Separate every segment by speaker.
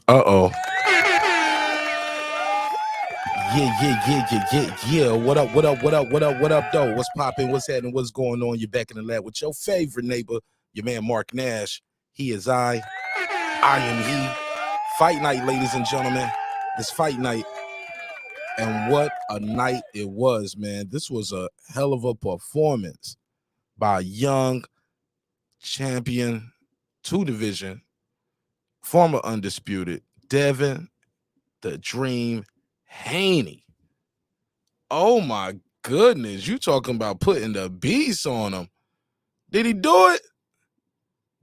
Speaker 1: Uh-oh. Yeah. What up, though? What's popping? What's happening? What's going on? You're back in the lab with your favorite neighbor, your man Mark Nash. He is I am he. Fight night, ladies and gentlemen. It's fight night. And what a night it was, man. This was a hell of a performance by a young champion, 2 division, former undisputed, Devin the Dream Haney. Oh my goodness, you talking about putting the beats on him. Did he do it?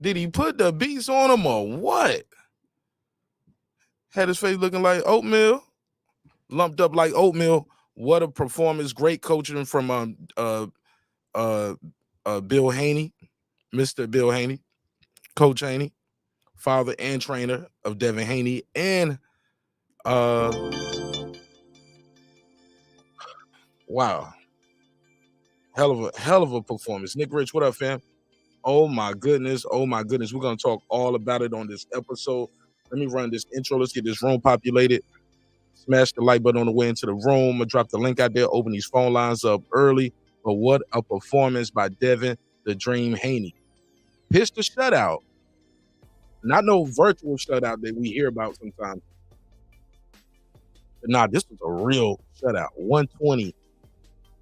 Speaker 1: Did he put the beats on him or what? Had his face looking like oatmeal, lumped up like oatmeal. What a performance. Great coaching from Bill Haney, Mr. Bill Haney, Coach Haney, father and trainer of Devin Haney, and wow. Hell of a performance. Nick Rich, what up, fam? Oh my goodness. We're gonna talk all about it on this episode. Let me run this intro. Let's get this room populated. Smash the like button on the way into the room. I drop the link out there. Open these phone lines up early. But what a performance by Devin the Dream Haney. Pitched a shutout. Not no virtual shutout that we hear about sometimes. But nah, this was a real shutout. 120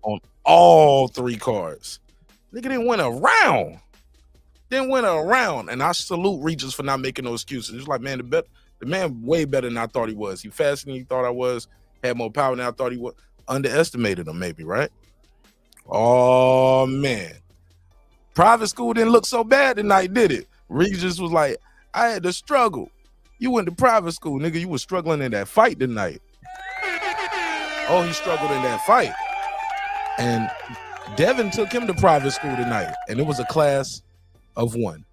Speaker 1: on all 3 cards. Nigga didn't win a round. And I salute Regis for not making no excuses. It's like, man, the man way better than I thought he was. He faster than he thought I was. Had more power than I thought he was. Underestimated him, maybe, right? Oh, man. Private school didn't look so bad tonight, did it? Regis was like, I had to struggle. You went to private school, nigga. You was struggling in that fight tonight. Oh, he struggled in that fight. And Devin took him to private school tonight. And it was a class of 1.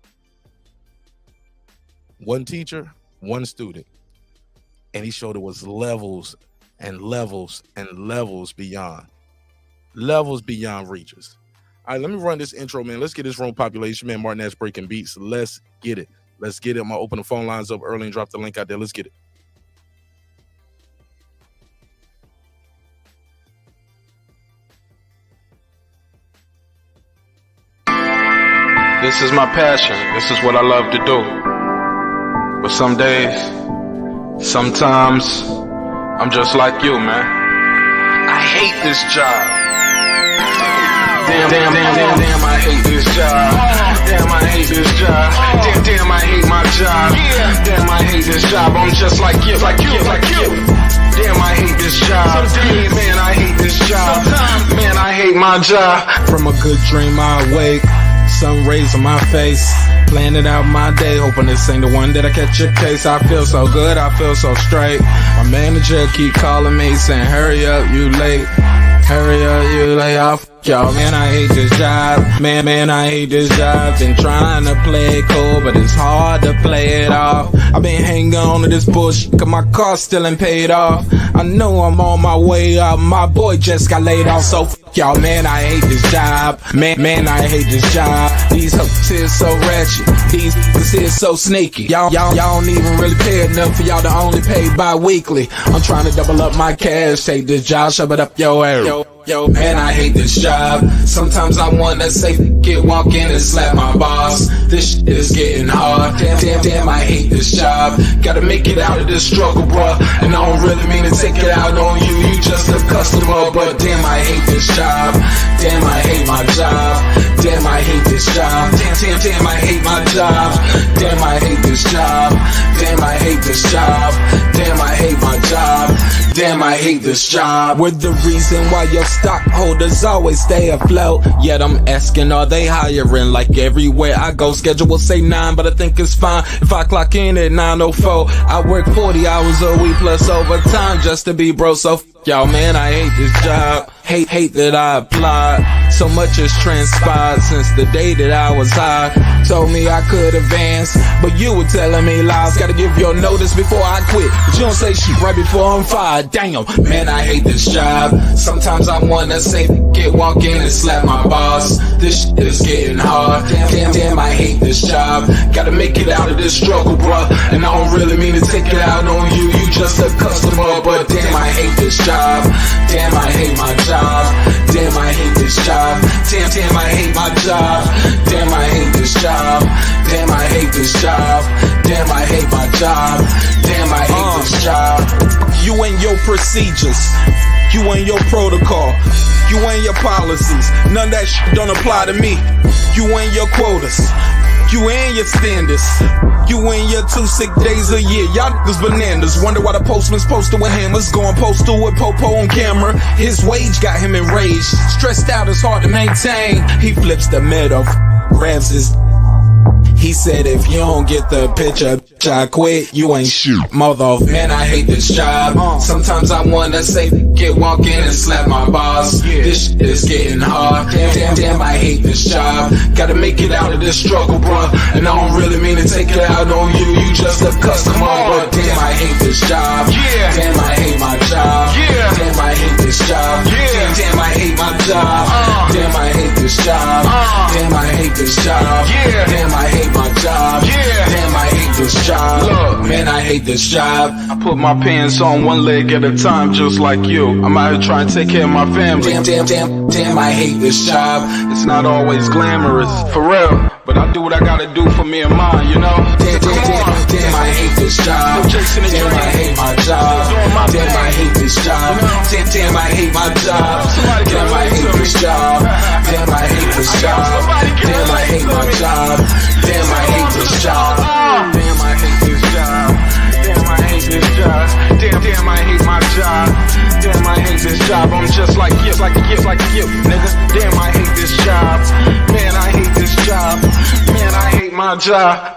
Speaker 1: 1 teacher, 1 student. And he showed it was levels and levels and levels beyond. Levels beyond Regis. All right, let me run this intro, man. Let's get this room population, man. Martin Nash breaking beats. Let's get it. I'm going to open the phone lines up early and drop the link out there. Let's get it.
Speaker 2: This is my passion. This is what I love to do. But some days, sometimes, I'm just like you, man. I hate this job. Damn, I hate this job. Damn, I hate this job. Damn, I hate my job. Damn, I hate this job. I'm just like you. Damn, I hate this job. Man, I hate this job. Man, I hate my job. From a good dream I awake. Sun rays on my face, planning out my day, hoping this ain't the one that I catch a case. I feel so good, I feel so straight. My manager keep calling me, saying, hurry up, you late. Hurry up, you lay off. Y'all, man, I hate this job. Man, I hate this job. Been trying to play it cool, but it's hard to play it off. I've been hanging on to this bullshit, cause my car still ain't paid off. I know I'm on my way up, my boy just got laid off, so y'all, man, I hate this job. Man, I hate this job. These hoes is so ratchet. These hoes is so sneaky. Y'all don't even really pay enough for y'all to only pay bi-weekly. I'm trying to double up my cash. Take this job, shove it up your ass. Yo, man, I hate this job. Sometimes I wanna say, walk in and slap my boss. This shit is getting hard. Damn, I hate this job. Gotta make it out of this struggle, bruh. And I don't really mean to take it out on you. You just a customer, but damn, I hate this job. Damn, I hate my job. Damn, I hate this job. Damn, I hate my job. Damn, I hate this job. Damn, I hate this job. Damn, I hate my job. Damn, I hate this job. We're the reason why your stockholders always stay afloat. Yet I'm asking, are they hiring? Like everywhere I go, schedule will say 9, but I think it's fine if I clock in at 9:04. I work 40 hours a week plus overtime just to be bro, so y'all, man, I hate this job. Hate that I applied. So much has transpired since the day that I was high. Told me I could advance, but you were telling me lies. Gotta give your notice before I quit, but you don't say shit right before I'm fired. Damn, man, I hate this job. Sometimes I wanna say, walk in and slap my boss. This shit is getting hard. Damn, I hate this job. Gotta make it out of this struggle, bruh. And I don't really mean to take it out on you. You just a customer, but damn, I hate this job. Damn, I hate my job. Damn, I hate this job. Damn, I hate my job. Damn, I hate this job. Damn, I hate this job. Damn, I hate my job. Damn, I hate this job. You and your procedures. You and your protocol. You and your policies. None of that shit don't apply to me. You and your quotas. You and your standards. You and your 2 sick days a year. Y'all niggas bananas. Wonder why the postman's posted with hammers. Going postal with Popo on camera. His wage got him enraged. Stressed out, it's hard to maintain. He flips the middle, grabs his. He said, if you don't get the picture, I quit, you ain't shoot. Mother, man, I hate this job. Sometimes I wanna say, walk in and slap my boss. This shit is getting hard. Damn, I hate this job. Gotta make it out of this struggle, bruh. And I don't really mean to take it out on you. You just a customer, but damn, I hate this job. Damn, I hate my job. Damn, I hate this job. Damn, I hate my job. Damn, I hate this job. Damn, I hate this job. Damn, I hate my job. Damn, I hate this job. Look, man, I hate this job. I put my pants on one leg at a time, just like you. I'm out here trying to take care of my family. Damn, I hate this job. It's not always glamorous, for real. But I do what I gotta do for me and mine, you know? Damn, I hate this job. Damn, I hate my job. Damn, I hate this job. Damn, I hate my job. Damn, I hate this job. Damn, I hate this job. Damn, I hate my job. Damn, I hate this job. Damn, I hate this job. Damn, I hate this job. Damn, I hate my job. Damn, I hate this job. I'm just like you, nigga. Damn, I hate this job. Man, I hate this job. Man, I hate my job.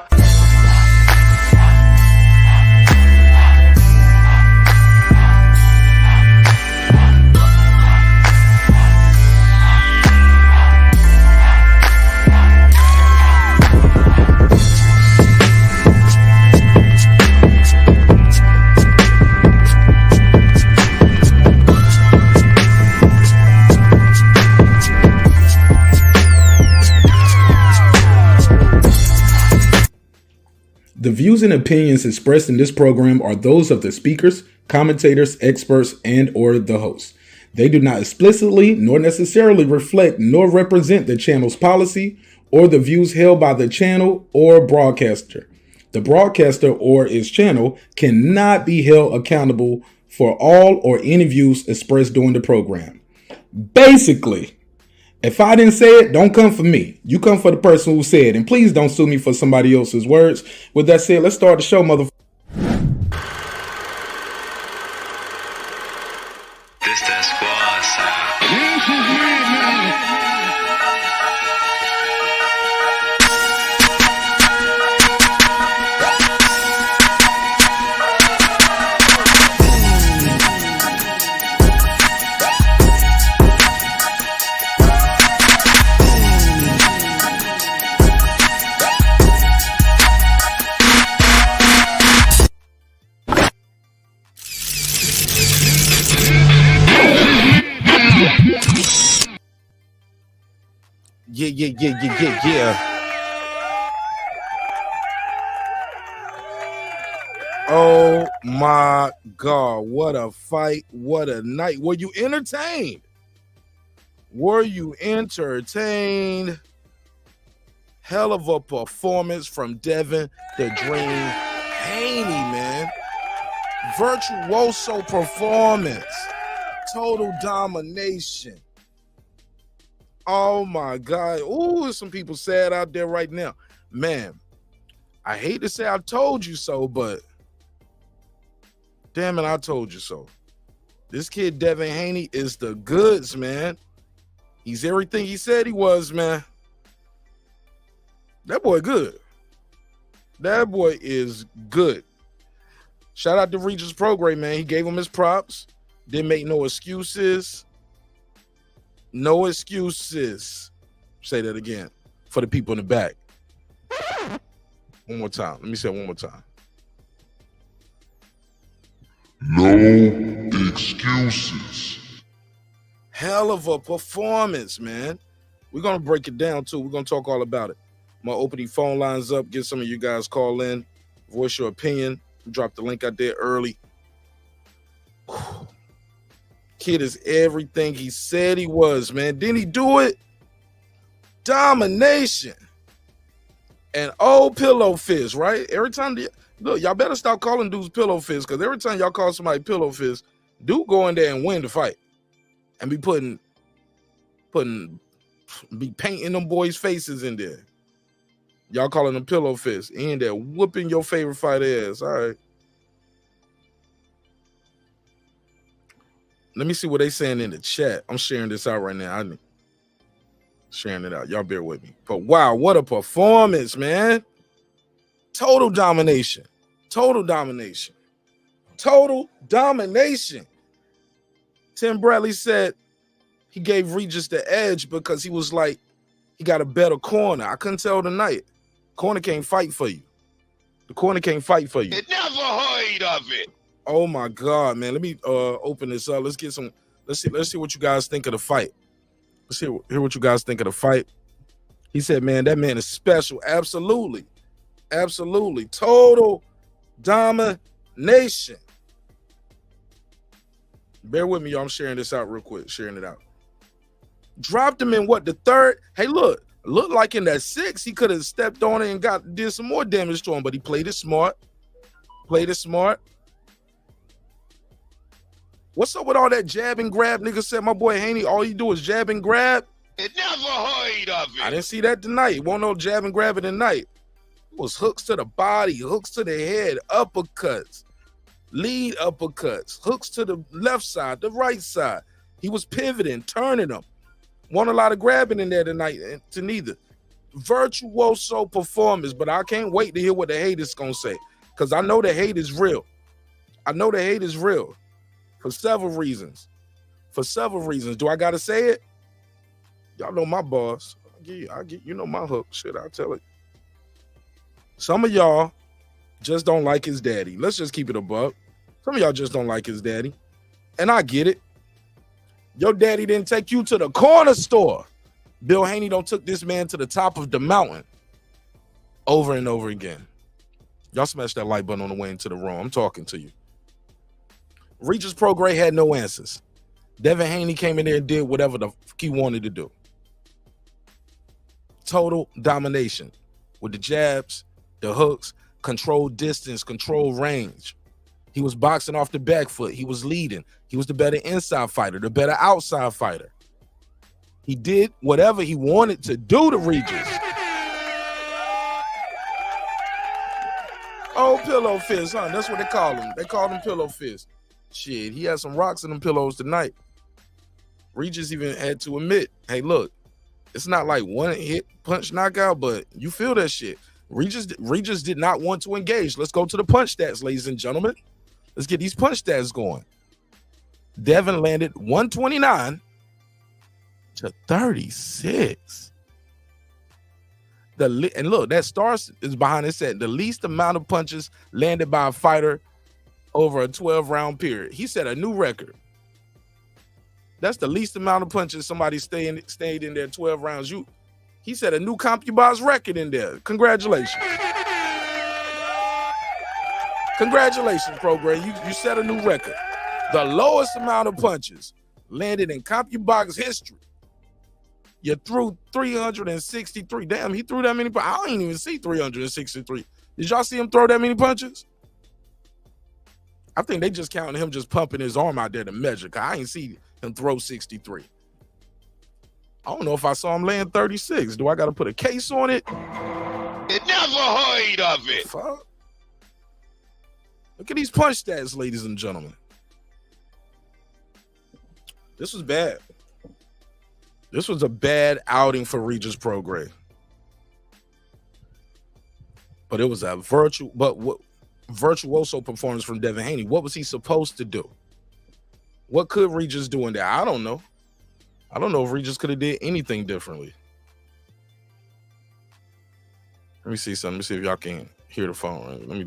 Speaker 3: The views and opinions expressed in this program are those of the speakers, commentators, experts, and or the hosts. They do not explicitly nor necessarily reflect nor represent the channel's policy or the views held by the channel or broadcaster. The broadcaster or its channel cannot be held accountable for all or any views expressed during the program. Basically, if I didn't say it, don't come for me. You come for the person who said it. And please don't sue me for somebody else's words. With that said, let's start the show, motherfucker.
Speaker 4: This that squad sound.
Speaker 1: Yeah. Oh my God, what a fight, what a night. Were you entertained? Hell of a performance from Devin the Dream Haney, man. Virtuoso performance. Total domination. Oh my God. Ooh, there's some people sad out there right now. Man, I hate to say I told you so, but damn it, I told you so. This kid, Devin Haney, is the goods, man. He's everything he said he was, man. That boy good. That boy is good. Shout out to Regis Prograis, man. He gave him his props. Didn't make no excuses. No excuses. Say that again for the people in the back. One more time. Let me say it one more time.
Speaker 5: No excuses.
Speaker 1: Hell of a performance, man. We're going to break it down, too. We're going to talk all about it. I'm going to open these phone lines up, get some of you guys call in, voice your opinion. Drop the link out there early. Kid is everything he said he was, man. Didn't he do it? Domination. And old pillow fist, right? Every time, look, y'all better stop calling dudes pillow fist, because every time y'all call somebody pillow fist, dude go in there and win the fight. And be be painting them boys' faces in there. Y'all calling them pillow fists. He in there whooping your favorite fighter ass. All right. Let me see what they saying in the chat. I'm sharing this out right now. I'm sharing it out. Y'all bear with me. But wow, what a performance, man. Total domination. Total domination. Total domination. Tim Bradley said he gave Regis the edge because he was like, he got a better corner. I couldn't tell tonight. Corner can't fight for you. The corner can't fight for you.
Speaker 5: It never heard of it.
Speaker 1: Oh my God, man. Let me open this up. Let's see what you guys think of the fight. Let's hear what you guys think of the fight. He said, man, that man is special. Absolutely. Absolutely. Total domination. Bear with me, y'all. I'm sharing this out real quick. Sharing it out. Dropped him in what, the third? Hey, look like in that 6, he could have stepped on it and did some more damage to him, but he played it smart. What's up with all that jab and grab? Nigga said my boy Haney, all you do is jab and grab.
Speaker 5: It never heard of it.
Speaker 1: I didn't see that tonight. It won't no jab and grab it tonight. It was hooks to the body, hooks to the head, uppercuts, lead uppercuts, hooks to the left side, the right side. He was pivoting, turning them. Won a lot of grabbing in there tonight to neither. Virtuoso performance, but I can't wait to hear what the haters gonna say, because I know the hate is real. For several reasons. Do I gotta say it? Y'all know my boss. You know my hook. Shit, I'll tell it. Some of y'all just don't like his daddy. Let's just keep it a buck. Some of y'all just don't like his daddy. And I get it. Your daddy didn't take you to the corner store. Bill Haney don't took this man to the top of the mountain over and over again. Y'all smash that like button on the way into the room. I'm talking to you. Regis Prograis had no answers. Devin Haney came in there and did whatever the fuck he wanted to do. Total domination with the jabs, the hooks, control distance, control range. He was boxing off the back foot. He was leading. He was the better inside fighter, the better outside fighter. He did whatever he wanted to do to Regis. Oh, pillow fist, huh? That's what they call him. They call him pillow fist. Shit, he had some rocks in them pillows tonight. Regis even had to admit, hey, look, it's not like one hit punch knockout, but you feel that shit. Regis did not want to engage. Let's go to the punch stats, ladies and gentlemen. Let's get these punch stats going. Devin landed 129 to 36. And look, that star is behind it. Said the least amount of punches landed by a fighter over a 12-round period. He set a new record. That's the least amount of punches somebody stayed in there 12 rounds. He set a new CompuBox record in there. Congratulations. Congratulations, Prograis. You set a new record. The lowest amount of punches landed in CompuBox history. You threw 363. Damn, he threw that many punches. I didn't even see 363. Did y'all see him throw that many punches? I think they just counting him just pumping his arm out there to measure, because I ain't see him throw 63. I don't know if I saw him laying 36. Do I got to put a case on it?
Speaker 5: It never heard of it.
Speaker 1: Fuck. Look at these punch stats, ladies and gentlemen. This was bad. This was a bad outing for Regis Prograis. But it was a virtuoso performance from Devin Haney. What was he supposed to do? What could Regis do in there? I don't know. I don't know if Regis could have did anything differently. Let me see something. Let me see if y'all can hear the phone. Right? Let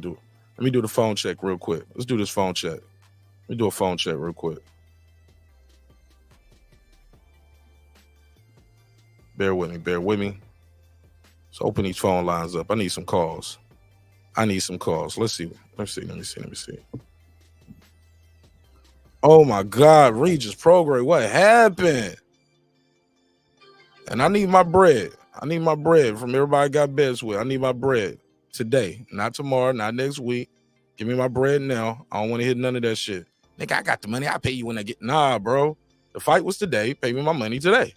Speaker 1: me do the phone check real quick. Let's do this phone check. Let me do a phone check real quick. Bear with me. Bear with me. Let's open these phone lines up. I need some calls. Let's see. Let me see. Oh my God, Regis Prograis, what happened? And I need my bread. I need my bread from everybody I got bets with. I need my bread today, not tomorrow, not next week. Give me my bread now. I don't want to hit none of that shit. Nigga, I got the money. I'll pay you when I get. Nah, bro. The fight was today. Pay me my money today.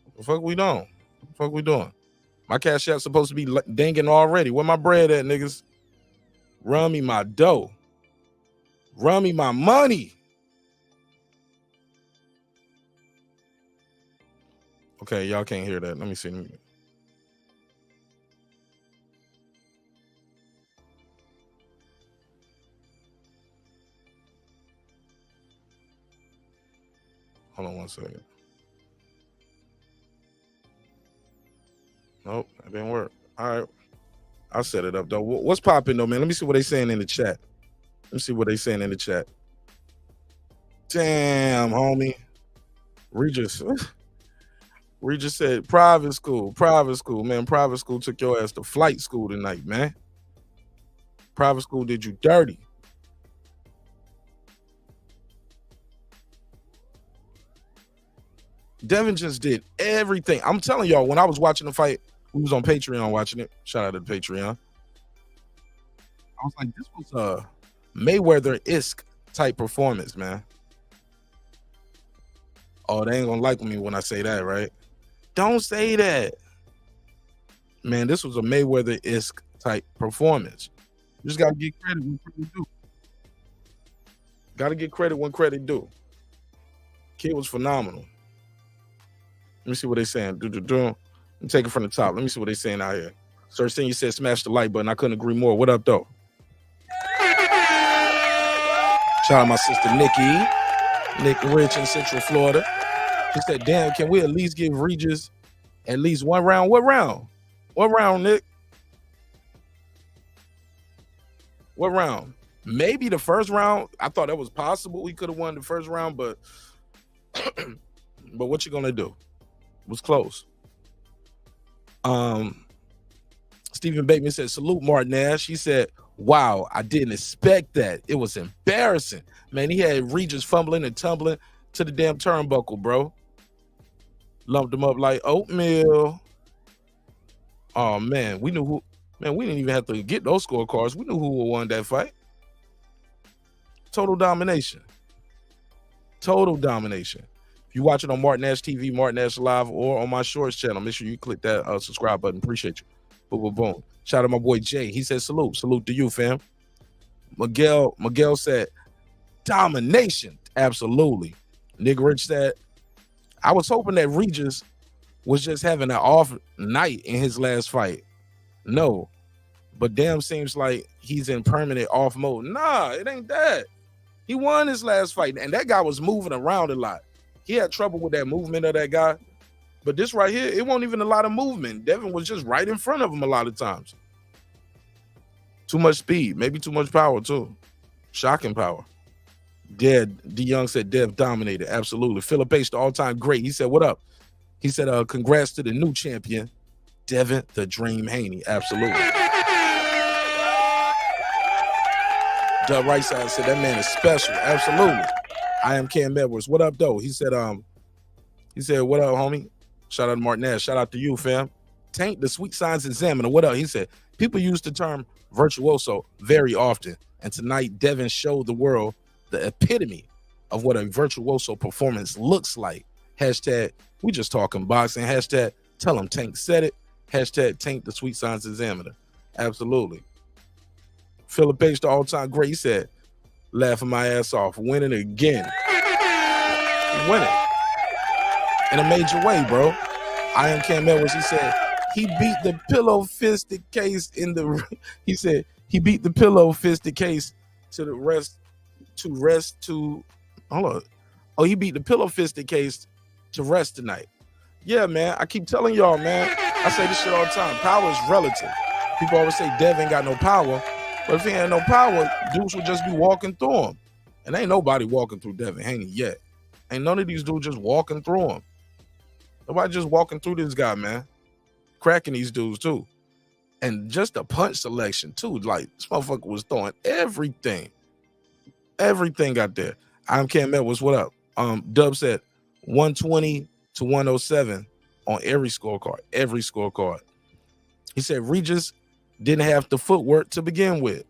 Speaker 1: What the fuck we doing? What the fuck we doing? My cash out's supposed to be dinging already. Where my bread at, niggas? Run me my dough. Run me my money. Okay, y'all can't hear that. Let me see. Hold on one second. Nope, it didn't work. All right. I'll set it up, though. What's popping, though, man? Let me see what they saying in the chat. Let me see what they saying in the chat. Damn, homie. Regis said private school, man. Private school took your ass to flight school tonight, man. Private school did you dirty. Devin just did everything. I'm telling y'all, when I was watching the fight, we was on Patreon watching it. Shout out to Patreon. I was like, this was a Mayweather-esque type performance, man. Oh, they ain't gonna like me when I say that, right? Don't say that. Man, this was a Mayweather-esque type performance. You just gotta get credit when credit due. Gotta get credit when credit due. Kid was phenomenal. Let me see what they saying. I'm taking from the top. Let me see what they saying out here. Sir Senior said smash the like button. I couldn't agree more. What up, though? Shout out my sister Nick Rich in Central Florida. She said, damn, can we at least give Regis at least one round? What round? What round, Nick? What round? Maybe the first round. I thought that was possible. We could have won the first round, but but what you gonna do? It was close. Stephen Bateman said, salute Martin Nash. He said, wow, I didn't expect that. It was embarrassing. Man, he had Regis fumbling and tumbling to the damn turnbuckle, bro. Lumped him up like oatmeal. Oh, man, we knew who. Man, we didn't even have to get those scorecards. We knew who won that fight. Total domination. Total domination. If you watch it on Martin Nash TV, Martin Nash Live, or on my Shorts channel, make sure you click that subscribe button. Appreciate you. Boom, boom, boom. Shout out my boy Jay. He said salute. Salute to you, fam. Miguel said domination. Absolutely. Nick Rich said, I was hoping that Regis was just having an off night in his last fight. No. But damn, seems like he's in permanent off mode. Nah, it ain't that. He won his last fight, and that guy was moving around a lot. He had trouble with that movement of that guy. But this right here, it wasn't even a lot of movement. Devin was just right in front of him a lot of times. Too much speed, maybe too much power too. Shocking power. D Young said Dev dominated. Absolutely. Philip H, the all-time great. He said, what up? He said, congrats to the new champion, Devin the Dream Haney. Absolutely. Doug Right Side said that man is special. Absolutely. I am Cam Edwards. What up, though? He said, what up, homie? Shout out to Martin Nash. Shout out to you, fam. Tank the Sweet Signs Examiner. What up? He said, people use the term virtuoso very often. And tonight, Devin showed the world the epitome of what a virtuoso performance looks like. Hashtag, we just talking boxing. Hashtag, tell him Tank said it. Hashtag, Tank the Sweet Signs Examiner. Absolutely. Philip H, the all-time great, he said, laughing my ass off, winning again. Winning. In a major way, bro. I am Cam Edwards. He said he beat the pillow fisted case in the. He said he beat the pillow fisted case to the rest. To Hold on. Oh, he beat the pillow fisted case to rest tonight. Yeah, man. I keep telling y'all, man. I say this shit all the time. Power is relative. People always say Devin got no power. But if he had no power, dudes would just be walking through him. And ain't nobody walking through Devin Haney yet. Ain't none of these dudes just walking through him. Nobody just walking through this guy, man. Cracking these dudes, too. And just the punch selection, too. Like, this motherfucker was throwing everything. Everything out there. I'm Cam Edwards. What up? Dub said 120 to 107 on every scorecard. Every scorecard. He said Regis didn't have the footwork to begin with.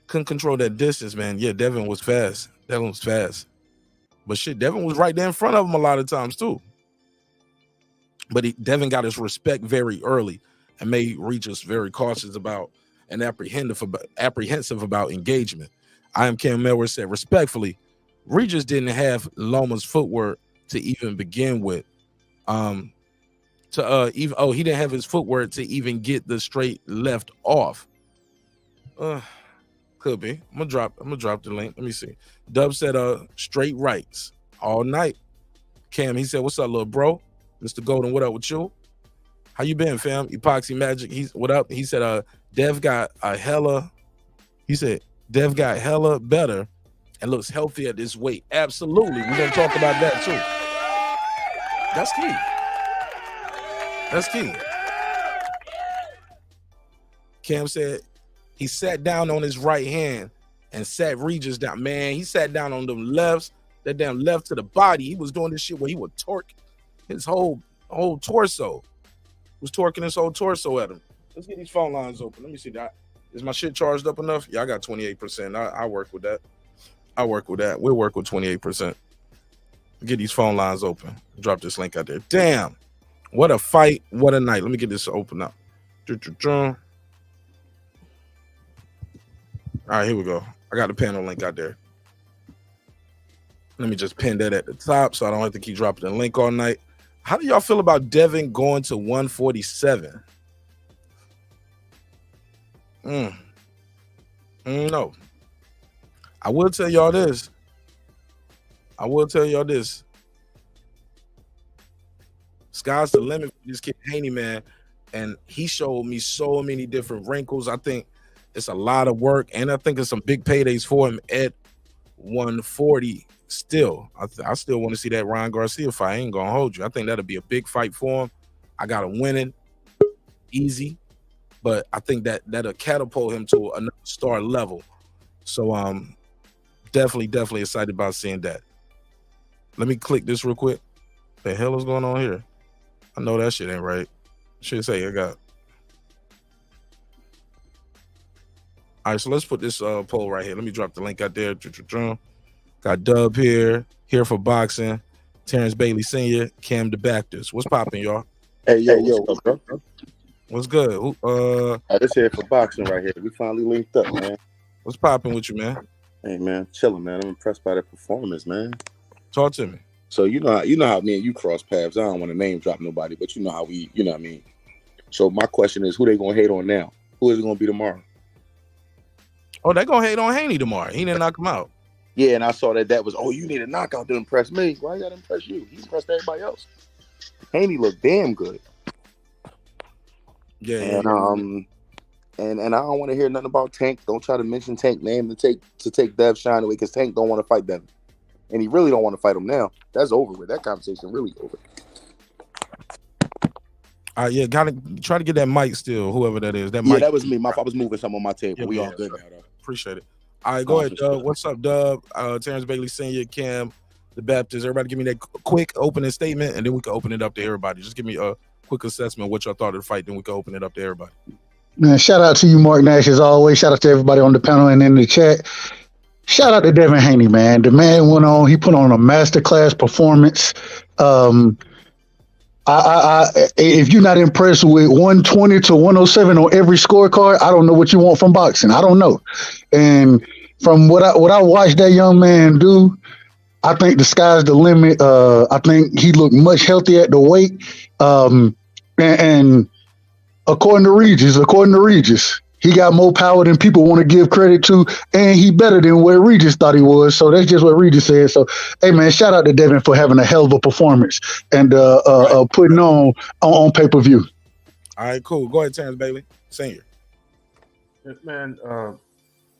Speaker 1: Couldn't control that distance, man. Yeah, Devin was fast. Devin was fast. But shit, Devin was right there in front of him a lot of times, too. But Devin got his respect very early and made Regis very cautious about and apprehensive about engagement. I am Cam Edwards said, respectfully, Regis didn't have Loma's footwork to even begin with. He didn't have his footwork to even get the straight left off. Could be. I'm gonna drop the link. Let me see. Dub said straight rights all night. Cam, he said, what's up, little bro? Mr. Golden, what up with you? How you been, fam? Epoxy Magic, what up? He said Dev got hella better and looks healthy at this weight. Absolutely. We're gonna talk about that too. That's key. That's key. Cam said he sat down on his right hand and sat Regis down. Man, he sat down on them lefts, that damn left to the body. He was doing this shit where he would torque his whole torso. He was torquing his whole torso at him. Let's get these phone lines open. Let me see that. Is my shit charged up enough? Yeah, I got 28%. I work with that. We'll work with 28%. Get these phone lines open. Drop this link out there. Damn. What a fight. What a night. Let me get this open up. All right, here we go. I got the panel link out there. Let me just pin that at the top so I don't have to keep dropping the link all night. How do y'all feel about Devin going to 147? No. I will tell y'all this. Sky's the limit for this kid Haney, man. And he showed me so many different wrinkles. I think it's a lot of work, and I think it's some big paydays for him at 140 still. I still want to see that Ryan Garcia fight. I ain't going to hold you. I think that'll be a big fight for him. I got him winning easy, but I think that'll catapult him to another star level. So definitely excited about seeing that. Let me click this real quick. The hell is going on here? I know that shit ain't right. Should say I got. All right, so let's put this poll right here. Let me drop the link out there. Got Dub here for boxing. Terrence Bailey Sr., Cam the Baptist. What's popping, y'all?
Speaker 6: Hey, yo, what's up, bro?
Speaker 1: What's good?
Speaker 6: This here for boxing right here. We finally linked up, man.
Speaker 1: What's popping with you, man?
Speaker 6: Hey, man, chilling, man. I'm impressed by the performance, man.
Speaker 1: Talk to me.
Speaker 6: So you know how me and you cross paths. I don't want to name drop nobody, but you know how we, you know what I mean. So my question is, who they gonna hate on now? Who is it gonna be tomorrow?
Speaker 1: Oh, they gonna hate on Haney tomorrow. He didn't knock him out.
Speaker 6: Yeah, and I saw that was, you need a knockout to impress me. Why you gotta impress you? He impressed everybody else. Haney looked damn good.
Speaker 1: Yeah.
Speaker 6: And I don't want to hear nothing about Tank. Don't try to mention Tank name to take Dev shine away, because Tank don't want to fight Devin. And he really don't want to fight him now. That's over with. That conversation really over.
Speaker 1: Yeah, gotta try to get that mic still, whoever that is. That
Speaker 6: Yeah,
Speaker 1: mic.
Speaker 6: that was me. I was moving something on my table.
Speaker 1: Yeah,
Speaker 6: we all good now, though.
Speaker 1: Appreciate it. All right, go ahead, Dub. What's up, Dub? Terrence Bailey Sr., Cam, the Baptist. Everybody give me that quick opening statement, and then we can open it up to everybody. Just give me a quick assessment of what y'all thought of the fight, then we can open it up to everybody.
Speaker 7: Man, shout out to you, Mark Nash, as always. Shout out to everybody on the panel and in the chat. Shout out to Devin Haney, man. The man he put on a masterclass performance. If you're not impressed with 120 to 107 on every scorecard, I don't know what you want from boxing. I don't know. And from what I watched that young man do, I think the sky's the limit. I think he looked much healthier at the weight. And according to Regis, He got more power than people want to give credit to, and he better than where Regis thought he was. So that's just what Regis said. So, hey man, shout out to Devin for having a hell of a performance and putting on pay-per-view.
Speaker 1: All right, cool. Go ahead, Terrence Bailey, Senior.
Speaker 8: Man,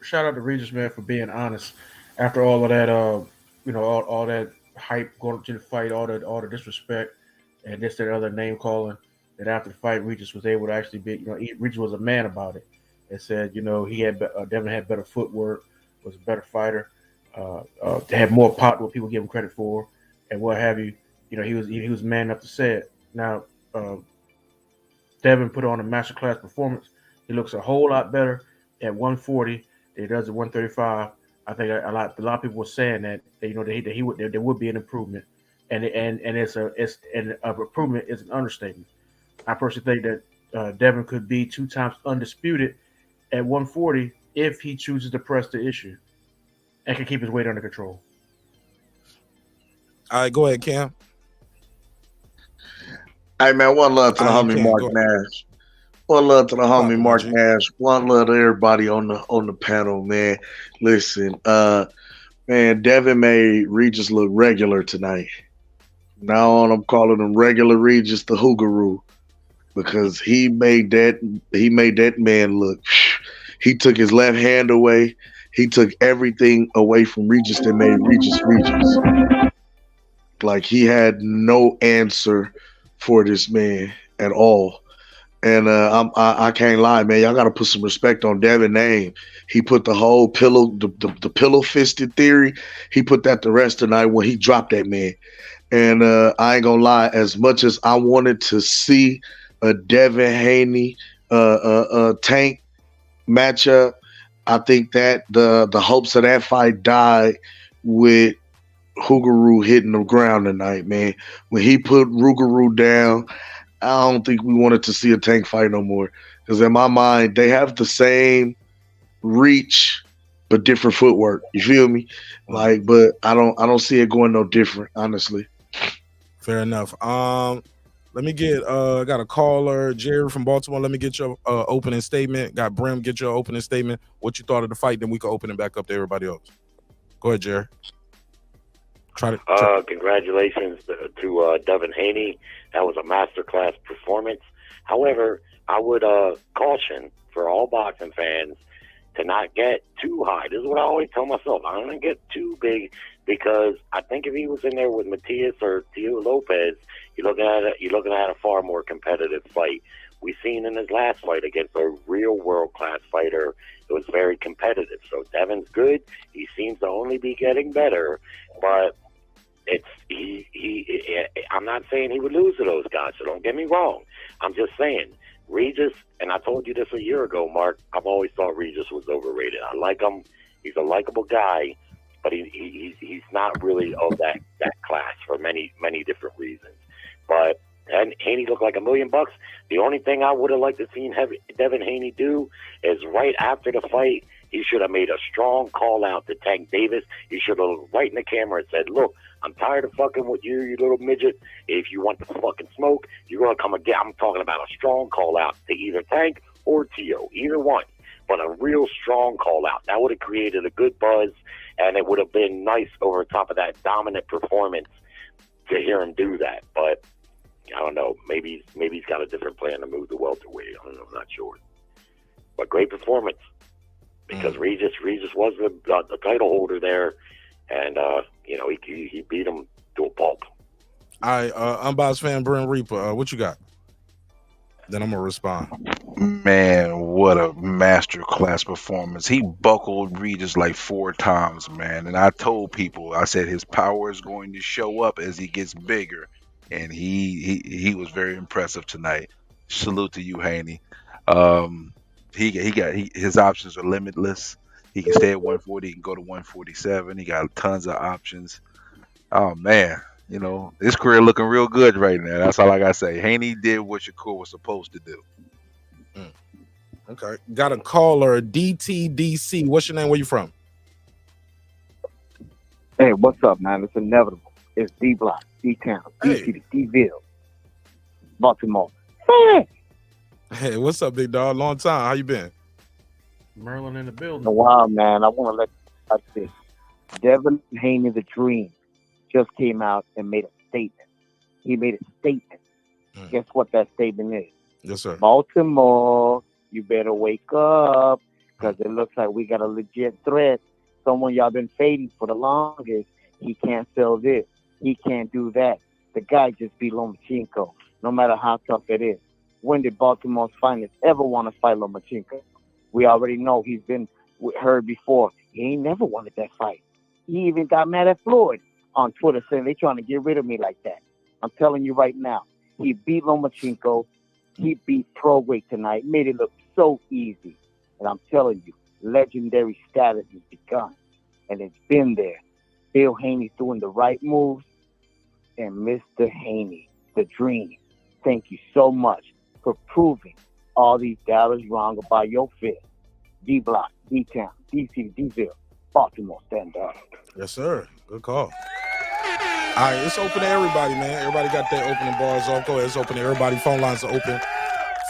Speaker 8: shout out to Regis, man, for being honest. After all of that, all that hype going to the fight, all the disrespect, and this and other name calling, that after the fight, Regis was able to actually be, Regis was a man about it. And said, he had Devin had better footwork, was a better fighter, had more pop than what people give him credit for, and what have you. He was man enough to say it. Now, Devin put on a masterclass performance. He looks a whole lot better at 140 than he does at 135. I think a lot of people were saying that there would be an improvement, and an improvement is an understatement. I personally think that Devin could be 2 times undisputed at 140 if he chooses to press the issue and can keep his weight under control.
Speaker 1: All right, go ahead, Cam.
Speaker 9: Hey man, one love to the homie Mark Nash. One love to the homie Mark Nash. One love to everybody on the panel, man. Listen, man, Devin made Regis look regular tonight. Now on, I'm calling him regular Regis the Hoogaroo, because he made that man look. He took his left hand away. He took everything away from Regis that made Regis. Like, he had no answer for this man at all. And I can't lie, man. Y'all got to put some respect on Devin's name. He put the whole the pillow fisted theory. He put that to rest tonight when he dropped that man. And I ain't gonna lie, as much as I wanted to see a Devin Haney Tank matchup, I think that the hopes of that fight died with Hoogaroo hitting the ground tonight, man. When he put Hoogaroo down, I don't think we wanted to see a Tank fight no more. Because in my mind, they have the same reach but different footwork. You feel me? Like, but I don't see it going no different, honestly.
Speaker 1: Fair enough. Let me get got a caller, Jerry from Baltimore. Let me get your opening statement. Got Brim, get your opening statement. What you thought of the fight, then we can open it back up to everybody else. Go ahead, Jerry.
Speaker 10: Congratulations to Devin Haney. That was a masterclass performance. However, I would caution for all boxing fans to not get too high. This is what I always tell myself. I don't get too big, because I think if he was in there with Matias or Tio Lopez, you're looking at a far more competitive fight. We've seen in his last fight against a real world-class fighter, it was very competitive. So Devin's good. He seems to only be getting better, but I'm not saying he would lose to those guys, so don't get me wrong. I'm just saying, Regis, and I told you this a year ago, Mark, I've always thought Regis was overrated. I like him. He's a likable guy, but he's not really of that class for many, many different reasons. But and Haney looked like $1 million. The only thing I would have liked to see Devin Haney do is right after the fight, he should have made a strong call out to Tank Davis. He should have looked right in the camera and said, "Look, I'm tired of fucking with you, you little midget. If you want to fucking smoke, you're going to come again." I'm talking about a strong call out to either Tank or Tio, either one. But a real strong call out. That would have created a good buzz, and it would have been nice over top of that dominant performance to hear him do that. But I don't know. Maybe he's got a different plan to move to welterweight. I don't know. I'm not sure. But great performance, because Regis was the title holder there, and he beat him to a pulp.
Speaker 1: All right, Unboxed fan Brent Reaper, what you got? Then I'm gonna respond.
Speaker 11: Man, what a masterclass performance. He buckled Regis like 4 times, man. And I told people, I said his power is going to show up as he gets bigger. And he was very impressive tonight. Salute to you, Haney. His options are limitless. He can stay at 140, he can go to 147. He got tons of options. Oh man, his career looking real good right now. That's all I gotta say. Haney did what Shakur was supposed to do.
Speaker 1: Okay. Got a caller, DTDC. What's your name? Where you from?
Speaker 12: Hey, what's up, man? It's inevitable. It's D Block, D Town, D City, D-Ville, Baltimore.
Speaker 1: Hey, what's up, big dog? Long time. How you been?
Speaker 8: Merlin in the building.
Speaker 12: Wow, man. I want to let you know this. Devin Haney, the Dream, just came out and made a statement. He made a statement. Guess what that statement is?
Speaker 1: Yes, sir.
Speaker 12: Baltimore, you better wake up because it looks like we got a legit threat. Someone y'all been fading for the longest. He can't sell this. He can't do that. The guy just beat Lomachenko, no matter how tough it is. When did Baltimore's finest ever want to fight Lomachenko? We already know he's been heard before. He ain't never wanted that fight. He even got mad at Floyd on Twitter saying they trying to get rid of me like that. I'm telling you right now, he beat Lomachenko. He beat Prograis tonight, made it look so easy. And I'm telling you, legendary status has begun. And it's been there. Bill Haney's doing the right moves. And Mr. Haney, the Dream, thank you so much for proving all these doubters wrong about your fist. D-Block, D-Town, D-City, D-Zero, Baltimore, stand up.
Speaker 1: Yes, sir. Good call. All right, it's open to everybody, man. Everybody got their opening bars off. Go ahead, it's open to everybody. Phone lines are open.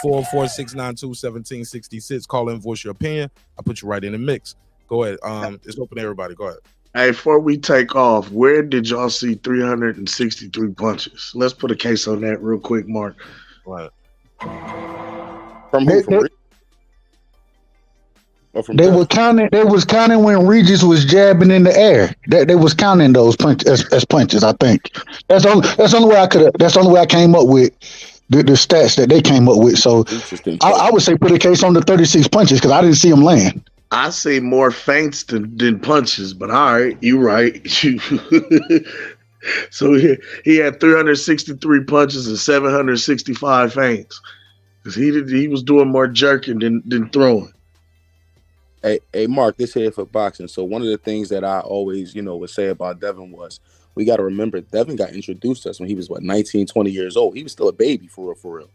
Speaker 1: 404-692-1766. Call in, voice your opinion. I'll put you right in the mix. Go ahead. It's open to everybody. Go ahead.
Speaker 9: Hey, before we take off, where did y'all see 363 punches? Let's put a case on that real quick, Mark.
Speaker 1: Right.
Speaker 6: From who? From Regis? Or from
Speaker 7: They
Speaker 6: Devin?
Speaker 7: were counting. They was counting when Regis was jabbing in the air. They was counting those punches as punches. I think that's the only way I could. That's the only way I came up with the stats that they came up with. So I would say put a case on the 36 punches because I didn't see them land.
Speaker 9: I see more feints than punches, but all right, you're right. So he had 363 punches and 765 feints because he was doing more jerking than throwing.
Speaker 6: Hey, Mark, this here for boxing. So one of the things that I always, would say about Devin was we got to remember Devin got introduced to us when he was, 19, 20 years old. He was still a baby for real.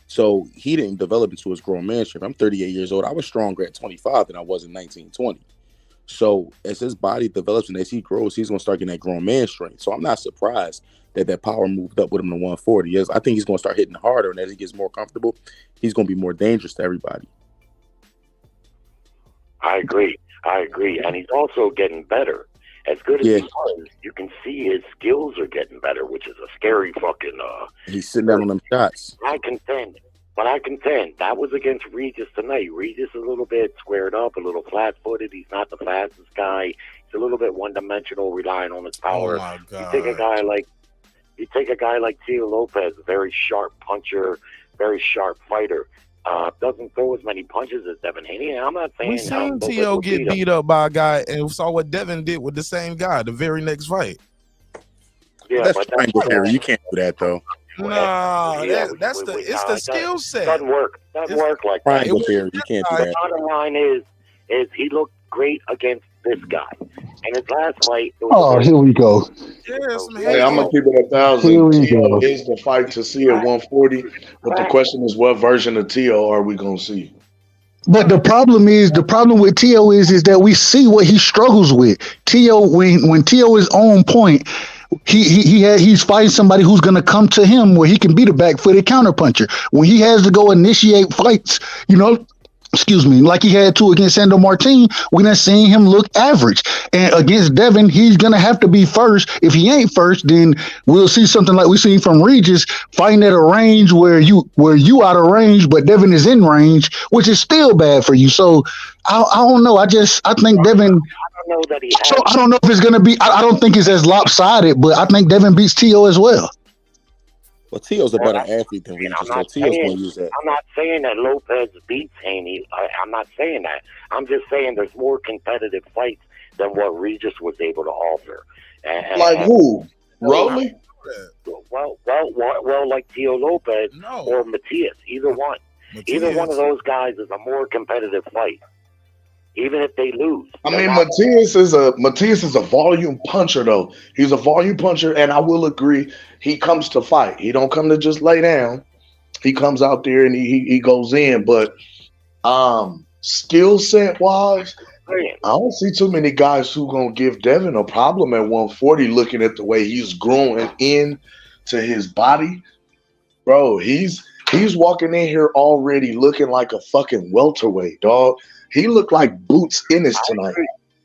Speaker 6: So he didn't develop into his grown manship. I'm 38 years old. I was stronger at 25 than I was in 19, 20. So as his body develops and as he grows, he's going to start getting that grown man strength. So I'm not surprised that power moved up with him to 140. I think he's going to start hitting harder, and as he gets more comfortable, he's going to be more dangerous to everybody.
Speaker 10: I agree. And he's also getting better. As good as he was, you can see his skills are getting better, which is a scary fucking...
Speaker 6: He's sitting down on them shots.
Speaker 10: I contend that was against Regis tonight. Regis is a little bit squared up, a little flat-footed. He's not the fastest guy. He's a little bit one-dimensional, relying on his power.
Speaker 1: Oh my God.
Speaker 10: You take a guy like Tio Lopez, a very sharp puncher, very sharp fighter. Doesn't throw as many punches as Devin Haney. And I'm not saying
Speaker 1: We seen T.O. get beat up by a guy and saw what Devin did with the same guy the very next fight.
Speaker 10: Yeah,
Speaker 6: that's
Speaker 10: but
Speaker 6: triangle theory. You can't do that though.
Speaker 1: No, it's the skill set.
Speaker 10: Doesn't work. Doesn't work like that.
Speaker 6: Triangle theory. You can't do that.
Speaker 10: The bottom line is he looked great against this guy. And his last fight.
Speaker 7: Here we go.
Speaker 9: Hey, I'm gonna keep it 1,000.
Speaker 7: Here we
Speaker 9: Tio
Speaker 7: go.
Speaker 9: is the fight to see at 140, but the question is, what version of Tio are we gonna see?
Speaker 7: But the problem with Tio is that we see what he struggles with. Tio, when Tio is on point, he's fighting somebody who's gonna come to him where he can be the back-footed counterpuncher. When he has to go initiate fights, like he had to against Sandor Martin, we're not seeing him look average. And against Devin, he's gonna have to be first. If he ain't first, then we'll see something like we seen from Regis, fighting at a range where you out of range, but Devin is in range, which is still bad for you. So I don't know. I think Devin. I don't know if it's gonna be. I don't think it's as lopsided, but I think Devin beats Tio as well.
Speaker 6: Well, Tio's a better athlete than Regis, so Tio's going to use that.
Speaker 10: I'm not saying that Lopez beats Haney. I'm not saying that. I'm just saying there's more competitive fights than what Regis was able to offer.
Speaker 9: Like who? Rolly?
Speaker 10: Well, like Tio Lopez or Matias. Either one. Either one of those guys is a more competitive fight. Even if they lose.
Speaker 9: I mean, Matias is a volume puncher, though. He's a volume puncher, and I will agree, he comes to fight. He don't come to just lay down. He comes out there and he goes in. But skill set wise, I don't see too many guys who gonna give Devin a problem at 140. Looking at the way he's growing into his body, bro, he's walking in here already looking like a fucking welterweight, dog. He looked like Boots Ennis tonight.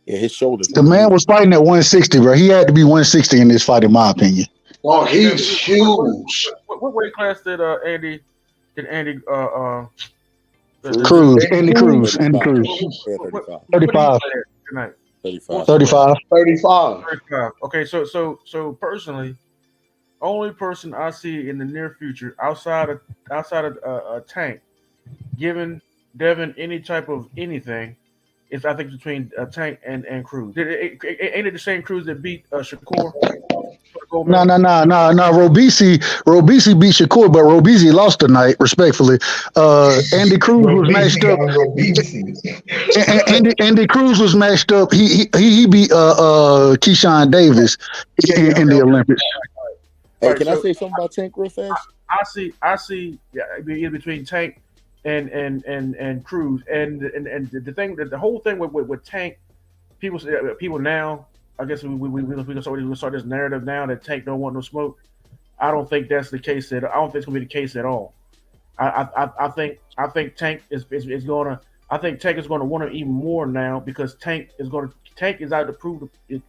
Speaker 6: Yeah, his shoulders.
Speaker 7: The man was fighting at 160, bro. He had to be 160 in this fight, in my opinion.
Speaker 9: Oh, he's huge.
Speaker 8: What weight class did Andy?
Speaker 7: Cruz, Andy Cruz. 35.
Speaker 8: 35. Okay, so personally, only person I see in the near future outside of Tank giving Devin any type of anything is, I think, between Tank and Cruz. Ain't it the same Cruz that beat Shakur?
Speaker 7: No. Robisi beat Shakur, but Robisi lost tonight, respectfully. Andy Cruz was matched up. Andy Cruz was matched up. He beat Keyshawn Davis in the Olympics.
Speaker 6: Hey, can I say something about Tank real fast?
Speaker 8: I see in between Tank and Cruz, and the whole thing with Tank, people now, I guess we start this narrative now that Tank don't want no smoke. I don't think that's the case. I don't think it's gonna be the case at all. I think Tank is gonna. I think Tank is gonna want him even more now because Tank is out to prove to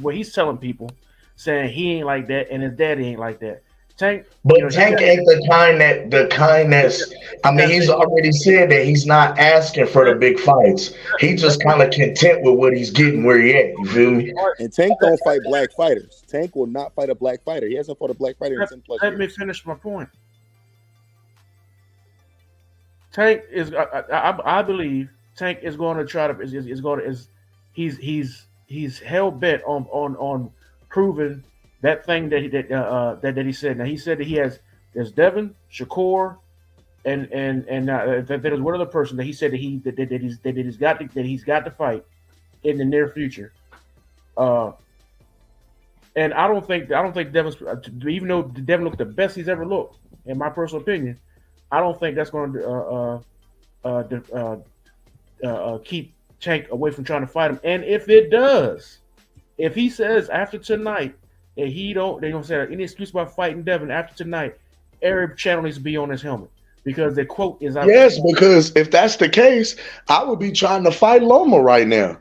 Speaker 8: what he's telling people, saying he ain't like that and his daddy ain't like that. Tank,
Speaker 9: Tank ain't the kind that's. I mean, he's already said that he's not asking for the big fights. He's just kind of content with what he's getting where he at. You feel me?
Speaker 6: And Tank don't fight black fighters. Tank will not fight a black fighter. He hasn't fought a black fighter in 10 plus years.
Speaker 8: Let me finish my point. Tank is. I believe Tank is going to try to. He's hell bent on proving that thing that he said. Now he said that there's Devin, Shakur, and there's one other person that he said that he's got to fight in the near future. And I don't think Devin's, even though Devin looked the best he's ever looked, in my personal opinion, I don't think that's going to keep Tank away from trying to fight him. And if it does, if he says after tonight that they don't say any excuse about fighting Devin after tonight, every channel needs to be on his helmet because the quote is out.
Speaker 9: Yes, because if that's the case, I would be trying to fight Loma right now.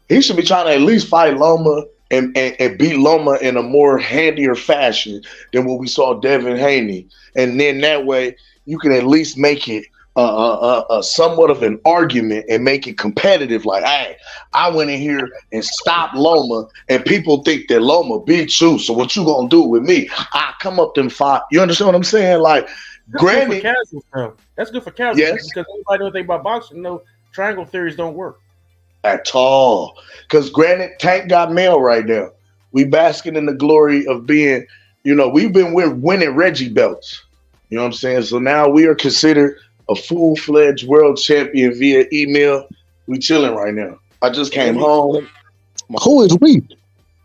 Speaker 9: He should be trying to at least fight Loma and beat Loma in a more handier fashion than what we saw Devin Haney. And then that way you can at least make it a somewhat of an argument and make it competitive. Like, hey, I went in here and stopped Loma, and people think that Loma beat you. So what you gonna do with me? I come up them fight. You understand what I'm saying? Like, granted,
Speaker 8: that's good for casuals.
Speaker 9: Yes.
Speaker 8: Because everybody knows anything about boxing. No, triangle theories don't work
Speaker 9: at all. Because granted, Tank got mail right now. We basking in the glory of being, we've been winning Reggie belts. You know what I'm saying? So now we are considered a full-fledged world champion via email. We chilling right now. I just came home.
Speaker 7: Who is we?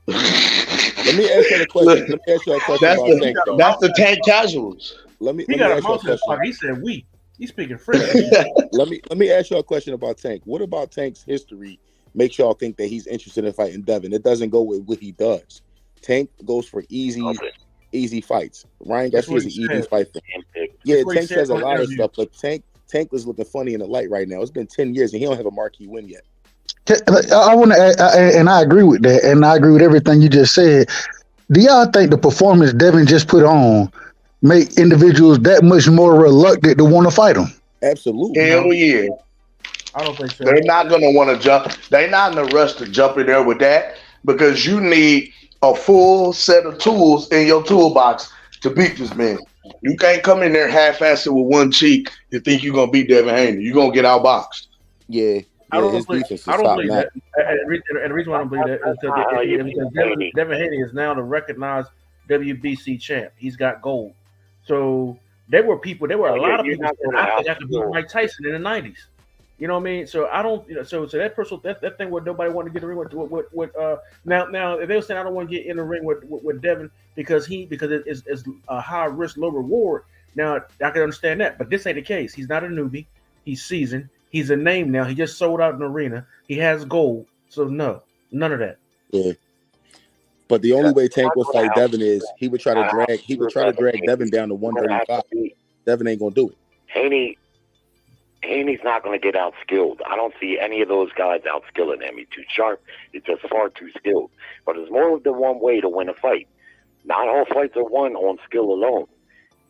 Speaker 6: Let me ask you a question.
Speaker 9: That's the Tank casuals.
Speaker 8: He got a mouth in his pocket. He said we. He's speaking French.
Speaker 6: Let me ask you a question about Tank. What about Tank's history makes y'all think that he's interested in fighting Devin? It doesn't go with what he does. Tank goes for easy fights. Ryan Garcia is an easy fight for him. Yeah, Tank says a lot of stuff, but Tank was looking funny in the light right now. It's been 10 years and he don't have a marquee win yet.
Speaker 7: I want to, and I agree with that, and I agree with everything you just said. Do y'all think the performance Devin just put on make individuals that much more reluctant to want to fight him?
Speaker 6: Absolutely.
Speaker 9: Hell yeah.
Speaker 8: I don't think so.
Speaker 9: They're not going to want to jump. They're not in a rush to jump in there with that because you need a full set of tools in your toolbox to beat this man. You can't come in there half-assed with one cheek and think you're going to beat Devin Haney. You're going to get outboxed.
Speaker 6: Yeah.
Speaker 8: I don't believe that. And the reason why I don't believe that is because Devin Haney is now the recognized WBC champ. He's got gold. So there were a lot of people that I think I could beat Mike Tyson in the 90s. You know what I mean? So I don't, so that personal that thing where nobody wanted to get in the ring with now if they were saying I don't want to get in the ring with Devin because it's a high risk, low reward. Now I can understand that, but this ain't the case. He's not a newbie. He's seasoned. He's a name now. He just sold out an arena. He has gold. So no, none of that.
Speaker 6: Yeah. But the only way Tank will fight Devin is he would try to drag Devin down to 135. Devin ain't gonna do it.
Speaker 10: Haney Haney's not going to get outskilled. I don't see any of those guys outskilling him. He's too sharp. He's just far too skilled. But there's more than one way to win a fight. Not all fights are won on skill alone.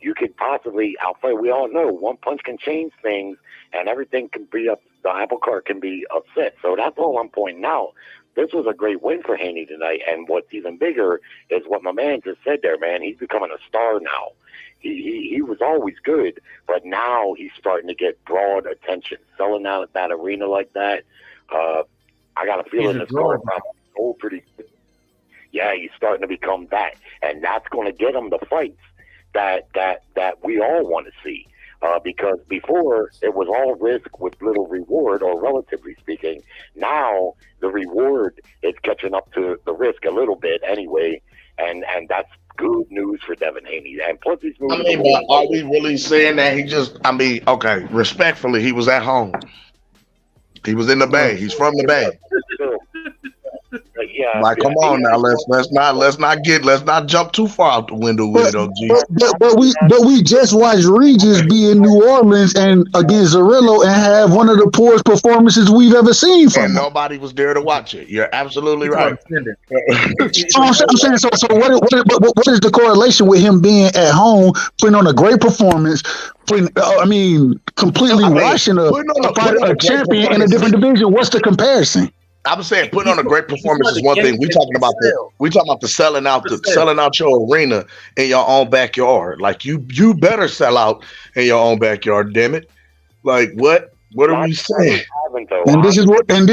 Speaker 10: You could possibly outfight. We all know one punch can change things, and everything can be up. The apple cart can be upset. So that's all I'm pointing out. This was a great win for Haney tonight, and what's even bigger is what my man just said there, man. He's becoming a star now. He was always good, but now he's starting to get broad attention. Selling out at that arena like that, I got a feeling it's going to pretty good. Yeah, he's starting to become that, and that's going to get him the fights that we all want to see. Because before it was all risk with little reward, or relatively speaking. Now the reward is catching up to the risk a little bit anyway, and that's good news for Devin Haney. And plus, he's moving.
Speaker 9: I mean, but are we really saying that he just? I mean, okay, respectfully, he was at home. He was in the Bay. He's from the Bay.
Speaker 10: Yeah,
Speaker 9: like, come on now, let's not jump too far out the window with it, OG.
Speaker 7: But we just watched Regis be in New Orleans and against Zerillo and have one of the poorest performances we've ever seen from him.
Speaker 9: Nobody was there to watch it. You're absolutely right.
Speaker 7: So I'm saying, so what is the correlation with him being at home, putting on a great performance, completely washing a champion in a different division? What's the comparison?
Speaker 9: I'm saying putting on a great performance is one thing. We talking about the selling out your arena in your own backyard. Like you better sell out in your own backyard. Damn it! Like what? What are we saying?
Speaker 7: And this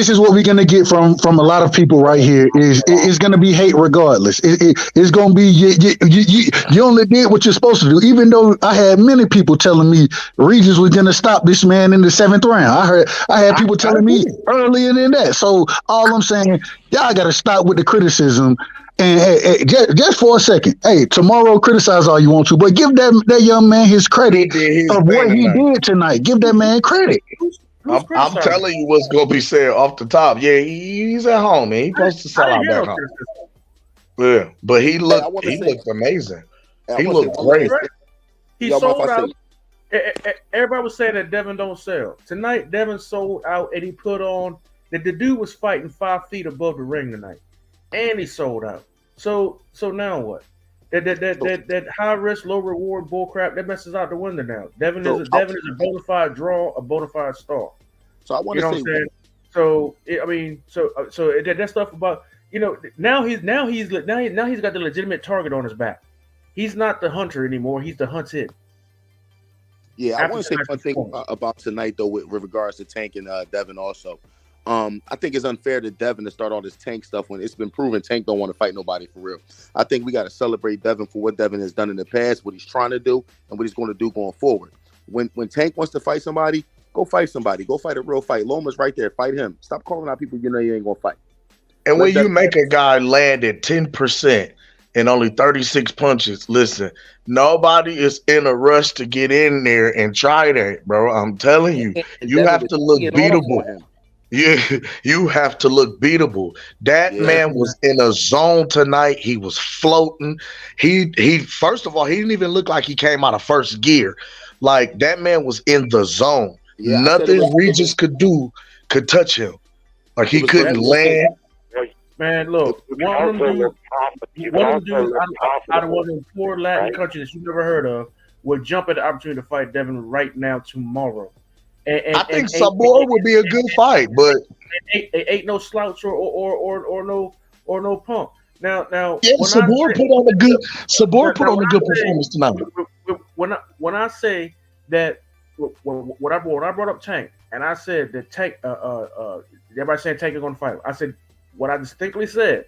Speaker 7: is what we're gonna get from a lot of people right here. It's gonna be hate regardless. It's gonna be you only did what you're supposed to do. Even though I had many people telling me Regis was gonna stop this man in the 7th round. I had people telling me earlier than that. So all I'm saying, y'all gotta stop with the criticism. And hey, just for a second, hey, tomorrow criticize all you want to, but give that young man his credit of what he did tonight. Give that man credit.
Speaker 9: I'm telling you what's gonna be said off the top. Yeah, he's at home, man. He's supposed to sell out back home. Yeah, but he looked amazing. He looked great.
Speaker 8: He sold out. Everybody was saying that Devin don't sell. Tonight, Devin sold out, and he put on that the dude was fighting 5 feet above the ring tonight. And he sold out. So now what? That high risk, low reward bullcrap that messes out the window now. Devin is a bona fide draw, a bona fide star.
Speaker 6: So I want to say,
Speaker 8: that stuff about now he's got the legitimate target on his back. He's not the hunter anymore. He's the hunted.
Speaker 6: Yeah, I want to say one thing about tonight though, with regards to Tank and Devin also. I think it's unfair to Devin to start all this Tank stuff when it's been proven Tank don't want to fight nobody for real. I think we got to celebrate Devin for what Devin has done in the past, what he's trying to do, and what he's going to do going forward. When Tank wants to fight somebody, go fight somebody. Go fight a real fight. Loma's right there. Fight him. Stop calling out people you ain't going to fight.
Speaker 9: And when you make a guy land at 10% and only 36 punches, listen, nobody is in a rush to get in there and try that, bro. I'm telling you, you have to look beatable. Yeah, you have to look beatable. That man was in a zone tonight. He was floating. He first of all, he didn't even look like he came out of first gear. Like that man was in the zone. Yeah, nothing Regis could do could touch him. Like he couldn't land.
Speaker 8: Man, look, one of them dudes out of one of them poor Latin countries that you've never heard of would jump at the opportunity to fight Devin right now tomorrow.
Speaker 9: I think Sabor would be a good fight, but
Speaker 8: ain't no slouch or no pump. Now,
Speaker 9: yeah, Sabor put on a good performance tonight.
Speaker 8: When I say that, when I brought up Tank, and I said that Tank, everybody saying Tank is going to fight. I said what I distinctly said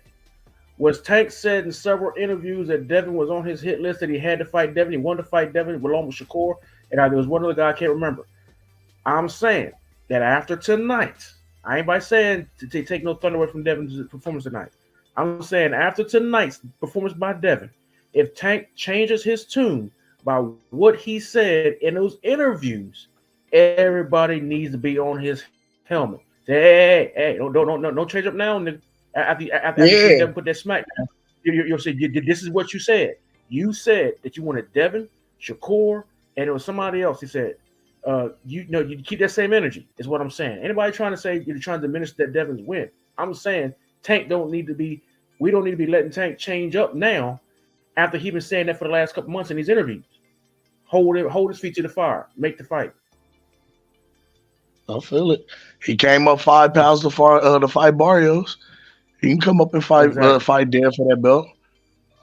Speaker 8: was Tank said in several interviews that Devin was on his hit list, that he had to fight Devin. He wanted to fight Devin along with Shakur, and there was one other guy I can't remember. I'm saying that after tonight, I ain't by saying to take no thunder away from Devin's performance tonight. I'm saying after tonight's performance by Devin, if Tank changes his tune by what he said in those interviews, everybody needs to be on his helmet. Say, hey, don't change up now. After you Devin put that smack down, you'll say this is what you said. You said that you wanted Devin, Shakur, and it was somebody else. He said. you keep that same energy. Is what I'm saying. Anybody trying to say you're trying to diminish that Devin's win? I'm saying Tank don't need to be. We don't need to be letting Tank change up now. After he been saying that for the last couple months in these interviews, hold his feet to the fire, make the fight.
Speaker 9: I feel it. He came up 5 pounds to fight Barrios. He can come up and fight fight Dan for that belt.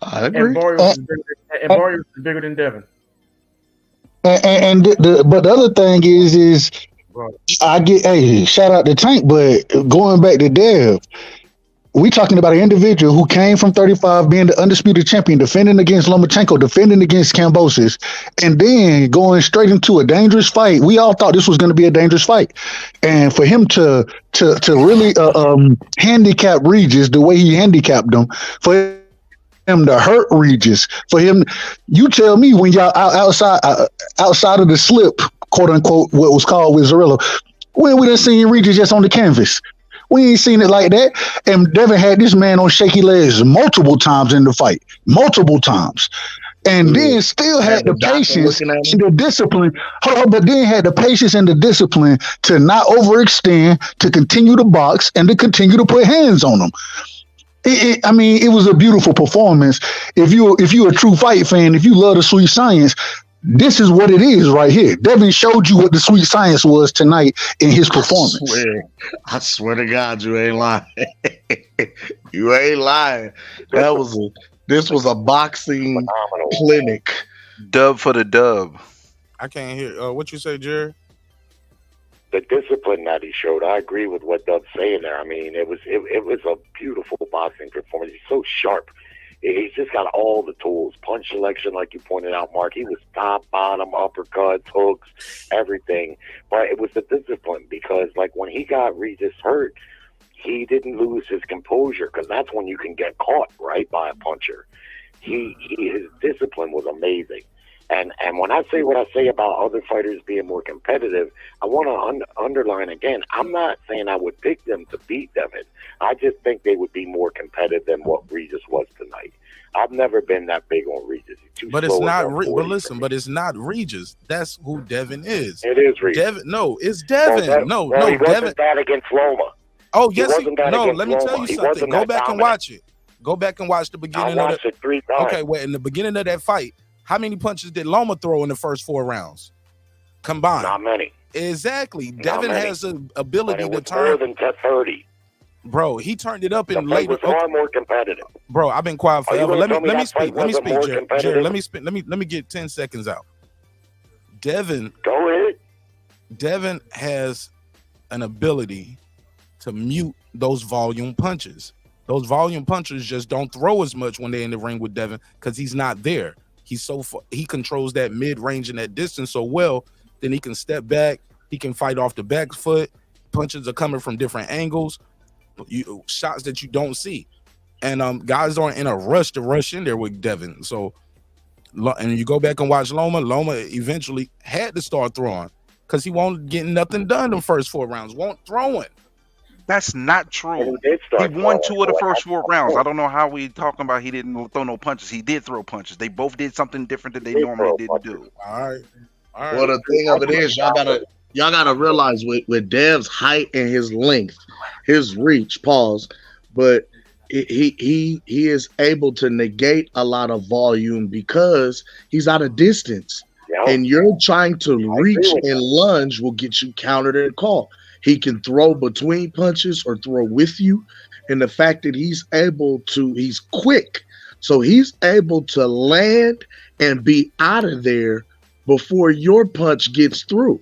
Speaker 9: I agree.
Speaker 8: And Barrios is bigger than Devin.
Speaker 7: But the other thing is I get shout out to Tank, but going back to Dev, we talking about an individual who came from 35, being the undisputed champion, defending against Lomachenko, defending against Kambosos, and then going straight into a dangerous fight. We all thought this was going to be a dangerous fight, and for him to really handicap Regis the way he handicapped him, for him to hurt Regis, for him, you tell me when y'all outside of the slip, quote unquote, what was called with Zarrillo, when we done seen Regis just on the canvas. We ain't seen it like that. And Devin had this man on shaky legs multiple times in the fight. Multiple times. And then still had the patience and the discipline. But then had the patience and the discipline to not overextend, to continue to box, and to continue to put hands on them. It was a beautiful performance. If you're a true fight fan, if you love the sweet science, this is what it is right here. Devin showed you what the sweet science was tonight in his performance.
Speaker 9: I swear to God, you ain't lying. You ain't lying. This was a boxing clinic.
Speaker 11: Dub for the dub.
Speaker 1: I can't hear. What you say, Jerry?
Speaker 10: The discipline that he showed, I agree with what Dub's saying there. I mean, it was a beautiful boxing performance. He's so sharp. He's just got all the tools. Punch selection, like you pointed out, Mark. He was top, bottom, uppercuts, hooks, everything. But it was the discipline because, like, when he got Regis hurt, he didn't lose his composure because that's when you can get caught, right, by a puncher. His discipline was amazing. And when I say what I say about other fighters being more competitive, I want to underline again, I'm not saying I would pick them to beat Devin. I just think they would be more competitive than what Regis was tonight. I've never been that big on Regis.
Speaker 1: But it's not. But listen, but it's not Regis. That's who Devin is.
Speaker 10: It is Regis.
Speaker 1: Devin, no, it's Devin. No,
Speaker 10: he
Speaker 1: Devin.
Speaker 10: wasn't that against Loma.
Speaker 1: Oh yes,
Speaker 10: no.
Speaker 1: Let me tell you something. Go back and watch it. Go back and watch the beginning.
Speaker 10: I watched it 3 times.
Speaker 1: Okay, well, in the beginning of that fight, how many punches did Loma throw in the first 4 rounds combined?
Speaker 10: Not many.
Speaker 1: Exactly. Devin has an ability to turn
Speaker 10: more than 30.
Speaker 1: Bro, he turned it up in
Speaker 10: later.
Speaker 1: later.
Speaker 10: It was far more competitive.
Speaker 1: Bro, I've been quiet forever. Let me speak. Let me speak, Jared. Let me get 10 seconds out. Devin.
Speaker 10: Go ahead.
Speaker 1: Devin has an ability to mute those volume punches. Those volume punchers just don't throw as much when they're in the ring with Devin because he's not there. He controls that mid-range and that distance so well, then he can step back. He can fight off the back foot. Punches are coming from different angles. Shots that you don't see. And guys aren't in a rush to rush in there with Devin. So, and you go back and watch Loma eventually had to start throwing because he won't get nothing done the first 4 rounds. Won't throw it.
Speaker 11: That's not true. He won 2 of the first 4 rounds. I don't know how we talking about he didn't throw no punches. He did throw punches. They both did something different that they normally didn't do.
Speaker 1: All right.
Speaker 9: Well, the thing of it is, y'all gotta realize with Dev's height and his length, his reach, but he is able to negate a lot of volume because he's out of distance. Yep. And you're trying to reach and lunge will get you countered and caught. He can throw between punches or throw with you. And the fact that he's quick. So he's able to land and be out of there before your punch gets through.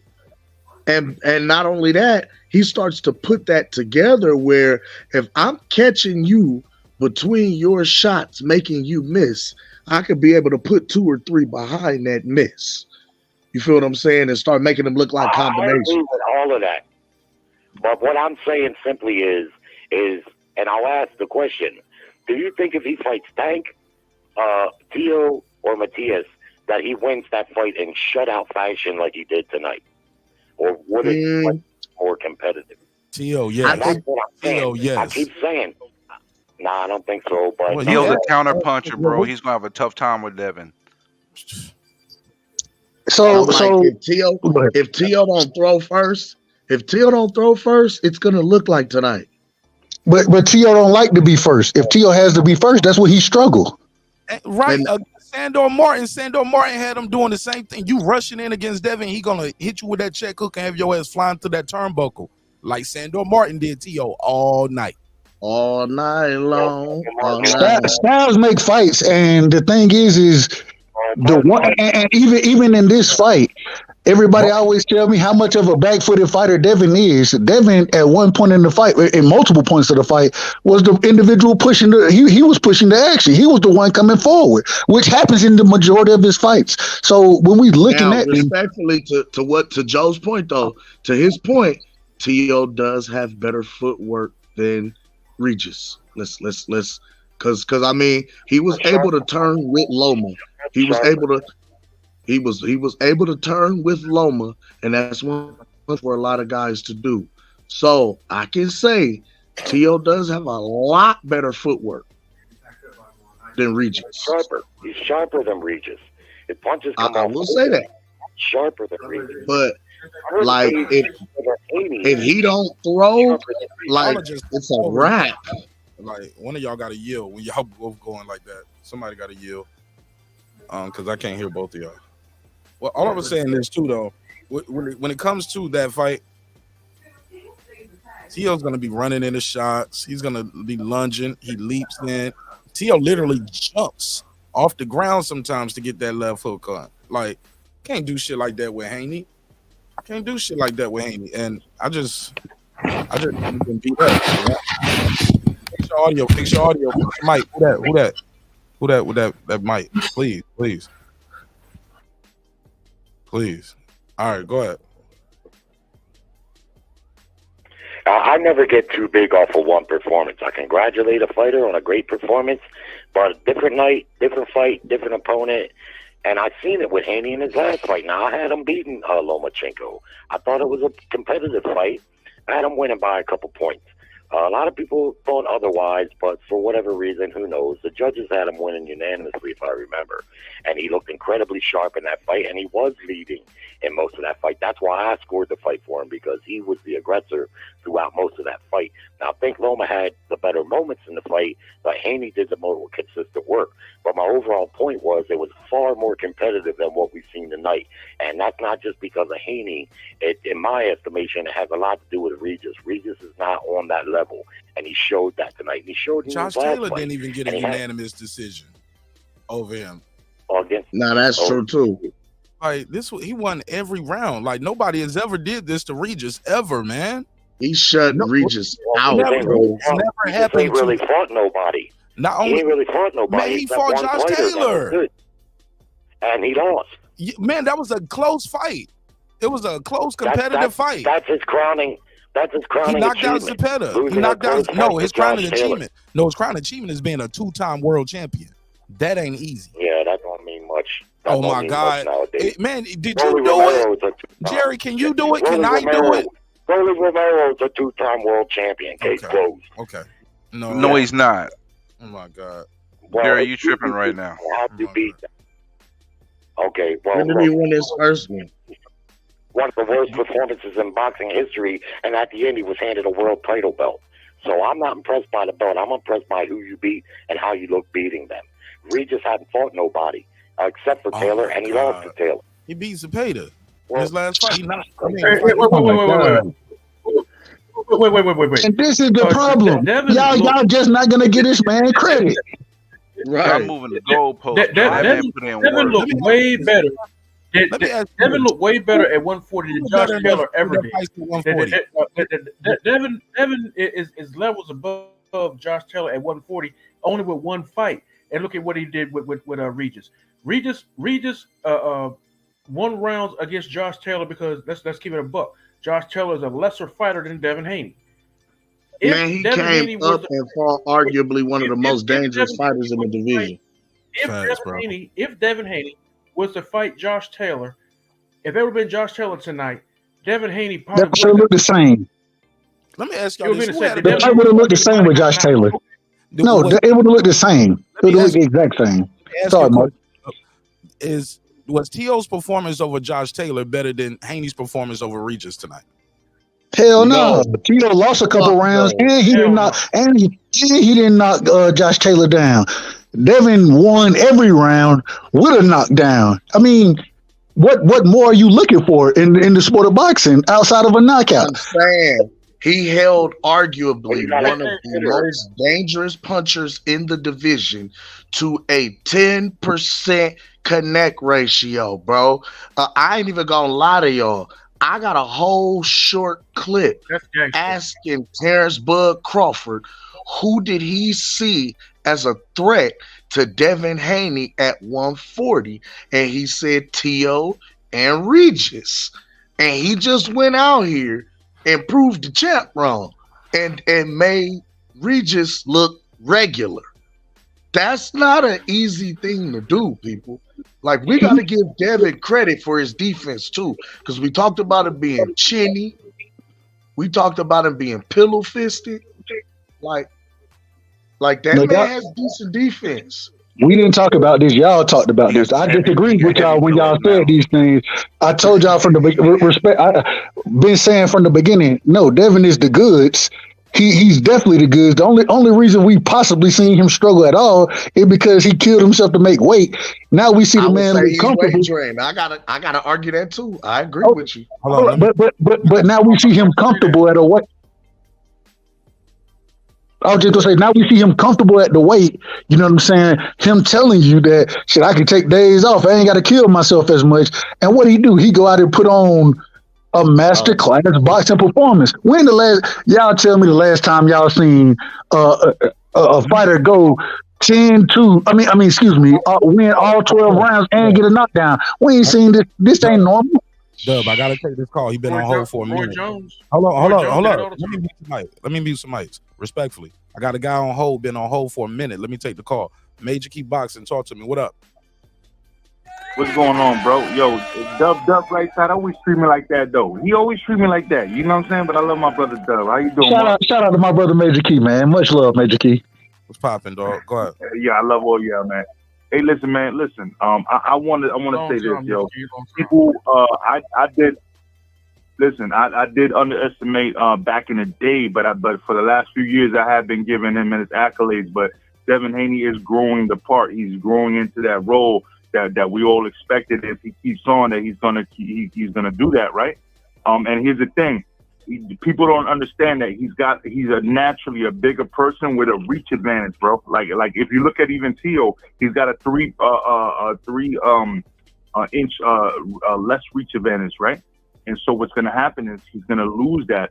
Speaker 9: And not only that, he starts to put that together where if I'm catching you between your shots, making you miss, I could be able to put 2 or 3 behind that miss. You feel what I'm saying? And start making them look like combinations.
Speaker 10: I agree with all of that. But what I'm saying simply is, and I'll ask the question, do you think if he fights Tank, Tio, or Matias, that he wins that fight in shutout fashion like he did tonight? Or would it be more competitive?
Speaker 1: Tio, yes.
Speaker 10: That's what I'm saying.
Speaker 1: Tio, yes.
Speaker 10: I keep saying, I don't think so. But
Speaker 11: Tio's a counter puncher, bro. He's going to have a tough time with Devin.
Speaker 7: So
Speaker 9: I'm like,
Speaker 7: so
Speaker 9: if Tio don't throw first, it's gonna look like tonight.
Speaker 7: but Tio don't like to be first. If Tio has to be first, that's where he struggle.
Speaker 1: Right. Sandor Martin had him doing the same thing. You rushing in against Devin, he gonna hit you with that check hook and have your ass flying through that turnbuckle like Sandor Martin did Tio all night.
Speaker 9: All night long.
Speaker 7: Styles make fights, and the thing is the one, and even in this fight, everybody always tell me how much of a back-footed fighter Devin is. Devin, at one point in the fight, in multiple points of the fight, was the individual pushing he was pushing the action. He was the one coming forward, which happens in the majority of his fights. So when we looking
Speaker 9: now,
Speaker 7: at
Speaker 9: respectfully to Joe's point though, to his point, Tio does have better footwork than Regis. Let's because I mean he was able to turn with Loma. He was able to turn with Loma, and that's one for a lot of guys to do. So I can say Tio does have a lot better footwork than Regis.
Speaker 10: He's sharper than Regis. His punches come
Speaker 9: I will say that.
Speaker 10: Sharper than Regis.
Speaker 9: But like if he don't throw, like it's a wrap.
Speaker 1: Like one of y'all got to yield when y'all both going like that. Somebody got to yield. Because I can't hear both of y'all. Well, all I was saying is too though, when it comes to that fight, Tio's gonna be running into shots. He's gonna be lunging. He leaps in. Tio literally jumps off the ground sometimes to get that left hook on. Like, can't do shit like that with Haney. I can't do shit like that with Haney. And I just been beat up. Fix your audio. Fix your audio. Mike, who that with that mic? Please. All right, go ahead.
Speaker 10: I never get too big off of one performance. I congratulate a fighter on a great performance, but different night, different fight, different opponent. And I've seen it with Haney in his last fight. Now, I had him beating Lomachenko. I thought it was a competitive fight. I had him winning by a couple points. A lot of people thought otherwise, but for whatever reason, who knows? The judges had him winning unanimously, if I remember. And he looked incredibly sharp in that fight, and he was leading in most of that fight. That's why I scored the fight for him, because he was the aggressor throughout most of that fight. Now, I think Loma had the better moments in the fight, but Haney did the more consistent work. But my overall point was it was far more competitive than what we've seen tonight. And that's not just because of Haney. In my estimation, it has a lot to do with Regis. Regis is not on that level, and he showed that tonight. And he showed
Speaker 1: Josh Taylor didn't even get a unanimous decision over him.
Speaker 9: Now that's true too.
Speaker 1: Like he won every round. Like nobody has ever did this to Regis ever, man.
Speaker 9: He shut Regis out.
Speaker 10: Never happened. He ain't really fought nobody. He ain't really fought nobody.
Speaker 1: Man, he fought Josh Taylor,
Speaker 10: and he lost.
Speaker 1: Man, that was a close fight. It was a close, competitive fight.
Speaker 10: That's his crowning. That's his crowning.
Speaker 1: He knocked out
Speaker 10: achievement.
Speaker 1: Zepeda. He knocked out. No, his crowning achievement. No, his crowning achievement is being a 2-time world champion. That ain't easy.
Speaker 10: Yeah, that don't mean much.
Speaker 1: Oh my God, man! Did you do it, Jerry? Can you do it? Can I do it?
Speaker 10: Rolly Romero's a 2-time world champion. Case closed.
Speaker 1: Okay.
Speaker 11: No, he's not.
Speaker 1: Oh my God,
Speaker 11: Jerry, you tripping right now?
Speaker 10: How do you beat that? Okay, well,
Speaker 9: when did he win his first one?
Speaker 10: One of the worst performances in boxing history, and at the end, he was handed a world title belt. So I'm not impressed by the belt. I'm impressed by who you beat and how you look beating them. Regis hadn't fought nobody except for Taylor, and he lost to Taylor.
Speaker 1: He beat Zepeda in his last fight. He knocked.
Speaker 7: Wait. And this is the problem. Y'all just not gonna give this man credit.
Speaker 9: Right.
Speaker 11: I'm moving the goalpost.
Speaker 8: Devin looked way better. Devin looked way better at 140 than Josh Taylor ever did. Devin is levels above Josh Taylor at 140, only with one fight. And look at what he did with Regis. Regis won rounds against Josh Taylor because let's keep it a buck. Josh Taylor is a lesser fighter than Devin Haney.
Speaker 9: Man, he came up and fought arguably one of the most dangerous fighters in the division.
Speaker 8: If Devin Haney was to fight Josh Taylor, if it would have been Josh Taylor tonight, Devin Haney probably
Speaker 7: would have looked the same.
Speaker 1: Let me ask y'all this.
Speaker 7: The fight would have looked the same with Josh Taylor. No, it would have looked the same. It would have looked the exact same. Sorry, Mark.
Speaker 1: Was T.O.'s performance over Josh Taylor better than Haney's performance over Regis tonight?
Speaker 7: Hell no. Tito lost a couple rounds, and he didn't knock, and he didn't knock Josh Taylor down. Devin won every round with a knockdown. I mean, what more are you looking for in the sport of boxing outside of a knockout?
Speaker 9: I'm saying he held arguably one of the most dangerous punchers in the division to a 10% connect ratio, bro. I ain't even gonna lie to y'all. I got a whole short clip asking Terrence Bud Crawford who did he see as a threat to Devin Haney at 140, and he said T.O. and Regis, and he just went out here and proved the champ wrong and made Regis look regular. That's not an easy thing to do, people. Like, we got to give Devin credit for his defense too, because we talked about him being chinny, we talked about him being pillow fisted. Like that man has decent defense.
Speaker 7: We didn't talk about this. Y'all talked about this. I disagreed with y'all when y'all said these things. I told y'all from the respect. I've been saying from the beginning. No, Devin is the goods. He's definitely the goods. The only reason we possibly seen him struggle at all is because he killed himself to make weight. Now we see the man look comfortable.
Speaker 9: I gotta argue that too. I agree with you.
Speaker 7: But now we see him comfortable at a weight. I was just gonna say, now we see him comfortable at the weight. You know what I'm saying? Him telling you that shit, I can take days off. I ain't got to kill myself as much. And what he do? He go out and put on a master class boxing performance. When the last y'all tell me the last time y'all seen a fighter go 10-2? I mean, excuse me, win all 12 rounds and get a knockdown. We ain't seen this. This ain't normal.
Speaker 1: Dub, I gotta take this call. He been on hold for a minute. Hold on. Let me mute some mics. Respectfully, I got a guy on hold. Been on hold for a minute. Let me take the call. Major Key Boxing, talk to me. What up?
Speaker 13: What's going on, bro? Yo, Dub right side always treat me like that, though. He always treat me like that. You know what I'm saying? But I love my brother Dub. How you doing?
Speaker 7: Shout out to my brother Major Key, man. Much love, Major Key.
Speaker 1: What's popping, dog? Go ahead.
Speaker 13: Yeah, I love all y'all, man. Hey, listen, man. Listen, I want to say this, yo. People, I did underestimate back in the day, but for the last few years, I have been giving him his accolades. But Devin Haney is growing the part. He's growing into that role that we all expected. If he keeps on, that he's gonna do that, right? And here's the thing. People don't understand that he's naturally a bigger person with a reach advantage, bro. Like if you look at even T.O., he's got a 3 inch less reach advantage, right? And so what's going to happen is he's going to lose that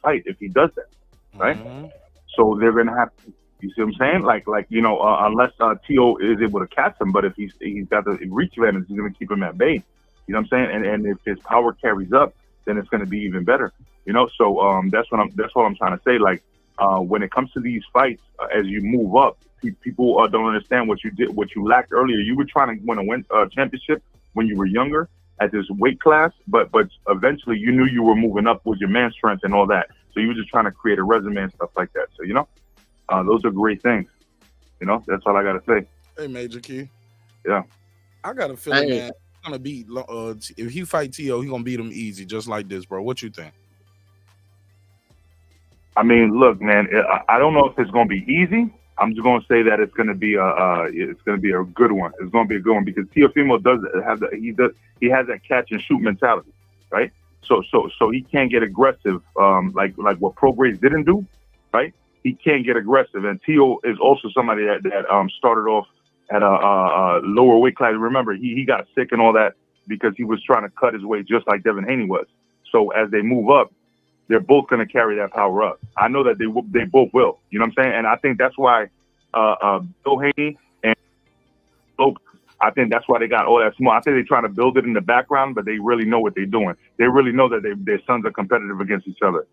Speaker 13: fight if he does that, right? Mm-hmm. So they're going to have to, you see what I'm saying? Like unless T.O. is able to catch him, but if he's got the reach advantage, he's going to keep him at bay. You know what I'm saying? And if his power carries up, then it's going to be even better. You know, so that's what I'm trying to say. Like when it comes to these fights, as you move up, people don't understand what you lacked earlier. You were trying to win a championship when you were younger at this weight class, but eventually you knew you were moving up with your man strength and all that. So you were just trying to create a resume and stuff like that. So those are great things. That's all I gotta say.
Speaker 1: Hey, Major Key.
Speaker 13: Yeah,
Speaker 1: I got a feeling, man. Gonna beat if he fight T.O., he gonna beat him easy, just like this, bro. What you think?
Speaker 13: I mean, look, man. I don't know if it's gonna be easy. I'm just gonna say that it's gonna be a good one. It's gonna be a good one because Teofimo does have he has that catch and shoot mentality, right? So he can't get aggressive, like what Prograis didn't do, right? He can't get aggressive, and T.O. is also somebody that started off at a lower weight class. Remember, he got sick and all that because he was trying to cut his weight just like Devin Haney was. So as they move up, they're both going to carry that power up. I know that they both will. You know what I'm saying? And I think that's why Bill Haney and Lopez, I think that's why they got all that small. I think they're trying to build it in the background, but they really know what they're doing. They really know that their sons are competitive against each other.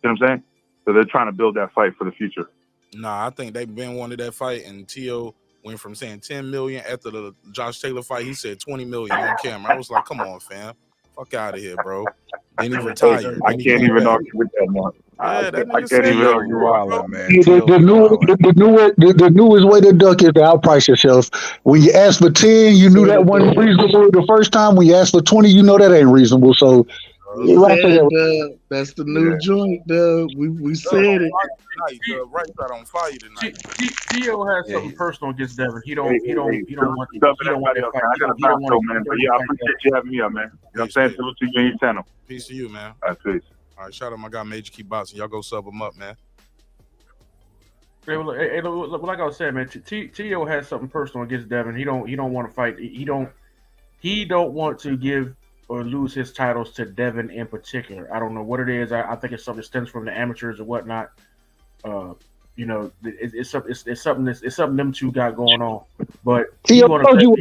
Speaker 13: You know what I'm saying? So they're trying to build that fight for the future.
Speaker 1: Nah, I think they've been wanted that fight, and T.O. went from saying 10 million after the Josh Taylor fight. He said 20 million on camera. I was like, come on, fam. Fuck out of here, bro. Then he retired.
Speaker 13: I can't even argue with that, man.
Speaker 1: Yeah, that
Speaker 13: I
Speaker 1: nigga
Speaker 13: can't
Speaker 1: said
Speaker 13: even
Speaker 1: that.
Speaker 13: argue why.
Speaker 11: Wildin', man.
Speaker 7: The newest way to duck is to outprice yourself. When you ask for 10, you knew that wasn't reasonable the first time. When you ask for 20, you know that ain't reasonable. So
Speaker 9: We
Speaker 7: you
Speaker 9: said
Speaker 7: have
Speaker 9: it,
Speaker 7: to.
Speaker 9: Dub. That's the new joint, Dub. We said it.
Speaker 1: Right side on fire tonight.
Speaker 8: Tio has something personal against Devin. He don't want
Speaker 13: everybody
Speaker 8: that
Speaker 13: else,
Speaker 8: fight.
Speaker 13: man. I
Speaker 8: He
Speaker 13: got a
Speaker 8: don't, he don't
Speaker 13: bounce,
Speaker 8: want
Speaker 13: though, man.
Speaker 8: to
Speaker 13: But yeah, I appreciate you having me up, man. You know what I'm saying? Salute to you and your channel.
Speaker 1: Peace to you, man.
Speaker 13: All right, peace.
Speaker 1: All right, shout out my guy Major Keep Boxing. Y'all go sub him up, man.
Speaker 8: Hey, look, like I was saying, man, Tio has something personal against Devin. He don't want to fight. He don't want to give or lose his titles to Devin in particular. I don't know what it is. I think it's something that stems from the amateurs or whatnot. You know, it's something them two got going on. But
Speaker 7: Tio told you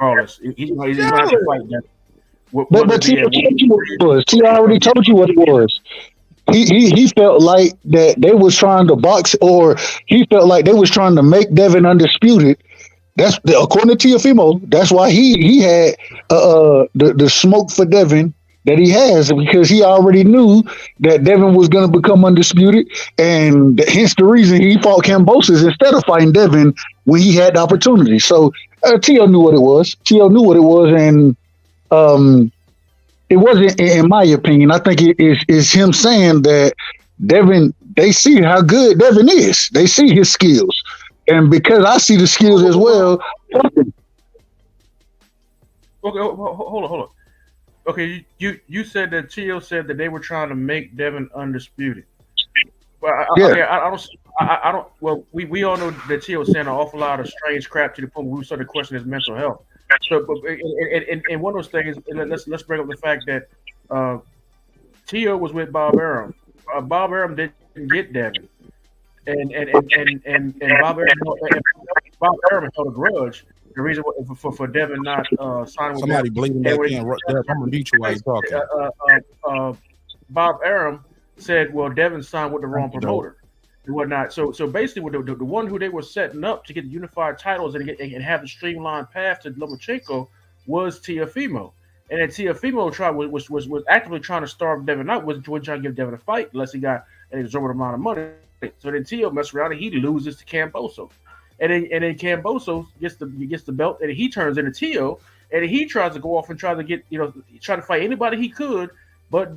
Speaker 8: regardless, he's going to have to fight Devin.
Speaker 7: But Tio told you what it was. Tio already told you what it was. He felt like that they was trying to box, or he felt like they was trying to make Devin undisputed. That's according to Teofimo. That's why he had the smoke for Devin that he has, because he already knew that Devin was going to become undisputed, and hence the reason he fought Kambosos instead of fighting Devin when he had the opportunity. So Tio knew what it was. Tio knew what it was, and it wasn't, in my opinion. I think it is him saying that Devin. They see how good Devin is. They see his skills, and because I see the skills as well.
Speaker 8: Okay, hold on. Okay, you said that Tio said that they were trying to make Devin undisputed. Well, I don't. Well, we all know that Tio was saying an awful lot of strange crap to the point where we started questioning his mental health. So, and one of those things, let's bring up the fact that Tio was with Bob Arum. Bob Arum didn't get Devin, and Bob Arum held a grudge. The reason for Devin not signing with
Speaker 1: Somebody bleeding back in. I'm gonna mute you while you're talking.
Speaker 8: Bob Arum said, "Well, Devin signed with the wrong promoter and whatnot." So basically, the one who they were setting up to get the unified titles and have the streamlined path to Lomachenko was Teofimo, and then Teofimo was actively trying to starve Devin out, was trying to give Devin a fight unless he got an exorbitant amount of money. So then Tio messed around and he loses to Kambosos. And then Kambosos gets the belt, and he turns into Tio, and he tries to go off and try to fight anybody he could, but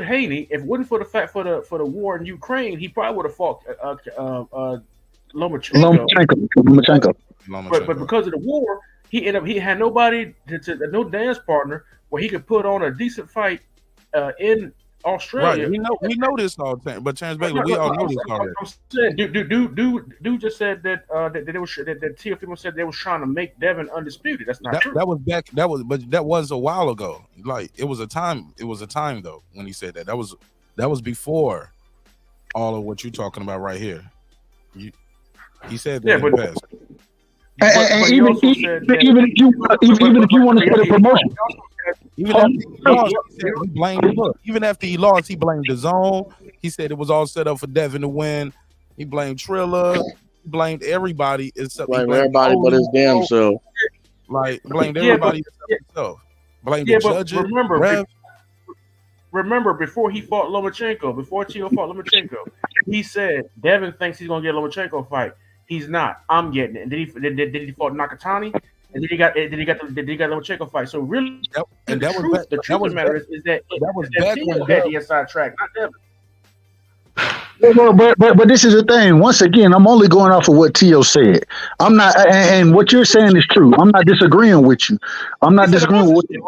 Speaker 8: Haney. If it wasn't for the fact for the war in Ukraine, he probably would have fought Lomachenko. But because of the war, he had nobody no dance partner where he could put on a decent fight in Australia.
Speaker 1: Right, we know this all the time, but Terrence Bailey, we all know this already.
Speaker 8: I'm saying, dude just said that Teofimo said they was trying to make Devin undisputed. That's not true.
Speaker 1: That was a while ago. Like it was a time though when he said that. That was before all of what you're talking about right here. He said that in the past.
Speaker 7: And even if you want to say the promotion.
Speaker 1: Even after he lost, he blamed the zone. He said it was all set up for Devin to win. He blamed Triller. He blamed everybody except
Speaker 6: everybody but his damn self.
Speaker 1: Like blamed everybody except himself. Blamed the judges.
Speaker 8: Remember, before he fought Lomachenko, before Tio fought Lomachenko, he said Devin thinks he's gonna get a Lomachenko fight. He's not. I'm getting it. And did he fought Nakatani? And then he got the Lomachenko fight. So really, the truth of the matter is that was back when the inside track, not Devin.
Speaker 7: But this is the thing. Once again, I'm only going off of what Tio said. I'm not, and what you're saying is true. I'm not disagreeing with you. I'm not disagreeing with you.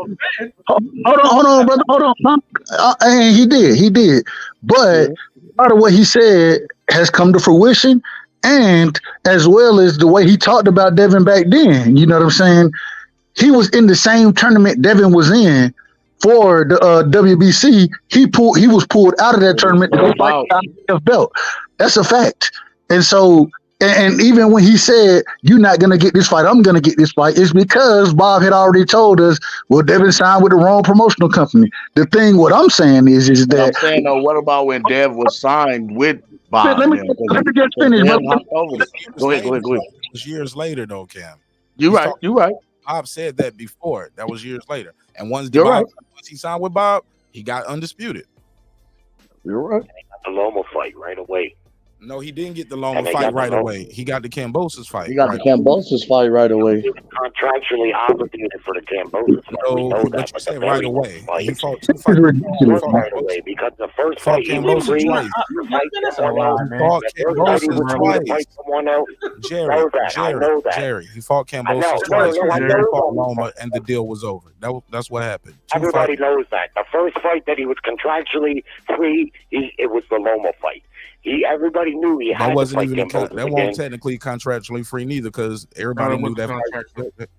Speaker 7: Hold on, brother. Hold on. And he did. But part of what he said has come to fruition. And as well as the way he talked about Devin back then, you know what I'm saying? He was in the same tournament Devin was in for the WBC. He was pulled out of that tournament to go fight the belt. That's a fact. And so, and even when he said, "You're not gonna get this fight, I'm gonna get this fight," it's because Bob had already told us, "Well, Devin signed with the wrong promotional company." The thing, what I'm saying is that
Speaker 6: I'm saying, though, what about when Dev was signed with Bob?
Speaker 7: Let me just finish.
Speaker 6: Go ahead.
Speaker 1: It was years later, though, Cam.
Speaker 6: You're right.
Speaker 1: Bob said that before. That was years later. And once he signed with Bob, he got undisputed.
Speaker 9: You're right.
Speaker 10: And he got the Loma fight right away.
Speaker 1: No, he didn't get the Loma
Speaker 10: And they
Speaker 1: fight
Speaker 10: got the
Speaker 1: right
Speaker 10: Loma.
Speaker 1: away. He got the Cambosis fight.
Speaker 9: He got
Speaker 1: right
Speaker 9: the Cambosis fight right away.
Speaker 10: He was contractually obligated for the Cambosis fight. We know
Speaker 1: No,
Speaker 10: that.
Speaker 1: but you
Speaker 10: the
Speaker 1: said
Speaker 10: very
Speaker 1: right
Speaker 10: next
Speaker 1: away.
Speaker 10: fight,
Speaker 1: He fought two
Speaker 7: This is
Speaker 1: fights.
Speaker 7: ridiculous, man.
Speaker 10: right away because the first
Speaker 1: Fought
Speaker 10: fight he was
Speaker 1: Cambosis
Speaker 10: free
Speaker 1: twice.
Speaker 10: to fight
Speaker 8: That's a
Speaker 10: someone
Speaker 8: lie,
Speaker 10: else.
Speaker 1: He
Speaker 8: man.
Speaker 1: fought
Speaker 10: The first fight he
Speaker 1: Cambosis
Speaker 10: was free to fight
Speaker 1: twice.
Speaker 10: someone else.
Speaker 1: Jerry,
Speaker 10: Know that. I know that.
Speaker 1: Jerry. He fought
Speaker 10: I know.
Speaker 1: Cambosis
Speaker 10: No,
Speaker 1: twice.
Speaker 10: no, I
Speaker 1: He
Speaker 10: know
Speaker 1: fought
Speaker 10: that.
Speaker 1: Loma, and the deal was over. That's what happened. Two
Speaker 10: Everybody
Speaker 1: fights.
Speaker 10: knows that. The first fight that he was contractually free, it was the Loma fight. Everybody knew he had
Speaker 1: That
Speaker 10: to
Speaker 1: wasn't
Speaker 10: fight
Speaker 1: even
Speaker 10: Cambosis
Speaker 1: that
Speaker 10: again.
Speaker 1: wasn't technically contractually free neither, because everybody
Speaker 8: No, it
Speaker 1: knew that.
Speaker 8: wasn't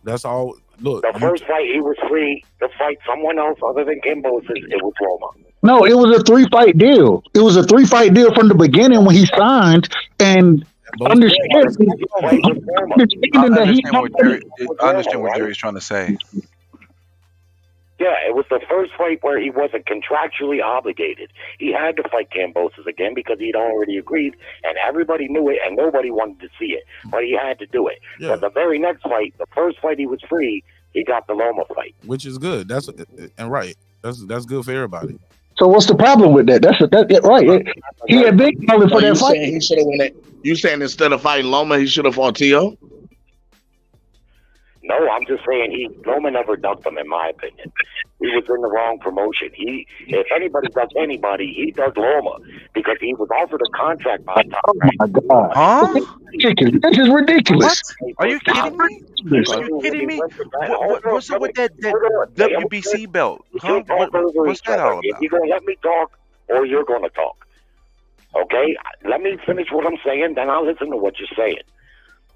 Speaker 1: That's all. Look,
Speaker 10: The first fight he was free to fight someone else other than Cambosis. It was Loma.
Speaker 7: No, it was a 3-fight deal. It was a 3-fight deal from the beginning when he signed, and understanding
Speaker 11: I
Speaker 7: that he
Speaker 11: understand what Jerry. I understand what Jerry's trying to say.
Speaker 10: Yeah, it was the first fight where he wasn't contractually obligated. He had to fight Cambosis again because he'd already agreed, and everybody knew it, and nobody wanted to see it, but he had to do it.
Speaker 1: Yeah.
Speaker 10: But the very next fight, the first fight he was free, he got the Loma fight.
Speaker 1: which is good. That's right. That's good for everybody.
Speaker 7: So what's the problem with that? That's right. He had been calling for
Speaker 9: So
Speaker 7: that
Speaker 9: you
Speaker 7: fight.
Speaker 9: saying he should have won it? You saying instead of fighting Loma, he should have fought T.O.?
Speaker 10: No, I'm just saying Loma never ducked him, in my opinion. He was in the wrong promotion. If anybody ducked anybody, he ducked Loma because he was offered a contract by Top
Speaker 7: Oh my God!
Speaker 11: Huh?
Speaker 7: Ridiculous. This is ridiculous.
Speaker 11: Are you kidding me? Are you kidding me? What's up with that WBC belt? Huh? What's that all about?
Speaker 10: You're going to let me talk or you're going to talk. Okay? Let me finish what I'm saying, then I'll listen to what you're saying.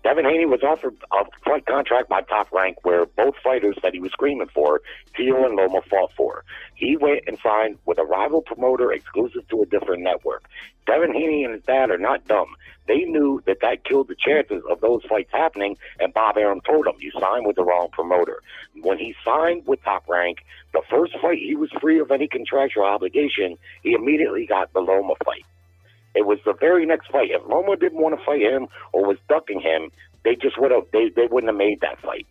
Speaker 10: Devin Haney was offered a fight contract by Top Rank where both fighters that he was screaming for, Tio and Loma, fought for. He went and signed with a rival promoter exclusive to a different network. Devin Haney and his dad are not dumb. They knew that killed the chances of those fights happening, and Bob Arum told him, you signed with the wrong promoter. When he signed with Top Rank, the first fight he was free of any contractual obligation, he immediately got the Loma fight. It was the very next fight. If Loma didn't want to fight him or was ducking him, they just would have. They wouldn't have made that fight.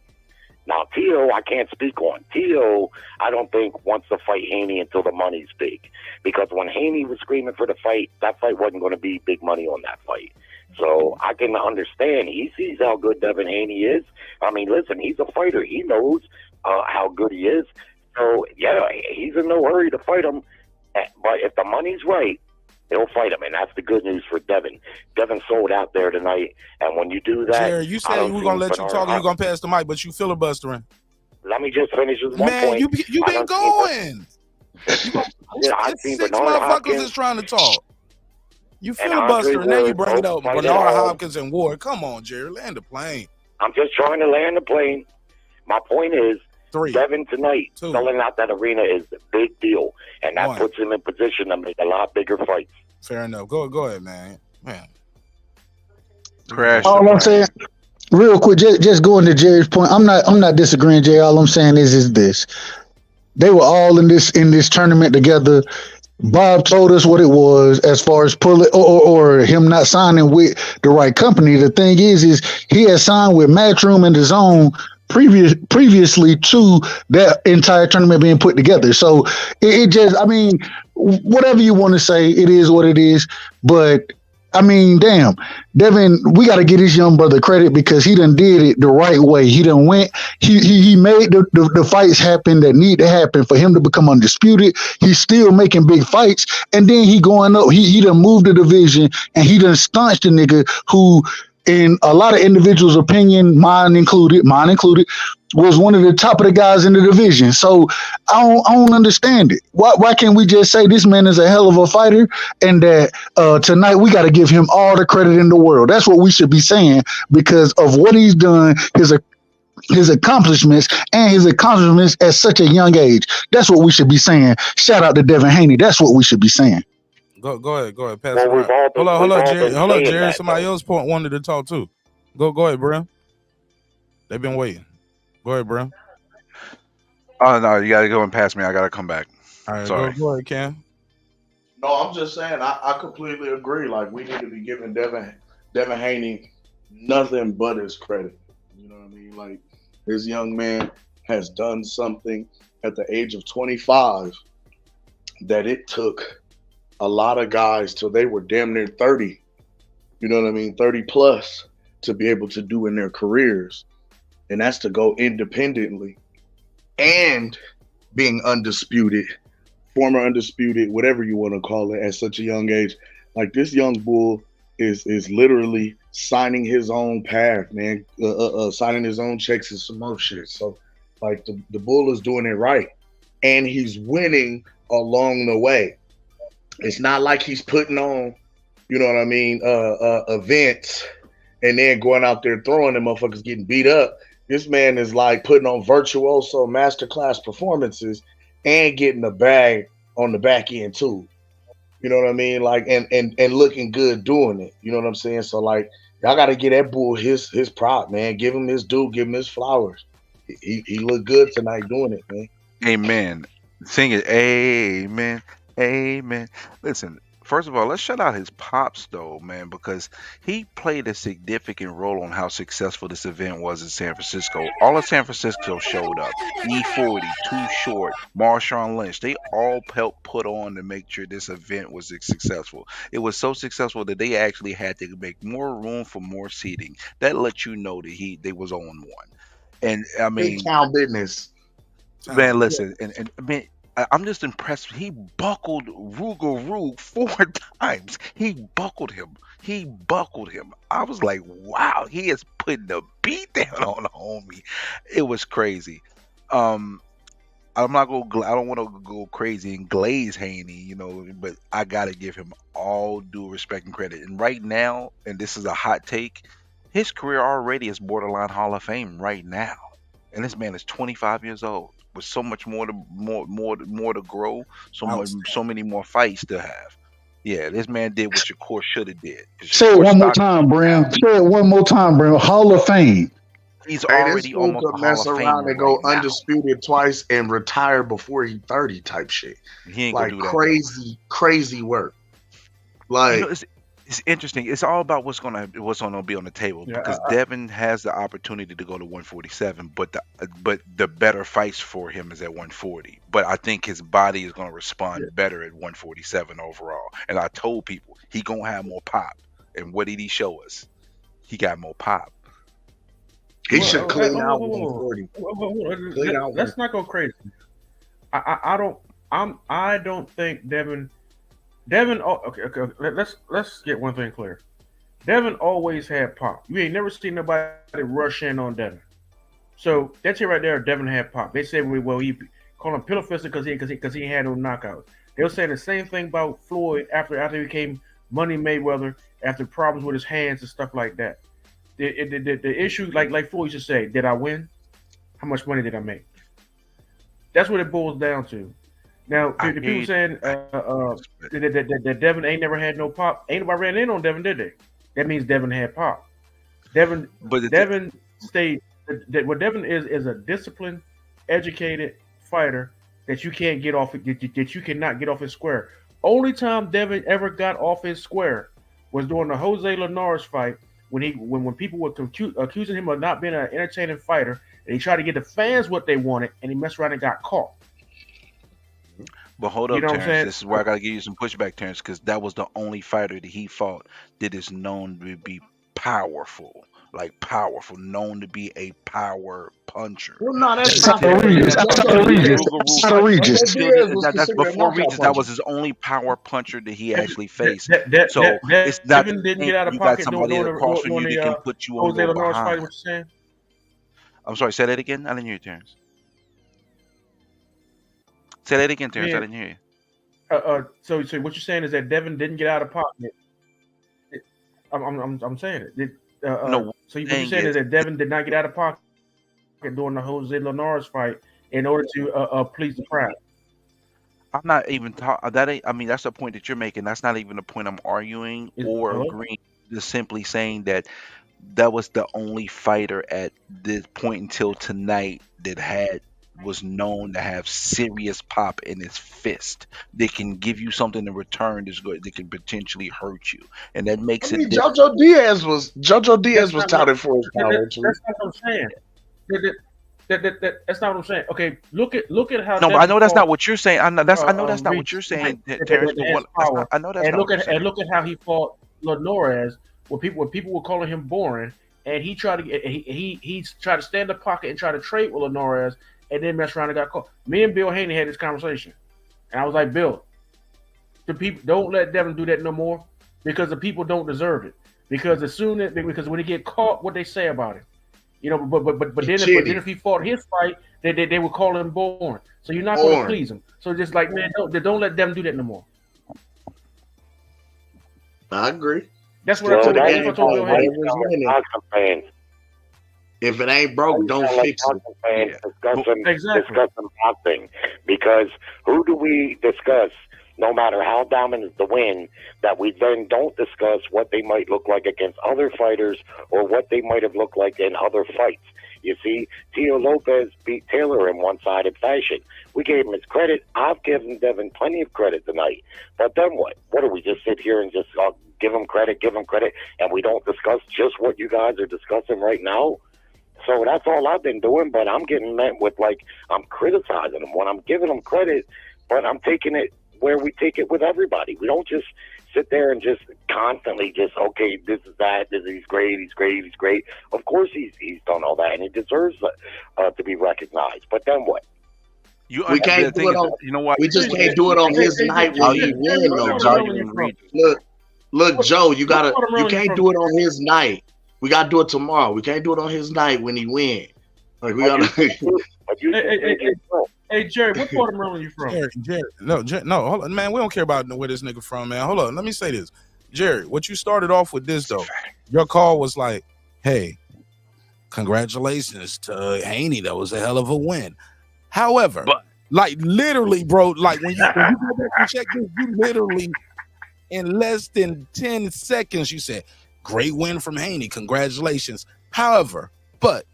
Speaker 10: Now Tio, I can't speak on. Tio, I don't think wants to fight Haney until the money's big, because when Haney was screaming for the fight, that fight wasn't going to be big money on that fight. So I can understand. He sees how good Devin Haney is. I mean, listen, he's a fighter. He knows how good he is. So yeah, he's in no hurry to fight him. But if the money's right, he'll fight him, and that's the good news for Devin. Devin sold out there tonight, and when you do that,
Speaker 1: Jerry, you said we were gonna let you talk and you're gonna pass the mic, but you filibustering.
Speaker 10: Let me just finish this one
Speaker 1: Man,
Speaker 10: point.
Speaker 1: you been going.
Speaker 10: I've seen
Speaker 1: Six
Speaker 10: Bernard
Speaker 1: motherfuckers
Speaker 10: Hopkins
Speaker 1: is trying to talk. You
Speaker 10: and
Speaker 1: filibuster, and then you
Speaker 10: Andre
Speaker 1: bring it up.
Speaker 10: Ward fight
Speaker 1: Bernard
Speaker 10: at home.
Speaker 1: Hopkins and Ward. Come on, Jerry, land the plane.
Speaker 10: I'm just trying to land the plane. My point is, Devin tonight selling out that arena is a big deal, and that puts him in position to make a lot bigger fights.
Speaker 1: Fair enough. Go ahead, man.
Speaker 11: Crash.
Speaker 7: All I'm saying, real quick, just going to Jerry's point. I'm not disagreeing, Jerry. All I'm saying is this: they were all in this tournament together. Bob told us what it was as far as pulling or him not signing with the right company. The thing is he had signed with Matchroom and DAZN previously to that entire tournament being put together. So it just, I mean, whatever you want to say, it is what it is. But I mean, damn, Devin, we got to give this young brother credit because he done did it the right way. He done went, he made the fights happen that need to happen for him to become undisputed. He's still making big fights. And then he going up, he done moved the division and he done staunched a nigga who, in a lot of individuals' opinion, mine included, was one of the top of the guys in the division. So I don't understand it. Why can't we just say this man is a hell of a fighter and that tonight we got to give him all the credit in the world? That's what we should be saying because of what he's done, his accomplishments and his accomplishments at such a young age. That's what we should be saying. Shout out to Devin Haney. That's what we should be saying.
Speaker 1: Go ahead. Pass it around. Hold on, Jerry. Somebody else wanted to talk too. Go ahead, bro. They've been waiting. Go ahead, bro.
Speaker 11: Oh no, you gotta go and pass me. I gotta come back.
Speaker 1: All right,
Speaker 11: sorry.
Speaker 1: Go ahead, Cam.
Speaker 9: No, I'm just saying I completely agree. Like we need to be giving Devin Haney nothing but his credit. You know what I mean? Like this young man has done something at the age of 25 that it took a lot of guys till they were damn near 30, you know what I mean, 30 plus, to be able to do in their careers. And that's to go independently and being undisputed, former undisputed, whatever you want to call it, at such a young age. Like, this young bull is literally signing his own path, man, signing his own checks and some more shit. So, like, the bull is doing it right, and he's winning along the way. It's not like he's putting on, you know what I mean, events and then going out there throwing them motherfuckers getting beat up. This man is like putting on virtuoso masterclass performances and getting the bag on the back end too. You know what I mean? Like, and looking good doing it. You know what I'm saying? So, like, y'all got to get that bull his prop, man. Give him his due. Give him his flowers. He looked good tonight doing it, man.
Speaker 11: Amen. Sing it. Amen. Amen. Listen, first of all, let's shout out his pops, though, man, because he played a significant role on how successful this event was in San Francisco. All of San Francisco showed up. E40, Too Short, Marshawn Lynch, they all helped put on to make sure this event was successful. It was so successful that they actually had to make more room for more seating. That lets you know that they was on one. And I mean,
Speaker 9: big town business,
Speaker 11: man. Listen, and I mean, I'm just impressed. He buckled Rougarou 4 times. He buckled him. I was like, wow, he is putting the beat down on the homie. It was crazy. I'm not gonna. I don't want to go crazy and glaze Haney, you know, but I gotta give him all due respect and credit. And right now, and this is a hot take, his career already is borderline Hall of Fame right now. And this man is 25 years old with so much more to grow, so many more fights to have. Yeah, this man did what Shakur should have did.
Speaker 7: Say it one more time, Bram. Say it one more time, Bram. Hall of Fame.
Speaker 11: He's already almost a
Speaker 9: mess
Speaker 11: Hall of
Speaker 9: around
Speaker 11: Famer
Speaker 9: and go
Speaker 11: right now.
Speaker 9: undisputed twice and retire before he's 30 type shit.
Speaker 11: He ain't
Speaker 9: like
Speaker 11: gonna do that.
Speaker 9: crazy work. Like,
Speaker 11: you know, it's interesting. It's all about what's gonna be on the table, because Devin has the opportunity to go to 147, but the better fights for him is at 140. But I think his body is gonna respond better at 147 overall. And I told people he gonna have more pop. And what did he show us? He got more pop.
Speaker 9: He should clean out 140.
Speaker 8: Let's not go crazy. I don't think Devin. Okay. Let's get one thing clear. Devin always had pop. You ain't never seen nobody rush in on Devin. So that's it right there. Devin had pop. They said, well, he call him pillow fister because he had no knockouts. They were saying the same thing about Floyd after he became Money Mayweather, after problems with his hands and stuff like that. The issue, like Floyd used to say, did I win? How much money did I make? That's what it boils down to. Now, the people saying that Devin ain't never had no pop, ain't nobody ran in on Devin, did they? That means Devin had pop. Devin stayed. What Devin is a disciplined, educated fighter that you can't get off. That you cannot get off his square. Only time Devin ever got off his square was during the Jose Linares fight when people were accusing him of not being an entertaining fighter, and he tried to get the fans what they wanted, and he messed around and got caught.
Speaker 11: But hold up,
Speaker 8: You know what I'm
Speaker 11: Terrence.
Speaker 8: saying?
Speaker 11: This is where I gotta give you some pushback, Terrence, because that was the only fighter that he fought that is known to be powerful, known to be a power puncher.
Speaker 9: Well, no, that's
Speaker 7: Outside of Regis.
Speaker 11: That's before Regis. That was his only power puncher that he actually faced. So it's not.
Speaker 8: Devin didn't get out of
Speaker 11: You got
Speaker 8: pocket
Speaker 11: somebody
Speaker 8: during
Speaker 11: across from you that can put you on
Speaker 8: Jose
Speaker 11: the
Speaker 8: Linares fight.
Speaker 11: behind.
Speaker 8: What you saying?
Speaker 11: I'm sorry. Say that again. I didn't hear you, Terrence. Say that again, Terrence. I didn't hear you.
Speaker 8: So what you're saying is that Devin didn't get out of pocket. I'm saying it.
Speaker 11: No,
Speaker 8: so what you're saying is that Devin did not get out of pocket during the Jose Linares fight in order to please the crowd.
Speaker 11: I'm not even talking. That ain't. I mean, that's the point that you're making. That's not even the point I'm arguing or agreeing. Just simply saying that was the only fighter at this point until tonight that was known to have serious pop in his fist. They can give you something in return that's good. They can potentially hurt you, and that makes it.
Speaker 9: JoJo Diaz was touted for his power too.
Speaker 8: That's what I'm saying. That's not what I'm saying. Okay, look at how.
Speaker 11: No, but I
Speaker 8: Devin
Speaker 11: know that's not
Speaker 8: fought,
Speaker 11: what you're saying. I know that's not what
Speaker 8: Regis
Speaker 11: you're saying,
Speaker 8: at
Speaker 11: Terrence.
Speaker 8: the
Speaker 11: But
Speaker 8: Dance
Speaker 11: that's
Speaker 8: Power,
Speaker 11: not. I know that's
Speaker 8: and
Speaker 11: not what you're saying.
Speaker 8: look at how he fought Linares, when people were calling him boring, and he tried to he tried to stand in the pocket and try to trade with Linares, and then mess around and got caught. Me and Bill Haney had this conversation, and I was like, Bill, the people don't let Devin do that no more, because the people don't deserve it. Because because when he get caught, what they say about it, you know. But then if he fought his fight, they would call him boring. So you're not going to please him. So just like, man, don't let them do that no more.
Speaker 9: I agree.
Speaker 8: That's what I told Bill Haney.
Speaker 9: If it ain't broke, don't fix it.
Speaker 10: Discussing boxing, because who do we discuss? No matter how dominant the win, that we then don't discuss what they might look like against other fighters or what they might have looked like in other fights. You see, Tio Lopez beat Taylor in one-sided fashion. We gave him his credit. I've given Devin plenty of credit tonight. But then what? What do we just sit here and just give him credit, and we don't discuss just what you guys are discussing right now? So that's all I've been doing, but I'm getting met with, like, I'm criticizing him when I'm giving him credit, but I'm taking it where we take it with everybody. We don't just sit there and just constantly okay, this is that, he's great. Of course he's done all that, and he deserves to be recognized. But then what?
Speaker 9: We can't do it on, you know what? We just can't do it on his night when he win, though. Look, Joe, you can't do it on his night. We gotta do it tomorrow. We can't do it on his night when he win. Like we gotta.
Speaker 8: Hey, Jerry, what part of Maryland you from?
Speaker 1: Jerry, no, hold on, man. We don't care about where this nigga from, man. Hold on, let me say this, Jerry. What you started off with this though, your call was like, "Hey, congratulations to Haney. That was a hell of a win." However, like literally, bro, like when you go back and check this, you literally in less than 10 seconds you said, "Great win from Haney. Congratulations." However, but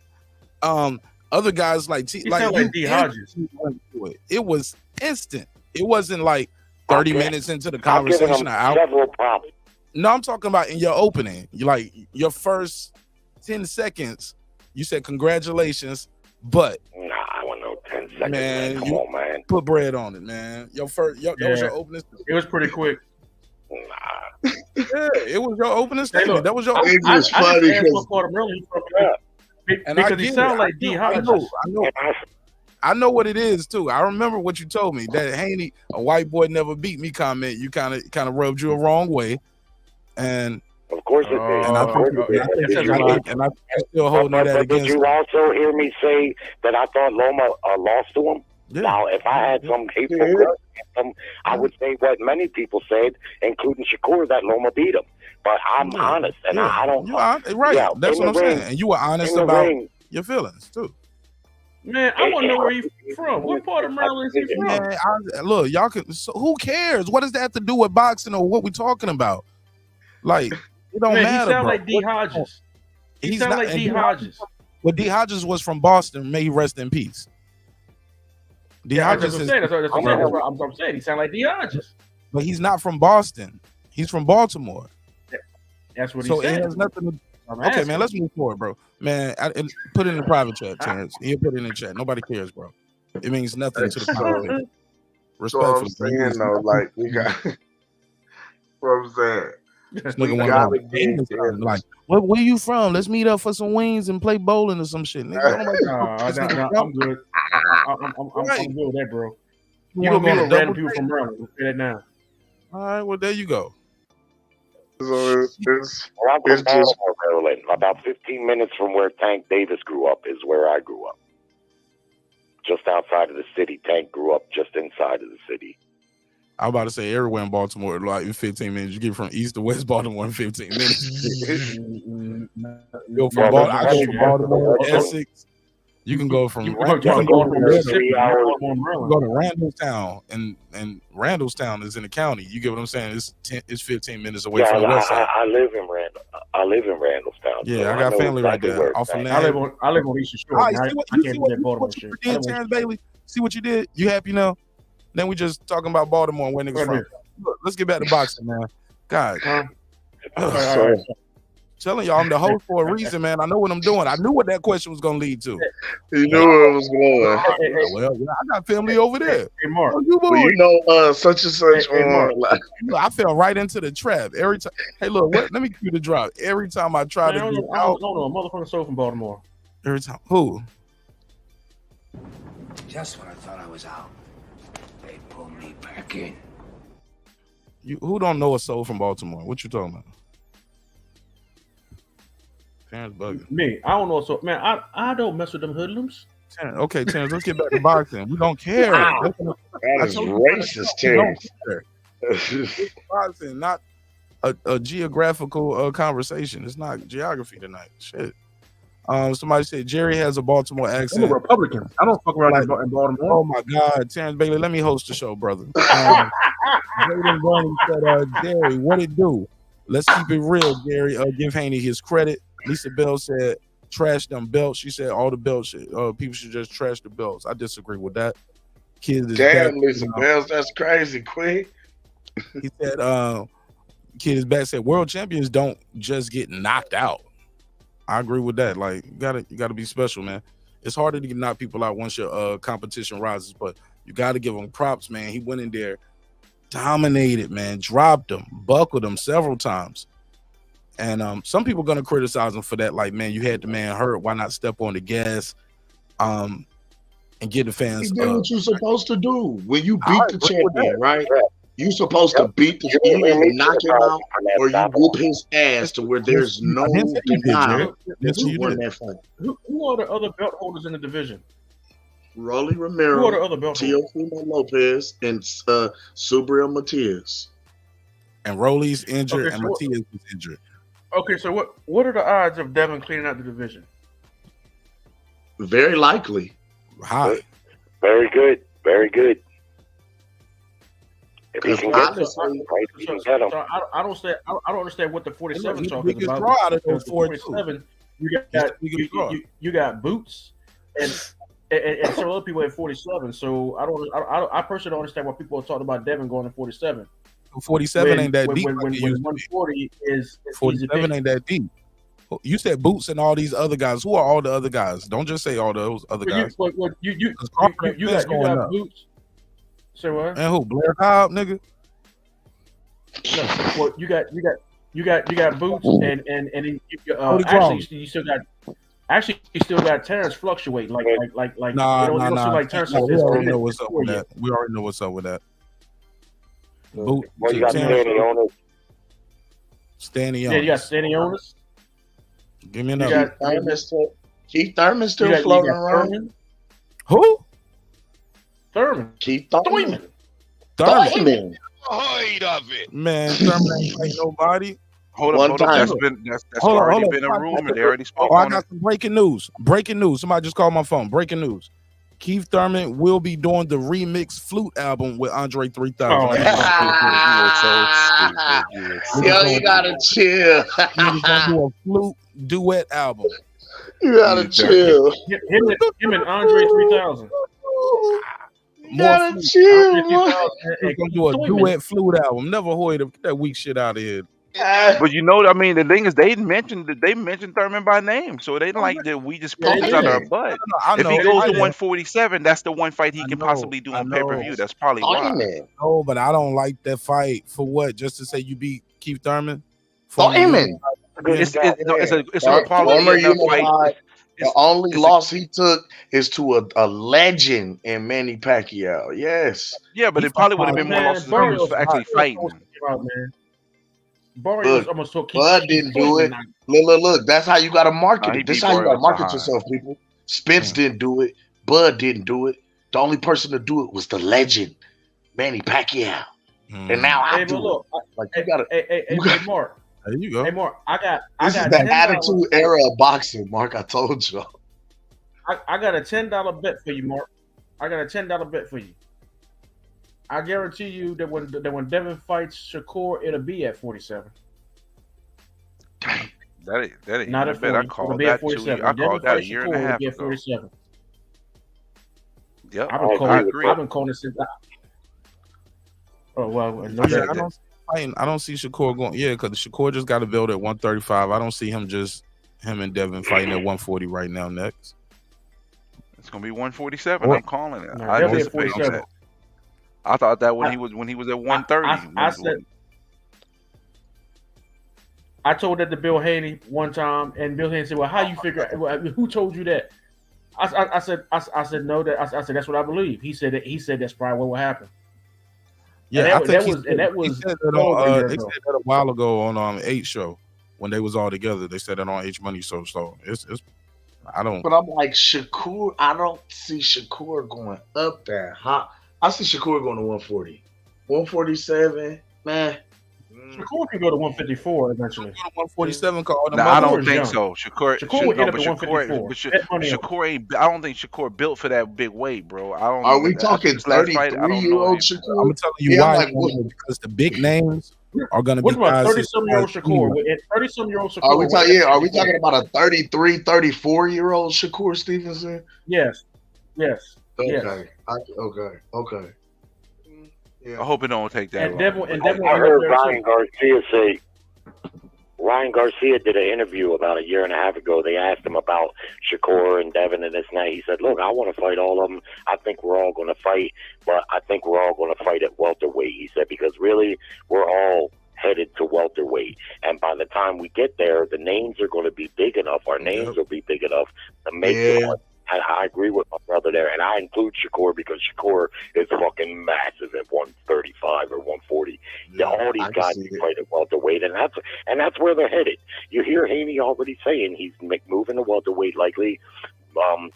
Speaker 1: other guys like D Hodges, it was instant. It wasn't like 30 minutes into the conversation. No, I'm talking about in your opening. You like your first 10 seconds. You said congratulations, but
Speaker 10: nah, I want no 10 seconds. Man, come on, man.
Speaker 1: Put bread on it, man. That was your opening.
Speaker 8: It was pretty quick.
Speaker 10: Nah.
Speaker 1: Yeah, it was your opening statement.
Speaker 8: Look,
Speaker 1: that was your.
Speaker 9: It's just funny
Speaker 8: because he sounds like D Hodges.
Speaker 1: I know what it is too. I remember what you told me, that Haney, a white boy never beat me comment. You kind of rubbed you a wrong way, and
Speaker 10: of course it did.
Speaker 1: And I still holding that against.
Speaker 10: Did you also hear me say that I thought Loma lost to him? Yeah. Now, if I had some hateful criticism, I would say what many people said, including Shakur, that Loma beat him. But I'm honest, and I don't.
Speaker 1: Right, yeah, that's what I'm saying. And you were honest about your feelings too.
Speaker 8: Man, I want to know where he's from. What part of Maryland is he from?
Speaker 1: Man, look, y'all can. So who cares? What does that have to do with boxing or what we talking about? Like, it don't matter.
Speaker 8: He sounds like D Hodges. He sounds like D Hodges.
Speaker 1: Well, D Hodges was from Boston. May he rest in peace. D Hodges is.
Speaker 8: That's what I'm saying. He sounds like D Hodges.
Speaker 1: But he's not from Boston. He's from Baltimore.
Speaker 8: That's what he
Speaker 1: said. So it has nothing to. Okay, man, let's move forward, bro. Man, put it in the private chat, Terrence. He'll put it in the chat. Nobody cares, bro. It means nothing to the conversation. Respectfully.
Speaker 9: So I'm saying, though, like, we got. What I'm saying.
Speaker 1: This nigga like, where you from? Let's meet up for some wings and play bowling or some shit. Nigga,
Speaker 8: I'm good. I'm good with that, bro. You gonna meet with random people from Maryland. Let's say that now.
Speaker 1: All right, well, there you go.
Speaker 9: So it's
Speaker 10: just Maryland. About 15 minutes from where Tank Davis grew up is where I grew up. Just outside of the city. Tank grew up just inside of the city.
Speaker 1: I was about to say everywhere in Baltimore, like in 15 minutes. You get from east to west Baltimore in 15 minutes. Go from Baltimore to Essex. You can go from go to Randallstown, and Randallstown is in the county. You get what I'm saying? It's 15 minutes away from the west side.
Speaker 10: I live in Randallstown.
Speaker 1: Yeah, so I got family right there. Off of
Speaker 8: I live on Eastern Shore.
Speaker 1: I can't do that Baltimore shit. Terrence Bailey, see what you did? You happy now? Then we just talking about Baltimore and where niggas from. Look, let's get back to boxing, man. God. Telling y'all I'm the host for a reason, man. I know what I'm doing. I knew what that question was gonna lead to.
Speaker 9: You knew where it was going.
Speaker 1: Well, I got family over there.
Speaker 8: Hey, Mark.
Speaker 9: Such and such.
Speaker 1: I fell right into the trap every time. Hey, look, let me give you the drop. Every time I try to get out.
Speaker 8: No, motherfucker soul from Baltimore.
Speaker 1: Every time. Who?
Speaker 14: Just when I thought I was out, they pulled me back in.
Speaker 1: Who don't know a soul from Baltimore? What you talking about? Terrence bugging.
Speaker 8: Me, I don't know. So, man, I don't mess with them hoodlums.
Speaker 1: Okay, Terrence, let's get back to boxing. We don't care.
Speaker 9: That is racist, Terrence.
Speaker 1: Boxing, not a geographical conversation. It's not geography tonight. Shit. Somebody said Jerry has a Baltimore accent.
Speaker 8: I'm a Republican. I don't fuck around in Baltimore.
Speaker 1: Oh my God, Terrence Bailey, let me host the show, brother. Jaden Barney said, Jerry, what it do? Let's keep it real, Jerry. Give Haney his credit. Lisa Bell said, trash them belts. She said all the belts, people should just trash the belts. I disagree with that. Kids is
Speaker 9: Damn,
Speaker 1: back,
Speaker 9: Lisa Bells, that's crazy, Queen.
Speaker 1: He said, kid is back, said world champions don't just get knocked out. I agree with that. Like, you gotta be special, man. It's harder to knock people out once your competition rises, but you gotta give him props, man. He went in there, dominated, man, dropped him, buckled him several times. And some people are gonna criticize him for that. Like, man, you had the man hurt. Why not step on the gas? And get the fans.
Speaker 9: He did what you're supposed to do when you beat the champion, right? You're supposed to beat the champion and knock him out, or you whoop his ass to where there's no denial that you won that fight.
Speaker 8: Who are the other belt holders in the division?
Speaker 9: Rolly Romero,
Speaker 8: Who are the other belt holders?
Speaker 9: Teofimo Lopez, and Subriel Matias.
Speaker 1: And Rolly's injured,
Speaker 8: Okay,
Speaker 1: and
Speaker 8: so
Speaker 1: Matias is injured.
Speaker 8: Okay, so what are the odds of Devin cleaning out the division?
Speaker 9: Very likely.
Speaker 1: High.
Speaker 10: Very good. Very good. If he can get
Speaker 9: honestly,
Speaker 10: right, he can get him.
Speaker 8: So I don't understand what the 47
Speaker 1: He's the
Speaker 8: talking
Speaker 1: biggest
Speaker 8: about.
Speaker 1: draw out of those
Speaker 8: The
Speaker 1: four,
Speaker 8: 47,
Speaker 1: too.
Speaker 8: you got Boots and some other people at 47. So I personally don't understand why people are talking about Devin going to 47.
Speaker 1: 47 ain't that deep.
Speaker 8: When
Speaker 1: like it used to be.
Speaker 8: 140 is
Speaker 1: 47 ain't that deep. You said Boots and all these other guys. Who are all the other guys? Don't just say all those other guys.
Speaker 8: You
Speaker 1: going
Speaker 8: got
Speaker 1: up.
Speaker 8: Boots. Say what?
Speaker 1: And who? Blair Cobb, nigga.
Speaker 8: No, well, you got Boots and actually you still got Terrence fluctuate like
Speaker 1: Nah.
Speaker 8: seem like Terrence
Speaker 1: We
Speaker 8: is
Speaker 1: already know what's up with that. We already know what's up with that. Boot,
Speaker 10: Well, you got
Speaker 1: Terrence,
Speaker 10: Danny on it.
Speaker 1: Stanley
Speaker 8: Yeah, you got Stanley Onis.
Speaker 1: Give me
Speaker 8: You
Speaker 1: another.
Speaker 8: got
Speaker 9: Keith Thurman still
Speaker 8: you got
Speaker 9: floating around.
Speaker 8: Thurman.
Speaker 1: Who?
Speaker 8: Thurman.
Speaker 9: Keith Thurman.
Speaker 1: Thurman.
Speaker 5: Heard of it.
Speaker 1: Man, Thurman ain't nobody.
Speaker 11: Hold
Speaker 9: One
Speaker 11: up.
Speaker 9: time.
Speaker 11: That's
Speaker 1: Hold on,
Speaker 11: already
Speaker 1: hold on.
Speaker 11: been a rumor. They already spoke
Speaker 1: Oh, I
Speaker 11: on it.
Speaker 1: got some breaking news. Breaking news. Somebody just called my phone. Breaking news. Keith Thurman will be doing the remix flute album with Andre 3000.
Speaker 8: Oh,
Speaker 9: Yo, you gotta chill.
Speaker 1: He's gonna do a flute duet album.
Speaker 9: You gotta chill.
Speaker 8: Him and Andre 3000.
Speaker 9: You gotta chill, man.
Speaker 1: He's gonna do a duet flute album. Never heard of that weak shit out of here.
Speaker 11: But you know, I mean, the thing is, they mentioned Thurman by name, so they don't like that we just pulled this out of our butt.
Speaker 1: I
Speaker 11: If
Speaker 1: know,
Speaker 11: he goes
Speaker 1: I
Speaker 11: to
Speaker 1: know.
Speaker 11: 147, that's the one fight he
Speaker 1: I
Speaker 11: can
Speaker 1: know,
Speaker 11: possibly do
Speaker 1: I
Speaker 11: on pay per
Speaker 1: know.
Speaker 11: view. That's probably why.
Speaker 1: No, but I don't like that fight for what? Just to say you beat Keith Thurman?
Speaker 9: Thurman.
Speaker 11: It's a
Speaker 9: Former
Speaker 11: quality enough
Speaker 9: unified.
Speaker 11: fight.
Speaker 9: The only loss he took is to a legend in Manny Pacquiao. Yes.
Speaker 11: Yeah, but it probably would have been more
Speaker 8: Man,
Speaker 11: losses if he was actually fighting.
Speaker 8: Barrios almost took
Speaker 9: Bud didn't do it. Look. That's how you got to market
Speaker 11: He
Speaker 9: it. This
Speaker 11: beat
Speaker 9: how you got to
Speaker 11: Barrios
Speaker 9: market
Speaker 11: behind.
Speaker 9: yourself, people. Spence didn't do it. Bud didn't do it. The only person to do it was the legend, Manny Pacquiao. And now I do it. Like you got to.
Speaker 8: Hey, Mark.
Speaker 1: There you go.
Speaker 8: Hey, Mark. I
Speaker 9: This
Speaker 8: got
Speaker 9: is the
Speaker 8: $10.
Speaker 9: attitude era of boxing, Mark. I told you.
Speaker 8: I got a $10 bet for you, Mark. I got a $10 bet for you. I guarantee you that when Devin fights Shakur, it'll be at 47.
Speaker 11: That ain't
Speaker 8: Not
Speaker 11: a
Speaker 8: at
Speaker 11: bet.
Speaker 8: 40.
Speaker 11: I
Speaker 8: it'll
Speaker 11: called
Speaker 8: be at
Speaker 11: that
Speaker 8: 47.
Speaker 11: I called that a year and a half
Speaker 8: It'll be at
Speaker 11: ago.
Speaker 8: 47.
Speaker 11: Yep,
Speaker 8: I've
Speaker 11: I
Speaker 8: been
Speaker 11: agree.
Speaker 8: calling it since. Oh well, no,
Speaker 1: Yeah, I don't fighting. I don't see Shakur going. Yeah, because Shakur just got a belt at 135. I don't see him and Devin fighting at 140 right now. Next,
Speaker 11: It's gonna be 147.
Speaker 1: Or-
Speaker 11: I'm calling it.
Speaker 8: No,
Speaker 11: I
Speaker 8: they'll be at
Speaker 11: anticipate
Speaker 8: 47.
Speaker 11: that. I thought that when he was at 130.
Speaker 8: I told that to Bill Haney one time, and Bill Haney said, "Well, how you figure? Who told you that?" I said no. I said that's what I believe. He said that's probably what will happen.
Speaker 1: Yeah,
Speaker 8: and that was
Speaker 1: he said that on, they said that a while ago on H show when they was all together. They said that on H Money Show. So it's I don't.
Speaker 9: But I'm like Shakur. I don't see Shakur going up that high. I see Shakur going to 140, 147. Man,
Speaker 8: Shakur can go to 154 eventually.
Speaker 1: 147 called.
Speaker 11: No, I don't think so.
Speaker 8: Shakur would get up to 154.
Speaker 11: Shakur ain't. I don't think Shakur built for that big weight, bro. I don't.
Speaker 9: Are we talking 33-year-old Shakur?
Speaker 1: I'm telling you why. Because the big names are going to be.
Speaker 8: What about 30-some-year-old Shakur? 30-some-year-old Shakur.
Speaker 9: Are we talking? Yeah, are we talking about a 33, 34-year-old Shakur Stevenson?
Speaker 8: Yes.
Speaker 9: Okay.
Speaker 8: Yes.
Speaker 9: Okay.
Speaker 11: Yeah. I hope it don't take that long.
Speaker 10: I heard Ryan Garcia did an interview about a year and a half ago. They asked him about Shakur and Devin and this and that. He said, look, I want to fight all of them. I think we're all going to fight, but I think we're all going to fight at welterweight. He said, because really, we're all headed to welterweight. And by the time we get there, the names are going to be big enough. Our names will be big enough to make it. And I agree with my brother there, and I include Shakur because Shakur is fucking massive at 135 or 140. All these guys can fight at welterweight, and that's where they're headed. You hear Haney already saying he's moving to welterweight likely.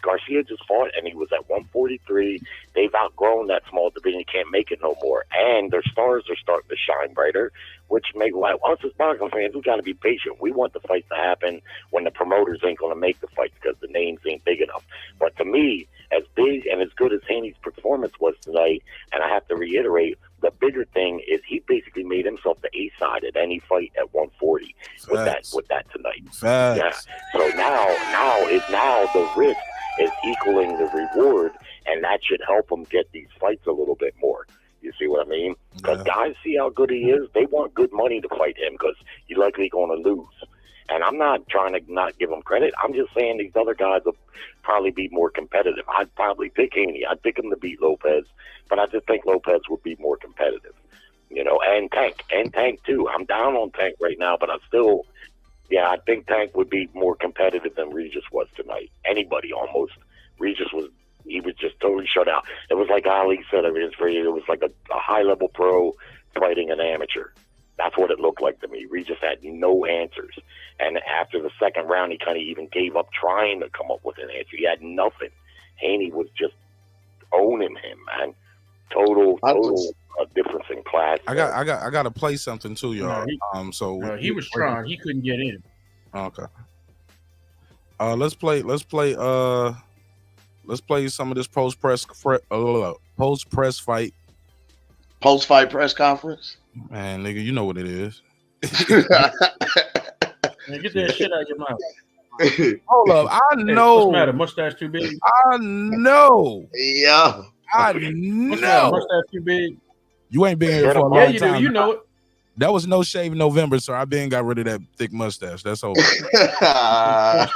Speaker 10: Garcia just fought, and he was at 143. They've outgrown that small division. He can't make it no more. And their stars are starting to shine brighter, which make us as boxing fans, we got to be patient. We want the fight to happen when the promoters ain't going to make the fight because the names ain't big enough. But to me, as big and as good as Haney's performance was tonight, and I have to reiterate, the bigger thing is he basically made himself the A side at any fight at 140 with that tonight. Yeah. So now the risk is equaling the reward, and that should help him get these fights a little bit more. You see what I mean? Because guys see how good he is. They want good money to fight him because you're likely going to lose. And I'm not trying to not give him credit. I'm just saying these other guys will probably be more competitive. I'd probably pick Haney. I'd pick him to beat Lopez, but I just think Lopez would be more competitive. And Tank too. I'm down on Tank right now, but I think Tank would be more competitive than Regis was tonight. Anybody almost. Regis was just totally shut out. It was like Ali said, it was like a high-level pro fighting an amateur. That's what it looked like to me. Regis had no answers. And after the second round, he kind of even gave up trying to come up with an answer. He had nothing. Haney was just owning him, man. Total difference in class.
Speaker 1: I got to play something too, y'all.
Speaker 8: He was trying. He couldn't get in.
Speaker 1: Okay. Let's play some of this post press fight.
Speaker 9: Post-fight press conference?
Speaker 1: Man, nigga, you know what it is.
Speaker 8: Man, get that shit out of your mouth.
Speaker 1: Hold up. I know.
Speaker 8: What's the matter? Mustache too big?
Speaker 1: I know.
Speaker 9: Yeah.
Speaker 1: I know.
Speaker 8: Mustache too big?
Speaker 1: You ain't been here for a long time.
Speaker 8: Yeah, you do. You know it.
Speaker 1: That was no shave November, sir. I been got rid of that thick mustache. That's over.
Speaker 11: I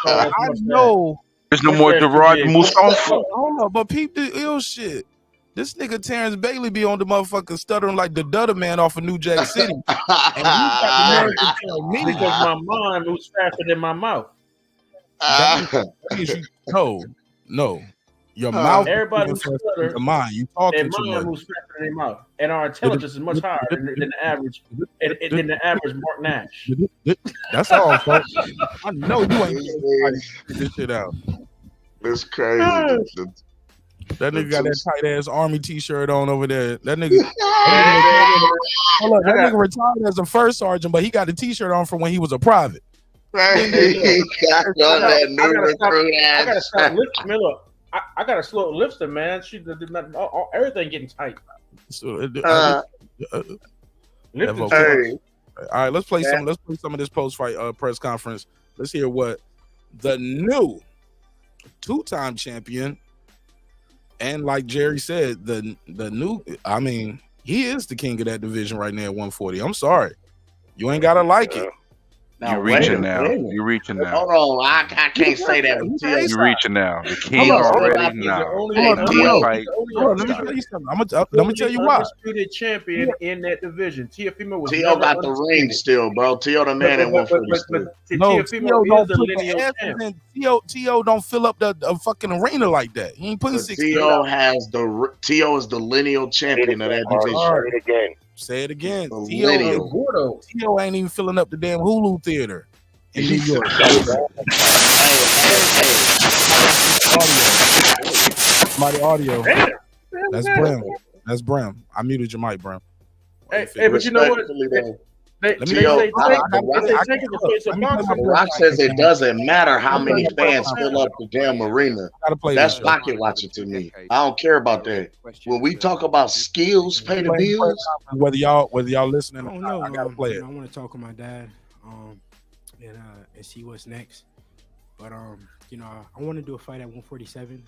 Speaker 11: know. There's no more Gerard Mustafa.
Speaker 1: Hold up, but peep the ill shit. This nigga Terrence Bailey be on the motherfucker stuttering like the Dudder Man off of New Jack City. And you got the nerve to tell me
Speaker 8: because my mind moves faster than my mouth.
Speaker 1: That means no. Your mouth.
Speaker 8: Everybody moves faster.
Speaker 1: The mind. You talking
Speaker 8: and
Speaker 1: too
Speaker 8: mind
Speaker 1: much.
Speaker 8: moves faster than their mouth. And our intelligence is much higher than the average. Than the average Mark Nash.
Speaker 1: That's all, folks. I know you ain't get this shit out.
Speaker 9: That's crazy.
Speaker 1: That nigga got that tight ass army t-shirt on over there. That nigga, retired as a first sergeant, but he got the t-shirt on from when he was a private.
Speaker 9: He got on that new recruit
Speaker 8: I gotta stop lifting Miller. I gotta slow lifting, man. Everything getting tight.
Speaker 1: All right, let's play some of this post-fight press conference. Let's hear what the new two-time champion. And like Jerry said, the new, I mean, He is the king of that division right now at 140. I'm sorry. You ain't gotta like it.
Speaker 11: You're reaching now. You're reaching now.
Speaker 9: Hold on, I can't say that with Tio.
Speaker 11: You're reaching now. The king
Speaker 9: Hold on,
Speaker 11: already
Speaker 9: he's
Speaker 11: now.
Speaker 9: the only-
Speaker 1: Hold on,
Speaker 11: One fight.
Speaker 1: let me tell you something. Let me tell you why.
Speaker 8: Undisputed champion in that division. Teofimo was
Speaker 9: Tio
Speaker 8: never
Speaker 9: got the
Speaker 8: undisputed.
Speaker 9: ring still, bro. Tio the man at 140.
Speaker 1: No,
Speaker 8: Teofimo
Speaker 1: Tio
Speaker 8: is
Speaker 1: don't
Speaker 8: a
Speaker 1: put
Speaker 8: lineal
Speaker 1: the asses
Speaker 8: champ.
Speaker 1: in. Tio don't fill up the fucking arena like that. He ain't putting
Speaker 9: But
Speaker 1: 60
Speaker 9: Tio
Speaker 1: out.
Speaker 9: has Tio is the lineal champion of that division.
Speaker 10: Say it again.
Speaker 1: Say it again.
Speaker 9: The
Speaker 1: Tio ain't even filling up the damn Hulu theater in New York. My audio. That's Bram. That's Bram. I muted your mic, Bram.
Speaker 8: Hey, but you know what? They say take it to face of boxing.
Speaker 9: Rock says it doesn't matter how many fans fill up the damn arena. That's pocket watching to me. I don't care about that. When we talk about skills, pay the bills.
Speaker 1: Whether y'all listening,
Speaker 15: I don't know.
Speaker 1: I gotta play it.
Speaker 15: I want to talk with my dad, and see what's next. But I want to do a fight at 147.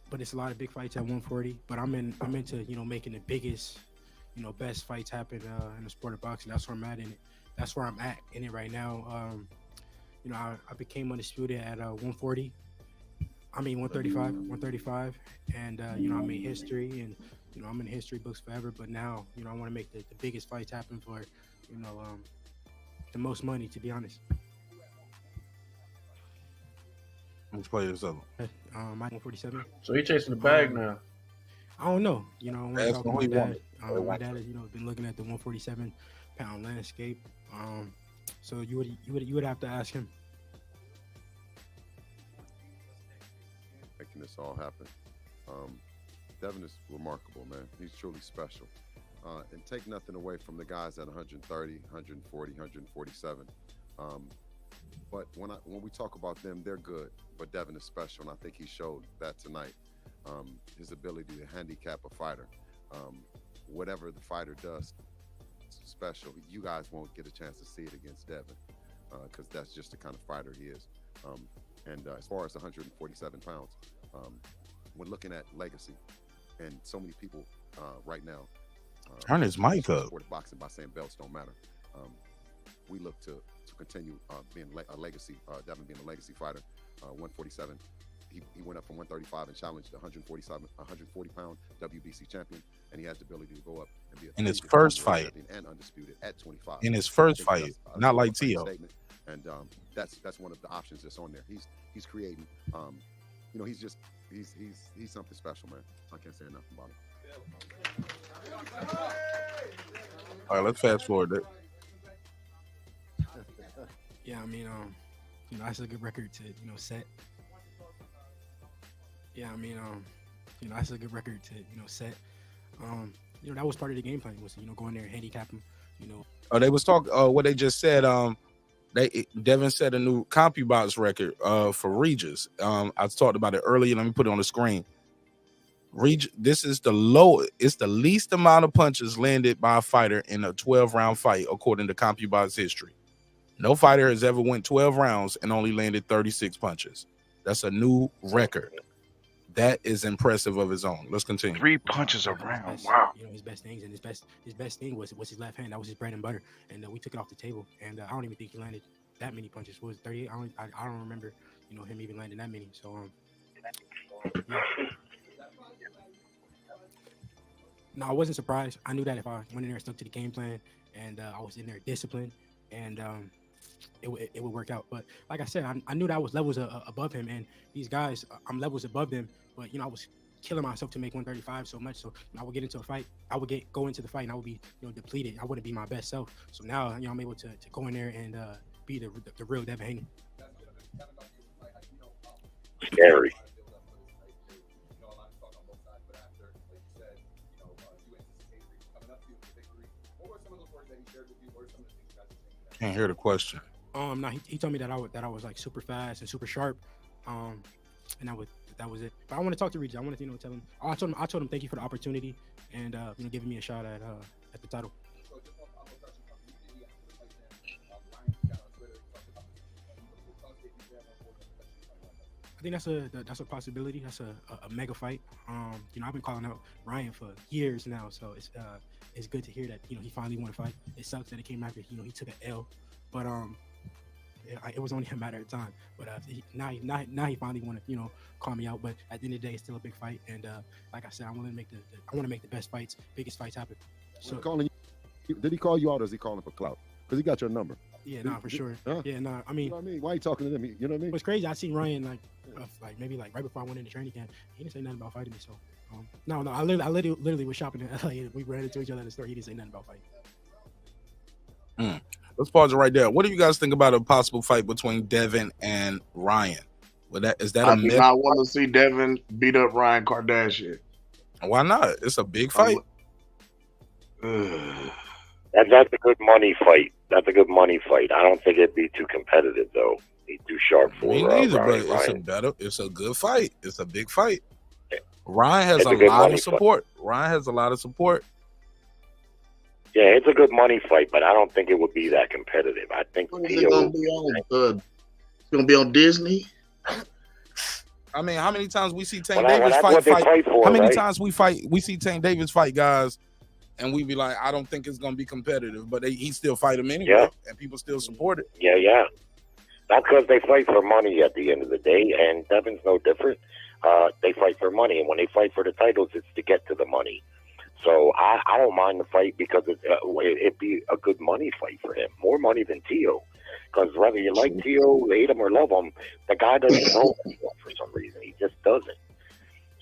Speaker 15: But it's a lot of big fights at 140. But I'm into making the biggest, best fights happen in the sport of boxing. That's where I'm at in it. That's where I'm at in it right now. I became undisputed at 140. 135, and I made history, and I'm in history books forever. But now, I want to make the biggest fights happen for, the most money. To be honest.
Speaker 1: Let's play this up.
Speaker 15: My 147.
Speaker 8: So he chasing the bag now.
Speaker 15: I don't know. I want to
Speaker 1: That's
Speaker 15: talk
Speaker 1: what
Speaker 15: to my
Speaker 1: he
Speaker 15: dad.
Speaker 1: wanted.
Speaker 15: My dad has, been looking at the 147-pound landscape. So you would have to ask him.
Speaker 16: Making this all happen. Devin is remarkable, man. He's truly special. And take nothing away from the guys at 130, 140, 147. But when we talk about them, they're good. But Devin is special, and I think he showed that tonight. His ability to handicap a fighter. Whatever the fighter does special, you guys won't get a chance to see it against Devin because that's just the kind of fighter he is. And as far as 147 pounds, when looking at legacy, and so many people right now
Speaker 1: turn his mic up.
Speaker 16: Support boxing by saying belts don't matter. We look to continue being a legacy. Devin being a legacy fighter. 147. He went up from 135 and challenged the 140-pound WBC champion, and he has the ability to go up and be
Speaker 1: in his first fight
Speaker 16: and undisputed at 25.
Speaker 1: In his first fight, not like Tio.
Speaker 16: And that's one of the options that's on there. He's creating. He's something special, man. I can't say enough about him.
Speaker 1: All right, let's fast forward it.
Speaker 15: Yeah, that's a good record to set. Yeah, that's a good record to set. That was part of the game plan, was go in there and handicap him.
Speaker 1: Oh, they was talking. What they just said. Devin set a new CompuBox record for Regis. I talked about it earlier. Let me put it on the screen. This is it's the least amount of punches landed by a fighter in a 12-round fight, according to CompuBox history. No fighter has ever went 12 rounds and only landed 36 punches. That's a new record. That is impressive of his own. Let's continue.
Speaker 11: 3 punches a round. Wow.
Speaker 15: His best things, and his best thing was his left hand. That was his bread and butter, and we took it off the table. And I don't even think he landed that many punches. What was it, 38? I don't remember, him even landing that many. So yeah. No, I wasn't surprised. I knew that if I went in there and stuck to the game plan, and I was in there disciplined, and it would work out. But like I said, I knew that I was levels above him, and these guys, I'm levels above them. But I was killing myself to make 135 so much. So I would get into a fight. I would go into the fight, and I would be depleted. I wouldn't be my best self. So now I'm able to go in there and be the real Devin Haney.
Speaker 10: Scary.
Speaker 1: Can't hear the question.
Speaker 15: No, he told me that I was like super fast and super sharp, and that was it. But I want to talk to Regis. I wanted to tell him. I told him thank you for the opportunity and giving me a shot at the title. think that's a possibility. That's a mega fight. I've been calling out Ryan for years now, so it's good to hear that he finally won a fight. It sucks that it came after he took an L, but it was only a matter of time. But now he finally want to call me out. But at the end of the day, it's still a big fight, and like I said, I want to make the best fights, biggest fights happen. So
Speaker 16: Did he call you out, or is he calling for clout? Because he got your number.
Speaker 15: Yeah, for sure.
Speaker 16: Huh?
Speaker 15: Yeah, I mean,
Speaker 16: you know what I mean? Why are you talking to them? You know what I mean?
Speaker 15: What's crazy, I seen Ryan maybe right before I went into training camp. He didn't say nothing about fighting me. So no, I literally was shopping in LA. We ran into each other at the store. He didn't say nothing about fighting.
Speaker 1: Let's pause it right there. What do you guys think about a possible fight between Devin and Ryan? Is that
Speaker 9: I
Speaker 1: a
Speaker 9: do
Speaker 1: myth?
Speaker 9: not want to see Devin beat up Ryan Kardashian.
Speaker 1: Why not? It's a big fight.
Speaker 10: That's a good money fight. That's a good money fight. I don't think it'd be too competitive though. He's too sharp for
Speaker 1: Me neither,
Speaker 10: Ryan.
Speaker 1: but it's a good fight. It's a big fight. Ryan has
Speaker 10: It's
Speaker 1: a
Speaker 10: a good
Speaker 1: lot
Speaker 10: money
Speaker 1: of support. Ryan has a lot of support.
Speaker 10: Yeah, it's a good money fight, but I don't think it would be that competitive. I think
Speaker 9: What is it gonna be on? It's gonna be on Disney.
Speaker 1: I mean, how many times we see Tank
Speaker 10: Well,
Speaker 1: Davis
Speaker 10: that's what they fight for,
Speaker 1: How many
Speaker 10: right?
Speaker 1: times we see Tank Davis fight guys, and we be like, I don't think it's gonna be competitive, but he still fight him anyway, and people still support it.
Speaker 10: Yeah. That's because they fight for money at the end of the day, and Devin's no different. They fight for money, and when they fight for the titles, it's to get to the money. So I don't mind the fight because it'd be a good money fight for him, more money than Tio. Because whether you like Tio, hate him, or love him, the guy doesn't know himself for some reason. He just doesn't.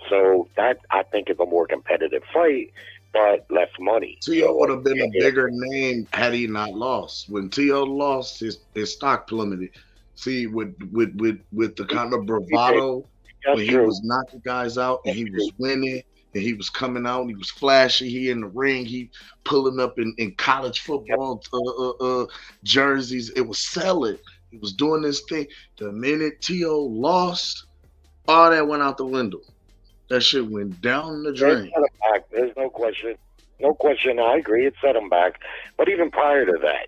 Speaker 10: So that, I think, is a more competitive fight, but less money.
Speaker 9: Tio would have been a bigger name had he not lost. When Tio lost, his stock plummeted. See, with the kind of bravado when he was knocking guys out and he was winning and he was coming out, and he was flashy. He in the ring, he pulling up in college football jerseys. It was selling. He was doing this thing. The minute Tio lost, all that went out the window. That shit went down the drain.
Speaker 10: Set him back. There's no question. No question. I agree. It set him back. But even prior to that,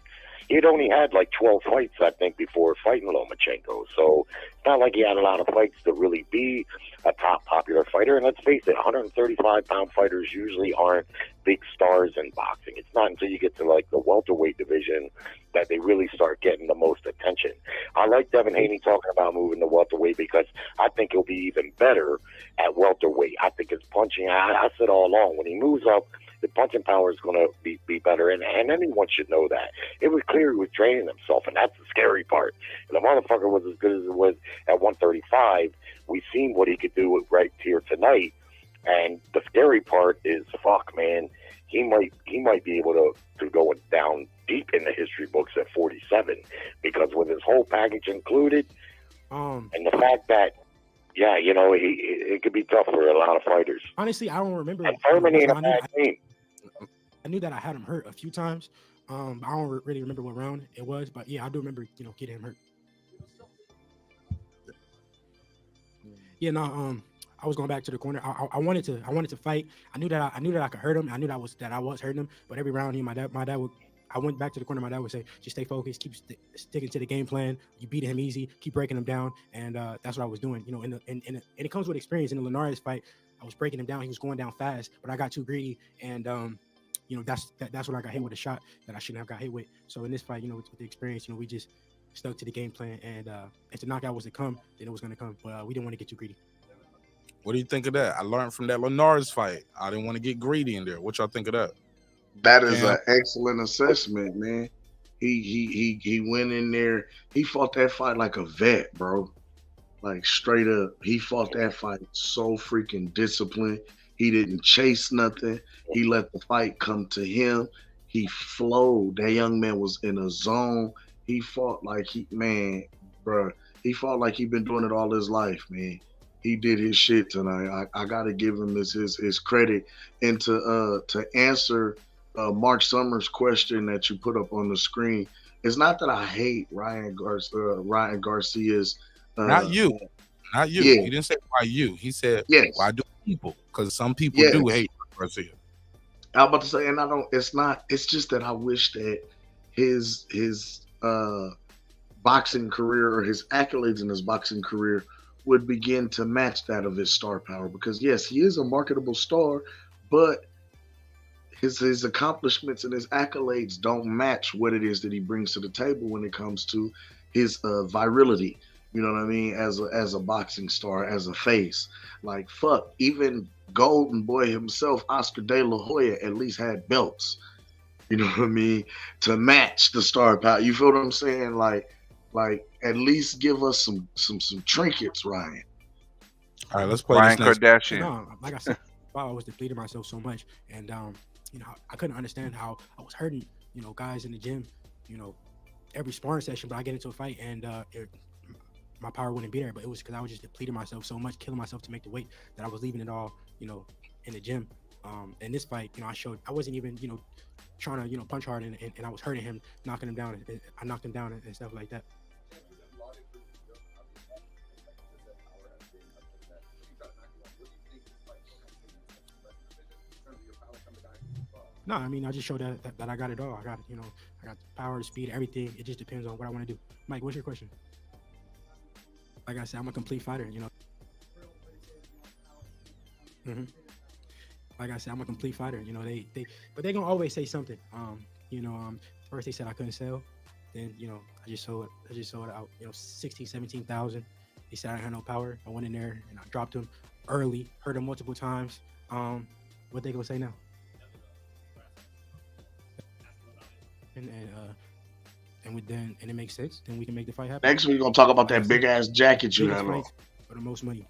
Speaker 10: he'd only had like 12 fights, I think, before fighting Lomachenko. So it's not like he had a lot of fights to really be a top popular fighter. And let's face it, 135-pound fighters usually aren't big stars in boxing. It's not until you get to like the welterweight division that they really start getting the most attention. I like Devin Haney talking about moving to welterweight because I think he'll be even better at welterweight. I think his punching, I said all along, when he moves up, the punching power is going to be better, and anyone should know that. It was clear he was training himself, and that's the scary part. And the motherfucker was as good as it was at 135. We seen what he could do right here tonight, and the scary part is, fuck, man, he might be able to go down deep in the history books at 47, because with his whole package included, and the fact that, yeah, it could be tough for a lot of fighters.
Speaker 15: Honestly, I don't remember.
Speaker 10: And Furman ain't a bad team.
Speaker 15: I knew that I had him hurt a few times. I don't really remember what round it was, but yeah, I do remember, getting him hurt. Yeah, no, I was going back to the corner. I wanted to fight. I knew that I could hurt him. I knew that I was hurting him. But every round, my dad would. I went back to the corner. My dad would say, "Just stay focused, keep sticking to the game plan. You beat him easy, keep breaking him down." And that's what I was doing. And it comes with experience. In the Linares fight, I was breaking him down. He was going down fast, but I got too greedy, and that's when I got hit with a shot that I shouldn't have got hit with. So in this fight, with the experience, we just stuck to the game plan, and if the knockout was to come, then it was going to come. But we didn't want to get too greedy.
Speaker 1: What do you think of that? I learned from that Linares fight. I didn't want to get greedy in there. What y'all think of that?
Speaker 9: That is an excellent assessment, man. He went in there. He fought that fight like a vet, bro. Like straight up. He fought that fight so freaking disciplined. He didn't chase nothing. He let the fight come to him. He flowed. That young man was in a zone. He fought like he fought like he been doing it all his life, man. He did his shit tonight. I gotta give him his credit. And to answer Mark Summers' question that you put up on the screen, it's not that I hate Ryan Garcia's.
Speaker 1: Not you. Yeah. He didn't say why you. He said why do people? Because some people do hate Garcia.
Speaker 9: I'm about to say, and I don't. It's not. It's just that I wish that his boxing career or his accolades in his boxing career would begin to match that of his star power. Because yes, he is a marketable star, but his accomplishments and his accolades don't match what it is that he brings to the table when it comes to his virility. You know what I mean? As a boxing star, as a face, like fuck, even Golden Boy himself, Oscar De La Hoya, at least had belts. You know what I mean? To match the star power. You feel what I'm saying? Like at least give us some trinkets, Ryan.
Speaker 1: All right, let's play
Speaker 11: Ryan
Speaker 1: this next.
Speaker 11: Kardashian.
Speaker 15: No, like I said, I was depleting myself so much, and I couldn't understand how I was hurting, guys in the gym, every sparring session. But I get into a fight, and my power wouldn't be there. But it was because I was just depleting myself so much, killing myself to make the weight, that I was leaving it all, in the gym. In this fight, I wasn't even, trying to, punch hard, and I was hurting him, knocking him down. And I knocked him down and stuff like that. No, I mean, I just showed that I got it all. I got the power, the speed, everything. It just depends on what I want to do. Mike, what's your question? Like I said, I'm a complete fighter, Like I said, I'm a complete fighter. But they gonna always say something. First they said I couldn't sell, then I just sold it out. 16, 17,000. They said I had no power. I went in there and I dropped him early, hurt him multiple times. What they gonna say now? And it makes sense. Then we can make the fight happen.
Speaker 9: Next we're gonna talk about that big ass jacket you have on.
Speaker 15: For the most money.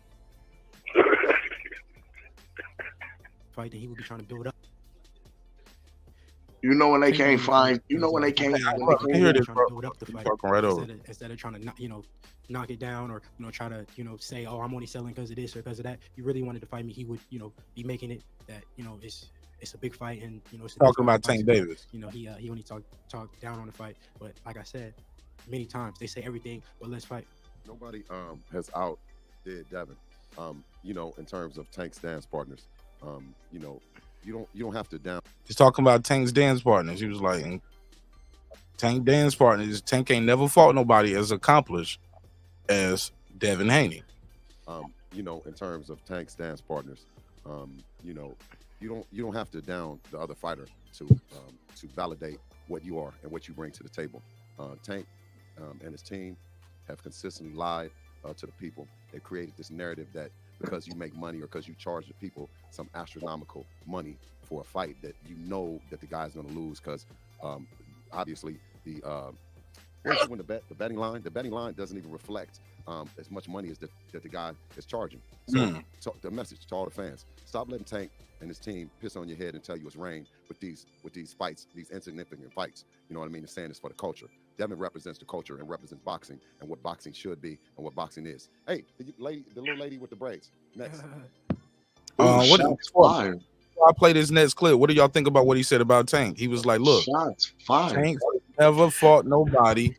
Speaker 15: Fight that he would be trying to build up.
Speaker 9: When they can't find. When they can't.
Speaker 1: Hear this, bro.
Speaker 15: Build up the fight
Speaker 1: Right over.
Speaker 15: instead of trying to knock it down, or try to say, oh, I'm only selling because of this or because of that. You really wanted to fight me, he would be making it that it's a big fight, and it's
Speaker 1: Talking about Tank Davis.
Speaker 15: He only talk down on the fight, but like I said many times, they say everything but let's fight.
Speaker 16: Nobody has outdid Devin. In terms of Tank's dance partners. You don't have to down.
Speaker 1: He's talking about Tank's dance partners. He was like, Tank dance partners. Tank ain't never fought nobody as accomplished as Devin Haney.
Speaker 16: In terms of Tank's dance partners, you don't have to down the other fighter to validate what you are and what you bring to the table. Tank and his team have consistently lied to the people. They created this narrative that because you make money or because you charge the people some astronomical money for a fight that that the guy's going to lose, because obviously when the betting line doesn't even reflect as much money as that the guy is charging. So the message to all the fans: stop letting Tank and his team piss on your head and tell you it's rain with these fights, these insignificant fights. You know what I mean? They're saying this for the culture. Devin represents the culture and represents boxing and what boxing should be and what boxing is. Hey, the little lady with the braids. Next.
Speaker 1: I play this next clip. What do y'all think about what he said about Tank? He was like, look, Tank never fought nobody.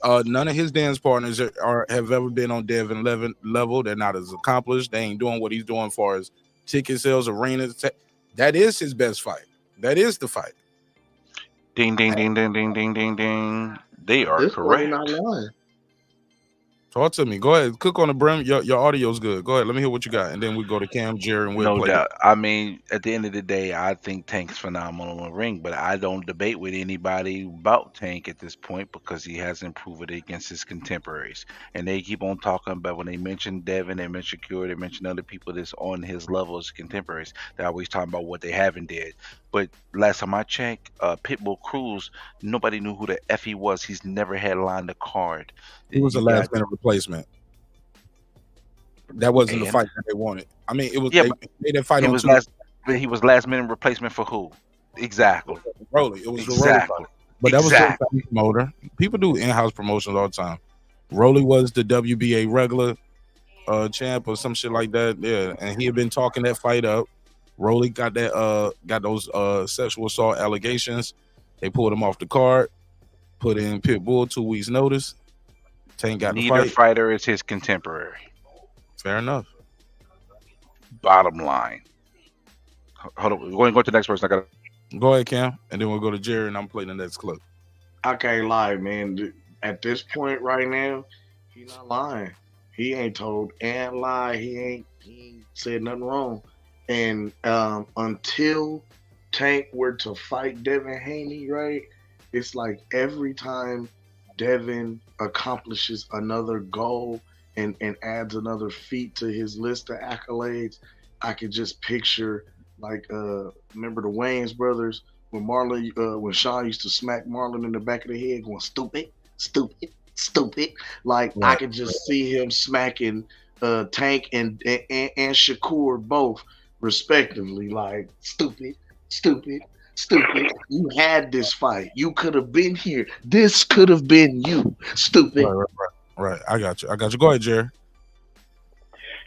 Speaker 1: None of his dance partners have ever been on Devin level. They're not as accomplished. They ain't doing what he's doing as far as ticket sales, arenas. That is his best fight. That is the fight.
Speaker 11: Ding, ding, ding, ding, ding, ding, ding, ding. They are correct.
Speaker 1: Talk to me. Go ahead. Cook on the brim. Your audio's good. Go ahead. Let me hear what you got. And then we go to Cam, Jerry, and we'll play.
Speaker 11: No doubt. I mean, at the end of the day, I think Tank's phenomenal in the ring, but I don't debate with anybody about Tank at this point because he hasn't proven it against his contemporaries. And they keep on talking about, when they mention Devin, they mention Cure, they mention other people that's on his level as contemporaries. They're always talking about what they haven't did. But last time I checked, Pitbull Cruz, nobody knew who the F he was. He's never headlined a card.
Speaker 1: He was a last minute replacement. That wasn't the fight that they wanted. I mean, it was.
Speaker 11: Yeah,
Speaker 1: they made that fight
Speaker 11: he
Speaker 1: on
Speaker 11: was
Speaker 1: two.
Speaker 11: he was last minute replacement for who? Exactly.
Speaker 1: Rolly. It was the
Speaker 11: exactly.
Speaker 1: Rolly fight. But that was a promoter. People do in-house promotions all the time. Rolly was the WBA regular champ or some shit like that. Yeah, and he had been talking that fight up. Rolly got those sexual assault allegations. They pulled him off the card, put in Pitbull 2 weeks notice. Tank got the fight.
Speaker 11: Neither fighter is his contemporary.
Speaker 1: Fair enough.
Speaker 11: Bottom line. Hold on, we're going to go to the next person.
Speaker 1: Go ahead, Cam, and then we'll go to Jerry, and I'm playing the next clip.
Speaker 9: I can't lie, man. At this point right now, he's not lying. He ain't told and lie. He ain't said nothing wrong. And until Tank were to fight Devin Haney, right? It's like every time Devin accomplishes another goal and adds another feat to his list of accolades, I could just picture like remember the Wayans brothers when when Sean used to smack Marlon in the back of the head going stupid, stupid, stupid. Like I could just see him smacking Tank and Shakur both respectively, like stupid, stupid, stupid. You had this fight. You could have been here. This could have been you. Stupid.
Speaker 1: Right. I got you. Go ahead, Jerry.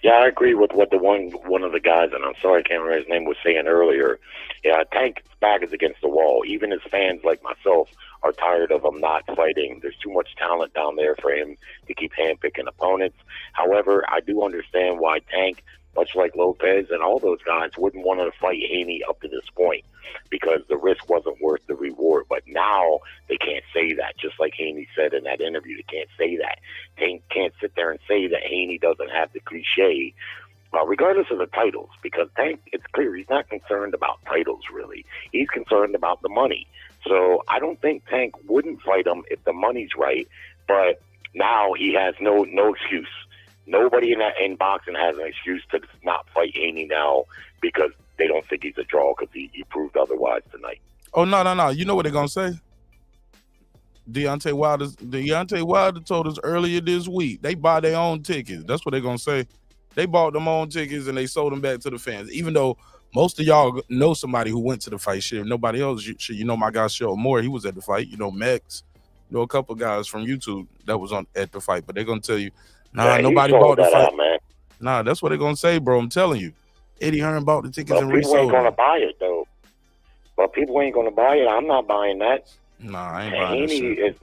Speaker 10: Yeah, I agree with what the one of the guys, and I'm sorry I can't remember his name, was saying earlier. Yeah, Tank's back is against the wall. Even his fans like myself are tired of him not fighting. There's too much talent down there for him to keep handpicking opponents. However, I do understand why Tank, much like Lopez and all those guys, wouldn't want to fight Haney up to this point because the risk wasn't worth the reward. But now they can't say that, just like Haney said in that interview. They can't say that. Tank can't sit there and say that Haney doesn't have the cliche, regardless of the titles, because Tank, it's clear he's not concerned about titles, really. He's concerned about the money. So I don't think Tank wouldn't fight him if the money's right, but now he has no excuse. Nobody in boxing has an excuse to not fight Haney now because they don't think he's a draw because he proved otherwise tonight.
Speaker 1: Oh, no. You know what they're going to say? Deontay Wilder told us earlier this week, they buy their own tickets. That's what they're going to say. They bought them own tickets and they sold them back to the fans. Even though most of y'all know somebody who went to the fight. Shit, nobody else. You know my guy, Cheryl Moore, he was at the fight. You know, Max. You know, a couple guys from YouTube that was at the fight. But they're going to tell you, nobody bought the fight.
Speaker 10: Out, man.
Speaker 1: Nah, that's what they're going to say, bro. I'm telling you. Eddie Hearn bought the tickets and
Speaker 10: resold them. People ain't going to
Speaker 1: them.
Speaker 10: buy it, though. But people ain't going to buy it. I'm not buying that.
Speaker 1: Nah, I ain't buying that shit.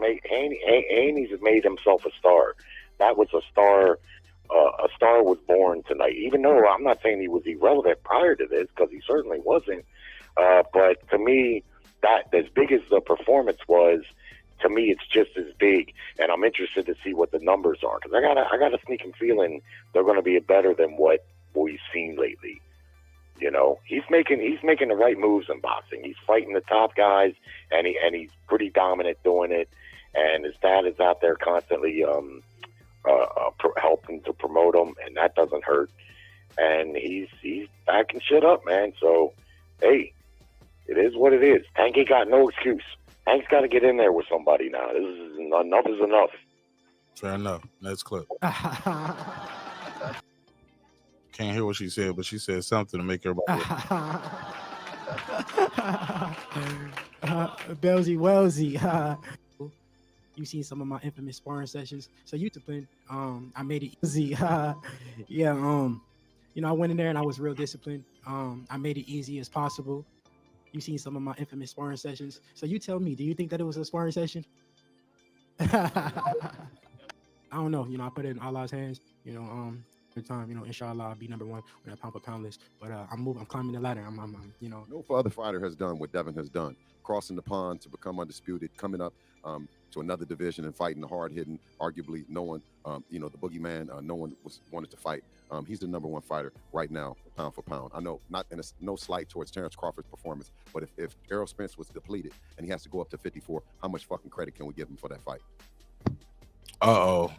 Speaker 10: Haney's made himself a star. That was a star. A star was born tonight. Even though I'm not saying he was irrelevant prior to this, because he certainly wasn't. But to me, that as big as the performance was, to me, it's just as big. And I'm interested to see what the numbers are, because I got a sneaking feeling they're going to be better than what we've seen lately. You know, he's making the right moves in boxing. He's fighting the top guys, and he's pretty dominant doing it. And his dad is out there constantly helping to promote him, and that doesn't hurt. And he's backing shit up, man. So, hey, it is what it is. Tank ain't got no excuse. Tank's got to get in there with somebody now. Enough is enough.
Speaker 1: Fair enough. Next clip. Can't hear what she said, but she said something to make everybody.
Speaker 15: Belsy Welzy. You seen some of my infamous sparring sessions. So you disciplined. I made it easy. You know, I went in there and I was real disciplined. I made it easy as possible. You seen some of my infamous sparring sessions. So you tell me, do you think that it was a sparring session? I don't know. You know, I put it in Allah's hands. You know, the time. You know, inshallah, I'll be number one on that pound for pound list. But I'm climbing the ladder. I'm you know.
Speaker 16: No other fighter has done what Devin has done, crossing the pond to become undisputed, coming up to another division and fighting the hard-hitting, arguably no one, you know, the boogeyman, no one wanted to fight. He's the number one fighter right now, pound for pound. I know, no slight towards Terrence Crawford's performance, but if Errol Spence was depleted and he has to go up to 54, how much fucking credit can we give him for that fight?
Speaker 5: You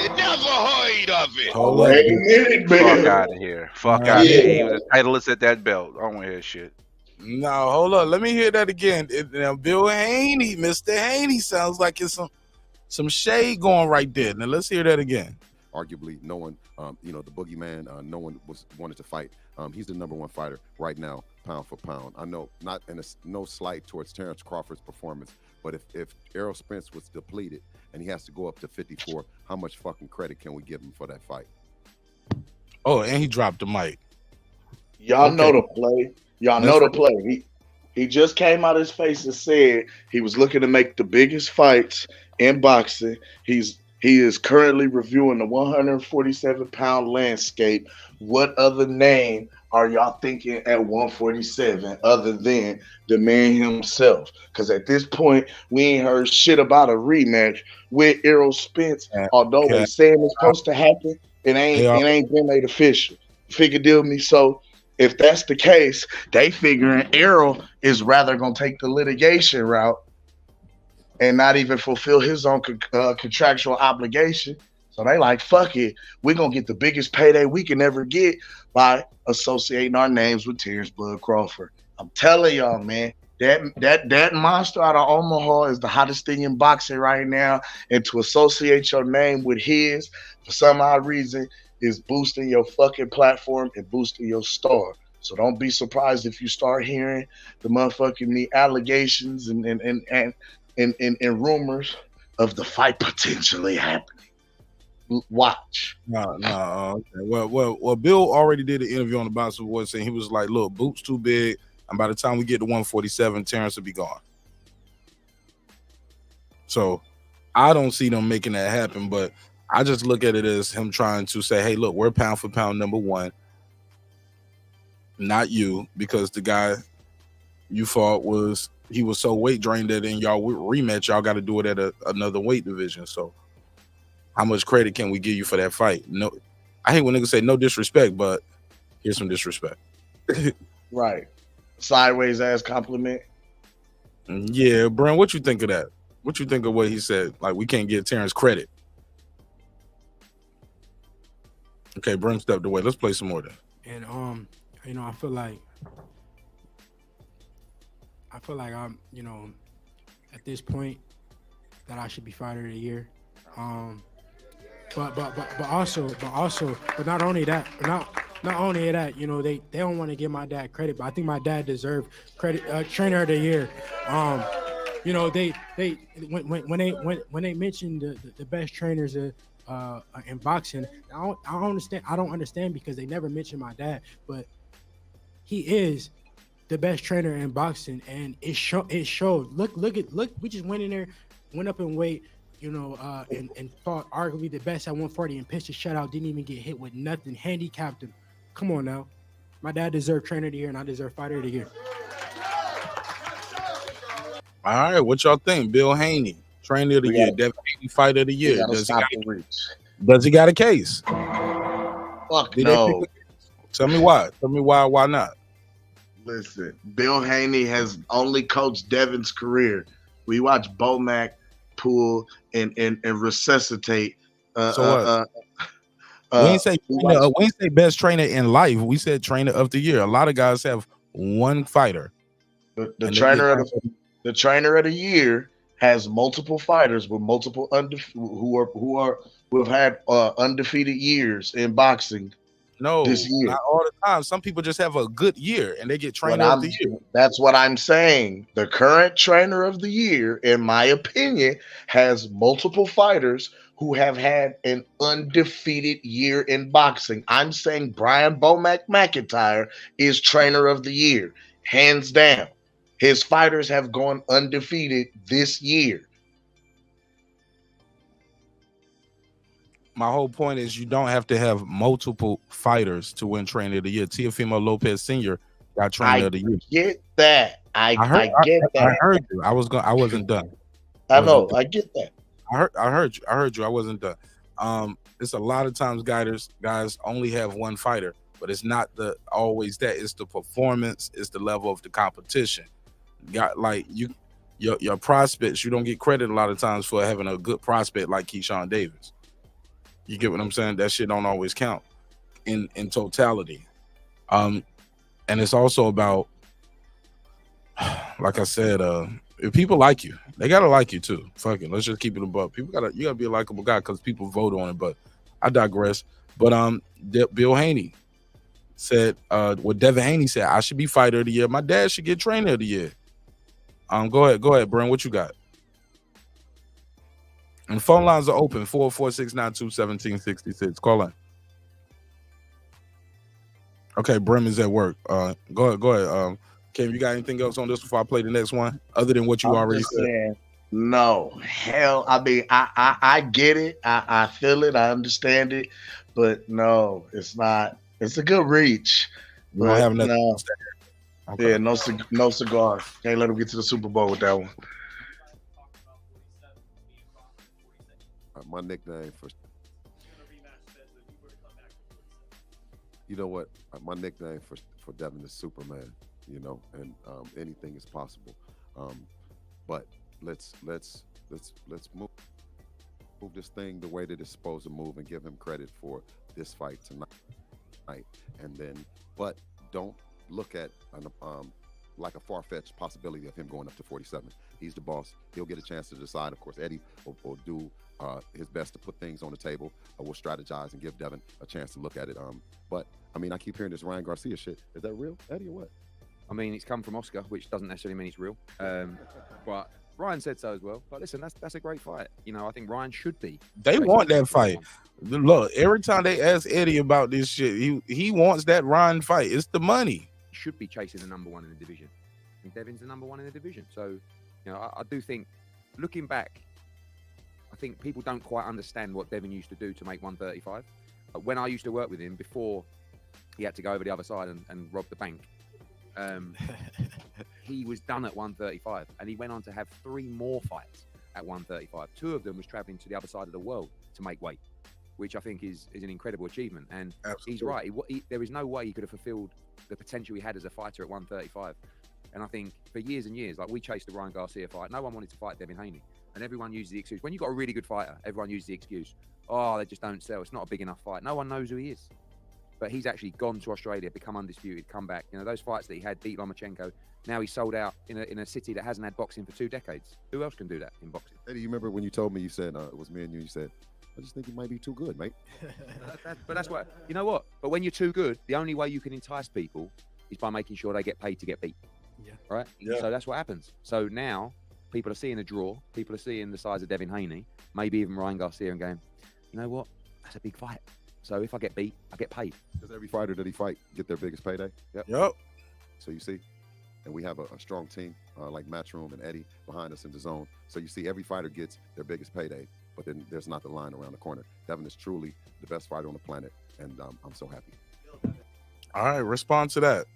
Speaker 5: never heard of it.
Speaker 9: Wait a minute, man.
Speaker 11: Fuck out of here. Fuck out of here. He was a titleist at that belt. I don't want to hear shit.
Speaker 1: No, hold on. Let me hear that again. Now, Bill Haney, Mr. Haney, sounds like it's some shade going right there. Now, let's hear that again.
Speaker 16: Arguably, no one, you know, the boogeyman, no one wanted to fight. He's the number one fighter right now, pound for pound. I know, no slight towards Terrence Crawford's performance, but if Errol Spence was depleted and he has to go up to 54, how much fucking credit can we give him for that fight?
Speaker 1: Oh, and he dropped the mic.
Speaker 9: Y'all know the play. Y'all know the play. He just came out of his face and said he was looking to make the biggest fights in boxing. He's He is currently reviewing the 147-pound landscape. What other name are y'all thinking at 147 other than the man himself? Because at this point, we ain't heard shit about a rematch with Errol Spence. Although they saying it's supposed to happen, it ain't been made official. Figure deal me. So if that's the case, they figuring Errol is rather gonna take the litigation route and not even fulfill his own contractual obligation. So they like, fuck it. We're going to get the biggest payday we can ever get by associating our names with Terrence Bud Crawford. I'm telling y'all, man, that monster out of Omaha is the hottest thing in boxing right now. And to associate your name with his, for some odd reason, is boosting your fucking platform and boosting your star. So don't be surprised if you start hearing the motherfucking allegations and rumors of the fight potentially happening. Watch.
Speaker 1: Okay. Well, Bill already did an interview on the Bouncer Boy saying he was like, look, Boot's too big, and by the time we get to 147, Terrence will be gone. So I don't see them making that happen, but I just look at it as him trying to say, hey, look, we're pound for pound number one, not you, because the guy you fought was so weight drained that in y'all rematch, y'all got to do it at another weight division. So how much credit can we give you for that fight? No, I hate when niggas say no disrespect, but here's some disrespect.
Speaker 9: Right. Sideways ass compliment.
Speaker 1: Yeah, Brent, what you think of that? What you think of what he said? Like, we can't give Terrence credit. Okay, Brent stepped away. Let's play some more then.
Speaker 15: And I feel like I'm, at this point that I should be fighter of the year. But not only that, they don't want to give my dad credit, but I think my dad deserved credit, trainer of the year. When they mentioned the best trainers in boxing, I don't understand because they never mentioned my dad, but he is the best trainer in boxing, and it showed. Look, we just went in there, went up in weight, and fought arguably the best at 140 and pitched a shutout, didn't even get hit with nothing, handicapped him. Come on now. My dad deserved trainer of the year, and I deserve fighter of the year.
Speaker 1: All right, what y'all think? Bill Haney, trainer of the year, Devin Haney, fighter of the year. Does he got a case?
Speaker 9: Fuck no.
Speaker 1: Tell me why. Why not?
Speaker 9: Listen, Bill Haney has only coached Devin's career. We watch Bomac pull and resuscitate.
Speaker 1: We ain't say best trainer in life. We said trainer of the year. A lot of guys have one fighter.
Speaker 9: The trainer of the year has multiple fighters with multiple who have had undefeated years in boxing.
Speaker 1: No,
Speaker 9: this year.
Speaker 1: Not all the time. Some people just have a good year and they get trainer of the year.
Speaker 9: That's what I'm saying. The current trainer of the year, in my opinion, has multiple fighters who have had an undefeated year in boxing. I'm saying Brian Bomac McIntyre is trainer of the year, hands down. His fighters have gone undefeated this year.
Speaker 1: My whole point is you don't have to have multiple fighters to win trainer of the year. Teofimo Lopez Sr. got trainer of the year.
Speaker 9: Get that. I get that.
Speaker 1: I heard you. I wasn't done.
Speaker 9: I know. I get that.
Speaker 1: I heard you. I wasn't done. It's a lot of times guys only have one fighter, but it's not always that. It's the performance. It's the level of the competition. Your prospects. You don't get credit a lot of times for having a good prospect like Keyshawn Davis. You get what I'm saying? That shit don't always count in totality. And it's also about, like I said, if people like you, they gotta like you too. Fuck it, let's just keep it above. You gotta be a likable guy because people vote on it. But I digress. But Bill Haney said, what Devin Haney said, I should be fighter of the year. My dad should get trainer of the year. Go ahead, Brent. What you got? And phone lines are open, 446921766. Call in. Okay, Brim is at work. Go ahead. Kim, you got anything else on this before I play the next one? Other than what you already said?
Speaker 9: No, hell. I mean, I get it. I feel it. I understand it. But no, it's not. It's a good reach.
Speaker 1: We don't
Speaker 9: But
Speaker 1: have nothing.
Speaker 9: no.
Speaker 1: Okay.
Speaker 9: Yeah, no cigar. Can't let him get to the Super Bowl with that one.
Speaker 16: My nickname for you know what? My nickname for Devin is Superman. You know, and anything is possible. But let's move this thing the way that it's supposed to move and give him credit for this fight tonight. And then, but don't look at like a far-fetched possibility of him going up to 47. He's the boss. He'll get a chance to decide. Of course, Eddie will do his best to put things on the table. We'll strategize and give Devin a chance to look at it. But I mean, I keep hearing this Ryan Garcia shit. Is that real, Eddie, or what?
Speaker 17: I mean, it's come from Oscar, which doesn't necessarily mean it's real. But Ryan said so as well. But listen, that's a great fight. You know, I think Ryan should be.
Speaker 1: They want that fight. Look, every time they ask Eddie about this shit, he wants that Ryan fight. It's the money.
Speaker 17: He should be chasing the number one in the division. And Devin's the number one in the division. So, you know, I do think, looking back, I think people don't quite understand what Devin used to do to make 135. When I used to work with him, before he had to go over the other side and rob the bank, he was done at 135, and he went on to have 3 more fights at 135. 2 of them was traveling to the other side of the world to make weight, which I think is an incredible achievement. And Absolutely. He's right. There is no way he could have fulfilled the potential he had as a fighter at 135. And I think for years and years, like we chased the Ryan Garcia fight, no one wanted to fight Devin Haney, and everyone uses the excuse. When you've got a really good fighter, everyone uses the excuse, oh, they just don't sell. It's not a big enough fight. No one knows who he is. But he's actually gone to Australia, become undisputed, come back. You know, those fights that he had, beat Lomachenko, now he's sold out in a city that hasn't had boxing for 2 decades. Who else can do that in boxing?
Speaker 16: Eddie, you remember when you told me, you said, it was me and you said, I just think he might be too good, mate.
Speaker 17: But that's what, you know what? But when you're too good, the only way you can entice people is by making sure they get paid to get beat.
Speaker 15: Yeah.
Speaker 17: Right? Yeah. So that's what happens. So now people are seeing a draw. People are seeing the size of Devin Haney, maybe even Ryan Garcia, and going, you know what? That's a big fight. So if I get beat, I get paid.
Speaker 16: Does every fighter that he fight get their biggest payday?
Speaker 1: Yep.
Speaker 16: So you see, and we have a strong team like Matchroom and Eddie behind us in the zone. So you see, every fighter gets their biggest payday, but then there's not the line around the corner. Devin is truly the best fighter on the planet, and I'm so happy.
Speaker 1: All right, respond to that.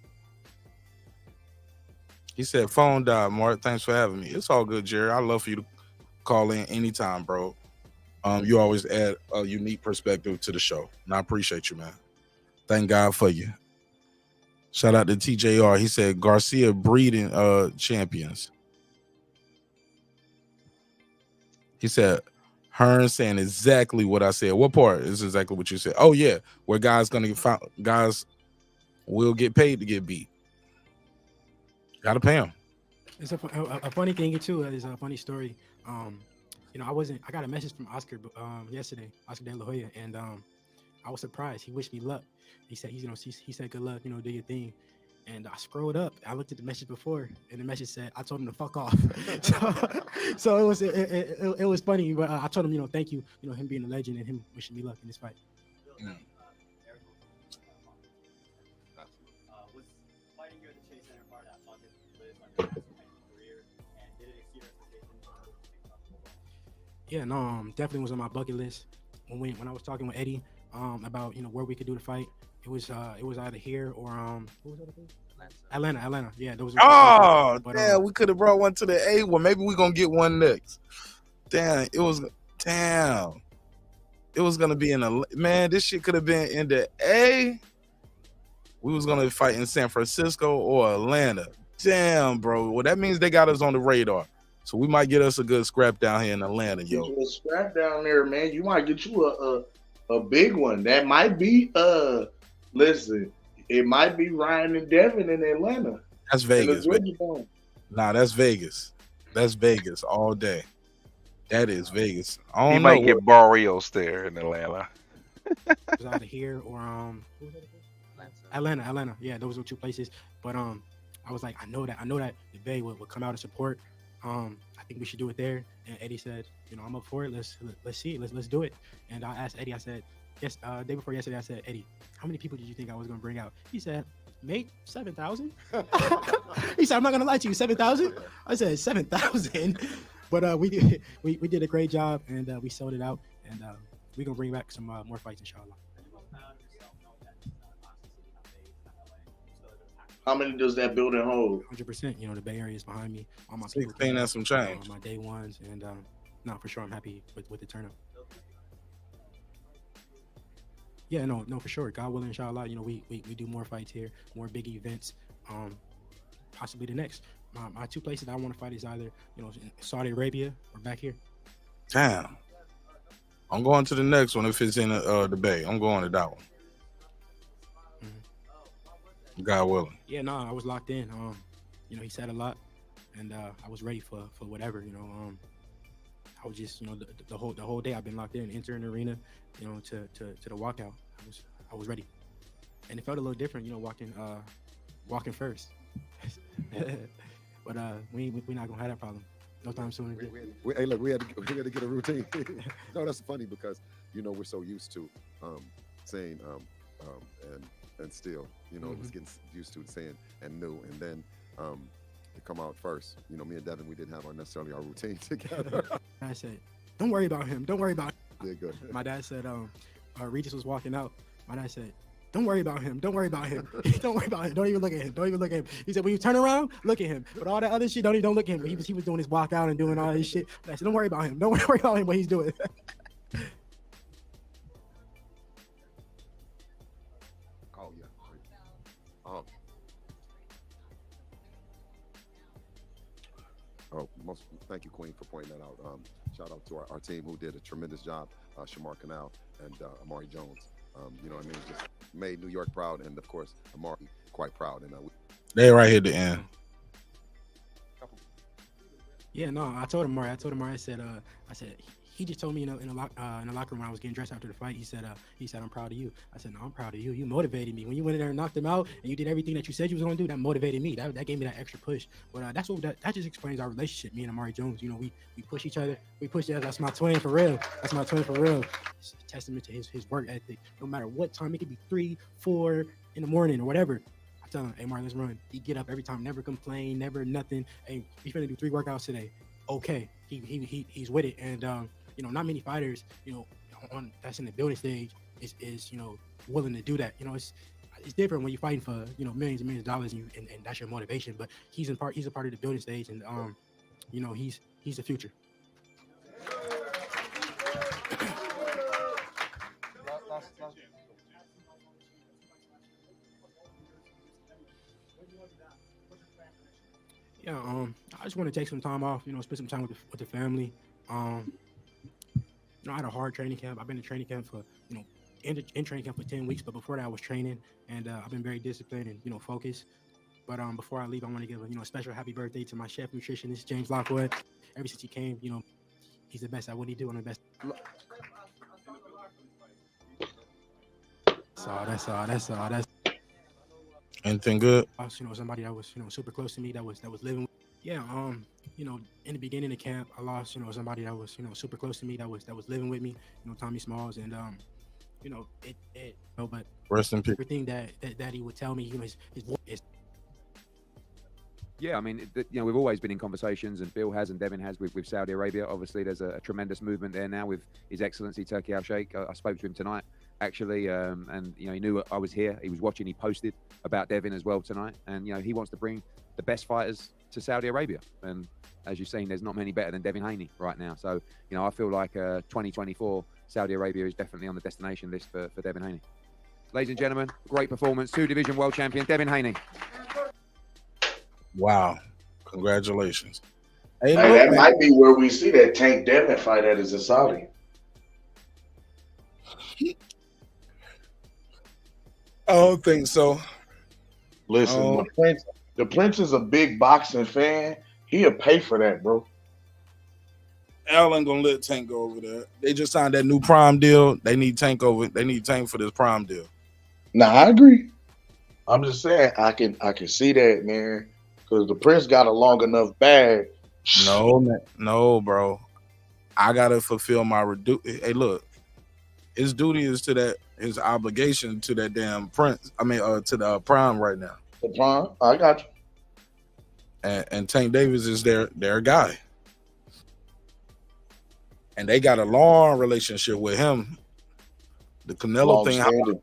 Speaker 1: He said, phone died, Mark. Thanks for having me. It's all good, Jerry. I'd love for you to call in anytime, bro. You always add a unique perspective to the show, and I appreciate you, man. Thank God for you. Shout out to TJR. He said, Garcia breeding champions. He said, Hearn saying exactly what I said. What part is exactly what you said? Oh, yeah, where guys will get paid to get beat. Gotta pay them.
Speaker 15: It's a funny thing too. Is a funny story. You know, I got a message from Oscar yesterday, Oscar De La Hoya, and I was surprised. He wished me luck. He said, he said, good luck, do your thing. And I scrolled up. I looked at the message before, and the message said, I told him to fuck off. so it was funny, but I told him, thank you, him being a legend and him wishing me luck in this fight.
Speaker 1: Mm.
Speaker 15: Yeah, no, definitely was on my bucket list. When I was talking with Eddie about where we could do the fight, it was either here or what was that place? Atlanta. Yeah, those.
Speaker 1: Damn, we could have brought one to the A. Well, maybe we're gonna get one next. Damn, it was gonna be in a man. This shit could have been in the A. We was gonna fight in San Francisco or Atlanta. Damn, bro. Well, that means they got us on the radar. So we might get us a good scrap down here in Atlanta, yo.
Speaker 9: Get you a scrap down there, man. You might get you a big one. That might be listen, it might be Ryan and Devin in Atlanta.
Speaker 1: That's Vegas. Nah, that's Vegas. That's Vegas all day. That is Vegas.
Speaker 11: He might get Barrios there in Atlanta.
Speaker 15: It was either here or Atlanta. Yeah, those were 2 places. But I was like, I know that the Bay would come out and support. I think we should do it there. And Eddie said, I'm up for it. Let's see it. Let's do it. And I asked Eddie, I said, yes, day before yesterday, I said, Eddie, how many people did you think I was going to bring out? He said, mate, 7,000. He said, I'm not going to lie to you, 7,000. I said, 7,000. But we did a great job, and we sold it out, and we're gonna bring back some more fights, inshallah.
Speaker 9: How many does that building hold?
Speaker 15: 100%. You know, the Bay Area is behind me. All my
Speaker 1: 16 and some change.
Speaker 15: My day ones, and no, for sure, I'm happy with the turnout. Yeah, no, for sure. God willing, inshallah. You know, we do more fights here, more big events. Possibly the next. My two places that I want to fight is either, you know, Saudi Arabia or back here.
Speaker 1: Damn. I'm going to the next one if it's in the Bay. I'm going to that one. God willing.
Speaker 15: Yeah, no, I was locked in. You know, he said a lot, and I was ready for whatever. You know, I was just, you know, the whole day I've been locked in, entering the arena, you know, to the walkout. I was ready, and it felt a little different, you know, walking first. But we're not gonna have that problem no time soon.
Speaker 18: Hey, look, we had to get a routine. No, that's funny because, you know, we're so used to saying and still, you know, it was getting used to saying and new, and then to come out first. You know, me and Devin, we didn't have necessarily our routine together.
Speaker 15: I said, don't worry about him. Don't worry about him.
Speaker 18: Yeah, good.
Speaker 15: My dad said, Regis was walking out. My dad said, don't worry about him. Don't worry about him. Don't worry about him. Don't even look at him. Don't even look at him. He said, when you turn around, look at him. But all that other shit, don't look at him. But he was doing his walk out and doing all his shit. I said, don't worry about him. Don't worry about him, what he's doing.
Speaker 18: Oh, yeah. Thank you, Queen, for pointing that out. Shout out to our team who did a tremendous job, Shamar Canal and Amari Jones. You know what I mean? Just made New York proud, and of course, Amari quite proud. And
Speaker 1: they right here at the end.
Speaker 15: Yeah, no, I told Amari. I said, he just told me, you know, in the locker room when I was getting dressed after the fight. He said, I'm proud of you. I said, no, I'm proud of you. You motivated me when you went in there and knocked him out, and you did everything that you said you was going to do. That motivated me. That gave me that extra push. But that just explains our relationship, me and Amari Jones. You know, we push each other. We push each other. That's my twin for real. It's a testament to his work ethic. No matter what time, it could be 3, 4 in the morning or whatever. I tell him, hey, Mark, let's run. He get up every time, never complain, never nothing. Hey, he's gonna do 3 workouts today. Okay, he's with it, and you know, not many fighters, you know, that's in the building stage is you know, willing to do that. You know, it's different when you're fighting for, you know, millions and millions of dollars, and that's your motivation. But he's a part of the building stage, and you know, he's the future. Yeah, I just want to take some time off, you know, spend some time with the family. You know, I had a hard training camp. I've been in training camp for, you know, in training camp for 10 weeks, but before that I was training, and I've been very disciplined and, you know, focused. But before I leave, I want to give a, you know, special happy birthday to my chef nutritionist, James Lockwood. Ever since he came, you know, he's the best at what he do. I'm the best. That's all.
Speaker 1: Anything good?
Speaker 15: You know, somebody that was, you know, super close to me, that was living with. Yeah, you know, in the beginning of camp, I lost, you know, somebody that was, you know, super close to me, that was living with me, you know, Tommy Smalls, and you know, it you know, but
Speaker 1: rest in peace.
Speaker 15: Everything that he would tell me, you know, his voice.
Speaker 17: Yeah, I mean, you know, we've always been in conversations, and Bill has and Devin has with Saudi Arabia. Obviously, there's a tremendous movement there now with His Excellency Turki Al-Sheikh. I spoke to him tonight, actually, and, you know, he knew I was here. He was watching. He posted about Devin as well tonight, and, you know, he wants to bring the best fighters to Saudi Arabia. And as you've seen, there's not many better than Devin Haney right now. So, you know, I feel like 2024, Saudi Arabia is definitely on the destination list for Devin Haney. Ladies and gentlemen, great performance. 2-division world champion, Devin Haney.
Speaker 1: Wow. Congratulations.
Speaker 9: Hey, that might be where we see that Tank Devin fight at is in Saudi.
Speaker 1: I don't think so.
Speaker 9: Listen, the Prince is a big boxing fan. He'll pay for that, bro.
Speaker 1: Al ain't gonna let Tank go over there. They just signed that new Prime deal. They need Tank over. They need Tank for this Prime deal.
Speaker 9: Nah, I agree. I'm just saying I can see that, man. Because the Prince got a long enough bag.
Speaker 1: No, bro. I gotta fulfill my Hey, look, his duty is to that. His obligation to that damn Prince. I mean, to the Prime right now.
Speaker 9: The Prime, I got you.
Speaker 1: And Tank Davis is their guy. And they got a long relationship with him. The Canelo thing.
Speaker 9: Long-standing.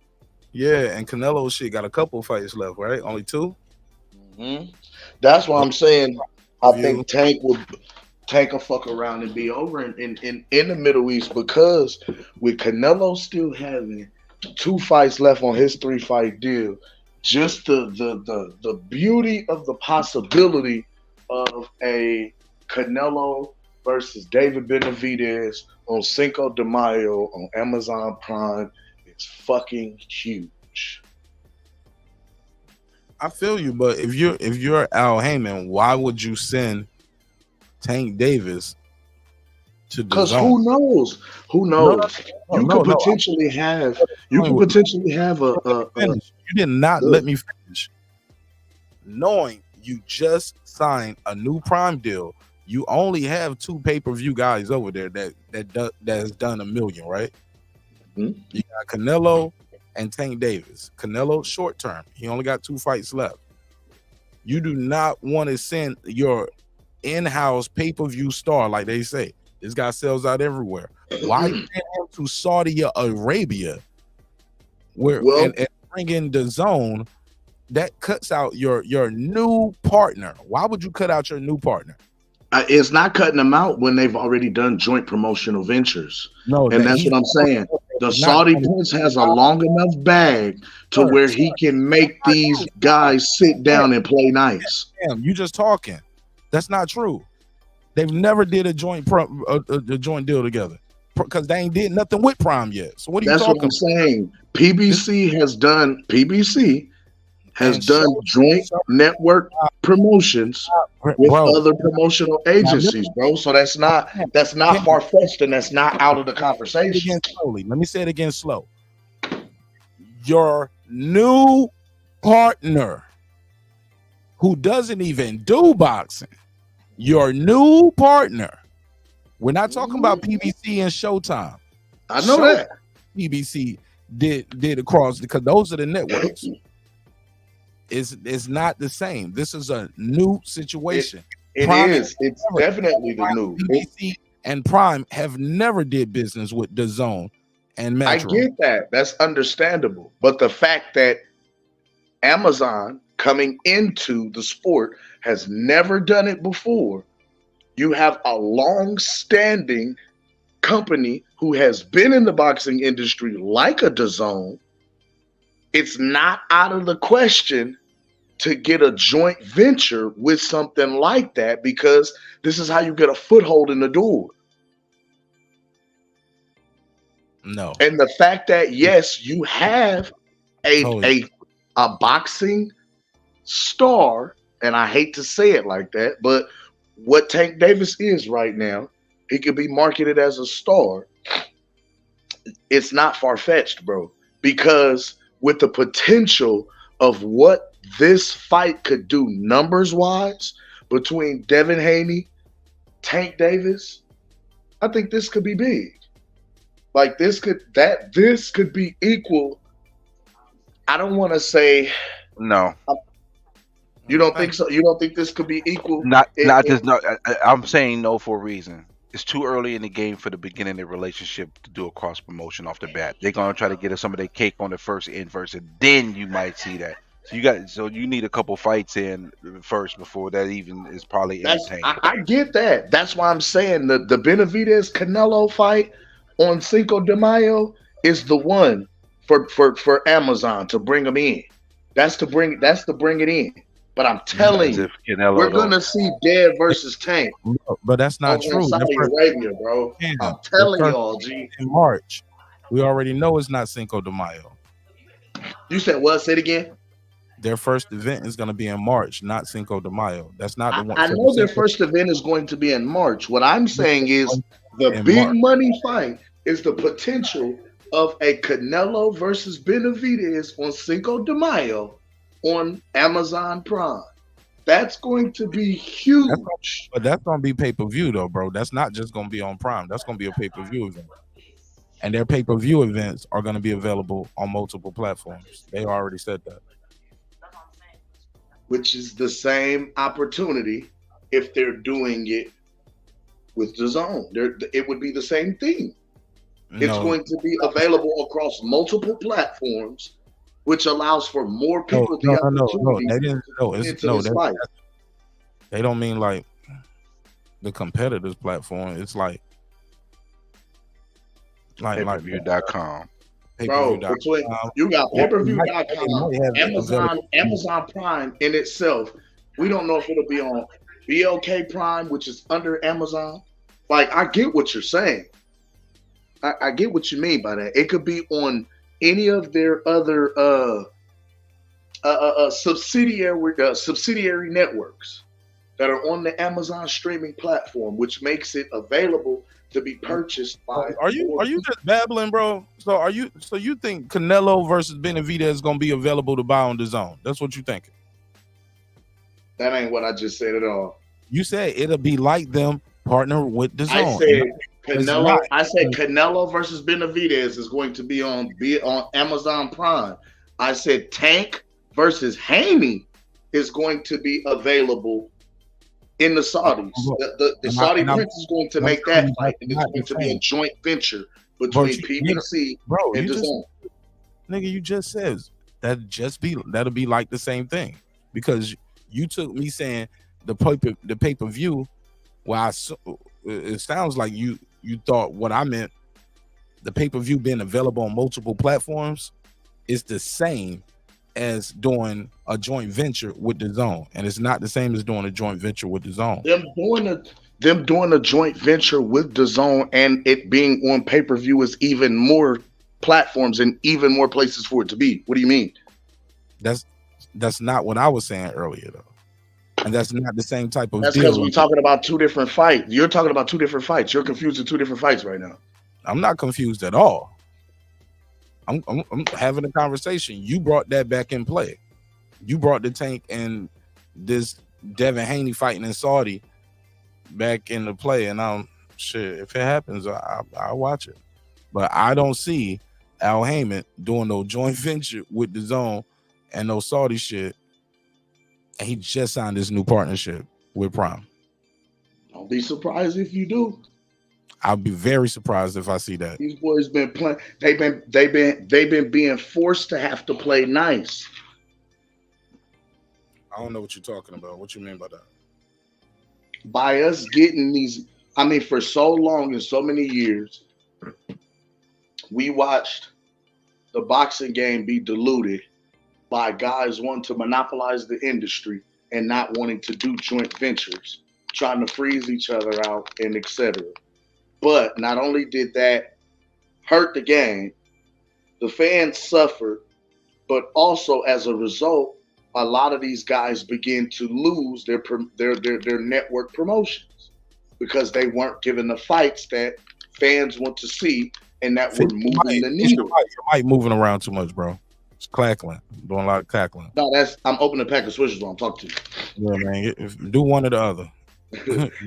Speaker 1: Yeah, and Canelo shit got a couple fights left, right? Only 2?
Speaker 9: That's why I'm saying I think Tank will fuck around and be over in the Middle East, because with Canelo still having 2 fights left on his 3-fight deal, just the beauty of the possibility of a Canelo versus David Benavidez on Cinco de Mayo on Amazon Prime is fucking huge.
Speaker 1: I feel you, but if you're Al Heyman, why would you send Tank Davis to the
Speaker 9: Because
Speaker 1: zone?
Speaker 9: who knows? You could potentially have a
Speaker 1: You did not let me finish. Knowing you just signed a new Prime deal, you only have 2 pay-per-view guys over there that has done $1 million, right? You got Canelo and Tank Davis. Canelo short term, he only got 2 fights left. You do not want to send your in-house pay-per-view star, like they say. This guy sells out everywhere. Why send him to Saudi Arabia, and bring in the zone? That cuts out your new partner. Why would you cut out your new partner?
Speaker 9: It's not cutting them out when they've already done joint promotional ventures.
Speaker 1: No,
Speaker 9: and that's what I'm saying. The Saudi Prince has a long enough bag to where he can make these guys sit down and play nice.
Speaker 1: Damn, you just talking. That's not true. They've never did a joint deal together because they ain't did nothing with Prime yet. So what are you talking about?
Speaker 9: That's what I'm saying. PBC has done joint network promotions with other promotional agencies, bro. So that's not far-fetched, and that's not out of the conversation.
Speaker 1: Let me say it again slow. Your new partner who doesn't even do boxing, your new partner. We're not talking about PBC and Showtime.
Speaker 9: I know that.
Speaker 1: PBC did across, because those are the networks. It's not the same. This is a new situation.
Speaker 9: It is. It's definitely the new.
Speaker 1: PBC and Prime have never did business with DAZN and Metro.
Speaker 9: I get that. That's understandable. But the fact that Amazon coming into the sport has never done it before, you have a long-standing company who has been in the boxing industry like a DAZN. It's not out of the question to get a joint venture with something like that, because this is how you get a foothold in the door.
Speaker 1: No.
Speaker 9: And the fact that, yes, you have a boxing star, and I hate to say it like that, but what Tank Davis is right now, he could be marketed as a star. It's not far-fetched, bro, because with the potential of what this fight could do numbers-wise between Devin Haney, Tank Davis, I think this could be big. Like this could be equal. I don't want to say
Speaker 11: no.
Speaker 9: You don't think so? You don't think this could be equal?
Speaker 11: I'm saying no for a reason. It's too early in the game for the beginning of the relationship to do a cross promotion off the bat. They're gonna try to get some of their cake on the first inverse, and then you might see that. So you need a couple fights in first before that even is probably entertaining.
Speaker 9: I get that. That's why I'm saying the Benavidez Canelo fight on Cinco de Mayo is the one for Amazon to bring them in. That's to bring it in. But I'm telling you, we're gonna see Dev versus Tank.
Speaker 1: But that's not true.
Speaker 9: Saudi Arabia, bro. I'm telling y'all, G.
Speaker 1: In March, we already know it's not Cinco de Mayo.
Speaker 9: You said what? Say it again.
Speaker 1: Their first event is going to be in March, not Cinco de Mayo. That's not the one.
Speaker 9: I know their first event is going to be in March. What I'm saying is the big money fight is the potential of a Canelo versus Benavidez on Cinco de Mayo on Amazon Prime. That's going to be huge.
Speaker 1: But that's going to be pay-per-view though, bro. That's not just going to be on Prime. That's going to be a pay-per-view event. And their pay-per-view events are going to be available on multiple platforms. They already said that.
Speaker 9: Which is the same opportunity if they're doing it with DAZN. It would be the same thing. It's
Speaker 1: No.
Speaker 9: going to be available across multiple platforms, which allows for more people the opportunity
Speaker 1: They didn't. No,
Speaker 9: to
Speaker 1: it's
Speaker 9: get into
Speaker 1: no.
Speaker 9: this fight.
Speaker 1: They don't mean like the competitors platform. It's like
Speaker 11: pay-per-view.com.
Speaker 9: Bro, between you got pay-per-view.com, Amazon Prime in itself. We don't know if it'll be on BLK Prime, which is under Amazon. Like, I get what you're saying. I get what you mean by that. It could be on any of their other subsidiary networks that are on the Amazon streaming platform, which makes it available to be purchased by.
Speaker 1: Are you just babbling, bro? So you think Canelo versus Benavidez is gonna be available to buy on DAZN? That's what you think?
Speaker 9: That ain't what I just said at all.
Speaker 1: You said it'll be like them partner with DAZN.
Speaker 9: I said Canelo versus Benavidez is going to be on Amazon Prime. I said Tank versus Haney is going to be available in the Saudis. The Saudi prince is going to make that fight, and it's going to be a joint venture between PBC and DAZN.
Speaker 1: Nigga, you just said that'll be like the same thing, because you took me saying the pay-per-view. Well, it sounds like you thought what I meant, the pay-per-view being available on multiple platforms, is the same as doing a joint venture with DAZN, and it's not the same as doing a joint venture with DAZN.
Speaker 9: Them doing a joint venture with DAZN and it being on pay-per-view is even more platforms and even more places for it to be. What do you mean?
Speaker 1: That's not what I was saying earlier, though. And that's not the same type of
Speaker 9: That's because we're talking about two different fights. You're talking about two different fights. You're confusing two different fights right now.
Speaker 1: I'm not confused at all. I'm having a conversation. You brought that back in play. You brought the Tank and this Devin Haney fighting in Saudi back into play, and shit. If it happens, I'll watch it. But I don't see Al Heyman doing no joint venture with DAZN and no Saudi shit. And he just signed this new partnership with Prime.
Speaker 9: Don't be surprised if you do.
Speaker 1: I'll be very surprised if I see that.
Speaker 9: These boys been playing. They've been being forced to have to play nice.
Speaker 1: I don't know what you're talking about. What you mean by that?
Speaker 9: By us getting these, I mean, for so long and so many years, we watched the boxing game be diluted by guys wanting to monopolize the industry and not wanting to do joint ventures, trying to freeze each other out and etc. But not only did that hurt the game, the fans suffered, but also as a result, a lot of these guys begin to lose their network promotions because they weren't given the fights that fans want to see and that were moving the needle.
Speaker 1: Your mic moving around too much, bro. It's cackling. Doing a lot of cackling.
Speaker 9: No, I'm opening a pack of switches while I'm talking to you.
Speaker 1: Yeah, man. Do one or the other.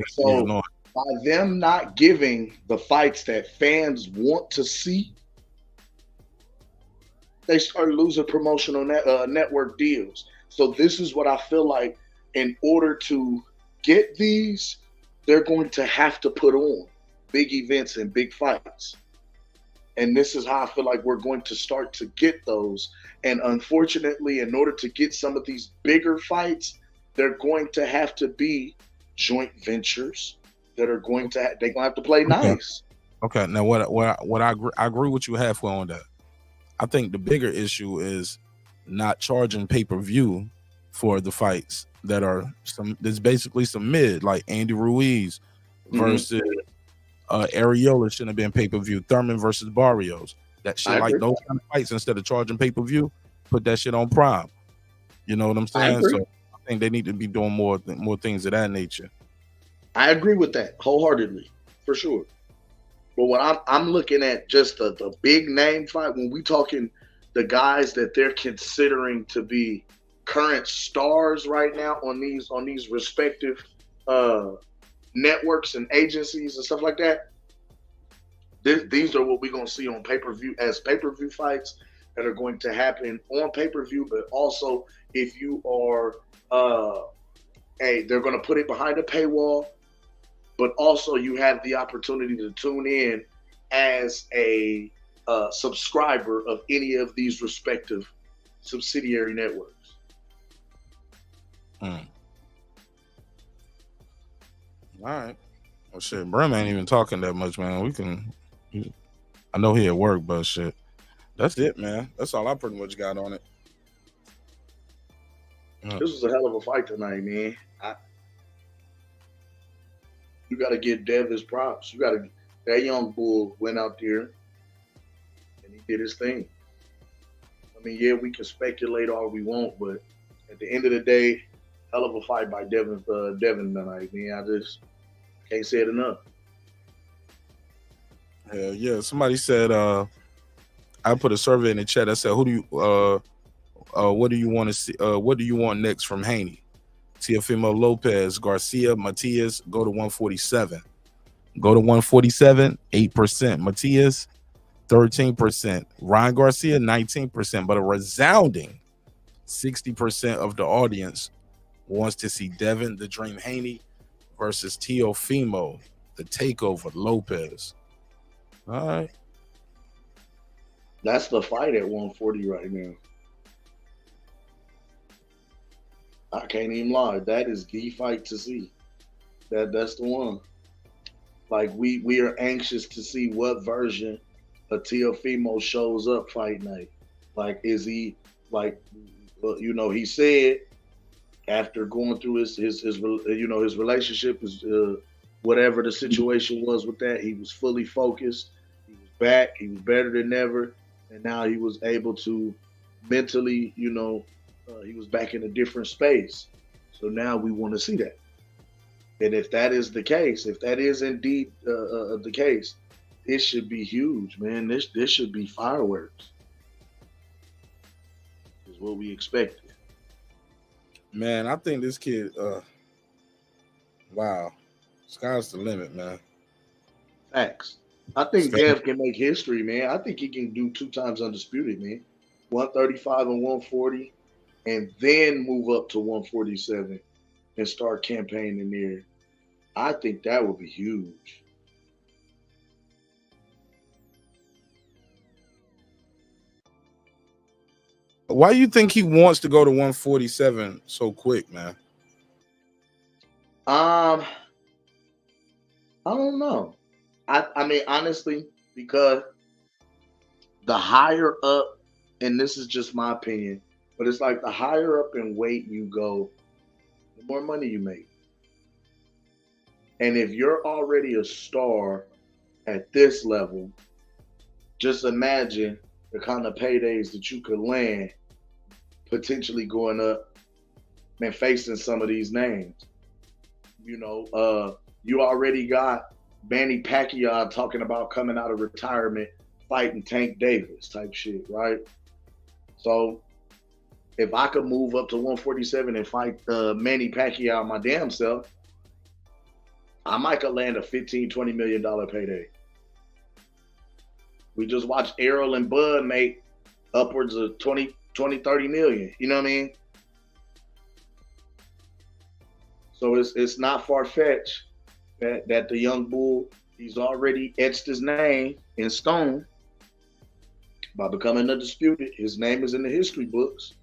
Speaker 9: So by them not giving the fights that fans want to see, they start losing promotional network deals. So this is what I feel like, in order to get these, they're going to have to put on big events and big fights. And this is how I feel like we're going to start to get those. And unfortunately, in order to get some of these bigger fights, they're going to have to be joint ventures that are going to they're going to have to play nice.
Speaker 1: Okay. Now, what I agree with you halfway on that. I think the bigger issue is not charging pay-per-view for the fights that are there's basically some mid, like Andy Ruiz versus Areola shouldn't have been pay-per-view. Thurman versus Barrios. That shit, like those kind of fights, instead of charging pay-per-view, put that shit on Prime. You know what I'm saying? So I think they need to be doing more things of that nature.
Speaker 9: I agree with that wholeheartedly, for sure. But when I'm looking at just the big name fight, when we talking the guys that they're considering to be current stars right now on these respective networks and agencies and stuff like that, these are what we're going to see on pay-per-view as pay-per-view fights that are going to happen on pay-per-view. But also, if you are they're going to put it behind a paywall. but also you have the opportunity to tune in as a subscriber of any of these respective subsidiary networks.
Speaker 1: All right. Well, shit, Brim ain't even talking that much, man. I know he at work, but shit, that's it, man. That's all I pretty much got on it.
Speaker 9: This was a hell of a fight tonight, man. You got to give Dev his props. That young bull went out there and he did his thing. I mean, yeah, we can speculate all we want, but at the end of the day, hell of a fight by Devin tonight, man. I just can't say it enough.
Speaker 1: Hell yeah. Somebody said, I put a survey in the chat. I said, what do you want to see? What do you want next from Haney? Teofimo Lopez, Garcia, Matias, go to 147. Go to 147, 8%. Matias, 13%. Ryan Garcia, 19%. But a resounding 60% of the audience wants to see Devin the Dream Haney versus Teofimo, the takeover Lopez. All right.
Speaker 9: That's the fight at 140 right now. I can't even lie. That is the fight to see. That's the one. Like we are anxious to see what version of Teofimo shows up fight night. Like, is he like, he said after going through his relationship, whatever the situation was with that, he was fully focused. He was back. He was better than ever, and now he was able to mentally, he was back in a different space. So now we want to see that. And if that is the case, if that is indeed the case, it should be huge, man. This should be fireworks. Is what we expected.
Speaker 1: Man, I think this kid, wow, sky's the limit, man.
Speaker 9: Facts. I think Dev can make history, man. I think he can do 2 times undisputed, man. 135 and 140, and then move up to 147 and start campaigning there. I think that would be huge.
Speaker 1: Why do you think he wants to go to 147 so quick, man?
Speaker 9: I don't know. I mean, honestly, because the higher up, and this is just my opinion, but it's like the higher up in weight you go, the more money you make. And if you're already a star at this level, just imagine the kind of paydays that you could land potentially going up and facing some of these names. You already got Manny Pacquiao talking about coming out of retirement, fighting Tank Davis type shit, right? So if I could move up to 147 and fight Manny Pacquiao my damn self, I might could land a $15, $20 million payday. We just watched Errol and Bud make upwards of 20, 30 million. You know what I mean? So it's not far-fetched that the young bull, he's already etched his name in stone by becoming undisputed. His name is in the history books.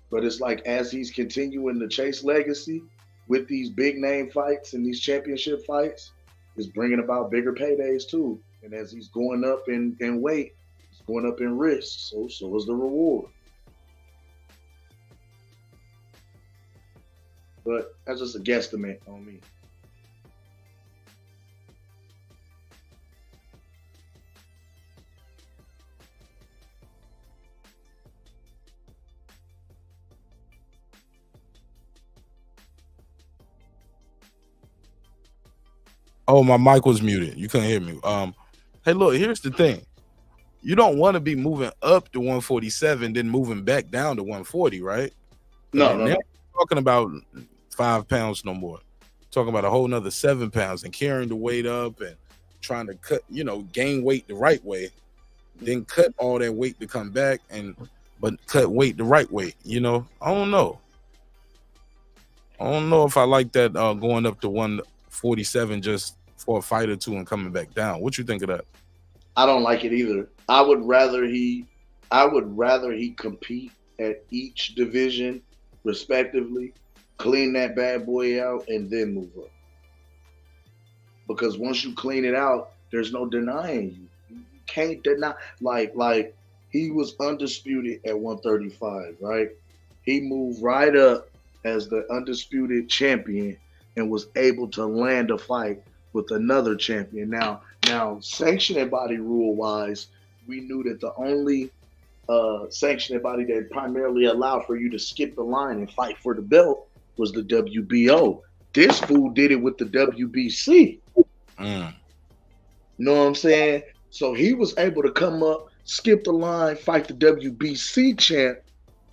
Speaker 9: But it's like, as he's continuing to chase legacy with these big name fights and these championship fights, is bringing about bigger paydays too. And as he's going up in weight, he's going up in risk. So is the reward. But that's just a guesstimate on me.
Speaker 1: Oh, my mic was muted. You couldn't hear me. Hey, look, here's the thing. You don't want to be moving up to 147, then moving back down to 140, right?
Speaker 9: No.
Speaker 1: Now we're talking about 5 pounds no more. Talking about a whole nother 7 pounds and carrying the weight up and trying to cut, gain weight the right way, then cut all that weight to come back but cut weight the right way. I don't know. I don't know if I like that going up to 47 just for a fight or two and coming back down. What you think of that?
Speaker 9: I don't like it either. I would rather he compete at each division respectively, clean that bad boy out, and then move up. Because once you clean it out, there's no denying you. You can't deny. Like he was undisputed at 135, right? He moved right up as the undisputed champion and was able to land a fight with another champion. Now sanctioning body rule wise, we knew that the only sanctioning body that primarily allowed for you to skip the line and fight for the belt was the WBO. This fool did it with the WBC. You know what I'm saying? So he was able to come up, skip the line, fight the WBC champ,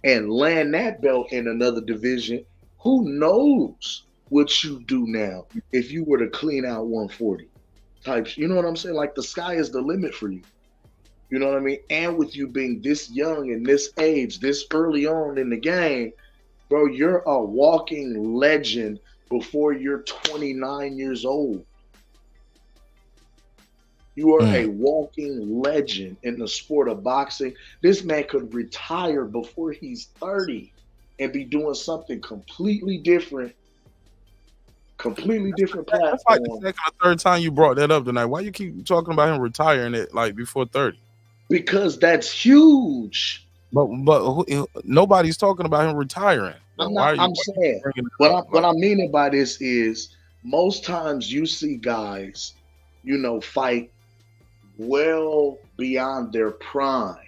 Speaker 9: and land that belt in another division. Who knows what you do now if you were to clean out 140 types? You know what I'm saying? Like, the sky is the limit for you. You know what I mean? And with you being this young and this age, this early on in the game, bro, you're a walking legend before you're 29 years old. You are a walking legend in the sport of boxing. This man could retire before he's 30 and be doing something completely different platform.
Speaker 1: That's like the second or third time you brought that up tonight. Why you keep talking about him retiring it like before 30?
Speaker 9: Because that's huge.
Speaker 1: But nobody's talking about him retiring.
Speaker 9: I'm saying what I'm meaning by this is most times you see guys, fight well beyond their prime.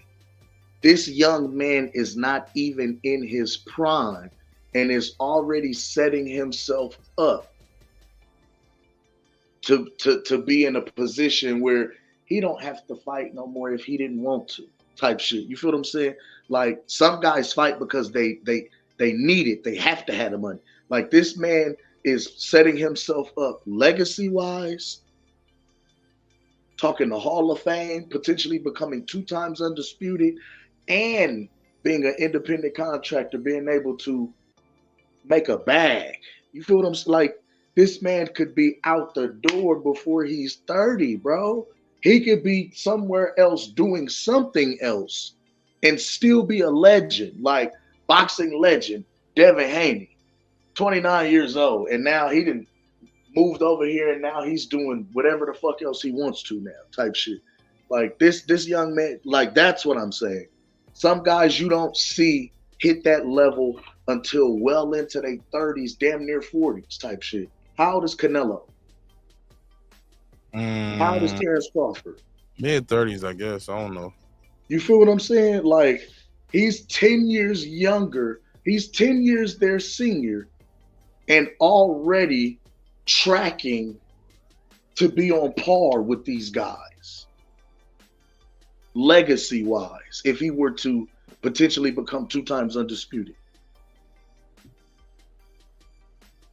Speaker 9: This young man is not even in his prime and is already setting himself up to be in a position where he don't have to fight no more if he didn't want to, type shit. You feel what I'm saying? Like, some guys fight because they need it. They have to have the money. Like, this man is setting himself up legacy-wise, talking the Hall of Fame, potentially becoming 2 times undisputed, and being an independent contractor, being able to make a bag. You feel what I'm saying? Like, this man could be out the door before he's 30, bro. He could be somewhere else doing something else and still be a legend, like boxing legend Devin Haney, 29 years old, and now he done moved over here and now he's doing whatever the fuck else he wants to now, type shit. Like, this young man, like, that's what I'm saying. Some guys you don't see hit that level until well into their 30s, damn near 40s, type shit. How old is Canelo? How old is Terrence Crawford?
Speaker 1: Mid-30s, I guess. I don't know.
Speaker 9: You feel what I'm saying? Like, he's 10 years younger. He's 10 years their senior and already tracking to be on par with these guys, legacy-wise, if he were to potentially become 2 times undisputed.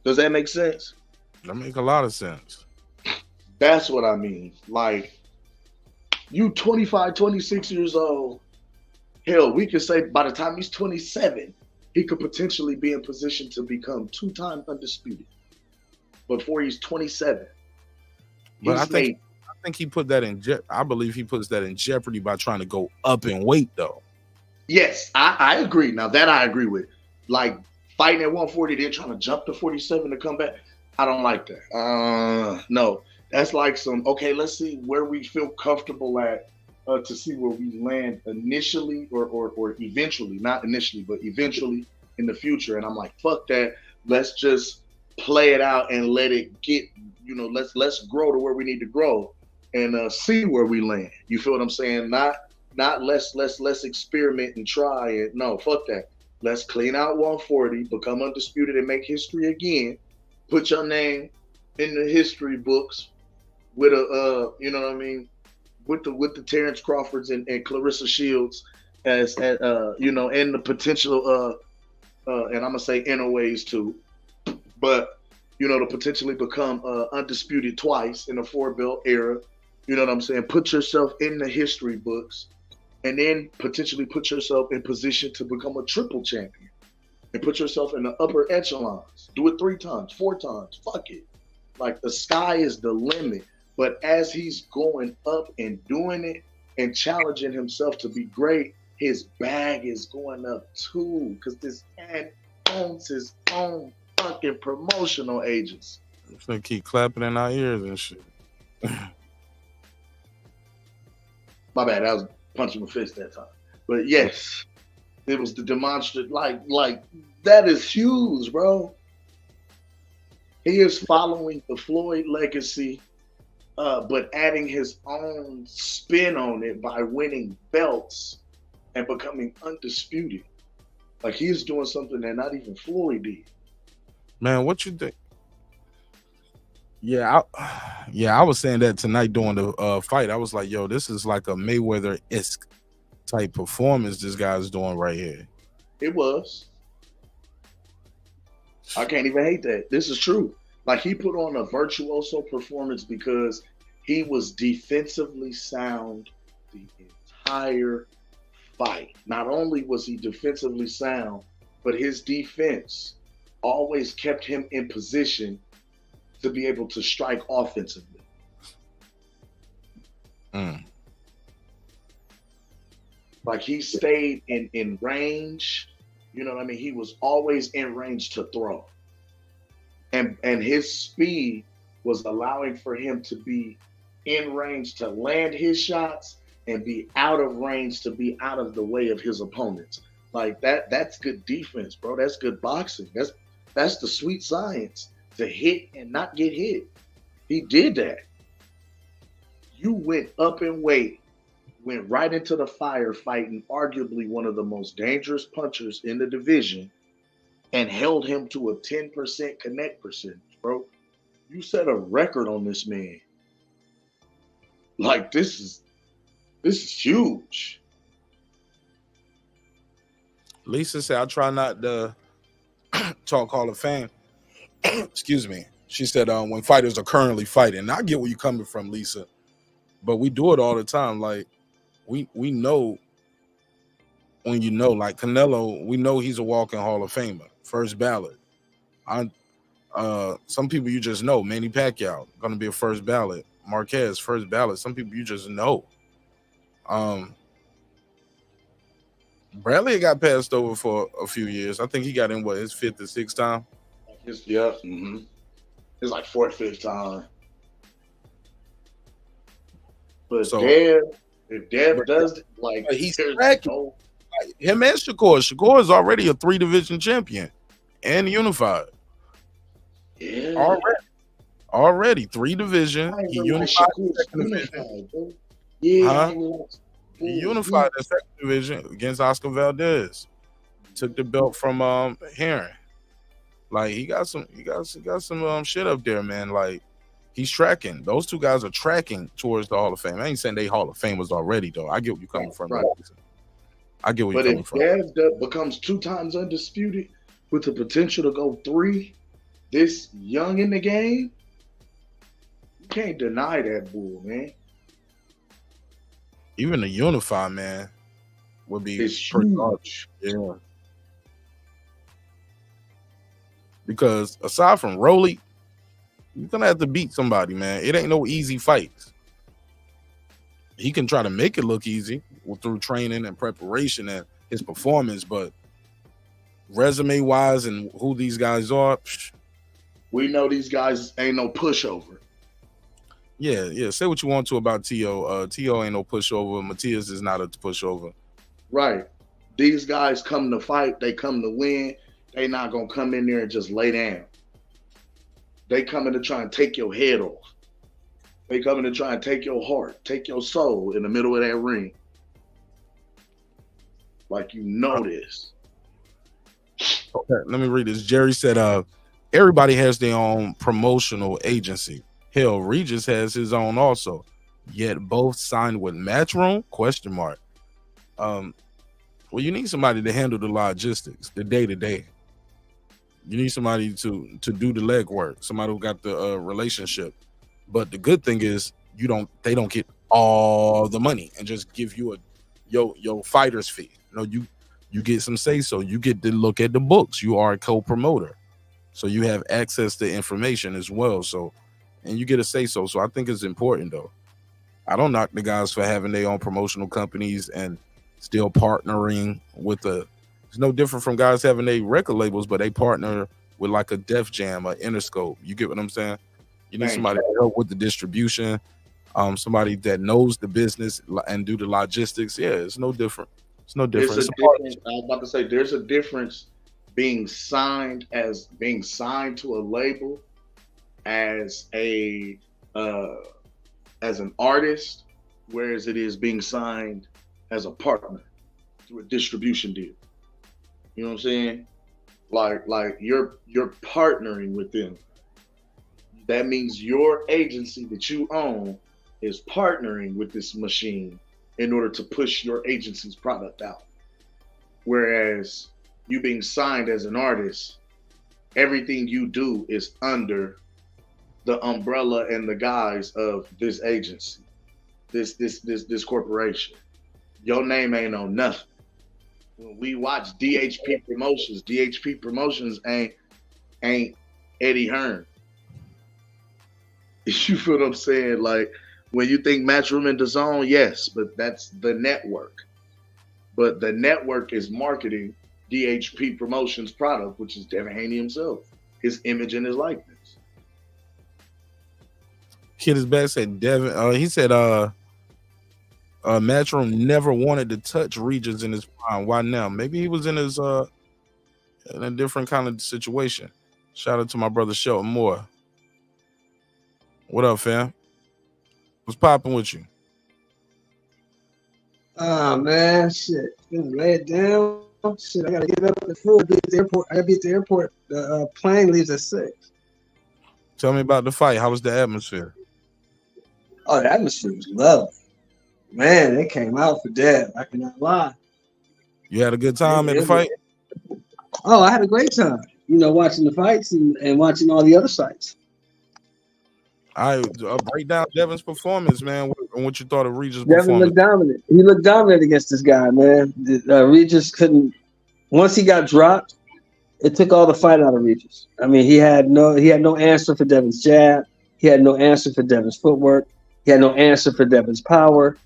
Speaker 9: Does that make sense?
Speaker 1: That makes a lot of sense.
Speaker 9: That's what I mean. Like, you 25, 26 years old, hell, we could say by the time he's 27, he could potentially be in position to become 2-time undisputed. Before he's 27.
Speaker 1: But I think he put that in I believe he puts that in jeopardy by trying to go up in weight, though.
Speaker 9: Yes, I agree. Now, that I agree with. Like, fighting at 140, they're trying to jump to 47 to come back. I don't like that. No. That's like okay, let's see where we feel comfortable at to see where we land initially or eventually, not initially, but eventually in the future. And I'm like, fuck that. Let's just play it out and let it get, let's grow to where we need to grow and see where we land. You feel what I'm saying? Not let's experiment and try it. No, fuck that. Let's clean out 140, become undisputed and make history again. Put your name in the history books with with the Terrence Crawfords and Clarissa Shields as and the potential and I'm gonna say inner ways too, but to potentially become undisputed twice in the 4-belt era. You know what I'm saying? Put yourself in the history books, and then potentially put yourself in position to become a triple champion, and put yourself in the upper echelons. Do it 3 times, 4 times. Fuck it. Like the sky is the limit. But as he's going up and doing it and challenging himself to be great, his bag is going up too. Because this man owns his own fucking promotional agents.
Speaker 1: They keep clapping in our ears and shit.
Speaker 9: My bad, I was punching my fist that time. But yes, it was the demonstrative. Like that is huge, bro. He is following the Floyd legacy, but adding his own spin on it by winning belts and becoming undisputed. Like he's doing something that not even Floyd did.
Speaker 1: Man, what you think? Yeah, I was saying that tonight during the fight. I was like, yo, this is like a Mayweather-esque type performance this guy's doing right here.
Speaker 9: It was. I can't even hate that. This is true. Like he put on a virtuoso performance because he was defensively sound the entire fight. Not only was he defensively sound, but his defense always kept him in position to be able to strike offensively. Like he stayed in range. You know what I mean? He was always in range to throw. And his speed was allowing for him to be in range to land his shots and be out of range to be out of the way of his opponents. Like that's good defense, bro. That's good boxing. That's the sweet science. To hit and not get hit. He did that. You went up in weight, went right into the fire fighting arguably one of the most dangerous punchers in the division and held him to a 10% connect percentage, bro. You set a record on this man. Like this is huge.
Speaker 1: Lisa said, I try not to talk Hall of Fame. Excuse me. She said, when fighters are currently fighting. And I get where you're coming from, Lisa. But we do it all the time. Like, we know when you know, like Canelo, we know he's a walking Hall of Famer. First ballot. Some people you just know. Manny Pacquiao, gonna be a first ballot. Marquez, first ballot. Some people you just know. Bradley got passed over for a few years. I think he got in, his fifth or sixth time?
Speaker 9: It's like fourth, fifth time. But
Speaker 1: So-
Speaker 9: if Dev does it, like
Speaker 1: He's
Speaker 9: there's
Speaker 1: cracking.
Speaker 9: no-
Speaker 1: Him and Shakur. Shakur is already a 3-division champion and unified.
Speaker 9: Yeah.
Speaker 1: Already 3-division.
Speaker 9: I ain't
Speaker 1: He
Speaker 9: really like
Speaker 1: unified the
Speaker 9: Shakur's
Speaker 1: second division.
Speaker 9: unified, bro. Yeah,
Speaker 1: Huh?
Speaker 9: I ain't really like-
Speaker 1: He unified the second division against Oscar Valdez. Took the belt from Heron. Like he got some shit up there, man. Like he's tracking. Those two guys are tracking towards the Hall of Fame. I ain't saying they Hall of Famers already though. I get where you're coming from.
Speaker 9: Right.
Speaker 1: I get where
Speaker 9: But
Speaker 1: you're coming
Speaker 9: if
Speaker 1: from.
Speaker 9: Dev becomes 2 times undisputed with the potential to go 3, this young in the game, you can't deny that bull, man.
Speaker 1: Even the unify, man, would be
Speaker 9: It's
Speaker 1: pretty
Speaker 9: huge.
Speaker 1: large. Yeah. Because aside from Rolly, you're gonna have to beat somebody, man. It ain't no easy fights. He can try to make it look easy through training and preparation and his performance, but resume wise and who these guys are,
Speaker 9: We know these guys ain't no pushover.
Speaker 1: yeah. Say what you want to about T.O. T.O. ain't no pushover. Matias is not a pushover.
Speaker 9: Right. These guys come to fight, they come to win. They not gonna come in there and just lay down. They coming to try and take your head off. They coming to try and take your heart, take your soul in the middle of that ring. Like you know this.
Speaker 1: Okay, let me read this. Jerry said, everybody has their own promotional agency. Hell, Regis has his own also. Yet both signed with Matchroom? ? Well, you need somebody to handle the logistics, the day-to-day. You need somebody to do the legwork, somebody who got the relationship. But the good thing is they don't get all the money and just give you your fighter's fee. You get some say so. You get to look at the books. You are a co-promoter. So you have access to information as well. So and you get a say so. So I think it's important though. I don't knock the guys for having their own promotional companies and still partnering with it's no different from guys having their record labels, but they partner with like a Def Jam or Interscope. You get what I'm saying? You need somebody to help with the distribution, somebody that knows the business and do the logistics. Yeah, it's no different. It's no different.
Speaker 9: There's a difference. I was about to say there's a difference being signed to a label as an artist, whereas it is being signed as a partner through a distribution deal. You know what I'm saying? Like you're partnering with them. That means your agency that you own is partnering with this machine in order to push your agency's product out. Whereas you being signed as an artist, everything you do is under the umbrella and the guise of this agency, this corporation. Your name ain't on nothing. When we watch DHP Promotions ain't Eddie Hearn. You feel what I'm saying? Like when you think Matchroom and DAZN, yes, but that's the network. But the network is marketing DHP Promotions product, which is Devin Haney himself, his image and his likeness.
Speaker 1: Kid is back said Devin. He said Matchroom never wanted to touch Regis in his prime. Why now? Maybe he was in his in a different kind of situation. Shout out to my brother Shelton Moore. What up, fam? What's popping with you?
Speaker 19: Oh man, shit. Gonna lay it down. Shit, I gotta get up at the food. Be at the airport. I gotta be at the airport. The plane leaves at 6.
Speaker 1: Tell me about the fight. How was the atmosphere?
Speaker 19: Oh, the atmosphere was lovely. Man, it came out for dead. I cannot lie.
Speaker 1: You had a good time at the fight?
Speaker 19: Oh, I had a great time. You know, watching the fights and watching all the other sites.
Speaker 1: I break down Devin's performance, man. What you thought of Regis'
Speaker 19: Devin
Speaker 1: performance?
Speaker 19: looked dominant. He looked dominant against this guy, man. Regis couldn't. Once he got dropped, it took all the fight out of Regis. I mean, he had no answer for Devin's jab. He had no answer for Devin's footwork. He had no answer for Devin's power.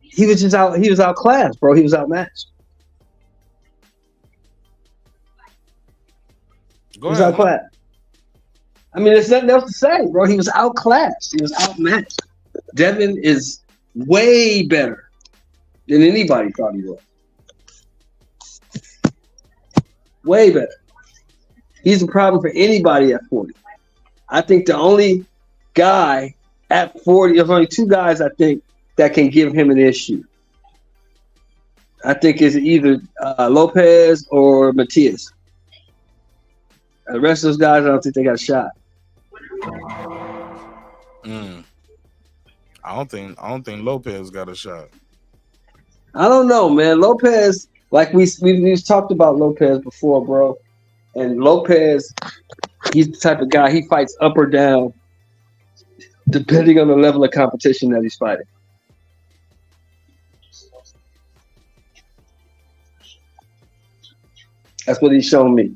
Speaker 19: He was just out. He was outclassed, bro. He was outmatched. He was outclassed. I mean, there's nothing else to say, bro. He was outclassed. He was outmatched. Devin is way better than anybody thought he was. Way better. He's a problem for anybody at 40. I think the only guy at 40, there's only 2 guys I think that can give him an issue. I think it's either Lopez or Matias. The rest of those guys, I don't think they got a shot.
Speaker 1: I don't think Lopez got a shot.
Speaker 19: I don't know, man. Lopez, like we've talked about Lopez before, bro. And Lopez, he's the type of guy, he fights up or down depending on the level of competition that he's fighting. That's what he's shown me.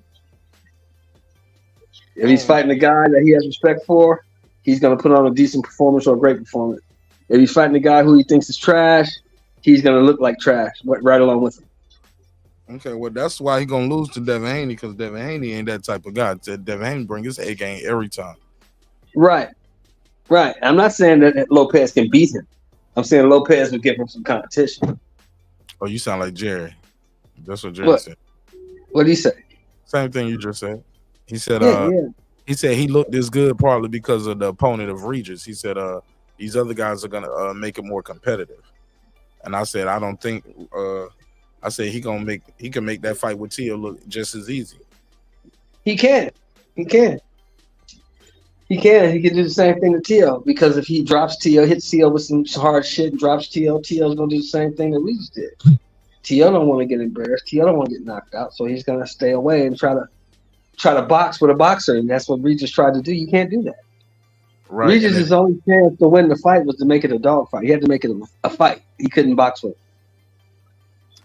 Speaker 19: If he's fighting a guy that he has respect for, he's going to put on a decent performance or a great performance. If he's fighting a guy who he thinks is trash, he's going to look like trash right along with him.
Speaker 1: Okay, well, that's why he's going to lose to Devin Haney, because Devin Haney ain't that type of guy. Devin Haney bring his A game every time.
Speaker 19: Right. I'm not saying that Lopez can beat him. I'm saying Lopez will give him some competition.
Speaker 1: Oh, you sound like Jerry. That's what Jerry said.
Speaker 19: What did he say?
Speaker 1: Same thing you just said. He said, He said he looked this good partly because of the opponent of Regis. He said, these other guys are gonna make it more competitive. And I said, I don't think. I said he can make that fight with Tio look just as easy.
Speaker 19: He can. He can do the same thing to Tio, because if he drops Tio, hits Tio with some hard shit, and drops Tio's gonna do the same thing that Regis did. Tio don't want to get embarrassed. Tio don't want to get knocked out, so he's gonna stay away and try to box with a boxer, and that's what Regis tried to do. You can't do that. Right. Regis' only chance to win the fight was to make it a dog fight. He had to make it a fight. He couldn't box with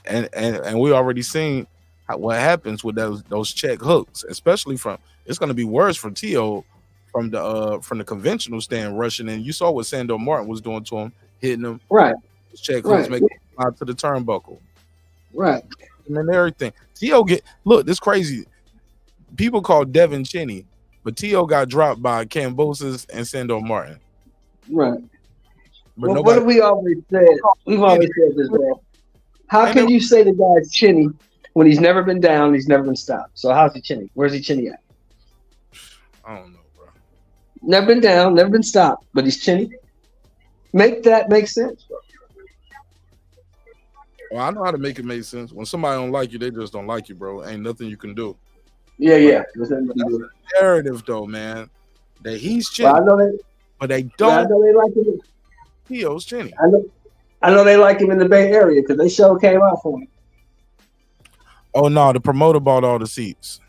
Speaker 19: him.
Speaker 1: And we already seen what happens with those check hooks, especially it's going to be worse for Tio from the conventional stand rushing in. You saw what Sandor Martin was doing to him, hitting him.
Speaker 19: Right.
Speaker 1: Check
Speaker 19: Right.
Speaker 1: making him out to the turnbuckle.
Speaker 19: Right.
Speaker 1: And everything. T.O. this crazy. People call Devin Cheney, but T.O. got dropped by Kambosos and Sandor Martin.
Speaker 19: Right.
Speaker 1: But
Speaker 19: Well, what have we always said? We've always said this, bro. How can you say the guy's chinny when he's never been down, he's never been stopped? So how's he chinny? Where's he chinny at?
Speaker 1: I don't know, bro.
Speaker 19: Never been down, never been stopped, but he's chinny. Make that make sense, bro.
Speaker 1: Well, I know how to make it make sense. When somebody don't like you, they just don't like you, bro. Ain't nothing you can do.
Speaker 19: Yeah.
Speaker 1: That's the narrative, though, man. That he's chinny,
Speaker 19: Well, I know they,
Speaker 1: but they
Speaker 19: I
Speaker 1: don't.
Speaker 19: know they like him.
Speaker 1: T.O.'s chinny.
Speaker 19: I know they like him in the Bay Area because they show came out for him.
Speaker 1: Oh no, the promoter bought all the seats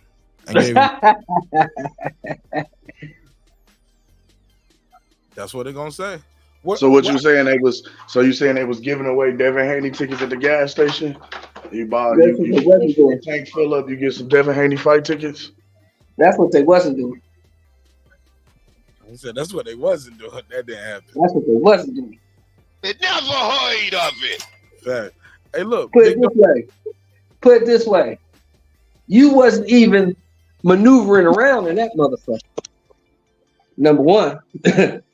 Speaker 1: and gave him. That's what they're gonna say.
Speaker 9: So what you saying they was? So you saying they was giving away Devin Haney tickets at the gas station? You buy you tank fill up, you get some Devin Haney fight tickets.
Speaker 19: That's what they wasn't doing.
Speaker 1: He said that's what they wasn't doing. That didn't happen.
Speaker 19: That's what they wasn't doing.
Speaker 5: They never heard of it.
Speaker 1: Fact. Hey, look.
Speaker 19: Put it this way. You wasn't even maneuvering around in that motherfucker. Number one.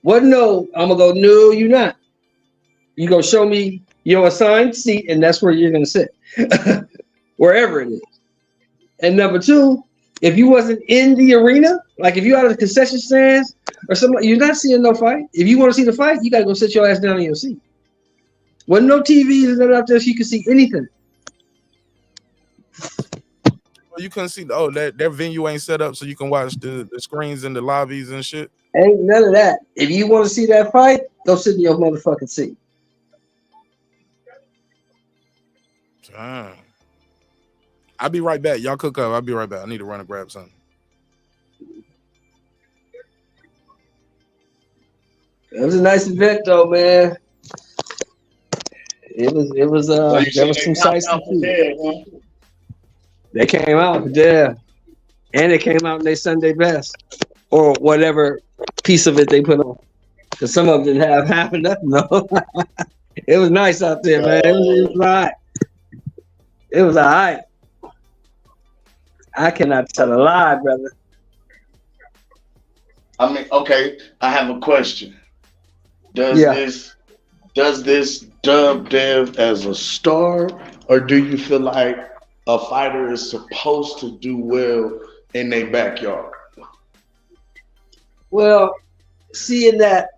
Speaker 19: What? No, I'm gonna go. No, you're not. You gonna show me your assigned seat, and that's where you're gonna sit, wherever it is. And number two, if you wasn't in the arena, like if you out of the concession stands or something, you're not seeing no fight. If you want to see the fight, you gotta go sit your ass down in your seat. Wasn't no TVs that out there so you can see anything.
Speaker 1: You couldn't see. Oh, that venue ain't set up so you can watch the screens in the lobbies and shit.
Speaker 19: Ain't none of that. If you want to see that fight, go sit in your motherfucking seat.
Speaker 1: Damn. I'll be right back. Y'all cook up. I'll be right back. I need to run and grab something.
Speaker 19: It was a nice event, though, man. It was. There was some sights to see. They came out there, and they came out in their Sunday best, or whatever piece of it they put on. Because some of them didn't have half and nothing. No, it was nice out there, man. It was all right. It was all right. I cannot tell a lie, brother.
Speaker 9: I mean, okay. I have a question. Does this dub Dev as a star, or do you feel like a fighter is supposed to do well in their backyard?
Speaker 19: Well, seeing that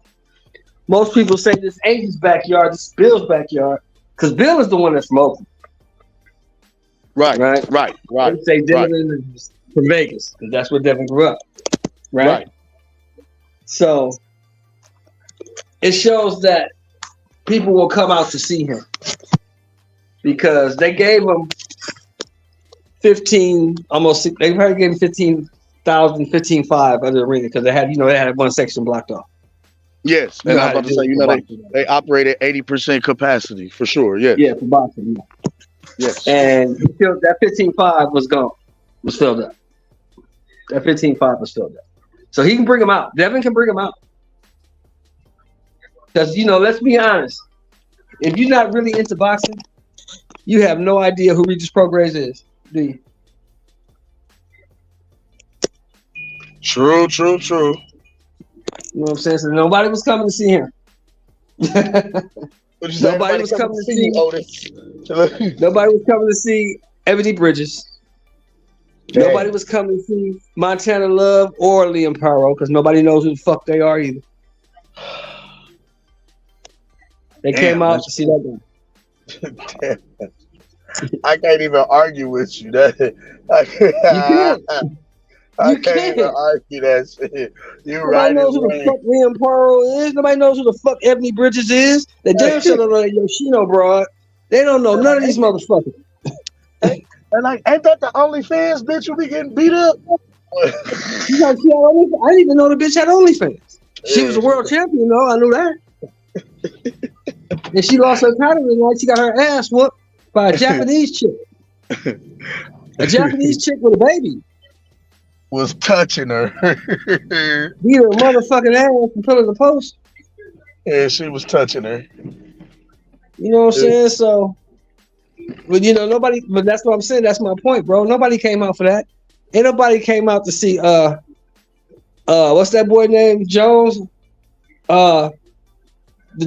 Speaker 19: most people say this ain't his backyard, this is Bill's backyard, because Bill is the one that's from Oakland.
Speaker 9: Right.
Speaker 19: They say Devin is from Vegas, because that's where Devin grew up. Right. So it shows that people will come out to see him because they gave him 15, almost, they probably gave him 15,000, 15,500 under the arena because they had one section blocked off.
Speaker 9: Yes, and I was about to say, they operate at 80% capacity for sure. Yeah.
Speaker 19: Yeah, for boxing. Yeah.
Speaker 9: Yes.
Speaker 19: And that 15.5 was gone, was filled up. That 15.5 was filled up. So he can bring him out. Devin can bring him out. Because, let's be honest. If you're not really into boxing, you have no idea who Regis Prograis is, do you?
Speaker 9: True.
Speaker 19: You know what I'm saying? So nobody was coming to see him. Nobody was coming to see Otis. Nobody was coming to see Ebanie Bridges. Dang. Nobody was coming to see Montana Love or Liam Paro because nobody knows who the fuck they are either. They came out to see that guy.
Speaker 9: I can't even argue with you. I can't even argue that shit.
Speaker 19: Nobody knows who the fuck Liam Paro is. Nobody knows who the fuck Ebanie Bridges is. They damn sure don't know Yoshino, bro. They don't know none of these motherfuckers.
Speaker 9: And ain't that the OnlyFans bitch who be getting beat up?
Speaker 19: I didn't even know the bitch had OnlyFans. She was a world champion, though. I knew that. And she lost her title tonight. She got her ass whooped by a Japanese chick. A Japanese chick with a baby.
Speaker 9: was touching her.
Speaker 19: Beat her motherfucking ass and put her in the post.
Speaker 9: Yeah, she was touching her.
Speaker 19: You know what I'm saying? So, but you know, nobody. But that's what I'm saying. That's my point, bro. Nobody came out for that. Ain't nobody came out to see. What's that boy name? Jones. The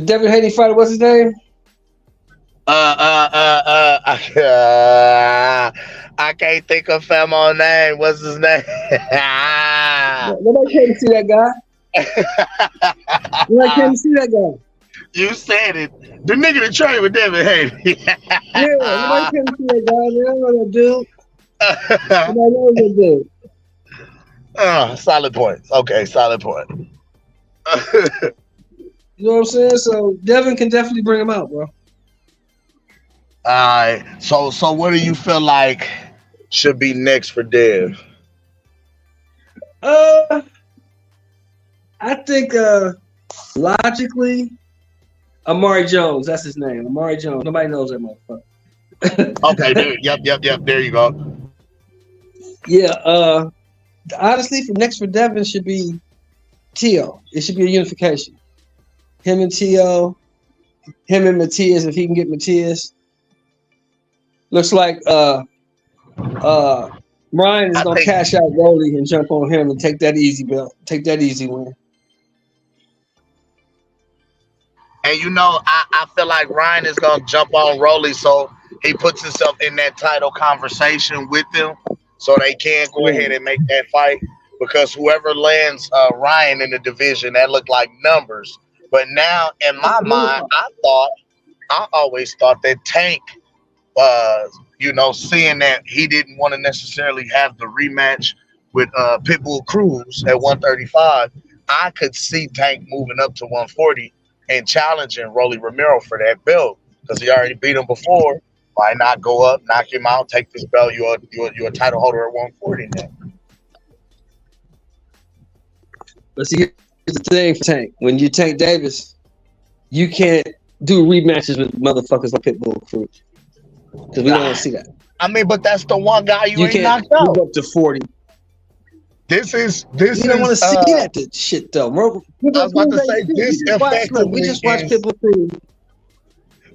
Speaker 19: Devin Haney fighter. What's his name?
Speaker 9: I can't think of Famo's name. What's his name?
Speaker 19: Nobody came to see that guy. Nobody came to see that guy.
Speaker 9: You said it. The nigga that trained with Devin Haney.
Speaker 19: Yeah, nobody came to see that guy. Man, I don't know that dude. Nobody knows that dude.
Speaker 9: Solid points. Okay, solid point.
Speaker 19: You know what I'm saying? So Devin can definitely bring him out, bro.
Speaker 9: All right. So what do you feel like should be next for Dev?
Speaker 19: I think logically, Amari Jones. That's his name. Amari Jones. Nobody knows that motherfucker.
Speaker 9: Okay, dude. Yep. There you go.
Speaker 19: Yeah. Honestly, for next for Devin should be Tio. It should be a unification. Him and Tio. Him and Matias, if he can get Matias. Looks like Ryan is gonna cash out Rolly and jump on him and take that easy belt. Take that easy win.
Speaker 9: And you know, I feel like Ryan is gonna jump on Rolly, so he puts himself in that title conversation with them, so they can go ahead and make that fight. Because whoever lands Ryan in the division, that looked like numbers. But now, in my mind, I always thought that Tank, you know, seeing that he didn't want to necessarily have the rematch with Pitbull Cruz at 135, I could see Tank moving up to 140 and challenging Rolly Romero for that belt because he already beat him before. Why not go up, knock him out, take this belt? You're a title holder at 140 now.
Speaker 19: But see, here's the thing for Tank. When you Tank Davis, you can't do rematches with motherfuckers like Pitbull Cruz. Because we don't want to see that.
Speaker 9: I mean, but that's the one guy you ain't
Speaker 19: can't
Speaker 9: knocked out.
Speaker 19: move up to 40.
Speaker 9: This is.
Speaker 19: You don't want to see that shit though.
Speaker 9: I was about to say this effectively.
Speaker 19: We just watched Pitbull Cruz.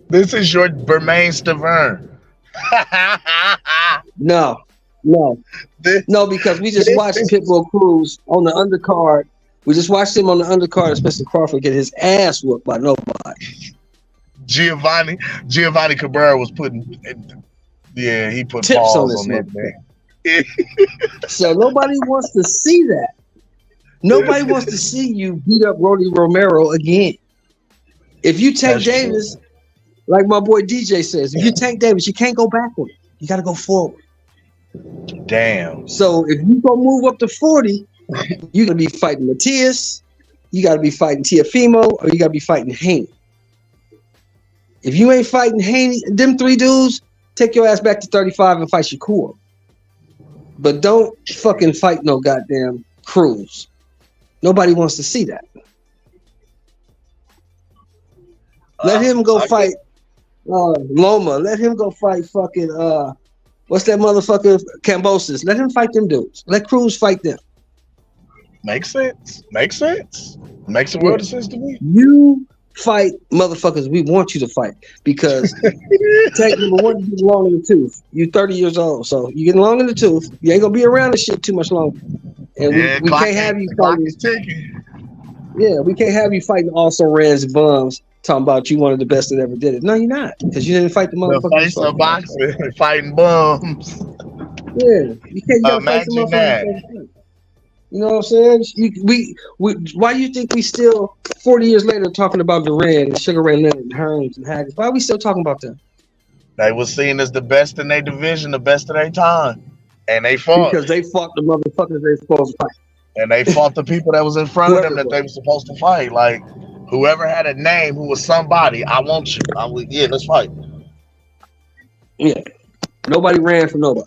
Speaker 9: This is your Bermain Stavern.
Speaker 19: No, because we just watched Pitbull Cruz on the undercard. We just watched him on the undercard, and Spencer Crawford get his ass whooped by nobody.
Speaker 9: Giovanni Cabrera was putting, he put
Speaker 19: tips
Speaker 9: balls
Speaker 19: on
Speaker 9: that man.
Speaker 19: So nobody wants to see that. Nobody wants to see you beat up Rolly Romero again. If you Tank Davis, like my boy DJ says, if you Tank Davis, you can't go backward. You got to go forward.
Speaker 9: Damn.
Speaker 19: So if you go move up to 40, you're gonna be fighting Matias, you got to be fighting Teofimo, or you got to be fighting Haney. If you ain't fighting Haney, them three dudes, take your ass back to 35 and fight Shakur. But don't fucking fight no goddamn Cruz. Nobody wants to see that. Let him go fight Loma. Let him go fight fucking what's that motherfucker Cambosis. Let him fight them dudes. Let Cruz fight them.
Speaker 9: Makes sense. Makes a world of sense to me.
Speaker 19: You fight motherfuckers we want you to fight because Tank, number one, you get long in the tooth. You 30 years old, so you getting long in the tooth. You ain't gonna be around this shit too much longer. And we can't have you fighting. Yeah, we can't have you fighting also rans and bums talking about you one of the best that ever did it. No, you're not, because you didn't fight the motherfuckers.
Speaker 9: The boxing, fighting bums.
Speaker 19: Yeah, you can't fight the motherfuckers. You know what I'm saying? We why do you think we still 40 years later talking about Duran and Sugar Ray Leonard and Hearns and Haggis? Why are we still talking about them?
Speaker 9: They were seen as the best in their division, the best of their time, and they fought
Speaker 19: because they fought the motherfuckers they supposed to fight,
Speaker 9: and they fought the people that was in front of them that they were supposed to fight. Like whoever had a name who was somebody, I want you. Let's fight.
Speaker 19: Yeah, nobody ran from nobody.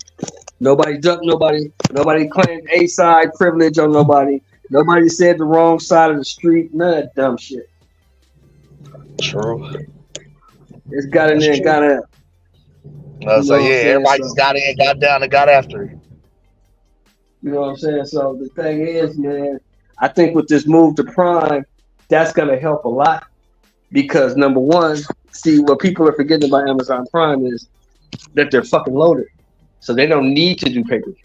Speaker 19: Nobody ducked nobody. Nobody claimed A-side privilege on nobody. Nobody said the wrong side of the street. None of that dumb shit.
Speaker 9: True.
Speaker 19: It's got in there and got out.
Speaker 9: Everybody just got in, got down, and got after it.
Speaker 19: You know what I'm saying? So the thing is, man, I think with this move to Prime, that's gonna help a lot because number one, see what people are forgetting about Amazon Prime is that they're fucking loaded, so they don't need to do pay-per-view.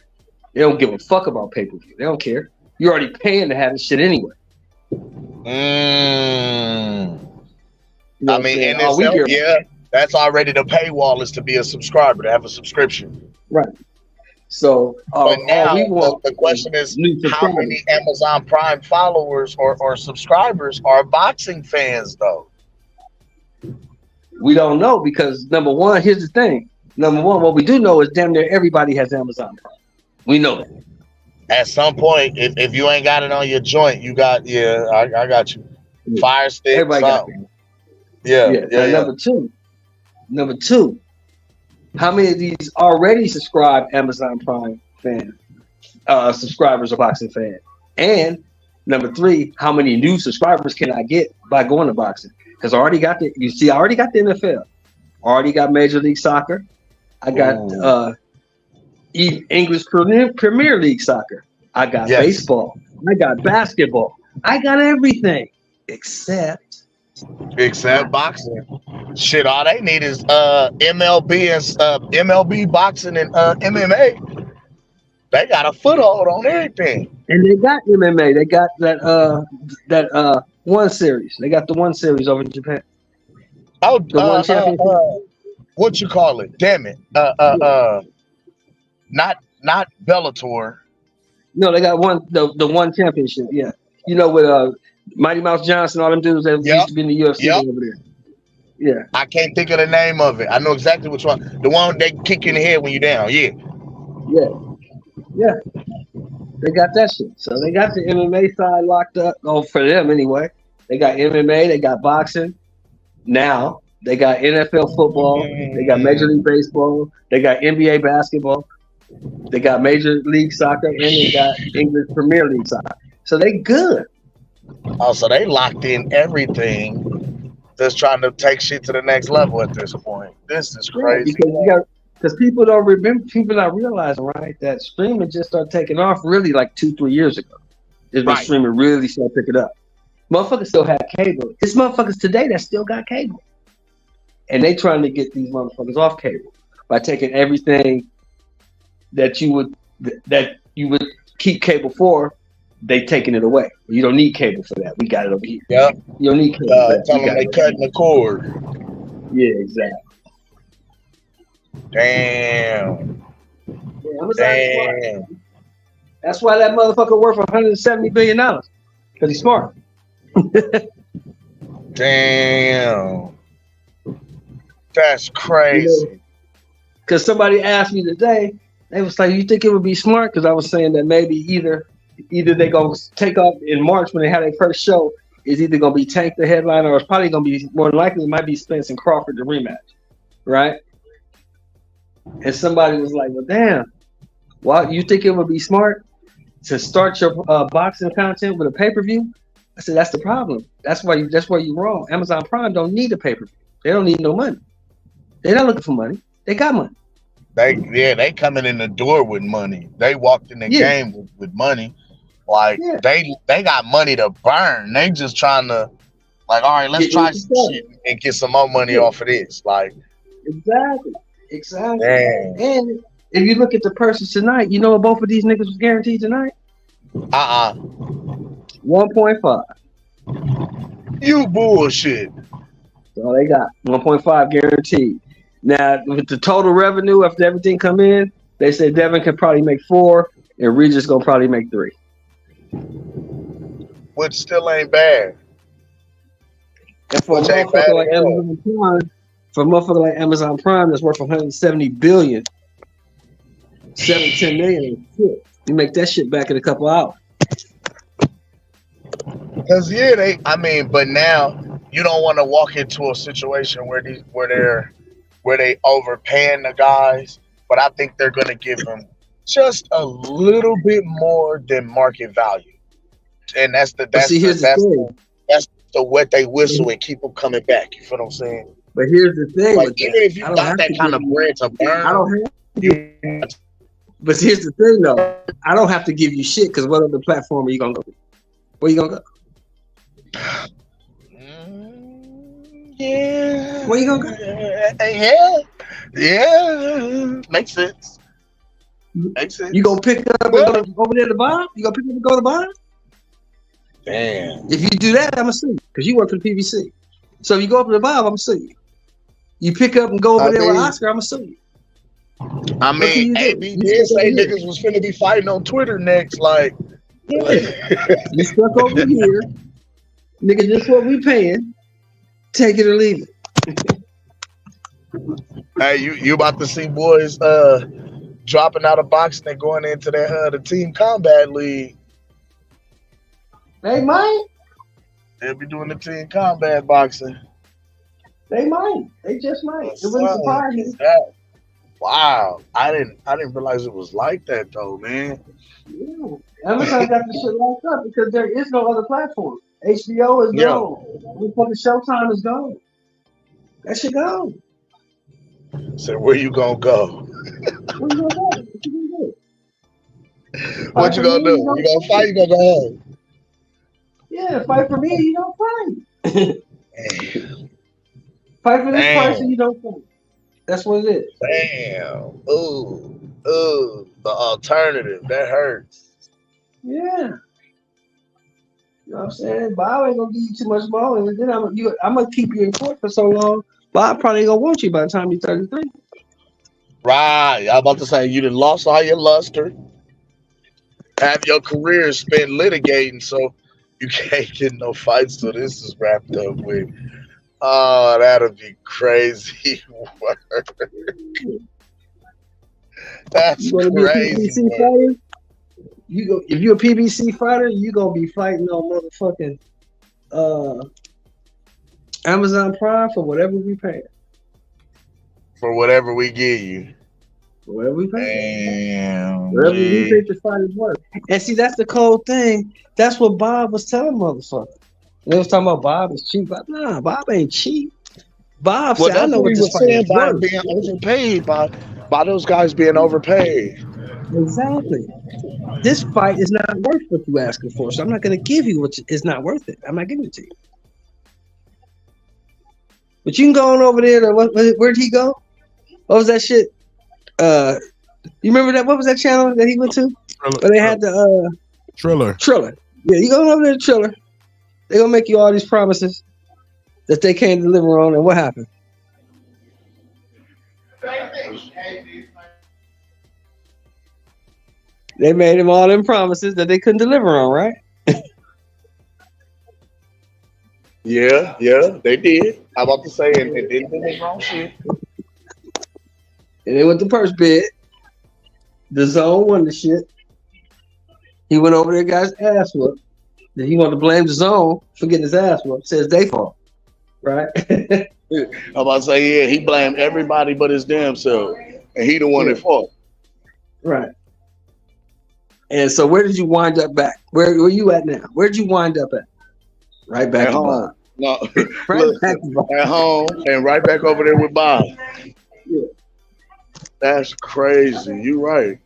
Speaker 19: They don't give a fuck about pay-per-view. They don't care. You're already paying to have this shit anyway.
Speaker 5: I mean, in itself, yeah, that's already the paywall is to be a subscriber, to have a subscription.
Speaker 19: Right. So,
Speaker 5: but now
Speaker 19: we want
Speaker 5: the question is, how many Amazon Prime followers or subscribers are boxing fans, though?
Speaker 19: We don't know because number one, here's the thing. Number one, what we do know is damn near everybody has Amazon Prime. We know that.
Speaker 5: At some point, if you ain't got it on your joint, you got I got you. Fire Stick.
Speaker 19: Everybody got
Speaker 5: it. Yeah.
Speaker 19: Number two, how many of these already subscribed Amazon Prime fans, subscribers of boxing fans? And number three, how many new subscribers can I get by going to boxing? Because I already got the NFL, already got Major League Soccer, I got English Premier League Soccer, I got baseball, I got basketball, I got everything except
Speaker 5: boxing. Shit, all they need is MLB and MLB boxing and MMA. They got a foothold on everything.
Speaker 19: And they got MMA. They got that one series. They got the one series over in Japan.
Speaker 5: Oh,
Speaker 19: the one championship.
Speaker 5: What you call it? Damn it. Not Bellator.
Speaker 19: No, they got the one championship. Yeah, you know with Mighty Mouse Johnson, all them dudes that used to be in the UFC over there. Yeah,
Speaker 5: I can't think of the name of it. I know exactly which one. The one they kick you in the head when you're down.
Speaker 19: Yeah. They got that shit. So they got the MMA side locked up. Oh, for them anyway. They got MMA. They got boxing. Now they got NFL football. They got Major League Baseball. They got NBA basketball. They got Major League Soccer, and they got English Premier League Soccer. So they good.
Speaker 5: Oh, so they locked in everything. Just trying to take shit to the next level at this point. This is crazy.
Speaker 19: Because people don't remember, people not realizing, right, that streaming just started taking off really like 2-3 years ago. Is when streaming really started picking up. Motherfuckers still had cable. It's motherfuckers today that still got cable. And they trying to get these motherfuckers off cable by taking everything that you would keep cable for. They taking it away. You don't need cable for that. We got it over here.
Speaker 5: Yeah.
Speaker 19: You don't need cable for that.
Speaker 5: Tell them they cutting the cord.
Speaker 19: Yeah, exactly.
Speaker 5: Damn.
Speaker 19: Damn. That's why that motherfucker worth $170 billion. Because he's smart.
Speaker 5: Damn. That's crazy.
Speaker 19: Because somebody asked me today, they was like, you think it would be smart? Because I was saying that maybe either they're going to take off in March when they have their first show, is either going to be Tank the headliner, or it's probably going to be, more than likely, it might be Spence and Crawford the rematch. Right? And somebody was like, well, damn, well, you think it would be smart to start your boxing content with a pay-per-view? I said, that's the problem. That's why you're wrong. Amazon Prime don't need a pay-per-view. They don't need no money. They're not looking for money. They got money.
Speaker 5: They coming in the door with money. They walked in the game with money. Like they got money to burn. They just trying to like, all right, let's try some shit and get some more money off of this. Like
Speaker 19: exactly.
Speaker 5: Damn.
Speaker 19: And if you look at the purses tonight, you know what both of these niggas was guaranteed tonight? 1.5.
Speaker 5: You bullshit.
Speaker 19: So they got 1.5 guaranteed. Now with the total revenue after everything come in, they said Devin can probably make 4 and Regis gonna probably make 3.
Speaker 5: Which still ain't bad.
Speaker 19: And for a motherfucker like Amazon Prime, Amazon Prime that's worth $170 billion, 7-10 million, you make that shit back in a couple hours.
Speaker 5: Because but now you don't want to walk into a situation where they overpaying the guys, but I think they're gonna give them just a little bit more than market value, and that's the wet they whistle and keep them coming back. You feel what I'm saying?
Speaker 19: But here's the thing:
Speaker 5: like even if you got that kind of bread to burn,
Speaker 19: But here's the thing, though. I don't have to give you shit because what other platform are you gonna go to? Where you gonna go?
Speaker 5: Yeah.
Speaker 19: Where you gonna go?
Speaker 5: Yeah. Makes sense. Makes sense.
Speaker 19: You gonna pick up and go over there to Bob? You gonna pick up and go to Bob?
Speaker 5: Damn.
Speaker 19: If you do that, I'm gonna sue you because you work for the PBC. So if you go up to the Bob, I'm gonna sue you. You pick up and go over there with Oscar, I'm gonna sue you.
Speaker 5: I mean, AB did say niggas was finna be fighting on Twitter next. Like,
Speaker 19: you stuck over here, nigga. This what we paying. Take it or leave it.
Speaker 5: Hey, you about to see boys dropping out of boxing and going into that the team combat league.
Speaker 19: They might.
Speaker 5: They'll be doing the team combat boxing.
Speaker 19: They might. They just might. It wouldn't surprise me.
Speaker 5: Wow, I didn't realize it was like that though, man.
Speaker 19: Yeah. Amazon got this shit locked up because there is no other platform. HBO is gone. Fucking Showtime is gone. That shit gone.
Speaker 5: So where you gonna go?
Speaker 19: Where you gonna go?
Speaker 5: What you gonna do? You gonna fight? You gonna go home?
Speaker 19: Yeah, fight for me. You don't fight. Fight for this price and you don't fight. That's what it is.
Speaker 5: Damn. Ooh. The alternative. That hurts.
Speaker 19: Yeah. You know what I'm saying? Bob ain't gonna give you too much more, and then I'm gonna keep you in court for so long. Bob probably ain't gonna want you by the time you're 33.
Speaker 5: Right. I was about to say you done lost all your luster. Have your career spent litigating, so you can't get no fights till this is wrapped up with. Oh, that'll be crazy work. That's crazy.
Speaker 19: If you're a PBC fighter, you gonna be fighting on motherfucking Amazon Prime for whatever we pay.
Speaker 5: For whatever we give you.
Speaker 19: Whatever we pay.
Speaker 5: Damn.
Speaker 19: Whatever we think the fighters worth. And see, that's the cold thing. That's what Bob was telling motherfuckers. They was talking about Bob is cheap. Nah, Bob ain't cheap. Bob said, I know what this fight is
Speaker 5: by
Speaker 19: worth.
Speaker 5: being overpaid, by those guys being overpaid.
Speaker 19: Exactly. This fight is not worth what you asking for, so I'm not going to give you what is not worth it. I'm not giving it to you. But you can go on over there to where'd he go? What was that shit? You remember that? What was that channel that he went to? Where they had the
Speaker 1: Triller.
Speaker 19: Yeah, you going over there to Triller. They're gonna make you all these promises that they can't deliver on, and what happened? They made him all them promises that they couldn't deliver on, right?
Speaker 5: Yeah, they did. I'm about to say, and it didn't do the wrong shit.
Speaker 19: And then with the purse bid, the zone won the shit. He went over there, got his ass whooped. Then he wanted to blame the zone for getting his ass whooped. Says they fault, right?
Speaker 5: I'm about to say, yeah, he blamed everybody but his damn self, and he the one that fought.
Speaker 19: Right. And so where did you wind up back? Where you at now? Where'd you wind up at? Right back
Speaker 5: at
Speaker 19: to
Speaker 5: home.
Speaker 19: Bob.
Speaker 5: No,
Speaker 19: Right
Speaker 5: look,
Speaker 19: back to Bob.
Speaker 5: at home and right back over there with Bob.
Speaker 19: Yeah.
Speaker 5: That's crazy. You right.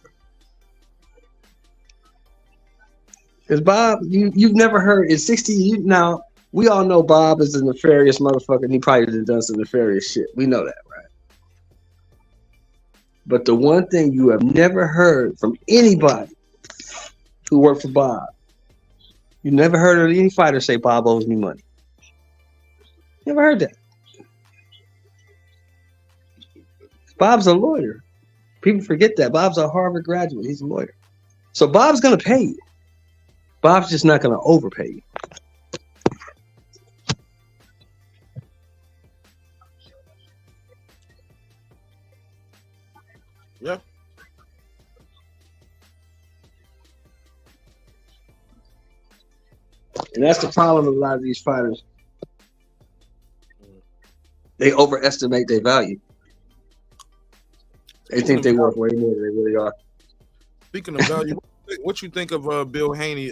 Speaker 19: Because Bob, you've never heard in 60 now, we all know Bob is a nefarious motherfucker, and he probably done some nefarious shit. We know that, right? But the one thing you have never heard from anybody who worked for Bob, you never heard of any fighter say Bob owes me money. Never heard that. Bob's a lawyer. People forget that. Bob's a Harvard graduate. He's a lawyer. So Bob's going to pay you. Bob's just not going to overpay you.
Speaker 1: Yeah.
Speaker 19: And that's the problem with a lot of these fighters. They overestimate their value. They think they worth way more than they really are.
Speaker 1: Speaking of value, what you think of Bill Haney,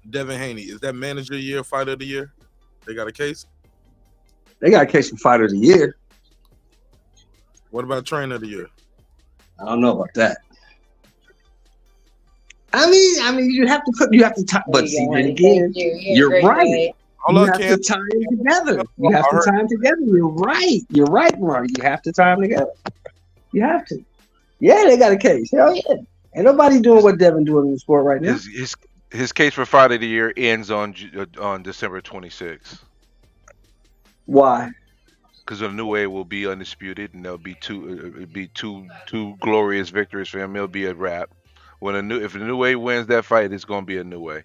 Speaker 1: Devin Haney? Is that manager of the year, fighter of the year? They got a case?
Speaker 19: They got a case for fighter of the year.
Speaker 1: What about trainer of the year?
Speaker 19: I don't know about that. I mean, you have to tie. But see, then again, you're right.
Speaker 1: Hold
Speaker 19: You
Speaker 1: on,
Speaker 19: have
Speaker 1: Cam.
Speaker 19: to tie them together. You have to tie them together. You're right. You're right, Mark. You have to tie them together. You have to. Yeah, they got a case. Hell yeah. Ain't nobody doing what Devin doing in the sport right now.
Speaker 11: His case for fight of the year ends on December 26th.
Speaker 19: Why?
Speaker 11: Because the new way will be undisputed, and there'll be two glorious victories for him. It'll be a wrap. If the new way wins that fight, it's gonna be a new way.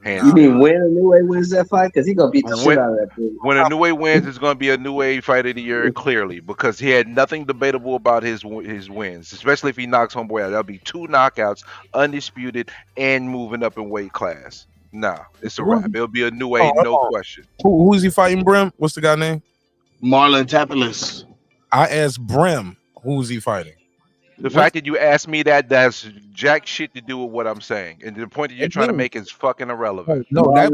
Speaker 11: Hands
Speaker 19: You mean
Speaker 11: down.
Speaker 19: when a new way wins that fight? Because he gonna beat the shit out of that dude.
Speaker 11: When a new way wins, it's gonna be a new way fight of the year clearly, because he had nothing debatable about his wins, especially if he knocks homeboy out. That'll be 2 knockouts, undisputed, and moving up in weight class. Nah, it's a wrap. It'll be a new way, no question.
Speaker 1: Who's he fighting, Brim? What's the guy name?
Speaker 5: Marlon Tapilis.
Speaker 1: I asked Brim, who's he fighting?
Speaker 11: The fact that you asked me that's jack shit to do with what I'm saying, and the point that you're trying to make is fucking irrelevant.
Speaker 1: No, that's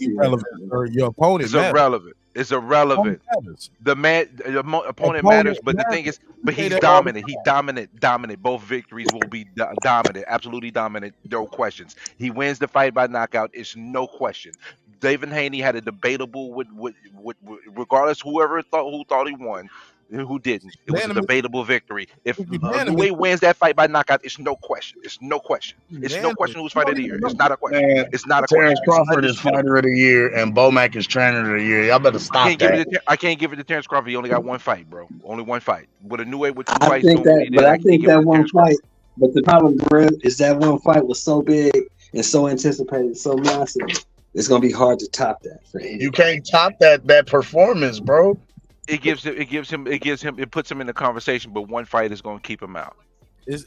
Speaker 1: irrelevant. Or your opponent
Speaker 11: It's
Speaker 1: matters.
Speaker 11: irrelevant. It's irrelevant. The opponent matters, but the thing is, he's dominant. He dominant. Both victories will be dominant, absolutely dominant. No questions. He wins the fight by knockout. It's no question. Devin Haney had a debatable with regardless who thought he won. Who didn't? It was a debatable victory. If the way wins that fight by knockout, it's no question. It's no question. It's no question who's fighter of the year. It's not a question.
Speaker 5: Man,
Speaker 11: It's not a
Speaker 5: Terrence
Speaker 11: question.
Speaker 5: Crawford is fighter of the year, and Bomac is trainer of the year. Y'all better stop
Speaker 11: I can't give it to Terrence Crawford. He only got one fight, bro. Only one fight. With a new way with 2
Speaker 19: I
Speaker 11: fights.
Speaker 19: think that one fight. But the problem, Brim, is that one fight was so big and so anticipated, so massive. It's gonna be hard to top that for him.
Speaker 5: You can't top that performance, bro.
Speaker 11: It puts him in the conversation, but one fight is going to keep him out.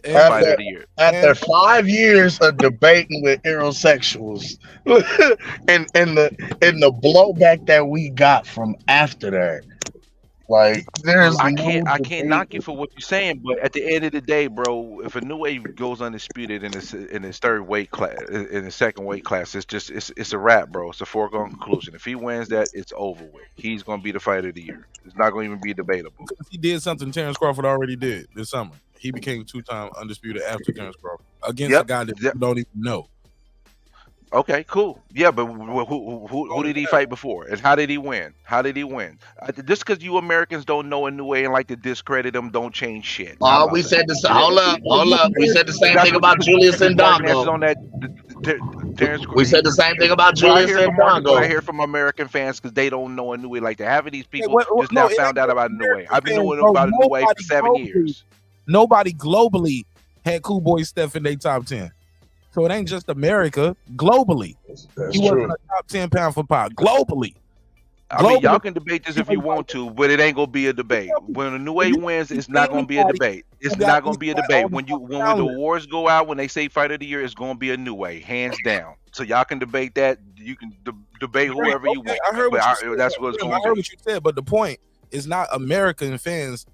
Speaker 5: After,
Speaker 11: of the year.
Speaker 5: after 5 years of debating with heterosexuals, and the blowback that we got from after that, like
Speaker 11: I can't knock you for what you're saying, but at the end of the day, bro, if a new wave goes undisputed in his third weight class, in his second weight class, it's a wrap, bro. It's a foregone conclusion. If he wins that, it's over with. He's gonna be the fighter of the year. It's not gonna even be debatable.
Speaker 1: He did something Terrence Crawford already did this summer. He became 2-time undisputed after Terrence Crawford against a guy that you don't even know.
Speaker 11: Okay, cool. Yeah, but who did he fight before, and how did he win? Just because you Americans don't know a new way and like to discredit him, don't change shit.
Speaker 5: We said this. Hold up. We said the same thing about Julius Ndongo. We said the same thing about Julius Ndongo.
Speaker 11: I hear from American fans because they don't know a new way. Like to have these people just now found out about a new way. I've been knowing about a new way for 7 years.
Speaker 1: Nobody globally had Cool Boy Steph in their top 10. So it ain't just America. Globally, he wasn't a top 10 pound for pound. Globally.
Speaker 11: I mean, y'all can debate this if you want to, but it ain't gonna be a debate. When a new way wins, it's not gonna be a debate. It's not gonna be a debate. When the awards go out, when they say fight of the year, it's gonna be a new way, hands down. So y'all can debate that. You can debate whoever you want.
Speaker 1: I heard what you said.
Speaker 11: That's what's going on.
Speaker 1: I heard what you said, but the point is not American fans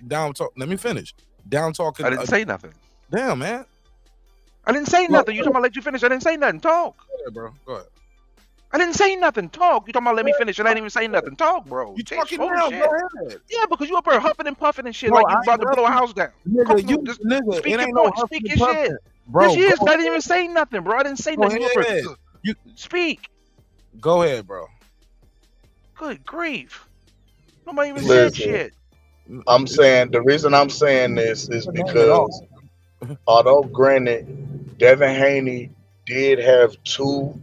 Speaker 1: down talk. Let me finish. Down talking.
Speaker 11: I didn't say nothing.
Speaker 1: Damn, man.
Speaker 11: I didn't say nothing. You talking about let you finish? I didn't say nothing. Talk.
Speaker 1: Go ahead, bro. Go ahead.
Speaker 11: I didn't say nothing. Talk. You talking about let me finish? And I didn't even say nothing. Talk, bro.
Speaker 1: You talking now? Go ahead.
Speaker 11: Yeah, because you up there huffing and puffing and shit like you about to blow a house down.
Speaker 1: Nigga,
Speaker 11: speak
Speaker 1: it
Speaker 11: your
Speaker 1: ain't no
Speaker 11: point. Speak your shit.
Speaker 1: Bro,
Speaker 11: yes, yes. I didn't even say nothing, bro. I didn't say nothing. You speak.
Speaker 1: Go ahead, bro.
Speaker 11: Good grief. Nobody even said shit.
Speaker 5: I'm saying the reason I'm saying this is because although granted, Devin Haney did have two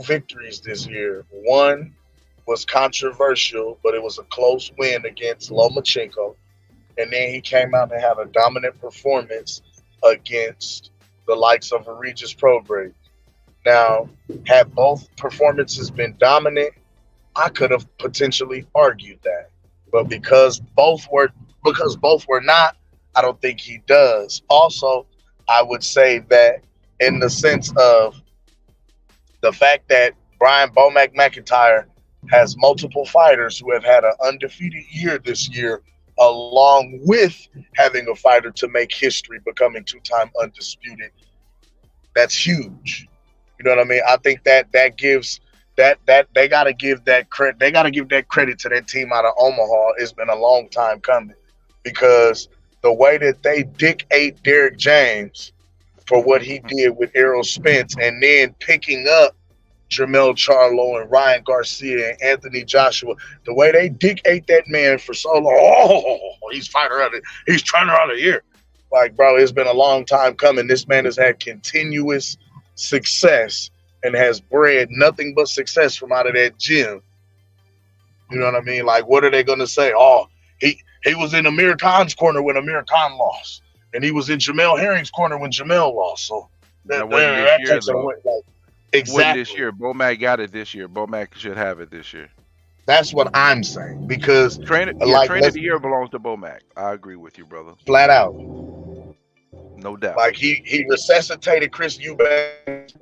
Speaker 5: victories this year. One was controversial, but it was a close win against Lomachenko. And then he came out and had a dominant performance against the likes of Regis Prograis. Now, had both performances been dominant, I could have potentially argued that. But because both were not, I don't think he does. Also, I would say that in the sense of the fact that Brian Bomac McIntyre has multiple fighters who have had an undefeated year this year, along with having a fighter to make history, becoming 2-time undisputed. That's huge. You know what I mean? I think that gives that they gotta give that credit. They gotta give that credit to that team out of Omaha. It's been a long time coming because the way that they dictate Derek James for what he did with Errol Spence, and then picking up Jermell Charlo and Ryan Garcia and Anthony Joshua, the way they Dick ate that man for so long. Oh, he's trainer of the year. Like, bro, it's been a long time coming. This man has had continuous success and has bred nothing but success from out of that gym. You know what I mean? Like, what are they gonna say? Oh, he was in Amir Khan's corner when Amir Khan lost, and he was in Jamel Herring's corner when Jamel lost. So that takes away. Like, exactly.
Speaker 11: This year, Bomac got it this year. Bomac should have it this year.
Speaker 5: That's what I'm saying, because
Speaker 11: trainer of the year belongs to Bomac. I agree with you, brother.
Speaker 5: Flat out.
Speaker 11: No doubt.
Speaker 5: Like he resuscitated Chris Eubank.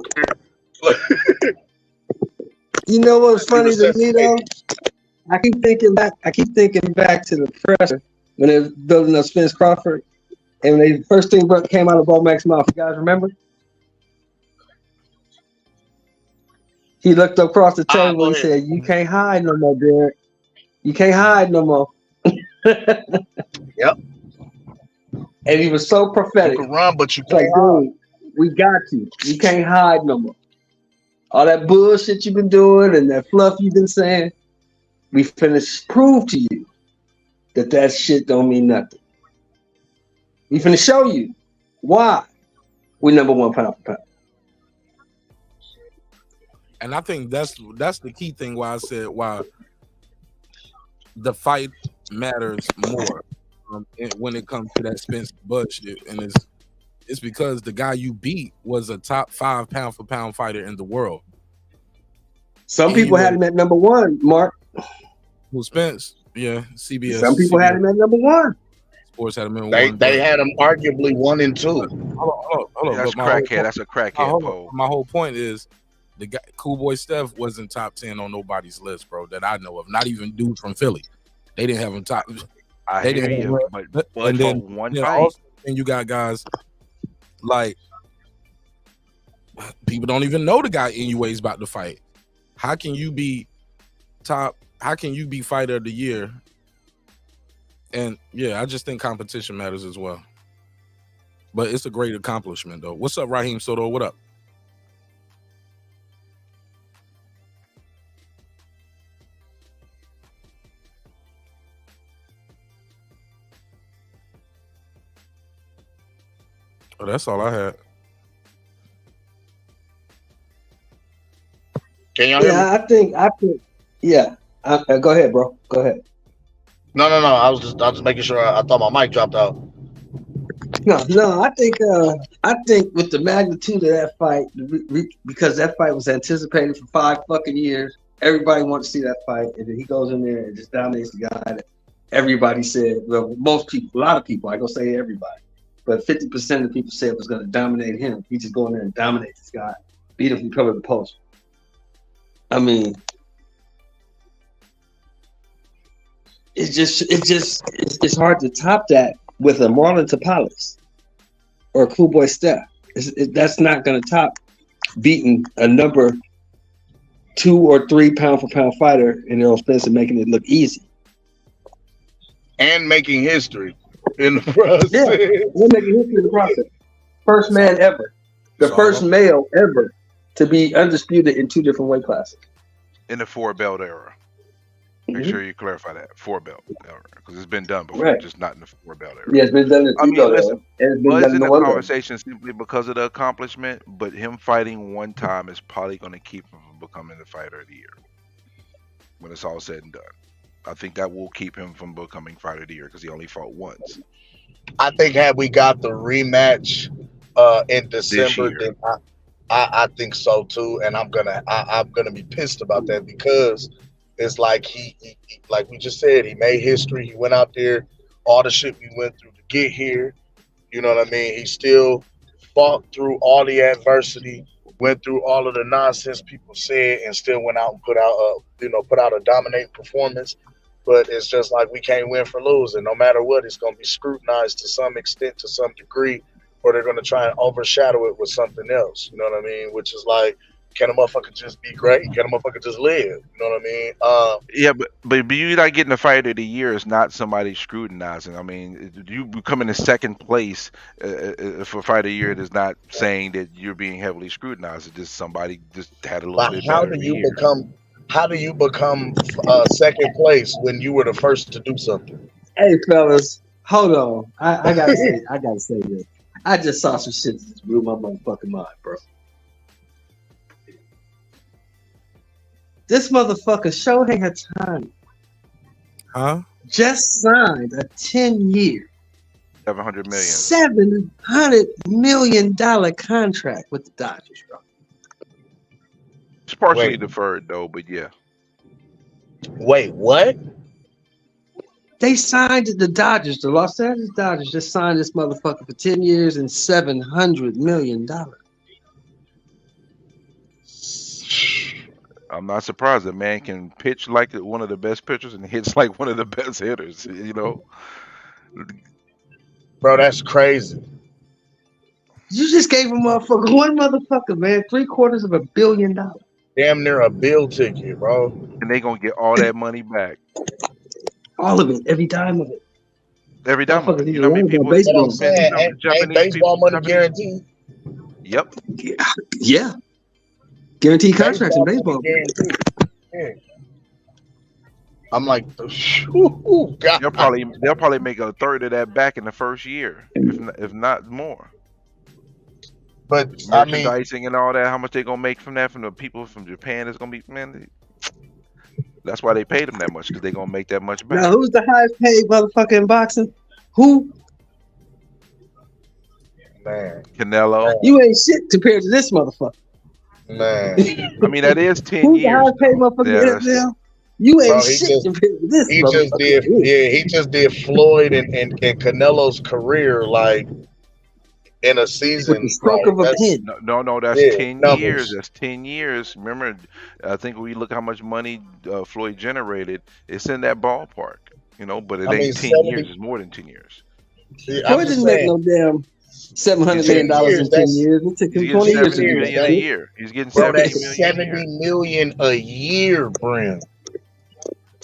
Speaker 19: You know what's funny to me though? I keep thinking back to the pressure when they were building up Spence Crawford, and when the first thing came out of Bomac's mouth. You guys remember? He looked across the table and said, "You can't hide no more, Derek. You can't hide no more."
Speaker 5: Yep.
Speaker 19: And he was so prophetic.
Speaker 5: You can run, but you
Speaker 19: can't
Speaker 5: hide.
Speaker 19: Dude, we got you. You can't hide no more. All that bullshit you've been doing and that fluff you've been saying, we finna prove to you that shit don't mean nothing. We finna show you why we number one pound for pound.
Speaker 1: And I think that's the key thing why I said why the fight matters more when it comes to that Spence Bud shit, and it's because the guy you beat was a top 5 pound for pound fighter in the world.
Speaker 19: Some people had him at number one, Mark.
Speaker 1: Who, Spence? Yeah, CBS.
Speaker 19: Some people had him at number one.
Speaker 1: Sports had him in one.
Speaker 5: They had him arguably 1 and 2.
Speaker 1: Hold on.
Speaker 11: That's crackhead. That's a crackhead poll.
Speaker 1: My whole point is the guy, Cool Boy Steph, wasn't top 10 on nobody's list, bro, that I know of. Not even dude from Philly. They didn't have him top.
Speaker 11: I hear you, but
Speaker 1: and then
Speaker 11: one
Speaker 1: fight.
Speaker 11: fight.
Speaker 1: And you got guys like people don't even know the guy anyways about to fight. How can you be top? How can you be fighter of the year? And yeah, I just think competition matters as well. But it's a great accomplishment though. What's up, Raheem Soto? What up? Oh, that's all I had.
Speaker 5: Can y'all hear me?
Speaker 19: I think. Yeah. Go ahead, bro. Go ahead.
Speaker 5: No. I was just making sure. I thought my mic dropped out.
Speaker 19: No. I think with the magnitude of that fight, because that fight was anticipated for 5 fucking years, everybody wanted to see that fight, and then he goes in there and just dominates the guy that everybody said. Well, most people, a lot of people. I gonna say everybody, but 50% of the people said was gonna dominate him. He just go in there and dominate this guy, beat him from cover to post. I mean, it's hard to top that with a Marlon Tapales or a Cool Boy Steph. That's not going to top beating a number 2 or 3 pound for pound fighter in Errol Spence and making it look easy.
Speaker 5: And making history in the process.
Speaker 19: Yeah, we're making history in the process. First man ever. The first male ever to be undisputed in 2 different weight classes.
Speaker 11: In the 4-belt era. Make sure you clarify that 4-belt era, because it's been done before,
Speaker 19: Right.
Speaker 11: just not in the 4-belt era.
Speaker 19: Yeah, it's been done in the 2-belt era.
Speaker 11: Listen,
Speaker 19: And it's been
Speaker 11: Bud's
Speaker 19: done
Speaker 11: in
Speaker 19: in
Speaker 11: the
Speaker 19: the 1-belt.
Speaker 11: conversation simply because of the accomplishment, but him fighting one time is probably going to keep him from becoming the fighter of the year when it's all said and done. I think that will keep him from becoming fighter of the year because he only fought once.
Speaker 5: I think had we got the rematch in December, then I think so too, and I'm gonna be pissed about that because it's like he like we just said, he made history. He went out there, all the shit we went through to get here. You know what I mean? He still fought through all the adversity, went through all of the nonsense people said, and still went out and put out a dominant performance. But it's just like we can't win for losing. No matter what, it's going to be scrutinized to some extent, to some degree, or they're going to try and overshadow it with something else. You know what I mean? Which is like, Can a motherfucker just be great? Can a motherfucker just live? You know what I mean?
Speaker 11: Yeah, but you not getting the fighter of the year is not somebody scrutinizing. I mean, you coming in second place for fighter of the year is not saying that you're being heavily scrutinized. It's just somebody just had a little
Speaker 5: But
Speaker 11: bit
Speaker 5: how
Speaker 11: better
Speaker 5: do
Speaker 11: of a
Speaker 5: you
Speaker 11: year.
Speaker 5: become? How do you become second place when you were the first to do something?
Speaker 19: Hey, fellas, hold on. I gotta say this. I just saw some shit that just blew my motherfucking mind, bro. This motherfucker Shohei Ohtani just signed a 10-year,
Speaker 11: $700
Speaker 19: million contract with the Dodgers, bro.
Speaker 11: It's partially deferred though, but yeah.
Speaker 5: Wait, what?
Speaker 19: They signed the Dodgers. The Los Angeles Dodgers just signed this motherfucker for 10 years and $700 million.
Speaker 11: I'm not surprised. The man can pitch like one of the best pitchers and hits like one of the best hitters. You know,
Speaker 5: bro, that's crazy.
Speaker 19: You just gave a motherfucker one motherfucker, man, $750 million.
Speaker 5: Damn near a bill ticket, bro.
Speaker 11: And they gonna get all that money back.
Speaker 19: All of it, every dime of it.
Speaker 11: Every dime of it.
Speaker 19: Motherfuckers
Speaker 11: You know what I mean? People.
Speaker 19: baseball.
Speaker 5: I'm saying, ain't baseball money guaranteed?
Speaker 11: Yep.
Speaker 19: Yeah. Guaranteed contracts in baseball.
Speaker 5: Yeah. I'm like, ooh, God.
Speaker 11: They'll probably make a third of that back in the first year, if not more.
Speaker 5: But
Speaker 11: merchandising and all that, how much they gonna make from that? From the people from Japan, it's gonna be that's why they paid them that much, because they gonna make that much back.
Speaker 19: Now, who's the highest paid motherfucker in boxing? Who?
Speaker 5: Man,
Speaker 11: Canelo.
Speaker 19: You ain't shit compared to this motherfucker.
Speaker 5: Man,
Speaker 11: I mean that is 10
Speaker 19: Who's
Speaker 11: years.
Speaker 19: the highest paid motherfucker in NFL? You ain't shit compared to this
Speaker 5: he
Speaker 19: motherfucker.
Speaker 5: he just did Floyd and Canelo's career like in a season.
Speaker 19: With the stroke of a pen.
Speaker 11: No, that's 10
Speaker 5: numbers.
Speaker 11: years. That's 10 years. Remember, I think when you look how much money Floyd generated, it's in that ballpark, you know, but it ain't 10 years. It's more than 10 years.
Speaker 19: Floyd didn't make no damn $700 million in 10 years. It took him 20 years to do that.
Speaker 11: A year. He's getting
Speaker 5: Bro,
Speaker 11: 70
Speaker 5: million a year, Brim.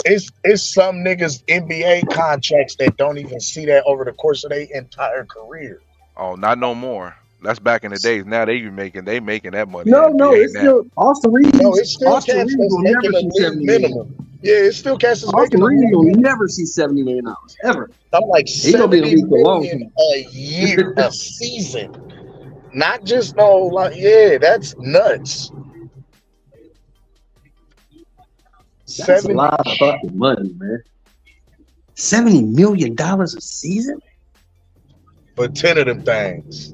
Speaker 5: It's some niggas NBA contracts that don't even see that over the course of their entire career.
Speaker 11: Oh, not no more. That's back in the days. Now they making that money.
Speaker 19: No, it's still Austin Reeves.
Speaker 5: No, it's still
Speaker 19: Austin Reeves will never see $70 million.
Speaker 5: Yeah, it's still cats is
Speaker 19: Austin
Speaker 5: making
Speaker 19: Reeves will never see $70 million ever.
Speaker 5: I'm like
Speaker 19: He's gonna be in the league for a long
Speaker 5: million
Speaker 19: time.
Speaker 5: a year, a season. Not just that's nuts.
Speaker 19: That's a lot of fucking money, man. $70 million a season?
Speaker 5: For 10 of them things.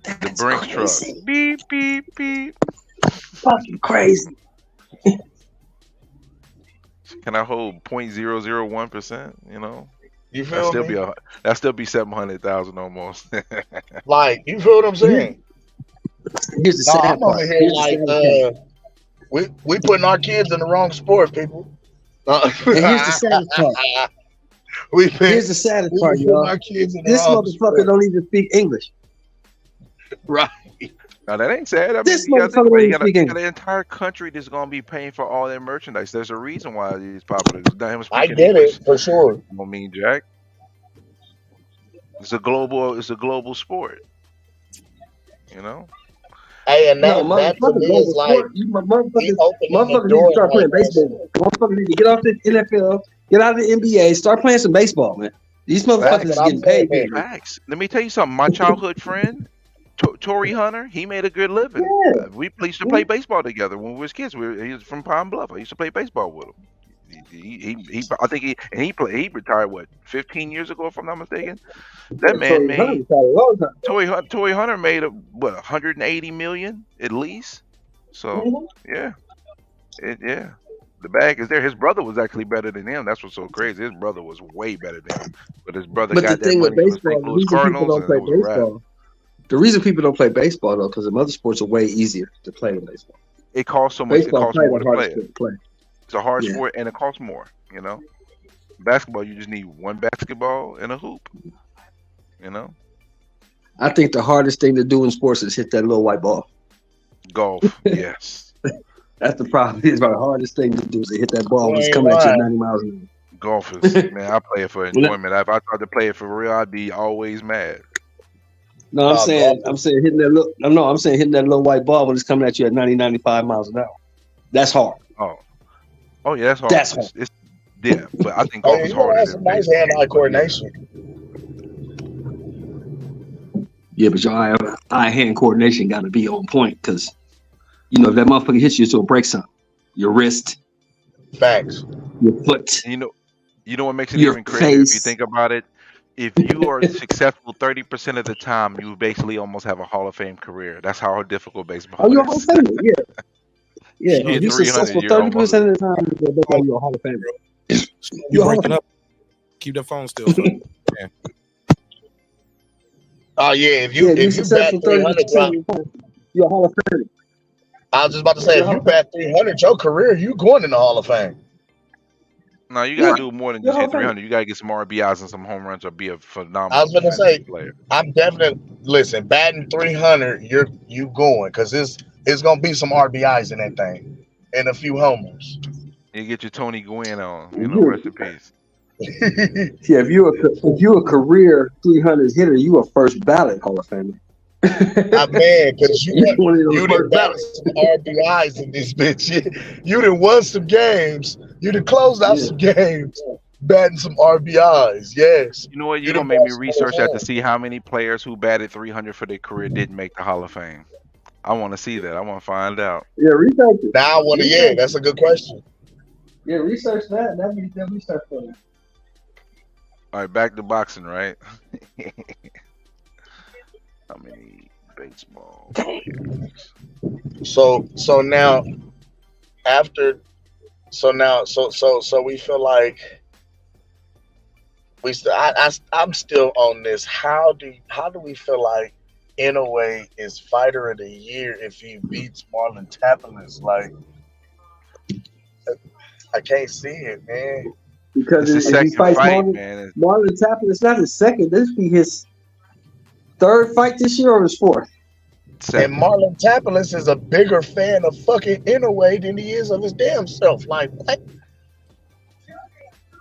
Speaker 11: The Brinks truck. Beep, beep, beep.
Speaker 19: Fucking crazy.
Speaker 11: Can I hold 0.001%? You know,
Speaker 5: you feel me?
Speaker 11: That still be 700,000 almost.
Speaker 5: Like, you feel what I'm saying?
Speaker 19: Here's the sad
Speaker 5: I'm over here like we putting our kids in the wrong sport, people.
Speaker 19: And here's the saddest part. Here's the saddest part, y'all. This motherfucker don't even speak English.
Speaker 5: Right.
Speaker 11: Now that ain't sad. I mean,
Speaker 19: This
Speaker 11: you got
Speaker 19: motherfucker
Speaker 11: the entire country that's gonna be paying for all their merchandise. There's a reason why he's popular. It's not him
Speaker 5: I
Speaker 11: speaking
Speaker 5: get
Speaker 11: English.
Speaker 5: it for sure.
Speaker 11: I mean, Jack. It's a global sport. You know.
Speaker 5: Hey, and that to
Speaker 19: motherfucker,
Speaker 5: me is like
Speaker 19: motherfuckers need to start playing baseball. Motherfuckers need to get off the NFL, get out of the NBA, start playing some baseball, man. These motherfuckers are getting paid.
Speaker 11: Facts. Let me tell you something. My childhood friend, Torrey Hunter, he made a good living.
Speaker 19: Yeah.
Speaker 11: We used to play baseball together when we was kids. He was from Pine Bluff. I used to play baseball with him. I think he retired 15 years ago, if I'm not mistaken. That man made Torrey Hunter made $180 million at least. So yeah. The bag is there. His brother was actually better than him. That's what's so crazy. His brother was way better than him. But his brother got that money from the St. Louis Cardinals, and it was a wrap.
Speaker 19: The reason people don't play baseball though, because the other sports are way easier to play than baseball.
Speaker 11: It costs so much. It costs more to play it.
Speaker 19: Play.
Speaker 11: It's a hard sport, and it costs more. You know, basketball, you just need one basketball and a hoop. You know,
Speaker 19: I think the hardest thing to do in sports is hit that little white ball.
Speaker 11: Golf, yes.
Speaker 19: That's the problem. It's about the hardest thing to do is to hit that ball when it's
Speaker 5: ain't
Speaker 19: coming at you at
Speaker 5: lying.
Speaker 19: 90 miles an hour.
Speaker 11: Golf is, man, I play it for enjoyment. If I tried to play it for real, I'd be always mad.
Speaker 19: No, I'm saying
Speaker 5: golf.
Speaker 19: hitting that little. I'm saying hitting that little white ball when it's coming at you at 90, 95 miles an hour. That's hard.
Speaker 11: Oh yeah, that's hard.
Speaker 19: That's hard.
Speaker 11: It's yeah, but I think
Speaker 5: Oh,
Speaker 11: golf
Speaker 5: yeah,
Speaker 11: is
Speaker 5: you gotta
Speaker 11: harder
Speaker 5: have
Speaker 11: than
Speaker 5: some nice
Speaker 11: baseball.
Speaker 5: hand-eye coordination.
Speaker 19: Yeah, but your eye-hand coordination got to be on point because, you know, if that motherfucker hits you, it's going to break something. Your wrist,
Speaker 5: Facts.
Speaker 19: your foot,
Speaker 11: You know what makes it
Speaker 19: your
Speaker 11: even crazier if you
Speaker 19: face.
Speaker 11: think about it? If you are successful 30% of the time, you basically almost have a Hall of Fame career. That's how difficult baseball
Speaker 19: Oh, you're a Hall
Speaker 11: is.
Speaker 19: of Famer. Yeah. Yeah,
Speaker 11: You
Speaker 19: if
Speaker 11: hit
Speaker 19: you're
Speaker 11: 300,
Speaker 19: successful
Speaker 11: you're almost
Speaker 19: 30% of the time, you're a Hall of Famer.
Speaker 1: You
Speaker 19: You're a Hall of
Speaker 1: breaking
Speaker 19: Famer.
Speaker 1: up? Keep that phone still. Phil. Yeah.
Speaker 5: Oh yeah, if
Speaker 19: Yeah,
Speaker 5: you
Speaker 19: if you're
Speaker 5: bat
Speaker 19: successful
Speaker 5: 300,
Speaker 19: 30% of the time, you're a Hall of Famer.
Speaker 5: I was just about to say,
Speaker 19: You're a
Speaker 5: if
Speaker 19: Hall
Speaker 5: you
Speaker 19: of Famer.
Speaker 5: bat 300, your career, you going in the Hall of Fame.
Speaker 11: No, you
Speaker 19: Yeah,
Speaker 11: gotta do more than
Speaker 19: you're a
Speaker 11: just
Speaker 19: Hall
Speaker 11: hit
Speaker 19: of Famer.
Speaker 11: 300. You gotta get some RBIs and some home runs, or be a
Speaker 5: I
Speaker 11: phenomenal
Speaker 5: was gonna
Speaker 11: defensive
Speaker 5: say,
Speaker 11: player.
Speaker 5: I'm definitely listen. Batting 300, you going because it's gonna be some RBIs in that thing and a few homers.
Speaker 11: You get your Tony Gwynn on. You
Speaker 19: If
Speaker 11: know, rest in peace.
Speaker 19: Yeah, if you're a career 300 hitter, you a first ballot Hall of Famer.
Speaker 5: Man, because
Speaker 19: You're one of those
Speaker 5: you done
Speaker 19: first
Speaker 5: batted
Speaker 19: ballots.
Speaker 5: some RBIs in this bitch. You done won some games. You done closed out
Speaker 19: Yeah.
Speaker 5: some games, batting some RBIs. Yes.
Speaker 11: You know what?
Speaker 5: You
Speaker 11: You're
Speaker 5: done
Speaker 11: gonna make
Speaker 5: brought
Speaker 11: me
Speaker 5: some
Speaker 11: research that to
Speaker 5: home.
Speaker 11: see how many players who batted 300 for their career didn't make the Hall of Fame. I want to see that. I want to find out.
Speaker 19: Yeah, research it.
Speaker 5: Now I want to. Yeah,
Speaker 19: Research
Speaker 5: that's
Speaker 19: it.
Speaker 5: a good question.
Speaker 19: Yeah, research that. That'd be research for you.
Speaker 11: All right, back to boxing, right? How many baseball players?
Speaker 5: So now after so we feel like we still I'm still on this. How do we feel like Inoue is fighter of the year if he beats Marlon Tappalis? Like I can't see it, man.
Speaker 19: Because
Speaker 11: It's the
Speaker 19: if he
Speaker 11: second
Speaker 19: fights
Speaker 11: fight, man.
Speaker 19: Marlon Tappan, it's not his second. This be his third fight this year or his fourth.
Speaker 5: And Marlon Tappalis is a bigger fan of fucking Inoue than he is of his damn self. Like what?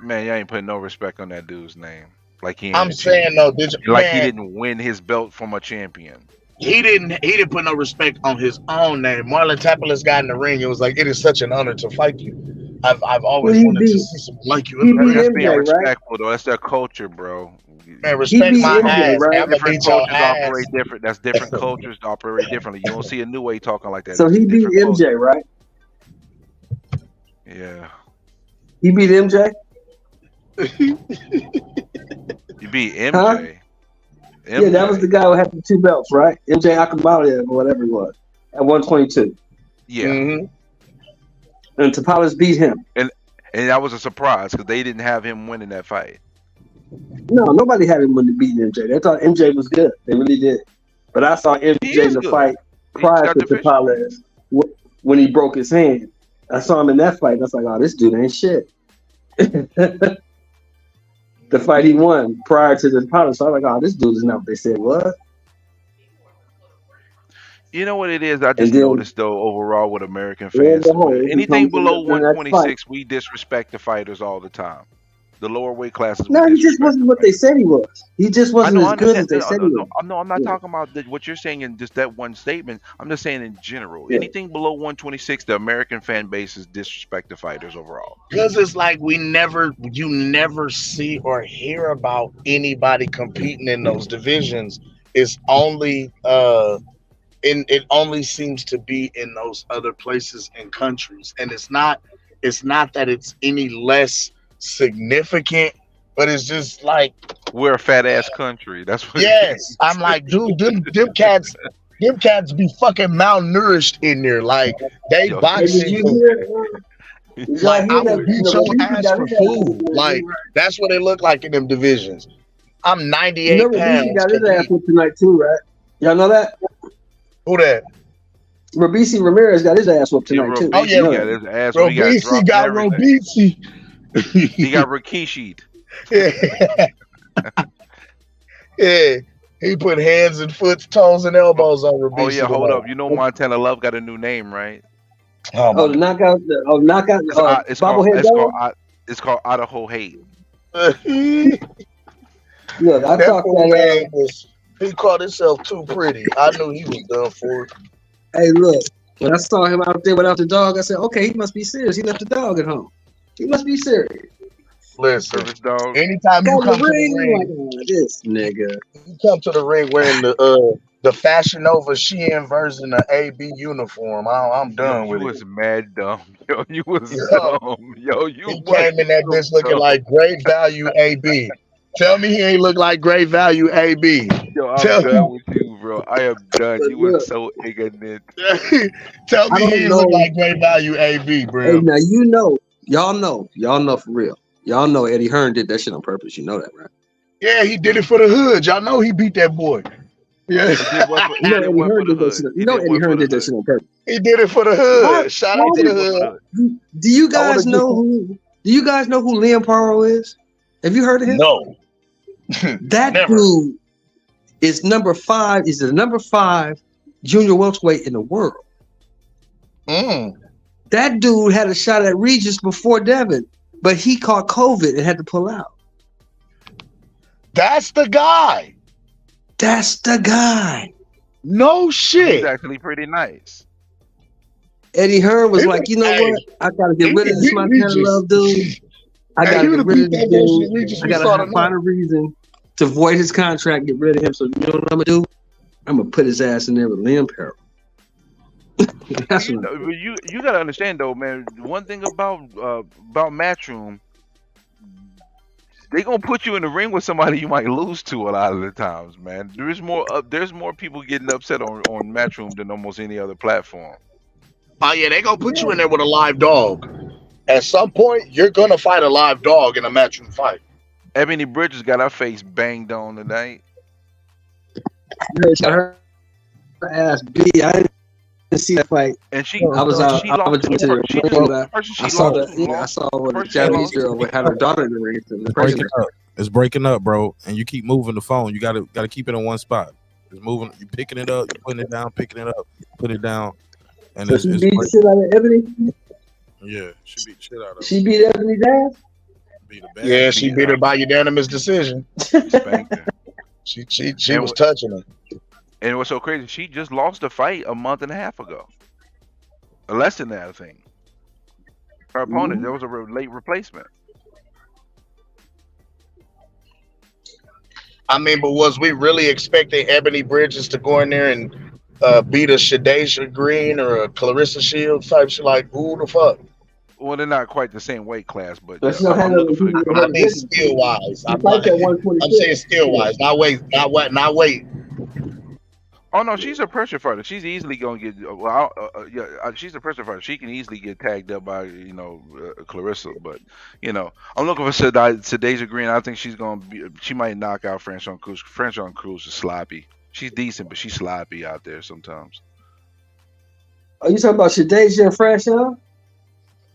Speaker 11: Man, you ain't putting no respect on that dude's name. Like he ain't
Speaker 5: I'm
Speaker 11: a
Speaker 5: saying
Speaker 11: champion.
Speaker 5: though,
Speaker 11: Like he
Speaker 5: man,
Speaker 11: didn't win his belt from a champion.
Speaker 5: he didn't put no respect on his own name. Marlon Tappalis got in the ring. It was like, it is such an honor to fight you. I've always
Speaker 19: Well, he
Speaker 5: wanted to
Speaker 19: beat-
Speaker 5: see someone like you
Speaker 19: he
Speaker 5: in the
Speaker 19: beat
Speaker 5: ring.
Speaker 11: That's
Speaker 19: MJ,
Speaker 11: being
Speaker 19: right?
Speaker 11: respectful, though. That's their culture, bro.
Speaker 5: Man, respect
Speaker 19: beat
Speaker 5: my
Speaker 19: MJ,
Speaker 5: ass.
Speaker 19: right?
Speaker 5: I'm gonna
Speaker 11: Different
Speaker 5: beat your
Speaker 11: cultures
Speaker 5: ass.
Speaker 11: operate different. That's different cultures operate differently. You don't see a new way talking like that.
Speaker 19: So
Speaker 11: That's a
Speaker 19: he beat
Speaker 11: different culture.
Speaker 19: MJ, right?
Speaker 11: Yeah.
Speaker 19: He beat MJ?
Speaker 11: You beat MJ.
Speaker 19: Huh? Yeah, that was the guy who had the two belts, right? MJ Akamali or whatever it was at 122.
Speaker 11: Yeah.
Speaker 5: Mm-hmm.
Speaker 19: And Tappalis beat him.
Speaker 11: And that was a surprise because they didn't have him winning that fight.
Speaker 19: No, nobody had him when they beat MJ. They thought MJ was good. They really did. But I saw MJ
Speaker 11: is
Speaker 19: in the
Speaker 11: good.
Speaker 19: fight
Speaker 11: He's
Speaker 19: prior
Speaker 11: got
Speaker 19: to
Speaker 11: the vision.
Speaker 19: Tappalis when he broke his hand. I saw him in that fight. And I was like, oh, this dude ain't shit. The fight he won prior to the Tappalis. So I was like, oh, this dude is not what they said was.
Speaker 11: You know what it is? I
Speaker 19: And
Speaker 11: just
Speaker 19: then
Speaker 11: noticed though overall with American
Speaker 19: lo and
Speaker 11: fans,
Speaker 19: behold, he
Speaker 11: anything
Speaker 19: comes in
Speaker 11: below
Speaker 19: the next fight.
Speaker 11: 126, we disrespect the fighters all the time. The lower weight classes, we
Speaker 19: No, he just
Speaker 11: disrespect.
Speaker 19: wasn't what they said he was. He just
Speaker 11: I
Speaker 19: wasn't
Speaker 11: know,
Speaker 19: as
Speaker 11: I
Speaker 19: good as
Speaker 11: understand.
Speaker 19: they said he was.
Speaker 11: No, I'm not
Speaker 19: Yeah.
Speaker 11: talking about what you're saying in just that one statement. I'm just saying in general.
Speaker 19: Yeah.
Speaker 11: Anything below 126, the American fan bases disrespect the fighters overall.
Speaker 5: Because it's like you never see or hear about anybody competing in those divisions. It's only it only seems to be in those other places and countries. And it's not that it's any less significant, but it's just like,
Speaker 11: We're a fat ass country. That's what.
Speaker 5: yes, I'm like, dude, them cats be fucking malnourished in there. Like they
Speaker 11: Yo,
Speaker 19: Hey, did
Speaker 5: boxing
Speaker 19: you
Speaker 5: for
Speaker 19: hear? Did y'all
Speaker 5: like
Speaker 19: hear
Speaker 5: I
Speaker 19: that?
Speaker 5: would beat
Speaker 19: You know,
Speaker 5: your
Speaker 19: Rabisi
Speaker 5: ass
Speaker 19: got
Speaker 5: for
Speaker 19: his ass
Speaker 5: food.
Speaker 19: whooped.
Speaker 5: Like that's what they look like in them divisions. I'm
Speaker 19: You
Speaker 5: 98
Speaker 19: know, Rabisi
Speaker 5: pounds.
Speaker 19: got his ass
Speaker 5: Compete.
Speaker 19: whooped tonight too, right? Y'all know that?
Speaker 5: Who that?
Speaker 19: Rabisi Ramirez got his ass whooped
Speaker 11: Yeah,
Speaker 19: tonight too.
Speaker 5: Oh
Speaker 19: You
Speaker 5: yeah,
Speaker 19: know
Speaker 11: Robici got
Speaker 19: that?
Speaker 11: his ass when he got
Speaker 5: Robisi
Speaker 11: dropped
Speaker 5: got
Speaker 11: and everything.
Speaker 5: Robisi.
Speaker 11: He got Rikishi'd.
Speaker 5: Yeah. Yeah. He put hands and foot, toes, and elbows on
Speaker 11: Oh
Speaker 5: Rabisa
Speaker 11: yeah, hold
Speaker 5: tonight.
Speaker 11: up. You know Montana Love got a new name, right?
Speaker 5: Oh
Speaker 19: Oh, the knockout. Knockout.
Speaker 11: It's
Speaker 19: Bobblehead dog.
Speaker 11: called Idaho Hate.
Speaker 19: Look, I
Speaker 5: That
Speaker 19: talked
Speaker 5: poor man
Speaker 19: that.
Speaker 5: he called himself too pretty. I knew he was done for it.
Speaker 19: Hey, look. When I saw him out there without the dog, I said, "Okay, he must be serious. He left the dog at home. He must be serious."
Speaker 5: Listen,
Speaker 11: Service dog.
Speaker 5: anytime you
Speaker 19: Got
Speaker 5: come
Speaker 19: the
Speaker 5: to the
Speaker 19: ring,
Speaker 5: ring,
Speaker 19: like, oh, this nigga.
Speaker 5: you come to the ring wearing the Fashion Nova Shein version of AB uniform. I'm
Speaker 11: Yo,
Speaker 5: done
Speaker 11: you
Speaker 5: with it.
Speaker 11: was mad dumb. Yo, you was
Speaker 5: Yo,
Speaker 11: dumb. Yo, you
Speaker 5: he
Speaker 11: was
Speaker 5: came in that
Speaker 11: so
Speaker 5: bitch looking
Speaker 11: dumb.
Speaker 5: like great value AB. Tell me he ain't look like great value AB.
Speaker 11: Yo, I'm
Speaker 5: Tell
Speaker 11: done with you, bro. I am done.
Speaker 19: But
Speaker 11: You was
Speaker 19: look,
Speaker 11: so ignorant.
Speaker 5: tell
Speaker 19: I
Speaker 5: me he
Speaker 19: don't
Speaker 5: ain't look
Speaker 19: know.
Speaker 5: like great value AB,
Speaker 19: Hey,
Speaker 5: bro.
Speaker 19: now y'all know for real. Y'all know Eddie Hearn did that shit on purpose. You know that, right?
Speaker 5: Yeah, he did it for the hood. Y'all know he beat that boy. Yeah.
Speaker 11: He did what for,
Speaker 19: You
Speaker 11: he
Speaker 19: know
Speaker 11: did
Speaker 19: Eddie
Speaker 11: what for
Speaker 19: Hearn
Speaker 11: the
Speaker 19: did that
Speaker 11: hood.
Speaker 19: shit.
Speaker 11: He
Speaker 19: You know
Speaker 11: did
Speaker 19: Eddie
Speaker 11: what for
Speaker 19: Hearn
Speaker 11: the
Speaker 19: did that
Speaker 11: hood.
Speaker 19: shit on purpose.
Speaker 5: He did it for the
Speaker 19: Why?
Speaker 5: hood. Shout
Speaker 19: Why
Speaker 5: out
Speaker 11: He
Speaker 5: to
Speaker 11: did
Speaker 5: the
Speaker 11: what for the
Speaker 5: hood.
Speaker 11: hood.
Speaker 19: do you
Speaker 5: I
Speaker 19: guys
Speaker 5: want to
Speaker 19: know who? Do you guys know who Liam Paro is? Have you heard of him?
Speaker 5: No.
Speaker 19: That
Speaker 5: Never.
Speaker 19: dude is number 5. Is the number 5 junior welterweight in the world. That dude had a shot at Regis before Devin, but he caught COVID and had to pull out.
Speaker 5: That's the guy.
Speaker 19: That's the guy.
Speaker 5: No
Speaker 11: He's
Speaker 5: shit.
Speaker 11: actually pretty nice.
Speaker 19: Eddie Hearn was
Speaker 5: He
Speaker 19: like,
Speaker 5: was,
Speaker 19: you know
Speaker 5: hey,
Speaker 19: what? I gotta get
Speaker 5: he
Speaker 19: rid of
Speaker 5: would
Speaker 19: this
Speaker 5: beat
Speaker 19: Montana
Speaker 5: Regis.
Speaker 19: Love dude. I
Speaker 5: Hey, he
Speaker 19: gotta
Speaker 5: would
Speaker 19: get
Speaker 5: have
Speaker 19: rid
Speaker 5: beat
Speaker 19: of this
Speaker 5: that version of
Speaker 19: dude.
Speaker 5: Regis
Speaker 19: I
Speaker 5: we
Speaker 19: gotta
Speaker 5: saw tonight.
Speaker 19: find a reason to void his contract, get rid of him. So you know what I'm gonna do? I'm gonna put his ass in there with Liam Paro. That's
Speaker 11: You
Speaker 19: what
Speaker 11: know, but you gotta understand though, man. One thing about Matchroom, they gonna put you in the ring with somebody you might lose to a lot of the times, man. There's more people getting upset on Matchroom than almost any other platform.
Speaker 5: Oh yeah, they gonna put you in there with a live dog. At some point, you're gonna fight a live dog in a matchroom fight.
Speaker 11: Ebanie Bridges got her face banged on tonight.
Speaker 19: her ass beat. I didn't see that fight.
Speaker 11: And she
Speaker 19: I was out.
Speaker 11: she
Speaker 19: I
Speaker 11: lost
Speaker 19: was
Speaker 11: to
Speaker 19: into
Speaker 11: the
Speaker 19: the
Speaker 11: she
Speaker 19: ring,
Speaker 11: just
Speaker 19: but
Speaker 11: person she
Speaker 19: I saw
Speaker 11: lost.
Speaker 19: the I saw what the
Speaker 11: Person she
Speaker 19: Japanese
Speaker 11: lost.
Speaker 19: girl had her daughter in the ring.
Speaker 1: It's breaking up. It's breaking up, bro. And you keep moving the phone. You gotta keep it in one spot. It's moving. You picking it up. You putting it down. Picking it up. Put it down. And
Speaker 19: So
Speaker 1: it's
Speaker 19: she beat the
Speaker 1: breaking.
Speaker 19: shit out of Ebony.
Speaker 1: Yeah, she beat the shit out of her.
Speaker 19: She beat Ebony's ass.
Speaker 1: Beat her bad.
Speaker 5: Yeah, she beat her by unanimous decision.
Speaker 11: Spanked her.
Speaker 5: She
Speaker 11: And
Speaker 5: was touching her.
Speaker 11: And it was so crazy. She just lost the fight a month and a half ago. Less than that, I think. Her opponent, there was a late replacement.
Speaker 5: I mean, but was we really expecting Ebanie Bridges to go in there and beat a Shadeja Green or a Clarissa Shields type shit? Like, who the fuck?
Speaker 11: Well, they're not quite the same weight class, but
Speaker 19: But she don't have
Speaker 11: I'm
Speaker 19: no
Speaker 11: looking for the
Speaker 19: people.
Speaker 5: I mean, skill wise.
Speaker 19: She fights at 126.
Speaker 5: I'm saying skill wise, not weight, not weight.
Speaker 11: Oh no, she's a pressure fighter. She's easily gonna get. She's a pressure fighter. She can easily get tagged up by Clarissa. But I'm looking for Shadeja Green. I think she's gonna be. She might knock out Franchon Cruz. Franchon Cruz is sloppy. She's decent, but she's sloppy out there sometimes.
Speaker 19: Are you talking about Shadeja and Franchon?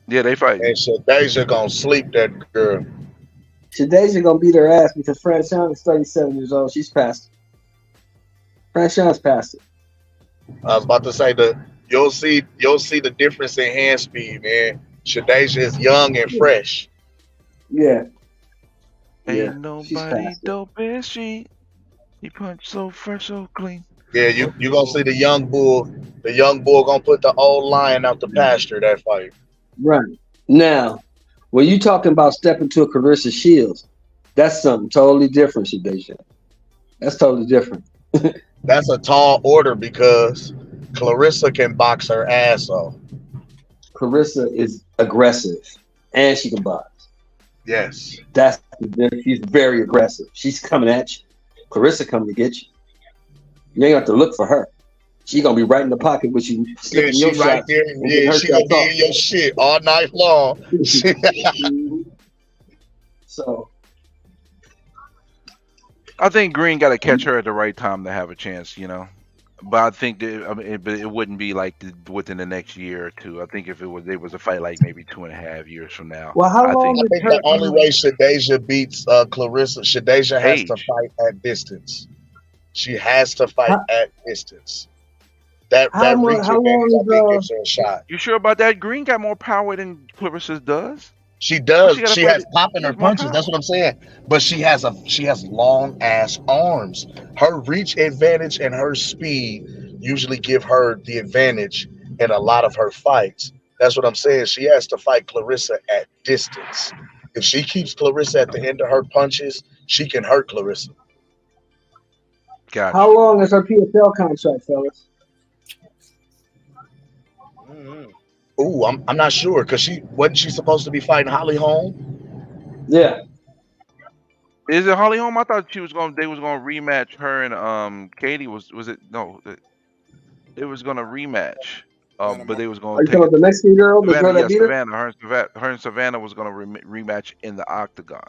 Speaker 11: Yeah, they fight.
Speaker 5: And Shadeja gonna sleep that girl.
Speaker 19: Shadeja gonna beat her ass because Franchon is 37 years old. She's past it. Franchon's past it.
Speaker 5: I was about to say you'll see the difference in hand speed, man. Shadeja is young and fresh.
Speaker 19: Yeah.
Speaker 11: Ain't nobody dope as she. He punched so fresh, so clean.
Speaker 5: Yeah, you gonna see the young bull. The young bull gonna put the old lion out the pasture that fight.
Speaker 19: Right. Now, when you talking about stepping to a Clarissa Shields, that's something totally different, Shadeja. That's totally different.
Speaker 5: That's a tall order because Clarissa can box her ass off.
Speaker 19: Clarissa is aggressive and she can box.
Speaker 5: Yes.
Speaker 19: She's very aggressive. She's coming at you. Clarissa coming to get you. You ain't have to look for her. She gonna be right in the pocket with you.
Speaker 5: Yeah, she right there. Yeah, she gonna be in your shit all night long.
Speaker 19: So
Speaker 11: I think Green got to catch her at the right time to have a chance, But I think it wouldn't be like within the next year or two. I think if it was a fight like maybe 2.5 years from now.
Speaker 19: Well, how
Speaker 5: I
Speaker 19: long?
Speaker 5: think the only way Shadeja beats Clarissa, Shadeja has to fight at distance. She has to fight
Speaker 19: How,
Speaker 5: at distance. That
Speaker 19: how
Speaker 5: reach
Speaker 19: long? How long
Speaker 5: advantage, I think,
Speaker 19: is
Speaker 5: gives her a shot.
Speaker 11: You sure about that? Green got more power than Clarissa does.
Speaker 5: She
Speaker 11: Why
Speaker 5: does.
Speaker 11: she got to
Speaker 5: She
Speaker 11: fight
Speaker 5: has
Speaker 11: it?
Speaker 5: pop in
Speaker 11: She
Speaker 5: her
Speaker 11: has more
Speaker 5: punches. That's
Speaker 11: power.
Speaker 5: what I'm saying. But she has long ass arms. Her reach advantage and her speed usually give her the advantage in a lot of her fights. That's what I'm saying. She has to fight Clarissa at distance. If she keeps Clarissa at the end of her punches, she can hurt Clarissa.
Speaker 11: Gotcha.
Speaker 19: how long is her PFL contract, fellas?
Speaker 5: Ooh, I'm not sure because she wasn't she supposed to be fighting Holly Holm?
Speaker 19: Yeah.
Speaker 11: Is it Holly Holm? I thought they was gonna rematch her and Katie. Was it no? It was gonna rematch. But they was gonna
Speaker 19: Are you
Speaker 11: take
Speaker 19: talking
Speaker 11: it.
Speaker 19: about the Mexican girl, the
Speaker 11: Savannah,
Speaker 19: girl that
Speaker 11: yeah,
Speaker 19: beat her?
Speaker 11: Savannah. Her and Savannah was gonna rematch in the octagon.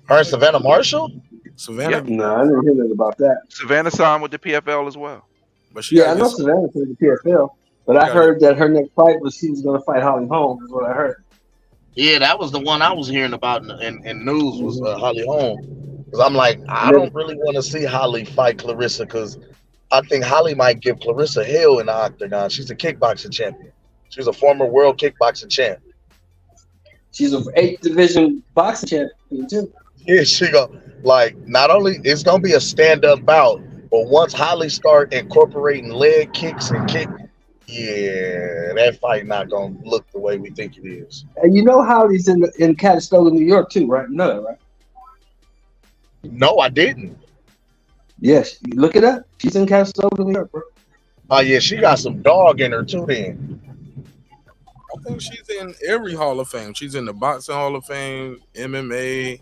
Speaker 5: Her and Savannah Marshall?
Speaker 1: Savannah,
Speaker 11: Yep.
Speaker 19: No, I didn't hear nothing about that.
Speaker 11: Savannah signed with the PFL as well.
Speaker 1: but she
Speaker 19: Yeah,
Speaker 1: gotta
Speaker 19: I know
Speaker 1: get
Speaker 19: Savannah played the PFL, but I
Speaker 1: gotta
Speaker 19: heard that her next fight was she was going to fight Holly Holm. Is what I heard.
Speaker 5: Yeah, that was the one I was hearing about in news was
Speaker 19: Mhm.
Speaker 5: Holly Holm. Because I'm like, I
Speaker 19: And then,
Speaker 5: don't really want to see Holly fight Clarissa because I think Holly might give Clarissa hell in the octagon. She's a kickboxing champion. She's a former world kickboxing champ.
Speaker 19: she's an 8th division boxing champion too.
Speaker 5: Yeah, she go like not only it's gonna be a stand up bout, but once Holly start incorporating leg kicks and kick, yeah, that fight not gonna look the way we think it is.
Speaker 19: And you know Holly's in Calistoga, New York too, right? You know that, right?
Speaker 5: No, I didn't.
Speaker 19: Yes, you look it up. She's in Calistoga, New York, bro.
Speaker 5: Oh yeah, she got some dog in her too. Then
Speaker 1: I think she's in every Hall of Fame. She's in the boxing Hall of Fame, MMA,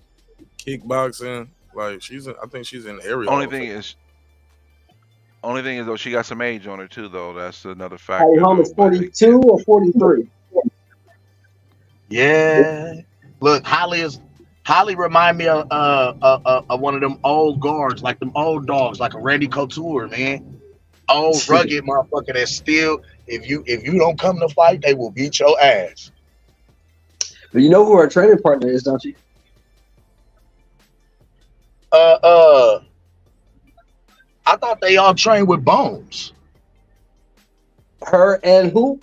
Speaker 1: kickboxing. Like I think she's in every Hall
Speaker 11: Only
Speaker 1: of
Speaker 11: thing
Speaker 1: Fame.
Speaker 11: is though she got some age on her too though. That's another
Speaker 19: Holly
Speaker 11: factor.
Speaker 19: Holm
Speaker 11: Though,
Speaker 19: is
Speaker 11: but
Speaker 19: 42 or 43.
Speaker 5: yeah, look, Holly remind me of one of them old guards, like them old dogs, like a Randy Couture, man. Old rugged motherfucker that still, if you don't come to fight, they will beat your ass.
Speaker 19: But you know who her training partner is, don't you?
Speaker 5: I thought they all trained with Bones.
Speaker 19: Her and who?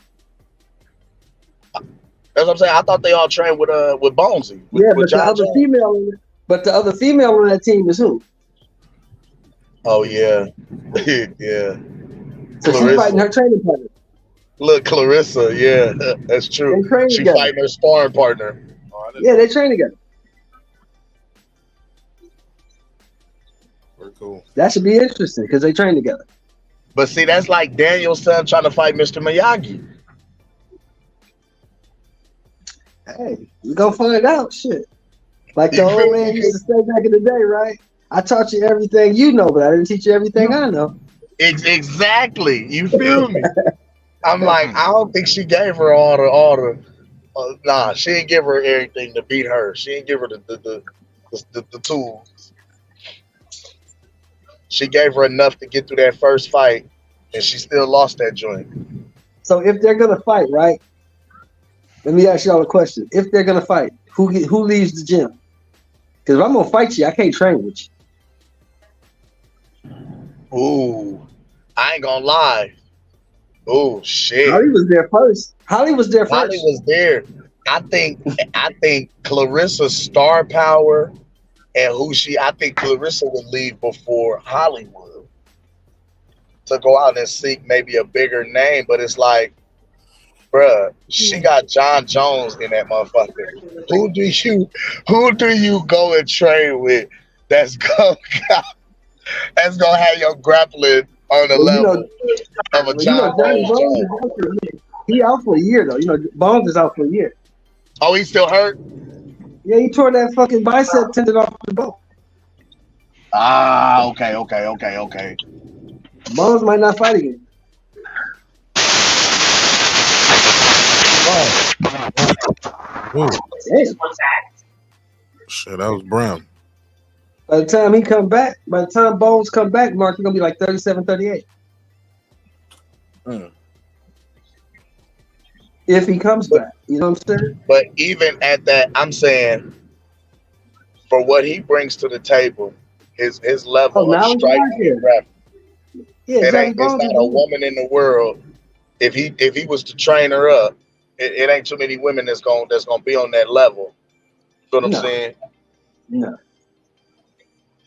Speaker 5: That's what I'm saying. I thought they all trained with Bonesy.
Speaker 19: Yeah, but
Speaker 5: With
Speaker 19: the
Speaker 5: John
Speaker 19: other
Speaker 5: Jones.
Speaker 19: female, on that team is who?
Speaker 5: Oh yeah, yeah.
Speaker 19: So she's fighting her training partner.
Speaker 5: Look, Clarissa. Yeah, that's true.
Speaker 19: They train
Speaker 5: She
Speaker 19: together.
Speaker 5: fighting her sparring partner.
Speaker 19: Yeah, they train together.
Speaker 1: Very cool.
Speaker 19: That should be interesting because they train together.
Speaker 5: But see, that's like Daniel's son trying to fight Mr. Miyagi.
Speaker 19: Hey, we gonna find out. Shit. Like the old man used to say back in the day, right? I taught you everything you know, but I didn't teach you everything I know.
Speaker 5: Exactly. You feel me? I'm like, I don't think she gave her all the. Nah, she didn't give her everything to beat her. She didn't give her the tools. She gave her enough to get through that first fight, and she still lost that joint.
Speaker 19: So if they're gonna fight, right? Let me ask y'all a question. If they're gonna fight, who leaves the gym? Because if I'm gonna fight you, I can't train with you.
Speaker 5: Ooh, I ain't gonna lie. Oh shit.
Speaker 19: Holly was there first. Holly was there
Speaker 5: Holly
Speaker 19: first.
Speaker 5: was there. I think Clarissa's star power and I think Clarissa would leave before Hollywood to go out and seek maybe a bigger name, but it's like, bruh, she got John Jones in that motherfucker. Who do you go and train with that's gonna have your grappling on the level of a John
Speaker 19: Johnny
Speaker 5: Jones?
Speaker 19: Bones is out for a year. He out for a year though. You know, Bones is out for a year.
Speaker 5: Oh, he's still hurt?
Speaker 19: Yeah, he tore that fucking bicep tendon off the bone.
Speaker 5: Ah, okay.
Speaker 19: Bones might not fight again.
Speaker 1: Ooh.
Speaker 19: Damn.
Speaker 1: Shit, that was Brown.
Speaker 19: By the time Bones come back, Mark, you're gonna be like 37, 38. If he comes back, you know what I'm saying?
Speaker 5: But even at that, I'm saying for what he brings to the table, His level of
Speaker 19: now he's
Speaker 5: striking
Speaker 19: right there.
Speaker 5: and grappling.
Speaker 19: Yeah,
Speaker 5: It
Speaker 19: Johnny
Speaker 5: ain't. It's
Speaker 19: Bones is
Speaker 5: not a
Speaker 19: the
Speaker 5: woman in the world. If he was to train her up, it ain't too many women that's gonna be on that level. You know what I'm
Speaker 19: No.
Speaker 5: saying?
Speaker 19: No.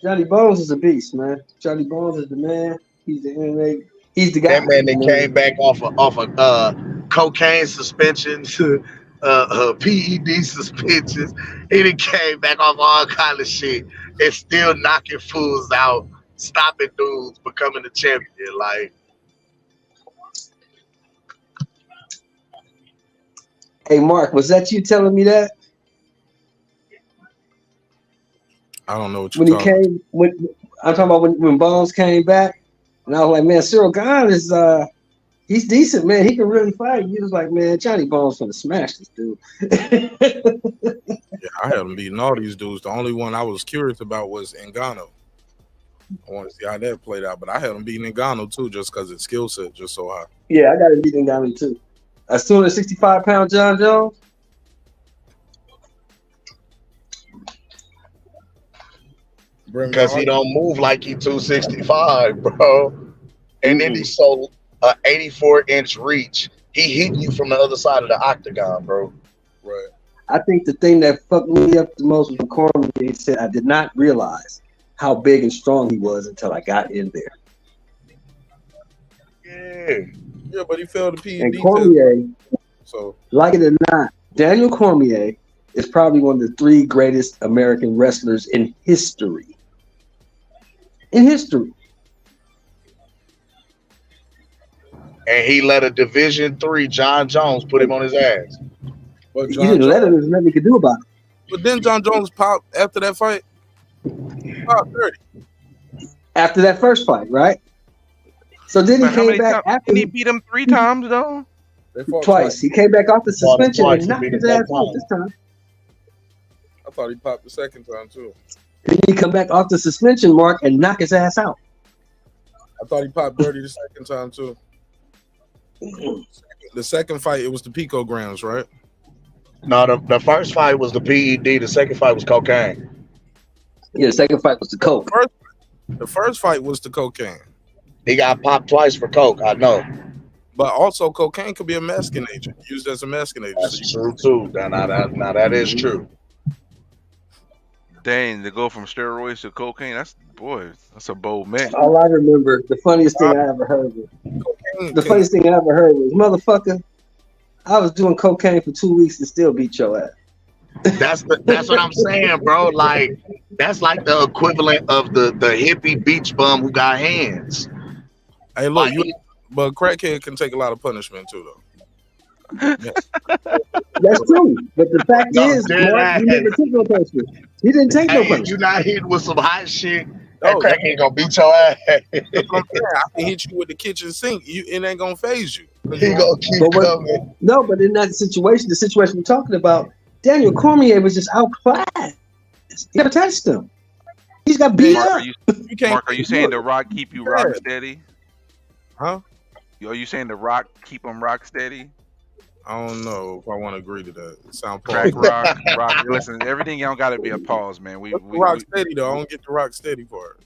Speaker 19: Johnny Bones is a beast, man. Johnny Bones is the man. He's the MMA. He's the guy.
Speaker 5: That man that
Speaker 19: man.
Speaker 5: came back off of cocaine suspensions, PED suspensions. He done came back off all kind of shit and still knocking fools out, stopping dudes, becoming a champion. Like,
Speaker 19: Hey, Mark, was that you telling me that
Speaker 1: I don't know what you're
Speaker 19: when he
Speaker 1: talking about.
Speaker 19: came? When I'm talking about when Bones came back, and I was like, man, Cyril Gahn is he's decent, man. He can really fight. He was like, man, Johnny Bones finna smash this dude.
Speaker 1: Yeah, I had him beating all these dudes. The only one I was curious about was Ngannou. I want to see how that played out, but I had him beating Ngannou too, just because his skill set just so high.
Speaker 19: Yeah, I got him beating Ngannou too. As soon as 65-pound John Jones.
Speaker 5: because he don't move like he 265, bro. And then he's so 84-inch reach. He hitting you from the other side of the octagon, bro.
Speaker 1: Right.
Speaker 19: I think the thing that fucked me up the most was when Cormier said I did not realize how big and strong he was until I got in there.
Speaker 1: Yeah, but he failed the PED
Speaker 19: And
Speaker 1: test.
Speaker 19: Cormier,
Speaker 1: So
Speaker 19: like it or not, Daniel Cormier is probably one of the 3 greatest American wrestlers in history. In history.
Speaker 5: And he let a Division III John Jones put him on his ass.
Speaker 1: But
Speaker 19: He didn't let him. There's nothing he could do about it.
Speaker 1: But then John Jones popped after that fight. Popped 30.
Speaker 19: After that first fight, right? So then he came back after.
Speaker 11: Did he beat him 3 times though?
Speaker 19: Twice. He came back off the suspension
Speaker 5: twice.
Speaker 19: and knocked
Speaker 5: He beat
Speaker 19: his
Speaker 5: him
Speaker 19: ass
Speaker 5: both
Speaker 19: out this time.
Speaker 1: I thought he popped the second time too.
Speaker 19: Then he come back off the suspension, Mark, and knock his ass out.
Speaker 1: I thought he popped 30 the second time too. The second fight, it was the picograms, right?
Speaker 5: No, the first fight was the PED. The second fight was cocaine.
Speaker 19: Yeah, the second fight was the coke.
Speaker 1: The first fight was the cocaine.
Speaker 5: He got popped twice for coke. I know.
Speaker 1: But also, cocaine could be a masking agent, used as a masking agent.
Speaker 5: That's true too. Now that is true.
Speaker 11: Dang, to go from steroids to cocaine, that's a bold man.
Speaker 19: All I remember, the funniest thing I ever heard was, motherfucker, I was doing cocaine for 2 weeks and still beat your ass.
Speaker 5: That's what I'm saying, bro. Like, that's like the equivalent of the hippie beach bum who got hands.
Speaker 1: Hey, look, but crackhead can take a lot of punishment too, though.
Speaker 19: That's true. But the fact is, Mark, he never took no punishment. He didn't take no punishment.
Speaker 5: You not hitting with some hot shit. That crack ain't gonna beat your ass.
Speaker 1: That's what I'm saying. I can hit you with the kitchen sink. It ain't gonna phase you.
Speaker 5: He gonna keep coming.
Speaker 19: No, but in that situation, the situation we're talking about, Daniel Cormier was just outclassed. He never touched him. He's got beat up.
Speaker 11: Mark, are you saying the Rock keep you rock steady?
Speaker 1: Huh?
Speaker 11: Are you saying the Rock keep him rock steady?
Speaker 1: I don't know if I want to agree to that. It sound
Speaker 11: Crack rock. Listen, everything don't gotta be a pause, man. We
Speaker 1: rock steady though. I don't get the rock steady part.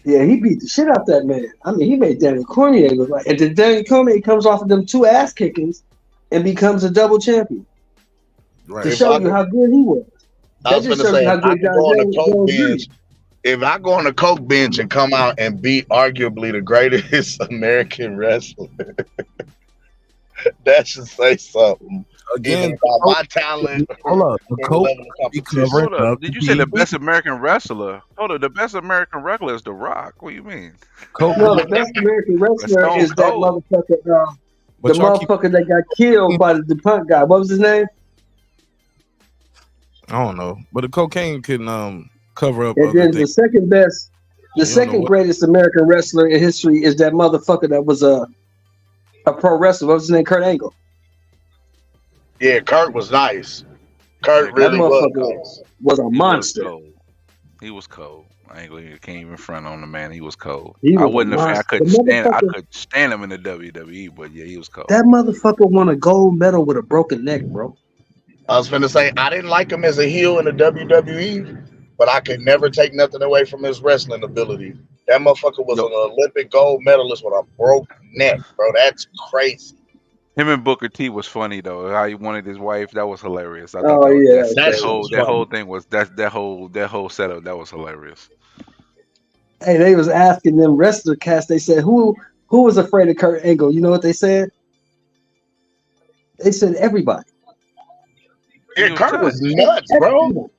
Speaker 19: Yeah, he beat the shit out that man. I mean, he made Daniel Cormier look like, and then Daniel Cormier comes off of them 2 ass kickings and becomes a double champion.
Speaker 1: Right.
Speaker 19: To show you how good he was.
Speaker 5: I was gonna say, if I go on a coke bench and come out and beat arguably the greatest American wrestler, that should say something.
Speaker 1: Again,
Speaker 5: about my talent.
Speaker 1: Hold up, the coke.
Speaker 11: Hold up. Did you say the best American wrestler? Hold up, the best American wrestler is The Rock. What do you mean?
Speaker 19: No, the best American wrestler is that motherfucker.
Speaker 1: But
Speaker 19: the motherfucker that got killed by the DuPont guy. What was his name?
Speaker 1: I don't know, but the cocaine can cover up.
Speaker 19: And then the second best, the second greatest American wrestler in history is that motherfucker that was a pro wrestler. What was his name? Kurt Angle.
Speaker 5: Yeah, Kurt was nice. Kurt really was
Speaker 19: a monster.
Speaker 11: He was cold. I can't even front on the man. He was cold.
Speaker 19: He was
Speaker 11: I wouldn't have. I couldn't stand. I
Speaker 19: motherfucker-
Speaker 11: could stand him in the WWE, but yeah, he was cold.
Speaker 19: That motherfucker won a gold medal with a broken neck, bro.
Speaker 5: I was finna say I didn't like him as a heel in the WWE, but I could never take nothing away from his wrestling ability. That motherfucker was an Olympic gold medalist with a broke neck, bro. That's crazy.
Speaker 11: Him and Booker T was funny though. How he wanted his wife, that was hilarious. I thought
Speaker 19: Oh
Speaker 11: that was,
Speaker 19: yeah,
Speaker 5: That shit was
Speaker 11: that whole
Speaker 5: funny.
Speaker 11: thing was that whole setup that was hilarious.
Speaker 19: hey, they was asking them wrestler cast. They said who was afraid of Kurt Angle? You know what they said? They said everybody.
Speaker 5: Yeah,
Speaker 11: He was
Speaker 5: Kurt was
Speaker 11: touched.
Speaker 5: nuts, bro.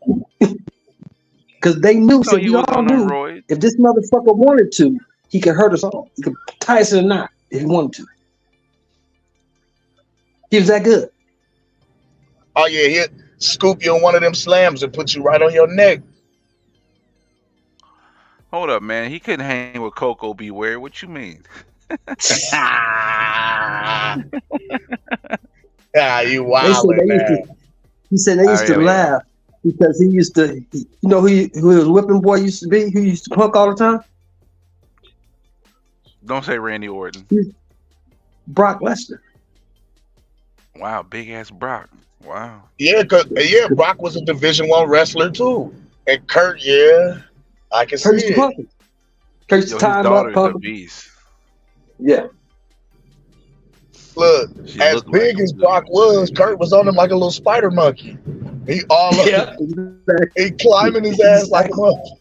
Speaker 19: Because they knew,
Speaker 11: You know
Speaker 19: said
Speaker 11: he
Speaker 19: we
Speaker 11: was
Speaker 19: all
Speaker 11: on them
Speaker 19: knew
Speaker 11: roids.
Speaker 19: if this motherfucker wanted to, he could hurt us all. He could tie us in a knot if he wanted to. He was that good.
Speaker 5: Oh yeah, he'd scoop you in one of them slams and put you right on your neck.
Speaker 11: Hold up, man. He couldn't hang with Coco Beware. What you mean?
Speaker 5: Ah, you
Speaker 19: They said
Speaker 5: wildin',
Speaker 19: they used to.
Speaker 5: man.
Speaker 19: He said they used to
Speaker 11: yeah.
Speaker 19: laugh because he used to. You know who his whipping boy used to be? Who used to punk all the time?
Speaker 11: Don't say Randy Orton.
Speaker 19: Brock Lesnar.
Speaker 11: Wow, big ass Brock. Wow.
Speaker 5: Yeah, Brock was a Division I wrestler too, and Kurt, yeah, I can
Speaker 19: Kurt used
Speaker 5: see
Speaker 19: to
Speaker 5: it.
Speaker 19: punk him. Kurt used
Speaker 11: Yo,
Speaker 19: to
Speaker 11: his
Speaker 19: tie him
Speaker 11: daughter
Speaker 19: up,
Speaker 11: is a
Speaker 19: punk him.
Speaker 11: beast.
Speaker 19: Yeah.
Speaker 5: Look,
Speaker 11: She
Speaker 5: as
Speaker 11: looked like
Speaker 5: big
Speaker 11: him
Speaker 5: as
Speaker 11: too.
Speaker 5: Brock was, Kurt was on him like a little spider monkey. He all up.
Speaker 19: Yeah.
Speaker 5: He climbing his ass like a monkey.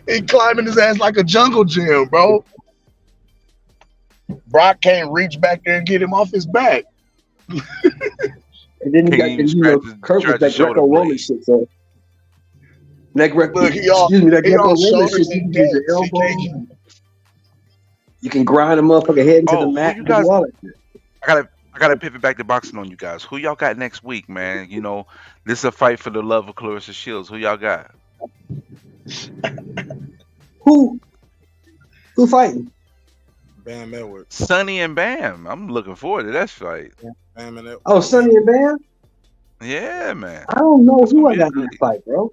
Speaker 5: He climbing his ass like a jungle gym, bro. Brock can't reach back there and get him off his back.
Speaker 19: And then you got,
Speaker 11: Can't even
Speaker 19: Kurt was
Speaker 11: scratch
Speaker 19: that
Speaker 11: his shoulder
Speaker 19: Greco-Roman
Speaker 11: blade.
Speaker 19: shit. So that
Speaker 5: Look, that
Speaker 19: Greco-Roman
Speaker 5: shoulders
Speaker 19: shit, you
Speaker 5: and
Speaker 19: can use your
Speaker 5: depths. He
Speaker 19: elbow.
Speaker 5: can't.
Speaker 19: You can grind a motherfucker head into the
Speaker 11: Oh,
Speaker 19: mat.
Speaker 11: who you
Speaker 19: Do
Speaker 11: guys?
Speaker 19: all that shit.
Speaker 11: I gotta pivot back to boxing on you guys. Who y'all got next week, man? You know, this is a fight for the love of Clarissa Shields. Who y'all got?
Speaker 19: Who fighting?
Speaker 1: Bam Edwards.
Speaker 11: Sonny and Bam. I'm looking forward to that fight.
Speaker 1: Bam and Edwards.
Speaker 19: Oh, Sonny and Bam?
Speaker 11: Yeah, man.
Speaker 19: I don't know
Speaker 11: That's
Speaker 19: who
Speaker 11: gonna
Speaker 19: I
Speaker 11: be
Speaker 19: got in
Speaker 11: ugly.
Speaker 19: that fight, bro.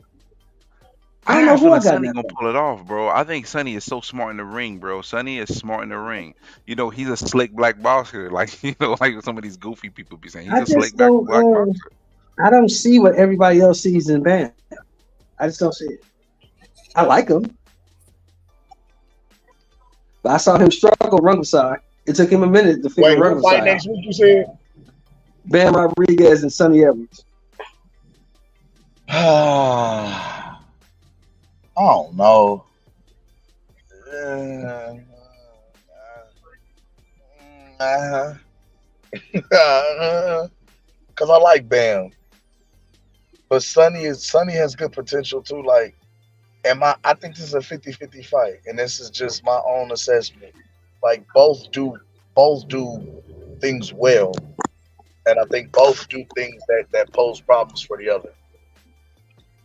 Speaker 19: I
Speaker 11: I
Speaker 19: don't
Speaker 11: got
Speaker 19: know
Speaker 11: a
Speaker 19: who I
Speaker 11: feeling
Speaker 19: got in
Speaker 11: Sonny
Speaker 19: that
Speaker 11: gonna
Speaker 19: fight.
Speaker 11: pull it off, bro. I think Sonny is so smart in the ring, bro. Sonny is smart in the ring. You know, he's a slick black boxer. Like, you know, like some of these goofy people be saying. He's
Speaker 19: I
Speaker 11: a slick
Speaker 19: just
Speaker 11: black
Speaker 19: don't.
Speaker 11: boxer.
Speaker 19: I don't see what everybody else sees in Bam. I just don't see it. I like him, but I saw him struggle ringside. It took him a minute to figure
Speaker 5: Wait, who fight
Speaker 19: ringside out.
Speaker 5: next week? You said?
Speaker 19: Bam Rodriguez and Sonny Evans.
Speaker 5: I don't know. Because I like Bam, but Sonny has good potential too. Like, I think this is a 50-50 fight, and this is just my own assessment. Like, both do things well, and I think both do things that pose problems for the other.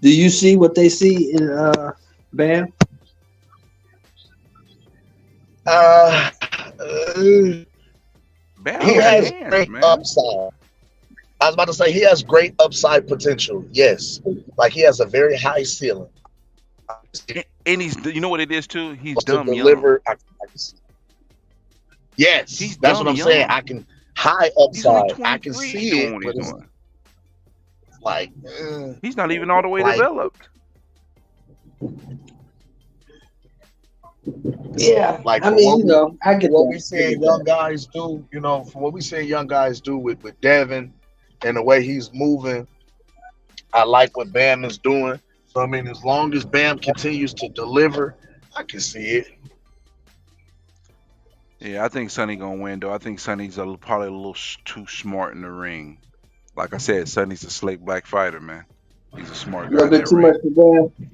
Speaker 19: Do you see what they see in Bam?
Speaker 11: Bam
Speaker 5: He
Speaker 11: got
Speaker 5: has
Speaker 11: hands,
Speaker 5: great
Speaker 11: man.
Speaker 5: upside. I was about to say he has great upside potential. Yes, like he has a very high ceiling.
Speaker 11: And he's, you know what it is too? He's
Speaker 5: To
Speaker 11: dumb young.
Speaker 5: deliver, I can see. Yes,
Speaker 11: He's
Speaker 5: that's
Speaker 11: dumb
Speaker 5: what I'm
Speaker 11: young.
Speaker 5: saying. I can high
Speaker 11: He's only
Speaker 5: upside. I can
Speaker 11: 23
Speaker 5: see
Speaker 11: doing
Speaker 5: it,
Speaker 11: what
Speaker 5: but
Speaker 11: he's
Speaker 5: it's
Speaker 11: doing.
Speaker 5: like
Speaker 11: He's not even all the way
Speaker 5: like-
Speaker 11: developed.
Speaker 19: Yeah,
Speaker 5: like
Speaker 19: I
Speaker 5: from
Speaker 19: mean,
Speaker 5: what
Speaker 19: you know, I get
Speaker 5: what
Speaker 19: that.
Speaker 5: we seeing young guys do, from what we seeing young guys do with Devin and the way he's moving, I like what Bam is doing. So I mean, as long as Bam continues to deliver, I can see it.
Speaker 11: Yeah, I think Sonny gonna win though. I think Sonny's probably a little too smart in the ring. Like I said, Sonny's a slick black fighter, man. He's a smart
Speaker 19: A
Speaker 11: guy
Speaker 19: little
Speaker 11: in
Speaker 19: bit
Speaker 11: that
Speaker 19: too
Speaker 11: ring.
Speaker 19: much for Bam.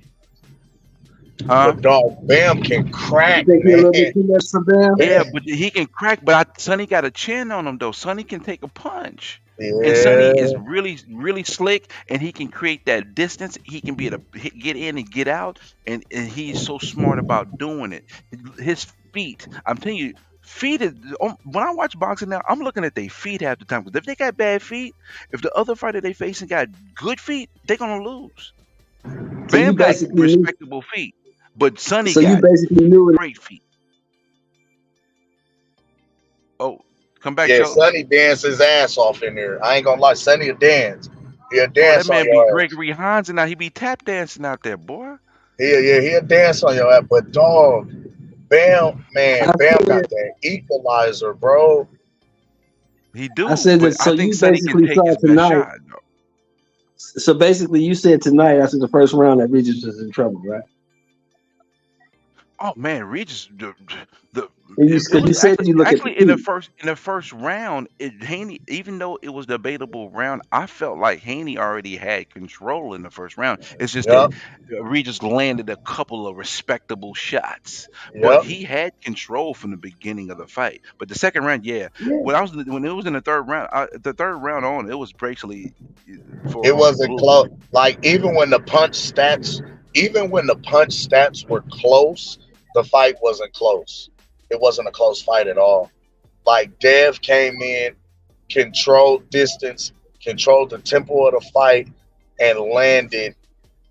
Speaker 11: Huh?
Speaker 5: But dog, Bam can
Speaker 19: You
Speaker 5: crack,
Speaker 19: think he a little
Speaker 5: man.
Speaker 19: bit too much for Bam?
Speaker 11: Yeah, but he can crack. But Sonny got a chin on him though. Sonny can take a punch. And
Speaker 5: Yeah.
Speaker 11: Sonny is really, really slick, and he can create that distance. He can be able to get in and get out, and he's so smart about doing it. His feet, I'm telling you, feet is when I watch boxing now, I'm looking at their feet half the time. Because if they got bad feet, if the other fighter they facing got good feet, they're gonna lose.
Speaker 19: So you
Speaker 11: Bam got
Speaker 19: basically knew.
Speaker 11: respectable feet, but Sonny
Speaker 19: So you
Speaker 11: got
Speaker 19: basically knew it.
Speaker 11: great feet. Oh, come back,
Speaker 5: Yeah,
Speaker 11: Joe.
Speaker 5: Sonny dance his ass off in there. I ain't gonna lie, Sonny a dance. He'll
Speaker 11: Boy,
Speaker 5: dance
Speaker 11: that
Speaker 5: on
Speaker 11: man be
Speaker 5: your ass.
Speaker 11: Gregory Hines and now he be tap dancing out there, boy.
Speaker 5: He'll dance on your ass. But dog, Bam, man,
Speaker 19: I
Speaker 5: Bam got
Speaker 19: said,
Speaker 5: that equalizer, bro.
Speaker 11: He do,
Speaker 19: I said that.
Speaker 11: but I
Speaker 19: So
Speaker 11: think
Speaker 19: you
Speaker 11: Sonny can
Speaker 19: basically
Speaker 11: take
Speaker 19: saw
Speaker 11: his best
Speaker 19: tonight.
Speaker 11: shot. Though.
Speaker 19: So basically, you said tonight after the first round that Regis was in trouble, right?
Speaker 11: Oh man, Regis, the
Speaker 19: Because
Speaker 11: it was
Speaker 19: you said you look at the
Speaker 11: actually in the
Speaker 19: feet.
Speaker 11: first round, Haney, even though it was debatable round, I felt like Haney already had control in the first round. It's just that
Speaker 5: Yep,
Speaker 11: Regis landed a couple of respectable shots, but
Speaker 5: yep.
Speaker 11: he had control from the beginning of the fight. But the second round, yeah,
Speaker 19: Yeah.
Speaker 11: when it was in the third round, the third round on, it was basically
Speaker 5: It
Speaker 11: for
Speaker 5: wasn't
Speaker 11: blue.
Speaker 5: close. Like even when the punch stats were close, the fight wasn't close. It wasn't a close fight at all. Like Dev came in, controlled distance, controlled the tempo of the fight, and landed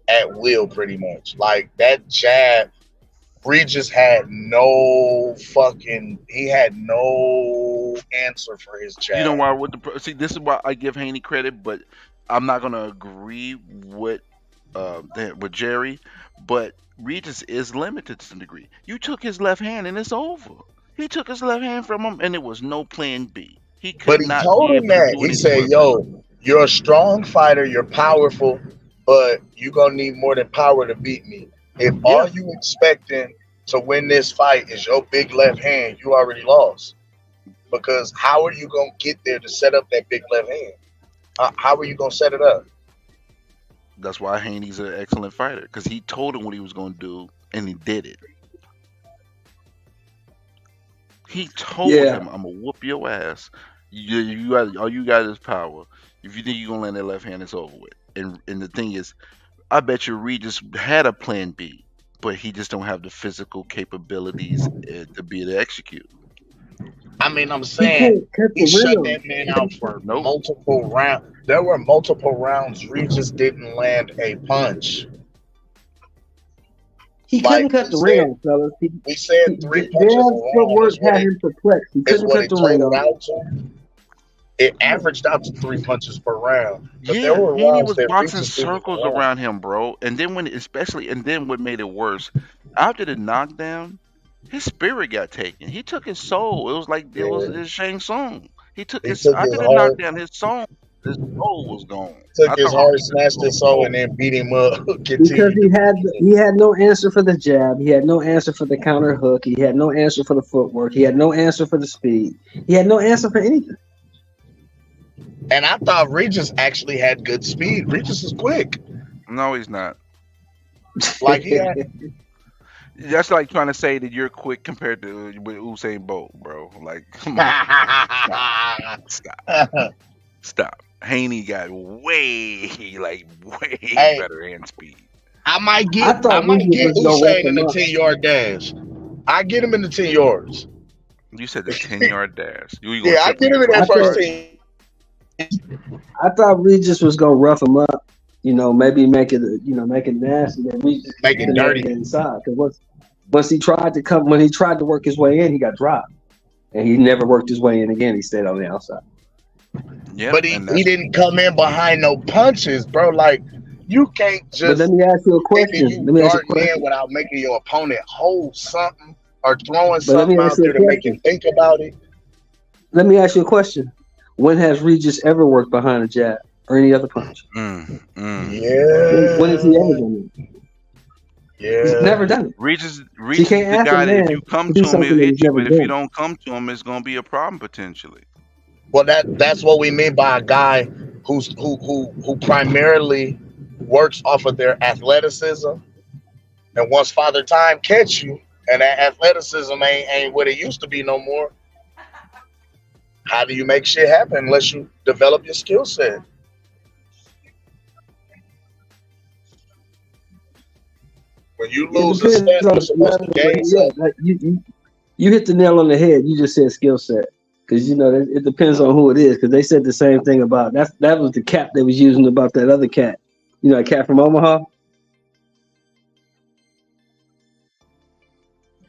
Speaker 5: at will pretty much. Like that jab, Regis had no answer for his
Speaker 11: You know
Speaker 5: jab.
Speaker 11: why? See, this is why I give Haney credit, but I'm not gonna agree with Jerry. But Regis is limited to some degree. You took his left hand and it's over. He took his left hand from him and it was no plan B. He
Speaker 5: But
Speaker 11: could
Speaker 5: he
Speaker 11: not
Speaker 5: told
Speaker 11: be
Speaker 5: him
Speaker 11: able to
Speaker 5: that.
Speaker 11: do
Speaker 5: He
Speaker 11: anything
Speaker 5: said,
Speaker 11: with it.
Speaker 5: yo, you're a strong fighter, you're powerful, but you're gonna need more than power to beat me. If all
Speaker 11: Yeah,
Speaker 5: you expecting to win this fight is your big left hand, you already lost. Because how are you gonna get there to set up that big left hand? How are you gonna set it up?
Speaker 11: that's why Haney's an excellent fighter because he told him what he was gonna do and he did it. He told
Speaker 19: Yeah.
Speaker 11: him, "I'm gonna whoop your ass. You got all you got is power. If you think you're gonna land that left hand, it's over with." And the thing is, I bet you Regis had a plan B, but he just don't have the physical capabilities to be able to execute.
Speaker 5: I mean, I'm
Speaker 19: He
Speaker 5: saying
Speaker 19: can't cut
Speaker 5: he
Speaker 19: the
Speaker 5: shut
Speaker 19: rim.
Speaker 5: that man out for
Speaker 11: Nope.
Speaker 5: multiple rounds. There were multiple rounds. Regis didn't land a punch.
Speaker 19: He
Speaker 5: Like
Speaker 19: couldn't cut the ring, fellas.
Speaker 5: we said three punches a
Speaker 19: Dan's
Speaker 5: round
Speaker 19: footwork had him perplexed. He
Speaker 5: is
Speaker 19: couldn't
Speaker 5: what
Speaker 19: cut
Speaker 5: it
Speaker 19: the ring
Speaker 5: totaled
Speaker 19: off.
Speaker 5: out to. It averaged out to three punches per round. But there
Speaker 11: Yeah,
Speaker 5: were
Speaker 11: Haney
Speaker 5: rounds
Speaker 11: was
Speaker 5: that
Speaker 11: boxing
Speaker 5: Regis didn't even
Speaker 11: circles
Speaker 5: land.
Speaker 11: around him, bro. And then what made it worse, after the knockdown, his spirit got taken. He took his soul. It was like it was
Speaker 5: Yeah.
Speaker 11: his Shang Tsung. He took
Speaker 5: He
Speaker 11: his
Speaker 5: took his
Speaker 11: after the
Speaker 5: heart,
Speaker 11: knockdown, his soul was gone.
Speaker 5: took
Speaker 11: I
Speaker 5: his
Speaker 11: thought
Speaker 5: heart,
Speaker 11: Regis was
Speaker 5: snatched
Speaker 11: gonna
Speaker 5: his soul, and
Speaker 11: fold.
Speaker 5: then beat him up.
Speaker 19: Because
Speaker 5: Continued to beat him
Speaker 19: he had no answer for the jab. He had no answer for the counter hook. He had no answer for the footwork. He had no answer for the speed. He had no answer for anything.
Speaker 5: up. And I thought Regis actually had good speed. Regis is quick.
Speaker 11: No, he's not.
Speaker 5: Like he had.
Speaker 11: That's like trying to say that you're quick compared to with Usain Bolt, bro. Like, come on, stop. Haney got way
Speaker 5: Hey,
Speaker 11: better hand speed.
Speaker 5: I might
Speaker 19: I
Speaker 5: get
Speaker 19: thought Regis was gonna rough
Speaker 5: Usain in
Speaker 19: him
Speaker 5: the
Speaker 19: up.
Speaker 5: 10-yard dash. I get him in the 10 yards.
Speaker 11: You said the 10-yard dash. You gonna
Speaker 5: Yeah, I
Speaker 11: trip him
Speaker 5: get him in
Speaker 11: the
Speaker 5: that
Speaker 11: first
Speaker 5: first
Speaker 11: part?
Speaker 5: 10.
Speaker 19: I thought Regis was gonna rough him up. Maybe make it nasty. Then Regis
Speaker 5: Make
Speaker 19: could
Speaker 5: it
Speaker 19: never
Speaker 5: dirty.
Speaker 19: get inside. Because when he tried to work his way in, he got dropped, and he never worked his way in again. He stayed on the outside.
Speaker 11: Yeah,
Speaker 5: But he didn't come in behind no punches, bro. Like you can't
Speaker 19: But let
Speaker 5: just
Speaker 19: me ask you a
Speaker 5: think that
Speaker 19: question.
Speaker 5: you
Speaker 19: Let me ask you a
Speaker 5: darting in
Speaker 19: question.
Speaker 5: without making your opponent hold something or throwing
Speaker 19: But let me
Speaker 5: something
Speaker 19: ask
Speaker 5: out
Speaker 19: you
Speaker 5: there
Speaker 19: a
Speaker 5: to make him
Speaker 19: question.
Speaker 5: think about it.
Speaker 19: Let me ask you a question. When has Regis ever worked behind a jab or any other punch? When has he ever
Speaker 5: Yeah,
Speaker 19: done it? He's
Speaker 5: yeah.
Speaker 19: never done it.
Speaker 11: Regis
Speaker 19: So you
Speaker 11: is
Speaker 19: can't
Speaker 11: the
Speaker 19: ask a
Speaker 11: guy that if
Speaker 19: man
Speaker 11: you come
Speaker 19: to do
Speaker 11: to him, he'll
Speaker 19: something that
Speaker 11: hit
Speaker 19: he's
Speaker 11: you.
Speaker 19: never
Speaker 11: But if you
Speaker 19: done.
Speaker 11: don't come to him, it's gonna be a problem potentially.
Speaker 5: Well, that's what we mean by a guy who primarily works off of their athleticism, and once Father Time catch you, and that athleticism ain't what it used to be no more. How do you make shit happen unless you develop your skill set? When you
Speaker 19: It
Speaker 5: lose a
Speaker 19: depends
Speaker 5: step,
Speaker 19: on
Speaker 5: you're
Speaker 19: the
Speaker 5: supposed to
Speaker 19: level, but
Speaker 5: gain
Speaker 19: yeah,
Speaker 5: something.
Speaker 19: like you hit the nail on the head. You just said skill set because it depends on who it is. Because they said the same thing about that was the cap they was using about that other cat. A cat from Omaha.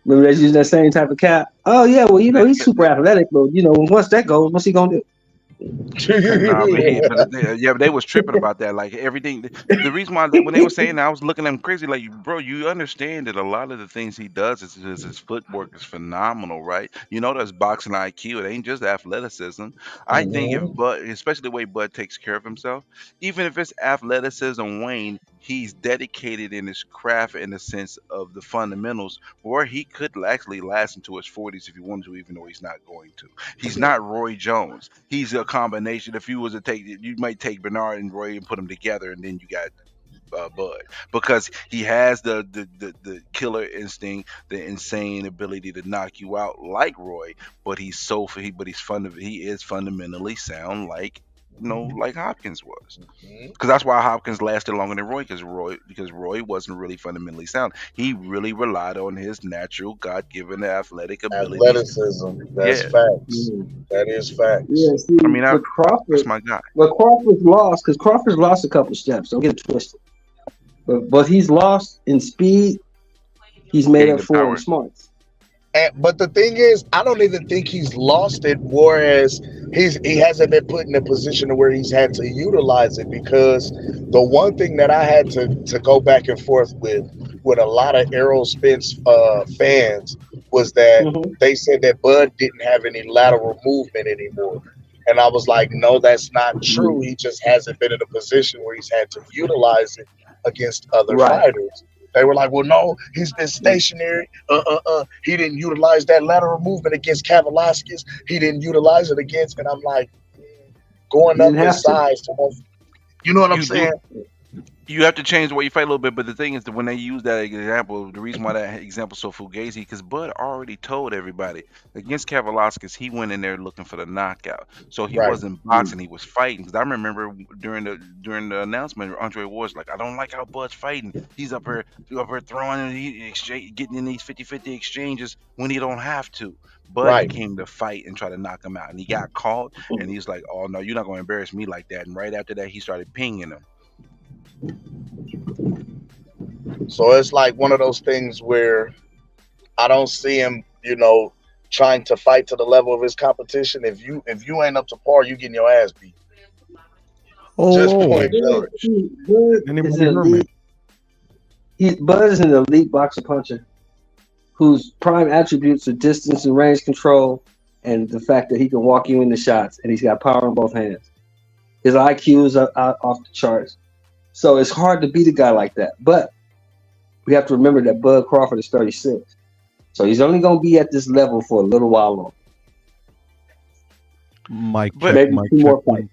Speaker 19: Remember they using that same type of cap. Oh yeah, well he's super athletic, but once that goes, what's he gonna do?
Speaker 11: No, but they was tripping about that. Like everything, the reason why when they were saying that, I was looking at them crazy. Like, bro, you understand that a lot of the things he does is his footwork is phenomenal, right? You know, that's boxing IQ. It ain't just athleticism. I think if Bud, especially the way Bud takes care of himself, even if it's athleticism, Wayne, he's dedicated in his craft in the sense of the fundamentals, where he could actually last into his 40s if he wanted to, even though he's not going to. He's not Roy Jones. He's a combination. If you was to take, you might take Bernard and Roy and put them together, and then you got Bud, because he has the killer instinct, the insane ability to knock you out like Roy, but he's he is fundamentally sound like like Hopkins was. Because that's why Hopkins lasted longer than Roy, because Roy wasn't really fundamentally sound. He really relied on his natural, God-given athletic abilities.
Speaker 5: Athleticism. That's facts. That is facts.
Speaker 19: Yeah, see,
Speaker 11: I mean,
Speaker 19: Crawford,
Speaker 11: that's my guy.
Speaker 19: But Crawford's lost because Crawford's lost a couple steps. Don't get it twisted. But he's lost in speed. He's made up for in smarts.
Speaker 5: But the thing is, I don't even think he's lost it. Whereas he hasn't been put in a position where he's had to utilize it, because the one thing that I had to go back and forth with a lot of Aerospin fans was that they said that Bud didn't have any lateral movement anymore. And I was like, no, that's not true. He just hasn't been in a position where he's had to utilize it against other fighters. They were like, well, no, he's been stationary. He didn't utilize that lateral movement against Kavaliauskas. He didn't utilize it against, and I'm like, going up in size. You know what I'm saying?
Speaker 11: You have to change the way you fight a little bit, but the thing is that when they use that example, the reason why that example is so fugazi, because Bud already told everybody against Kavaliauskas, he went in there looking for the knockout. So he wasn't boxing, he was fighting. Because I remember during the announcement, Andre Ward's like, I don't like how Bud's fighting. He's up here throwing and getting in these 50-50 exchanges when he don't have to. Bud came to fight and try to knock him out, and he got caught, and he's like, oh no, you're not going to embarrass me like that. And right after that, he started pinging him.
Speaker 5: So it's like one of those things where I don't see him, trying to fight to the level of his competition. If you ain't up to par, you getting your ass beat. Just point blank.
Speaker 19: Bud is an elite boxer puncher whose prime attributes are distance and range control, and the fact that he can walk you into shots, and he's got power in both hands. His IQ is off the charts. So it's hard to beat a guy like that. But we have to remember that Bud Crawford is 36. So he's only going to be at this level for a little while longer.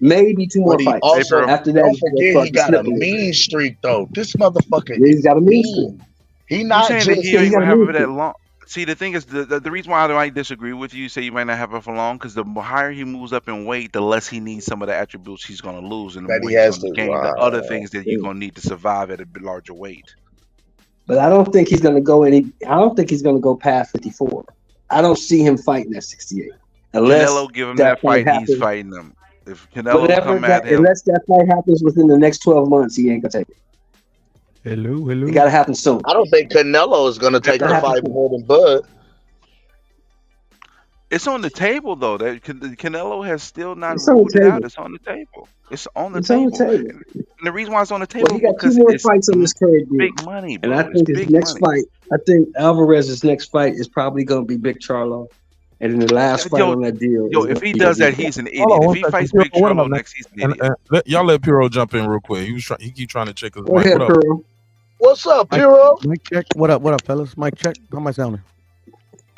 Speaker 19: Maybe two more fights.
Speaker 5: Also,
Speaker 19: after that,
Speaker 5: don't forget he got a mean streak, though. This motherfucker,
Speaker 19: he's got a mean streak.
Speaker 5: He not
Speaker 11: just
Speaker 5: saying
Speaker 11: he ain't gonna have it that long. See, the thing is, the reason why I might disagree with you, say you might not have it for long, because the higher he moves up in weight, the less he needs some of the attributes he's going to lose, and the more he's going to gain the other things that you're going to need to survive at a larger weight.
Speaker 19: But I don't think he's going to go I don't think he's going to go past 54. I don't see him fighting at 68. Unless
Speaker 11: Canelo give him that fight, he's fighting him. If Canelo come at him,
Speaker 19: unless that fight happens within the next 12 months, he ain't going to take it.
Speaker 20: Hello.
Speaker 19: It got to happen soon.
Speaker 5: I don't think Canelo is going to take the fight more than Bud.
Speaker 11: It's on the table, though. That Canelo has still not ruled it out. It's on the table. It's on the table. And the reason why it's on the table
Speaker 19: he got
Speaker 11: because
Speaker 19: 2 more fights on this card.
Speaker 11: Big money, bro.
Speaker 19: And I think his next fight, Alvarez's next fight is probably going to be Big Charlo. And in the last fight on that deal.
Speaker 11: If he does that, he's an idiot. If he fights Big Charlo next, he's an idiot.
Speaker 1: Y'all let Paro jump in real quick. He keep trying to check his
Speaker 19: mic. Ahead, Paro.
Speaker 5: What's up, Paro?
Speaker 20: Mic check. What up, fellas? Mic check. How am I sounding?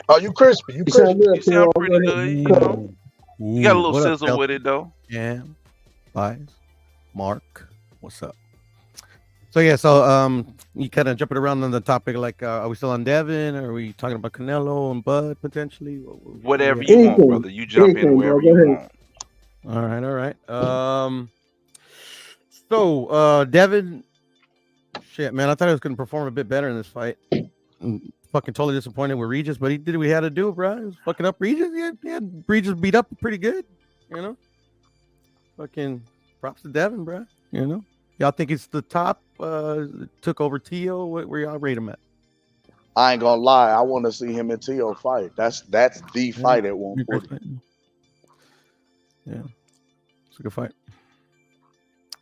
Speaker 5: Oh, you crispy. You crispy.
Speaker 11: You sound pretty good. You got a little sizzle with it, though.
Speaker 20: Yeah. Bias. Mark. What's up? So you kind of jumping around on the topic, like, are we still on Devin? Or are we talking about Canelo and Bud potentially?
Speaker 11: Whatever you want, brother. You jump in wherever you want.
Speaker 20: All right. So Devin, shit, man, I thought he was going to perform a bit better in this fight. I'm fucking totally disappointed with Regis, but he did what he had to do, bro. He was fucking up Regis. He had Regis beat up pretty good, Fucking props to Devin, bro. Y'all think it's the top? Took over Tio. Where y'all rate him at?
Speaker 5: I ain't gonna lie. I want to see him and Tio fight. That's the fight at 140.
Speaker 20: Yeah. It's a good fight.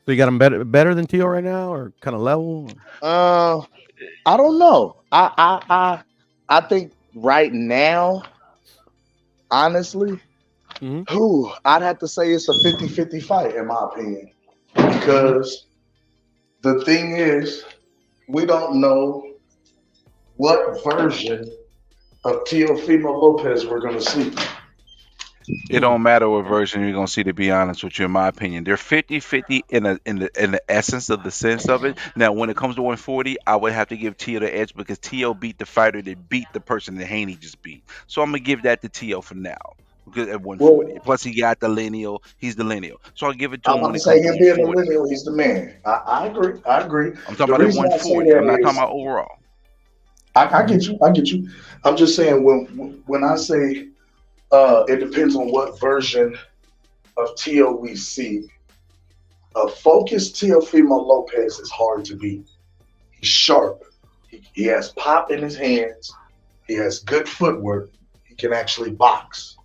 Speaker 20: So you got him better than Tio right now, or kind of level?
Speaker 5: I don't know. I think right now, honestly, I'd have to say it's a 50-50 fight in my opinion. Because the thing is, we don't know what version of Teofimo Lopez we're gonna see.
Speaker 11: It don't matter what version you're gonna see. To be honest with you, in my opinion, they're 50-50 in the essence of the sense of it. Now, when it comes to 140, I would have to give Tio the edge because Tio beat the fighter that beat the person that Haney just beat. So I'm gonna give that to Tio for now. Because at 140, plus he got the lineal. He's the lineal, so I'll give it to
Speaker 5: I'm
Speaker 11: him
Speaker 5: about
Speaker 11: when
Speaker 5: to
Speaker 11: it
Speaker 5: say
Speaker 11: comes to
Speaker 5: him being the
Speaker 11: 140.
Speaker 5: lineal, he's the man. I agree. I agree.
Speaker 11: I'm talking
Speaker 5: The
Speaker 11: about at
Speaker 5: reason I say
Speaker 11: 140. I'm
Speaker 5: that
Speaker 11: not
Speaker 5: is,
Speaker 11: talking about overall.
Speaker 5: I get you. I get you. I'm just saying when I say it depends on what version of Tio we see. A focused Teofimo Lopez is hard to beat. He's sharp. He has pop in his hands. He has good footwork. He can actually box,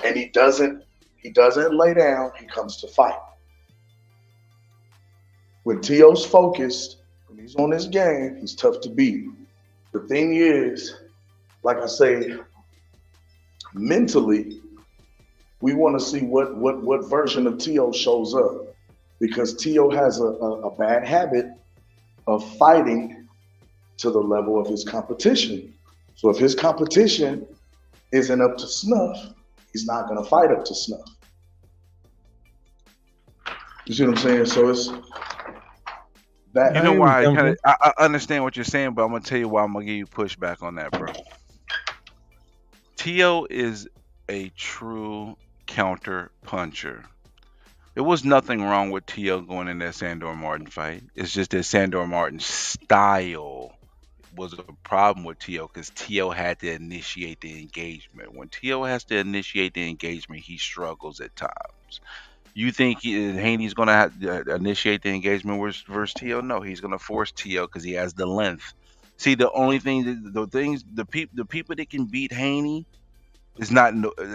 Speaker 5: and he doesn't lay down. He comes to fight. When Tio's focused, when he's on his game, he's tough to beat. The thing is, like I say, mentally, we want to see what version of Tio shows up, because Tio has a bad habit of fighting to the level of his competition. So if his competition isn't up to snuff, he's not going to fight up to snuff. You see what I'm saying? So it's that.
Speaker 11: You know why? I understand what you're saying, but I'm gonna tell you why I'm gonna give you pushback on that, bro. Tio is a true counter puncher. There was nothing wrong with Tio going in that Sandor Martin fight. It's just that Sandor Martin's style was a problem with Tio because Tio had to initiate the engagement. When Tio has to initiate the engagement, he struggles at times. You think Haney's going to have to initiate the engagement versus Tio? No, he's going to force Tio because he has the length. See, the only thing, the people that can beat Haney is not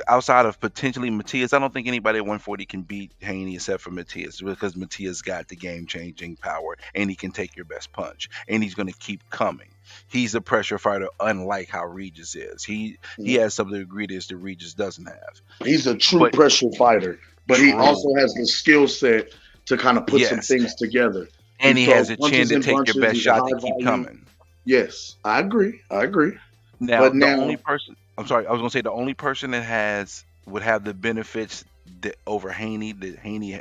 Speaker 11: outside of potentially Matias. I don't think anybody at 140 can beat Haney except for Matias, because Matias got the game-changing power and he can take your best punch and he's going to keep coming. He's a pressure fighter, unlike how Regis is. He has some of the ingredients that Regis doesn't have.
Speaker 5: He's a true pressure fighter, but he also has the skill set to kind of put some things together.
Speaker 11: And he has a chin to take your best shot to keep coming.
Speaker 5: Yes, I agree.
Speaker 11: Now, the only person, I'm sorry, I was going to say the only person that would have the benefits over Haney, that Haney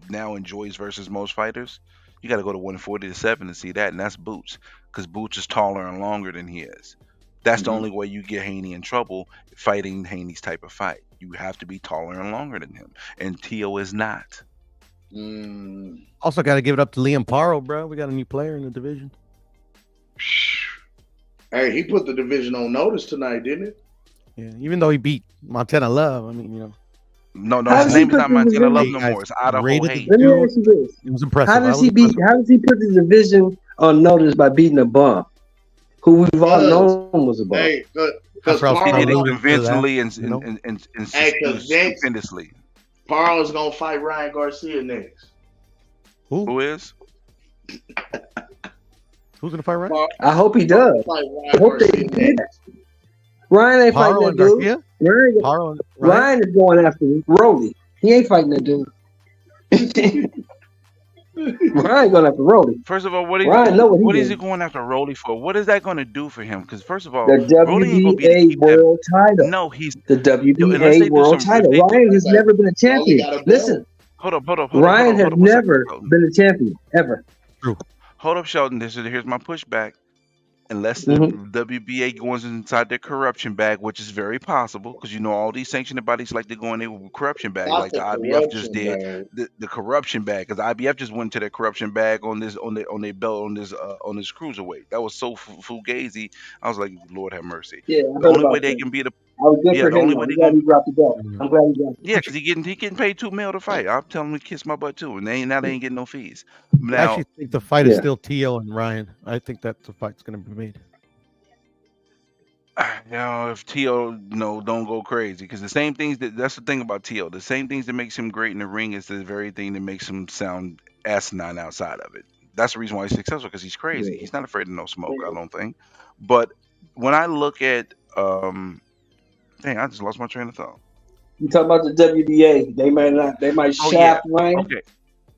Speaker 11: now enjoys versus most fighters, you got to go to 147 to see that, and that's Boots, because Boots is taller and longer than he is. That's the only way you get Haney in trouble fighting Haney's type of fight. You have to be taller and longer than him, and Tio is not.
Speaker 20: Also, got to give it up to Liam Paro, bro. We got a new player in the division.
Speaker 5: Hey, he put the division on notice tonight, didn't it?
Speaker 20: Yeah, even though he beat Montana Love, I mean, you know.
Speaker 11: No, his name is not Montana Love no more. It's Idaho Hate.
Speaker 19: Let me ask you this:
Speaker 20: it was impressive.
Speaker 19: How does he put the division on notice by beating a bum, who we've all known was a bum?
Speaker 5: Hey,
Speaker 11: because he did it convincingly and stupendously.
Speaker 5: Paro's gonna fight Ryan Garcia next.
Speaker 11: Who is?
Speaker 20: Who's gonna fight Ryan?
Speaker 19: I hope he does. I hope they do that. Ryan ain't fighting that dude. Ryan is going after Rolly. He ain't fighting that dude. Ryan going after Rolly.
Speaker 11: First of all, what is he going after Rolly for? What is that going to do for him? Because first of all,
Speaker 19: the WBA world title.
Speaker 11: No, he's
Speaker 19: the WBA world title. Ryan has never been a champion. Listen,
Speaker 11: hold up.
Speaker 19: Ryan has never been a champion ever.
Speaker 20: True.
Speaker 11: Hold up, Sheldon. Here's my pushback. Unless the WBA goes inside their corruption bag, which is very possible, because you know all these sanctioned bodies like to go in there with corruption bag, like the IBF just did. The corruption bag, because IBF just went to their corruption bag on their belt on this cruiserweight. That was so fugazi. I was like, Lord have mercy.
Speaker 19: Yeah,
Speaker 11: the only way they can be the
Speaker 19: the only way they can be dropped the belt. I'm glad he got it.
Speaker 11: Yeah, because he getting paid $2 million to fight. I'm telling him to kiss my butt too, and they ain't getting no fees. Now,
Speaker 20: I actually think the fight is still Tio and Ryan. I think that the fight's going to be made.
Speaker 11: if T.O. don't go crazy, because the same things that's the thing about T.O. The same things that makes him great in the ring is the very thing that makes him sound asinine outside of it. That's the reason why he's successful, because he's crazy. He's not afraid of no smoke, I don't think. But when I look at dang, I just lost my train of thought.
Speaker 19: You talk about the WBA? They might shaft Ryan.
Speaker 11: Okay.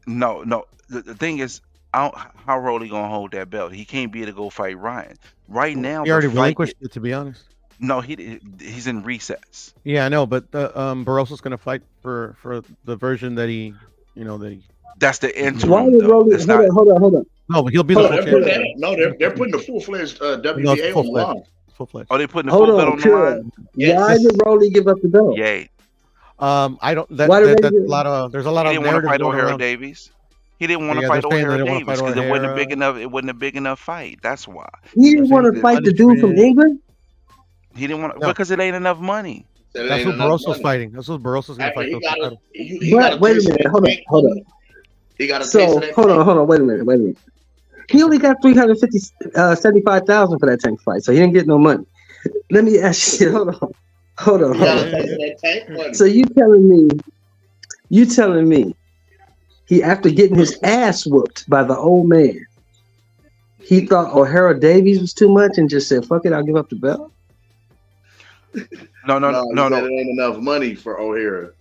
Speaker 11: No. The thing is, how Rolly gonna hold that belt? He can't be able to go fight Ryan right now.
Speaker 20: He already relinquished it, to be honest.
Speaker 11: No, he's in recess.
Speaker 20: Yeah, I know, but Barroso's gonna fight for the version that he.
Speaker 11: That's the interim.
Speaker 19: Why did Rolly? Hold on.
Speaker 20: No, but he'll be the full champion.
Speaker 9: They're putting the full-fledged WBA on the line.
Speaker 20: Full-fledged.
Speaker 11: Oh, they putting the full belt on the line?
Speaker 19: Why did Rolly give up the belt?
Speaker 11: Yay.
Speaker 20: I don't. That's a lot of. There's a lot
Speaker 11: He
Speaker 20: of
Speaker 11: didn't want to
Speaker 20: narrative
Speaker 11: fight
Speaker 20: going
Speaker 11: O'Hara
Speaker 20: around.
Speaker 11: Davies. He didn't want to
Speaker 20: Yeah,
Speaker 11: fight
Speaker 20: they're saying
Speaker 11: O'Hara
Speaker 20: they didn't
Speaker 11: Davies
Speaker 20: wanna
Speaker 11: because
Speaker 20: fight
Speaker 11: it wasn't a
Speaker 20: O'Hara.
Speaker 11: big enough. It wasn't a big enough fight. That's why.
Speaker 19: He didn't want to fight the dude from England.
Speaker 11: He didn't want because it ain't enough money.
Speaker 20: That's who Barroso's fighting. That's who Barroso's gonna fight.
Speaker 19: But wait a minute. Hold on.
Speaker 9: He got a
Speaker 19: So
Speaker 9: taste of that.
Speaker 19: hold on. Wait a minute. He only got $375,000 for that tank fight, so he didn't get no money. Let me ask you. Hold on.
Speaker 9: He got a taste of that tank money.
Speaker 19: So you telling me, he after getting his ass whooped by the old man, he thought O'Hara Davies was too much and just said, "Fuck it, I'll give up the belt."
Speaker 11: No.
Speaker 9: It ain't enough money for O'Hara.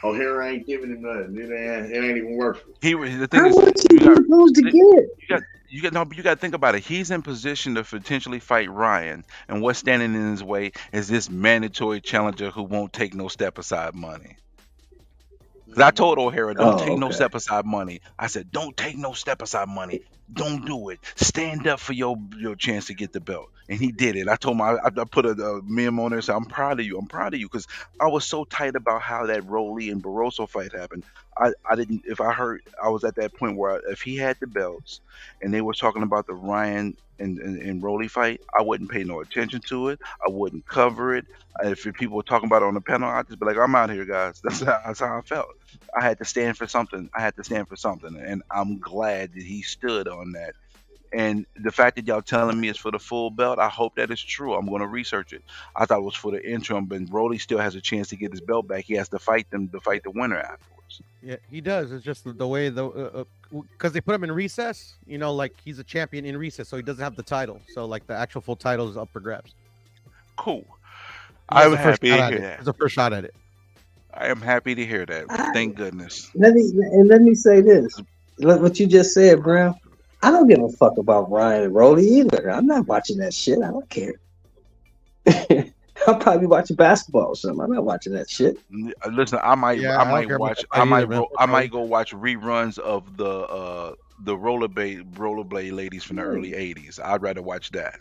Speaker 9: O'Hara ain't giving him nothing. It ain't even worth it.
Speaker 11: The thing is,
Speaker 19: supposed to get?
Speaker 11: You got to think about it. He's in position to potentially fight Ryan, and what's standing in his way is this mandatory challenger who won't take no step aside money. 'Cause I told O'Hara, don't take no step aside money. I said, don't take no step aside money. Don't do it. Stand up for your chance to get the belt. And he did it. I told him, I put a meme on there and said, I'm proud of you. I'm proud of you. Because I was so tight about how that Rolly and Barroso fight happened. I was at that point where if he had the belts and they were talking about the Ryan and Rolly fight, I wouldn't pay no attention to it. I wouldn't cover it. If people were talking about it on the panel, I'd just be like, I'm out here, guys. That's how I felt. I had to stand for something. And I'm glad that he stood on that. And the fact that y'all telling me it's for the full belt, I hope that is true. I'm going to research it. I thought it was for the interim, but Rolly still has a chance to get his belt back. He has to fight them to fight the winner afterwards.
Speaker 20: Yeah, he does. It's just the way because they put him in recess. Like he's a champion in recess, so he doesn't have the title. So like the actual full title is up for grabs.
Speaker 11: Cool. I'm happy to hear
Speaker 20: that. It's the first shot at it.
Speaker 11: I am happy to hear that. Thank goodness.
Speaker 19: Let me say this. What you just said, Brown. I don't give a fuck about Ryan and Rolly either. I'm not watching that shit. I don't care. I'll probably watching basketball or something. I'm not watching that shit.
Speaker 11: Listen, I might go watch reruns of the rollerblade ladies from the early '80s. I'd rather watch that.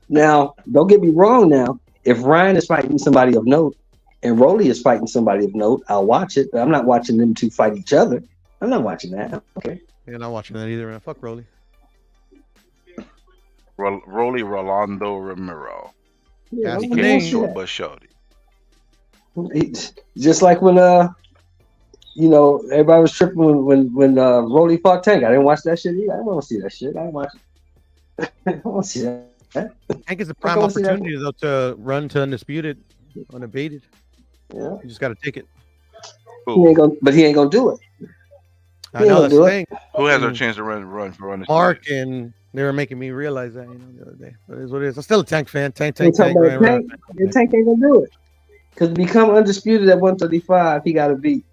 Speaker 19: Now, don't get me wrong. Now, if Ryan is fighting somebody of note and Rolly is fighting somebody of note, I'll watch it. But I'm not watching them two fight each other. I'm not watching that. Okay.
Speaker 20: You're not watching that either, man. Fuck Rolly.
Speaker 11: Rolly Rolando Romero.
Speaker 19: Yeah,
Speaker 11: he can't short but shorty.
Speaker 19: Just like when everybody was tripping when Rolly fought Tank. I didn't watch that shit either. I didn't want to see that shit. I didn't watch it. I don't want to see that.
Speaker 20: Tank is a prime opportunity though to run to undisputed, unabated.
Speaker 19: Yeah.
Speaker 20: You just got to take it.
Speaker 19: He ain't gonna do it.
Speaker 20: I know that's the thing.
Speaker 11: Who has a chance to run for undisputed?
Speaker 20: Mark, and they were making me realize that the other day. But it is what it is. I'm still a Tank fan. Tank.
Speaker 19: Tank ain't gonna do it. Because to become undisputed at 135, he got to beat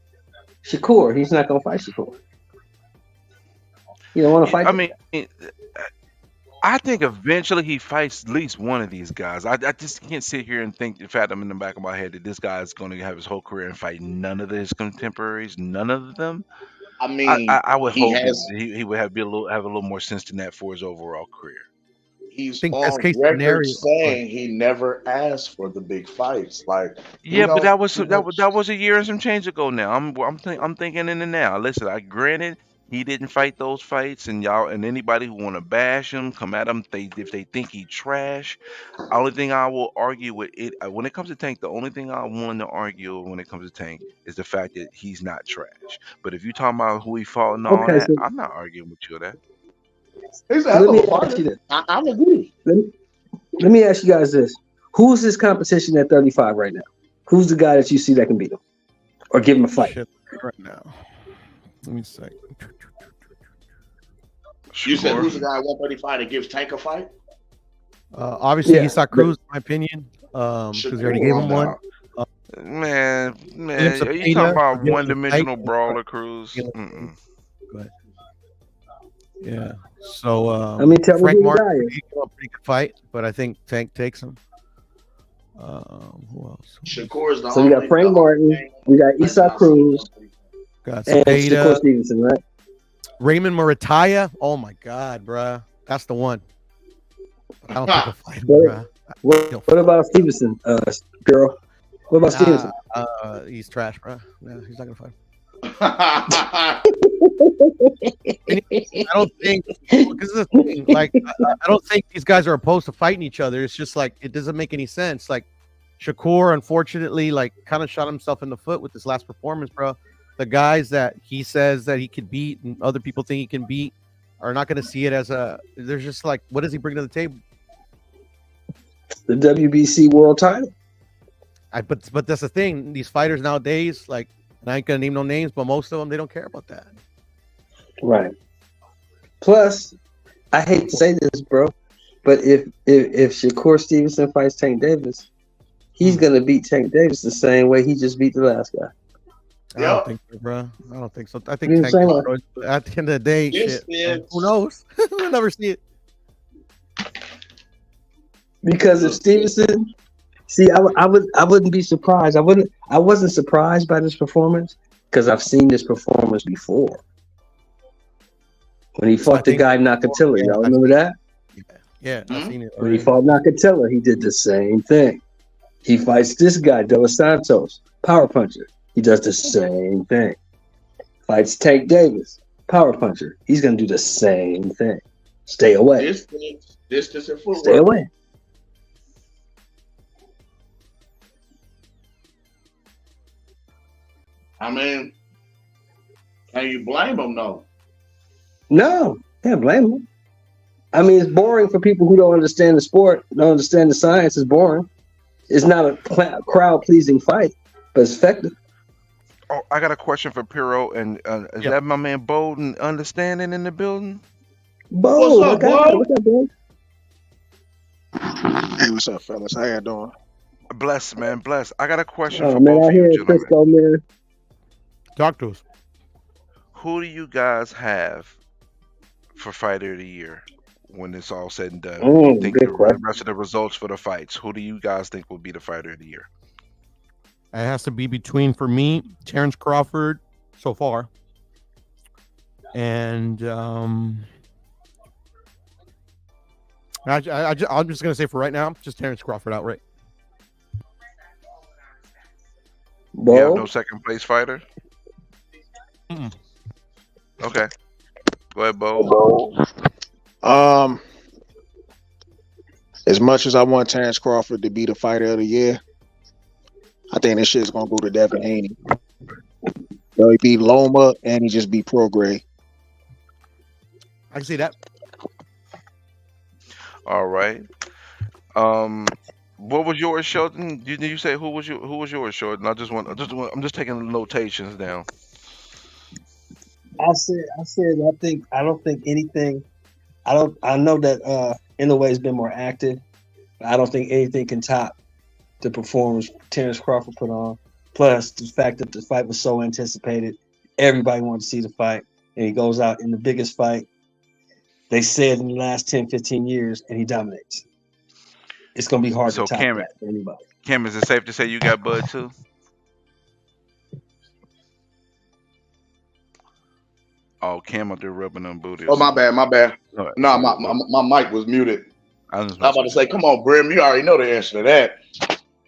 Speaker 19: Shakur. He's not gonna fight Shakur. You don't want to fight.
Speaker 11: I mean, I think eventually he fights at least one of these guys. I just can't sit here and think, fathom in the back of my head that this guy is going to have his whole career and fight none of his contemporaries, none of them.
Speaker 9: I mean,
Speaker 11: I would hope he would have a little more sense than that for his overall career.
Speaker 9: He's on record saying he never asked for the big fights. Like,
Speaker 11: but that was a year and some change ago. Now I'm thinking in the now. Listen, granted he didn't fight those fights, and y'all and anybody who want to bash him, come at him if they think he trash. Only thing I will argue with it when it comes to Tank, the only thing I want to argue when it comes to Tank is the fact that he's not trash. But if you talking about who he fought and all that, I'm not arguing with you on that.
Speaker 9: He's a hell of a fighter. I agree.
Speaker 19: Let me ask you guys this: Who's his competition at 35 right now? Who's the guy that you see that can beat him or give him a fight?
Speaker 20: Shit, right now. Let me see.
Speaker 5: You said who's the guy at 135 that gives Tank a fight?
Speaker 20: Obviously, he saw Cruz, in my opinion, because he already gave him one.
Speaker 11: Man,
Speaker 20: Williams
Speaker 11: are you
Speaker 20: Cepeda,
Speaker 11: talking about
Speaker 20: Williams
Speaker 11: one-dimensional
Speaker 20: Cepeda.
Speaker 11: brawler, Cruz? Mm-mm.
Speaker 20: Go ahead. Yeah. So
Speaker 19: I mean, tell me
Speaker 20: Frank
Speaker 19: who the
Speaker 20: Martin,
Speaker 19: guy is.
Speaker 20: he got a pretty good fight, but I think Tank takes him. Who else?
Speaker 5: Shakur is the
Speaker 19: So we got Frank Martin, we got Isak Cruz,
Speaker 20: Got
Speaker 19: and Shakur
Speaker 20: Cepeda,
Speaker 19: Stevenson, right?
Speaker 20: Raymond Murataya. Oh my God, bruh. That's the one. I don't think he'll fight him,
Speaker 19: What,
Speaker 20: bruh.
Speaker 19: what about Stevenson, Paro? What about Stevenson?
Speaker 20: He's trash, bruh. Yeah, he's not gonna fight him.
Speaker 19: I
Speaker 20: I don't think because the thing, like I don't think these guys are opposed to fighting each other. It's just like it doesn't make any sense. Like Shakur, unfortunately, like kind of shot himself in the foot with this last performance, bro. The guys that he says that he could beat and other people think he can beat are not going to see it as a. They're just like, what does he bring to the table?
Speaker 19: The WBC world title.
Speaker 20: But that's the thing. These fighters nowadays, like, and I ain't gonna name no names, but most of them they don't care about that.
Speaker 19: Right. Plus, I hate to say this, bro, but if Shakur Stevenson fights Tank Davis, he's gonna beat Tank Davis the same way he just beat the last guy.
Speaker 20: I don't think so, bro. I don't think so. I think
Speaker 19: You know
Speaker 20: Tank,
Speaker 19: what I'm saying?
Speaker 20: at the end of the day,
Speaker 5: Yes,
Speaker 20: shit.
Speaker 5: yes.
Speaker 20: Who knows? We'll never see it.
Speaker 19: Because if Stevenson, see, I wouldn't be surprised. I wasn't surprised by this performance because I've seen this performance before. When he fought the guy Nakatilla, y'all remember that?
Speaker 20: Yeah, I've seen it.
Speaker 19: When he fought Nakatilla, he did the same thing. He fights this guy, Dos Santos, power puncher. He does the same thing. Fights Tank Davis, power puncher. He's gonna do the same thing. Stay away.
Speaker 5: Distance and footwork.
Speaker 19: Stay away.
Speaker 5: I mean, can you blame him though?
Speaker 19: No, can't blame him. I mean, it's boring for people who don't understand the sport, don't understand the science. It's boring. It's not a crowd-pleasing fight, but it's effective.
Speaker 11: Oh, I got a question for Piro, and is that my man Bolden understanding in the building?
Speaker 19: Bo,
Speaker 5: What's up, Bo?
Speaker 19: What's up, bro?
Speaker 21: Hey, what's up, fellas? How y'all doing?
Speaker 11: Bless, man, bless. I got a question
Speaker 19: Oh
Speaker 11: for
Speaker 19: man,
Speaker 11: both
Speaker 19: I
Speaker 11: of
Speaker 19: hear
Speaker 11: you
Speaker 19: it,
Speaker 11: gentlemen.
Speaker 19: Crisco, man.
Speaker 20: Talk to us.
Speaker 11: Who do you guys have for Fighter of the Year when it's all said and done? You think
Speaker 19: Good
Speaker 11: the
Speaker 19: question.
Speaker 11: rest of the results for the fights? Who do you guys think will be the Fighter of the Year?
Speaker 20: It has to be between, for me, Terrence Crawford so far, and I'm just gonna say for right now, just Terrence Crawford outright.
Speaker 11: You have
Speaker 19: Bo,
Speaker 11: no second place fighter?
Speaker 20: Mm-mm.
Speaker 11: Okay. Go ahead, Bo.
Speaker 21: As much as I want Terrence Crawford to be the fighter of the year, I think this shit's gonna go to Devin Haney. So he beat Loma and he just beat Prograis.
Speaker 20: I can see that.
Speaker 11: All right. What was yours, Sheldon? Did you say who was yours, Sheldon? I'm just taking notations down.
Speaker 19: I don't think anything. I know that Inouye's been more active, but I don't think anything can top the performance Terrence Crawford put on. Plus the fact that the fight was so anticipated, everybody wanted to see the fight, and he goes out in the biggest fight they said in the last 10, 15 years, and he dominates. It's gonna be hard
Speaker 11: So
Speaker 19: to top
Speaker 11: Cameron,
Speaker 19: that for anybody.
Speaker 11: Cam, is it safe to say you got Bud too? Oh, Cam up there rubbing them booties.
Speaker 5: Oh, my bad.
Speaker 11: All right,
Speaker 5: No,
Speaker 11: sorry,
Speaker 5: my mic was muted.
Speaker 11: I was
Speaker 5: I was about to say, come on, Brim, you already know the answer to that.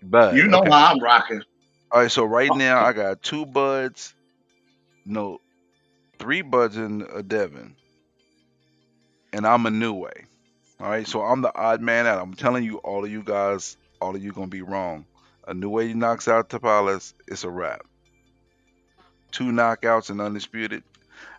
Speaker 11: Bud.
Speaker 5: You know
Speaker 11: Okay.
Speaker 5: how I'm rocking.
Speaker 11: All right. So right now I got 2 Buds, no, 3 Buds and a Devin, and I'm a new way. All right. So I'm the odd man out. I'm telling you, all of you gonna be wrong. A new way knocks out Tapales, it's a wrap. 2 knockouts and undisputed.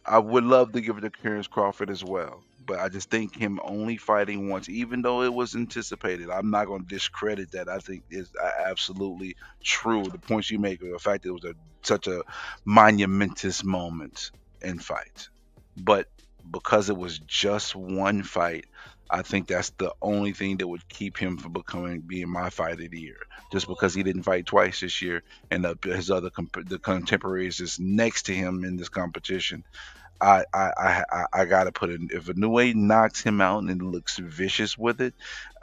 Speaker 11: I would love to give it to Terrence Crawford as well, but I just think him only fighting once, even though it was anticipated, I'm not going to discredit that. I think it's absolutely true. The points you make, the fact that it was such a monumentous moment in fight, but because it was just one fight, I think that's the only thing that would keep him from being my fight of the year. Just because he didn't fight twice this year, and his other the contemporaries is next to him in this competition. I gotta put it. If Inoue knocks him out and looks vicious with it,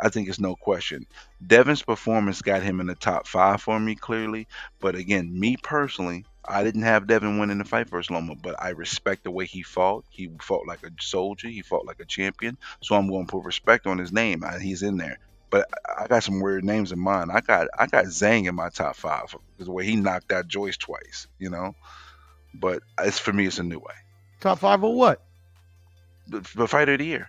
Speaker 11: I think it's no question. Devin's performance got him in the top 5 for me clearly. But again, me personally, I didn't have Devin winning the fight versus Loma, but I respect the way he fought. He fought like a soldier. He fought like a champion. So I'm going to put respect on his name. He's in there. But I got some weird names in mind. I got Zhang in my top 5 because the way he knocked out Joyce twice, you know. But it's for me, it's Inoue.
Speaker 20: Top 5 of what?
Speaker 11: The fighter of the year.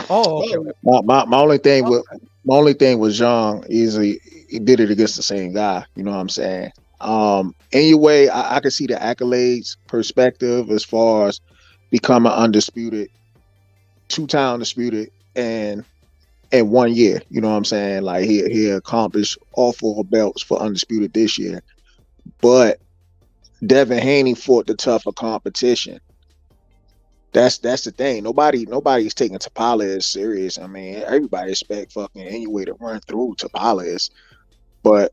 Speaker 20: Oh, okay.
Speaker 21: My only thing with Zhang is he did it against the same guy. You know what I'm saying? Anyway, I can see the accolades perspective as far as becoming undisputed, 2-time undisputed, and in 1 year. You know what I'm saying? Like he accomplished all 4 belts for undisputed this year. But Devin Haney fought the tougher competition. That's the thing. Nobody's taking Tapala as serious. I mean, everybody expect fucking Anyway to run through Tapala, but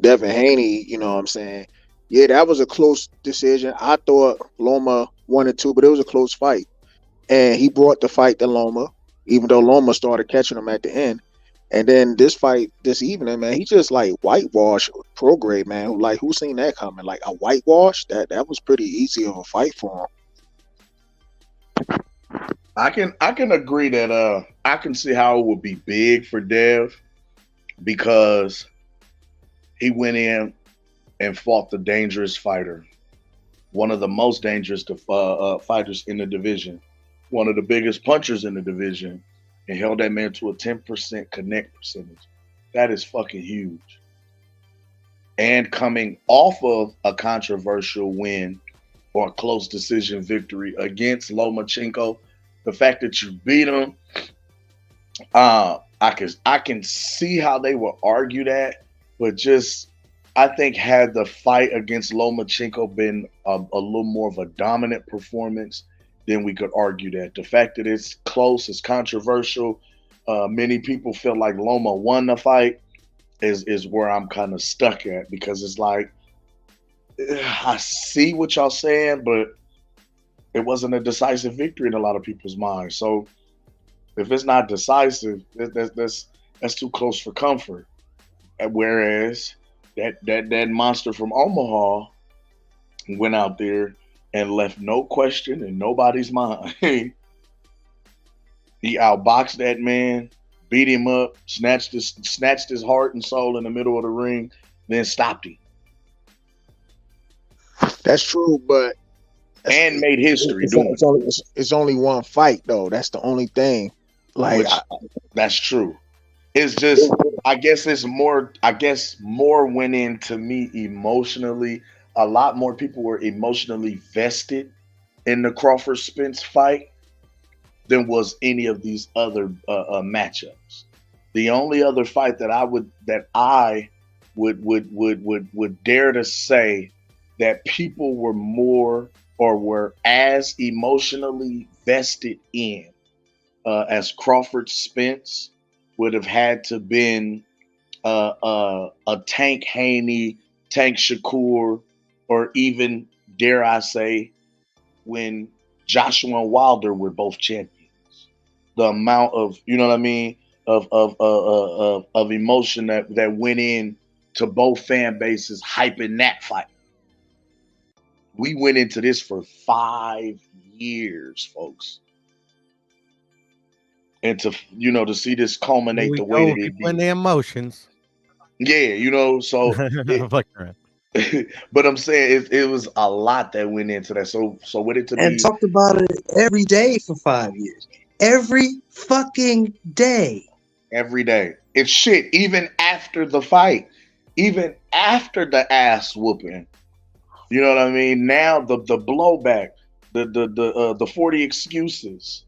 Speaker 21: Devin Haney, you know what I'm saying? Yeah, that was a close decision. I thought Loma 1 and 2, but it was a close fight, and he brought the fight to Loma, even though Loma started catching him at the end. And then this fight this evening, man, he just like whitewashed Prograis, man. Who seen that coming? Like a whitewash? That was pretty easy of a fight for him.
Speaker 9: I can agree that I can see how it would be big for Dev because he went in and fought the dangerous fighter, one of the most dangerous fighters in the division, one of the biggest punchers in the division, and held that man to a 10% connect percentage. That is fucking huge. And coming off of a controversial win or a close decision victory against Lomachenko, the fact that you beat him, I can see how they would argue that, but just I think had the fight against Lomachenko been a little more of a dominant performance, then we could argue that. The fact that it's close, it's controversial, many people feel like Loma won the fight is where I'm kind of stuck at, because it's like, I see what y'all saying, but it wasn't a decisive victory in a lot of people's minds. So if it's not decisive, that's too close for comfort. Whereas that monster from Omaha went out there and left no question in nobody's mind. He outboxed that man, beat him up, snatched his heart and soul in the middle of the ring, then stopped him.
Speaker 21: That's true, but
Speaker 9: and made history doing
Speaker 21: it. It's only one fight though. That's the only thing. Like
Speaker 9: that's true. It's just I guess more went into me emotionally. A lot more people were emotionally vested in the Crawford Spence fight than was any of these other matchups. The only other fight that I would dare to say that people were more or were as emotionally vested in as Crawford Spence would have had to been a Tank Haney, Tank Shakur, or even, dare I say, when Joshua and Wilder were both champions. The amount of, you know what I mean, of emotion that went in to both fan bases hyping that fight. We went into this for 5 years, folks. And to see this culminate the way that it did.
Speaker 20: When the emotions.
Speaker 9: Yeah, so but I'm saying it was a lot that went into that. So with it to be
Speaker 2: talked about it every day for 5 years. Every fucking day.
Speaker 9: Every day. It's shit. Even after the fight, even after the ass whooping. You know what I mean? Now the blowback, the 40 excuses.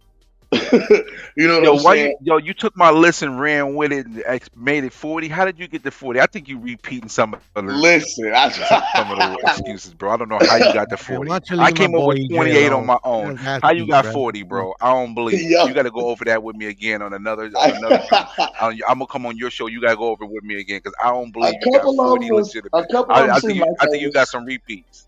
Speaker 9: You know what
Speaker 11: Yo,
Speaker 9: I'm
Speaker 11: why
Speaker 9: saying?
Speaker 11: you took my list and ran with it and made it 40? How did you get to 40? I think you repeating some of the
Speaker 9: Listen,
Speaker 11: some of the excuses, bro. I don't know how you got to
Speaker 20: Man, why
Speaker 11: 40.
Speaker 20: don't you
Speaker 11: I
Speaker 20: leave my
Speaker 11: came up
Speaker 20: boy
Speaker 11: with
Speaker 20: EJ
Speaker 11: 28 on
Speaker 20: alone?
Speaker 11: my own.
Speaker 20: That's ass
Speaker 11: How you
Speaker 20: beat,
Speaker 11: got
Speaker 20: bro.
Speaker 11: 40, bro? I don't believe it.
Speaker 9: Yo.
Speaker 11: You got to go over that with me again on another show. I'm gonna come on your show. You got to go over it with me again because I don't
Speaker 9: A
Speaker 11: believe you got
Speaker 9: couple of
Speaker 11: 40
Speaker 9: them was,
Speaker 11: legitimate.
Speaker 9: a couple of them seem like
Speaker 11: I
Speaker 9: they
Speaker 11: think you got
Speaker 9: was,
Speaker 11: some repeats.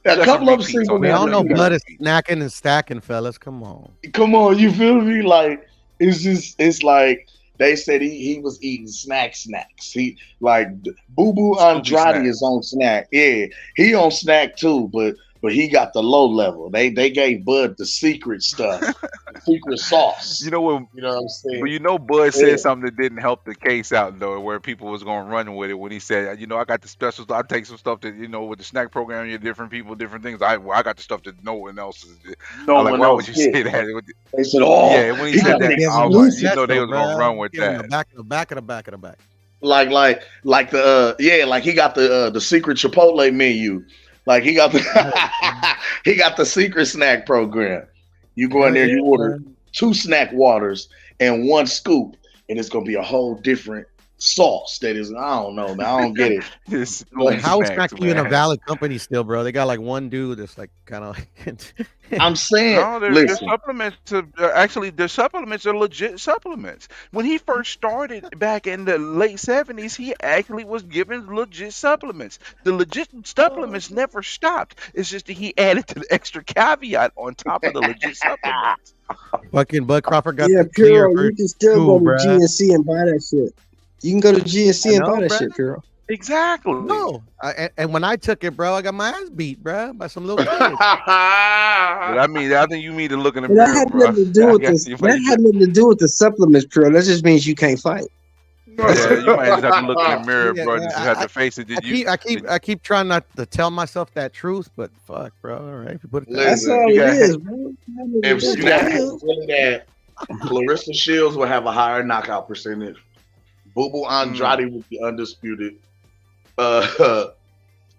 Speaker 9: a
Speaker 11: You got some
Speaker 9: couple of them
Speaker 11: repeats
Speaker 9: seem
Speaker 11: on
Speaker 9: to
Speaker 20: We
Speaker 11: that.
Speaker 20: all
Speaker 9: be
Speaker 11: I
Speaker 20: know
Speaker 11: know you got
Speaker 20: blood is
Speaker 11: repeats.
Speaker 20: snacking and stacking, fellas. Come on.
Speaker 9: Come on, you feel me? Like it's like they said he was eating snacks. He like Boo Boo
Speaker 11: Scooby
Speaker 9: Andrade
Speaker 11: snack.
Speaker 9: is on snack. Yeah, he on snack too, but he got the low level. They gave Bud the secret stuff, the secret sauce.
Speaker 11: You know what?
Speaker 9: You know what I'm saying?
Speaker 11: But you know, Bud
Speaker 9: Yeah.
Speaker 11: said something that didn't help the case out though, where people was going to run with it when he said, I got the special stuff. I take some stuff that with the snack program, different people, different things. I got the stuff that no one else is.
Speaker 9: No
Speaker 11: I'm like,
Speaker 9: one
Speaker 11: why
Speaker 9: else
Speaker 11: would you
Speaker 9: get.
Speaker 11: say that?
Speaker 9: They said, "Oh,
Speaker 11: Yeah, when he
Speaker 9: he
Speaker 11: said
Speaker 9: got
Speaker 11: that,
Speaker 9: the
Speaker 20: Give
Speaker 11: I
Speaker 20: him
Speaker 11: was
Speaker 20: the
Speaker 11: like,
Speaker 9: exclusive."
Speaker 11: they
Speaker 20: special,
Speaker 11: was gonna
Speaker 20: bro.
Speaker 11: run with
Speaker 20: Give him the
Speaker 11: that.
Speaker 20: back of the back of the back of the back.
Speaker 9: Like the like he got the secret Chipotle menu. Like he got the he got the secret snack program. You go in
Speaker 20: Hell
Speaker 9: there,
Speaker 20: yeah,
Speaker 9: you order
Speaker 20: man.
Speaker 9: 2 snack waters and 1 scoop, and it's gonna be a whole different sauce. That is, I don't know, man. I don't get it.
Speaker 11: This
Speaker 9: But
Speaker 11: Scooby
Speaker 20: How is
Speaker 11: snacks,
Speaker 20: Snack even a
Speaker 11: man.
Speaker 20: valid company still, bro? They got like one dude that's like kind of
Speaker 9: I'm saying,
Speaker 11: No, their
Speaker 9: listen,
Speaker 11: supplements actually their supplements are legit supplements. When he first started back in the late 70s, he actually was given legit supplements. The legit supplements never stopped. It's just that he added the extra caveat on top of the legit supplements.
Speaker 20: fucking Bud Crawford got
Speaker 19: Yeah,
Speaker 20: the clear
Speaker 19: Puro, you
Speaker 20: version
Speaker 19: can still
Speaker 20: too,
Speaker 19: go to
Speaker 20: bruh.
Speaker 19: GNC and buy that shit. You can go to
Speaker 20: I
Speaker 19: GNC and buy
Speaker 20: know,
Speaker 19: that
Speaker 20: bruh.
Speaker 19: shit, Puro.
Speaker 11: Exactly.
Speaker 20: No, and when I took it, bro, I got my ass beat, bruh, by some little kids.
Speaker 11: But I think you need to look in the
Speaker 19: But that
Speaker 11: mirror,
Speaker 19: had
Speaker 11: bro.
Speaker 19: nothing to do
Speaker 11: I
Speaker 19: with
Speaker 11: guess
Speaker 19: this.
Speaker 11: you
Speaker 19: That
Speaker 11: might
Speaker 19: had nothing to do with the supplements, Puro. That just means you can't fight.
Speaker 11: yeah, you might just have to look in the mirror,
Speaker 20: Yeah,
Speaker 11: bro. Just have to face it.
Speaker 20: I keep trying not to tell myself that truth, but fuck, bro. All right, if you put it that
Speaker 19: That's
Speaker 9: listen,
Speaker 19: all
Speaker 11: you
Speaker 19: it
Speaker 11: got
Speaker 19: is, bro.
Speaker 9: if
Speaker 19: That's
Speaker 9: Snack
Speaker 19: all it
Speaker 9: was
Speaker 19: is.
Speaker 9: really that, Clarissa Shields would have a higher knockout percentage. Boo Boo Andrade would be undisputed.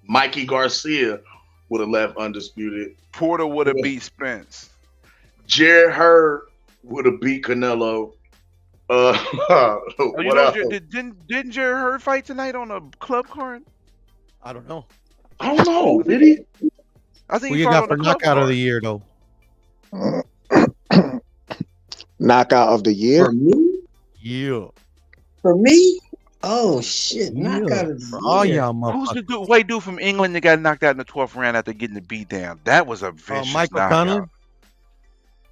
Speaker 9: Mikey Garcia would have left undisputed.
Speaker 11: Porter would have beat Spence.
Speaker 9: Jared Hurd would have beat Canelo.
Speaker 11: Oh, you
Speaker 9: What
Speaker 11: know,
Speaker 9: else?
Speaker 11: didn't Jared Hurd fight tonight on a club card?
Speaker 20: I don't know.
Speaker 9: I don't know. Did he?
Speaker 11: I think
Speaker 20: Who
Speaker 11: he
Speaker 20: you
Speaker 11: fought
Speaker 20: got
Speaker 11: on
Speaker 20: for
Speaker 11: the club
Speaker 20: knockout of
Speaker 11: card.
Speaker 20: the year, though?
Speaker 21: Knockout of the year.
Speaker 19: For me?
Speaker 20: Yeah.
Speaker 19: For me? Oh shit!
Speaker 20: Yeah.
Speaker 19: Knockout of
Speaker 20: For
Speaker 19: the
Speaker 20: all
Speaker 19: year.
Speaker 20: y'all
Speaker 11: Who's the
Speaker 20: motherfuckers.
Speaker 11: white dude from England that got knocked out in the 12th round after getting the beat down? That was a vicious
Speaker 20: Michael
Speaker 11: knockout.
Speaker 20: Conlon?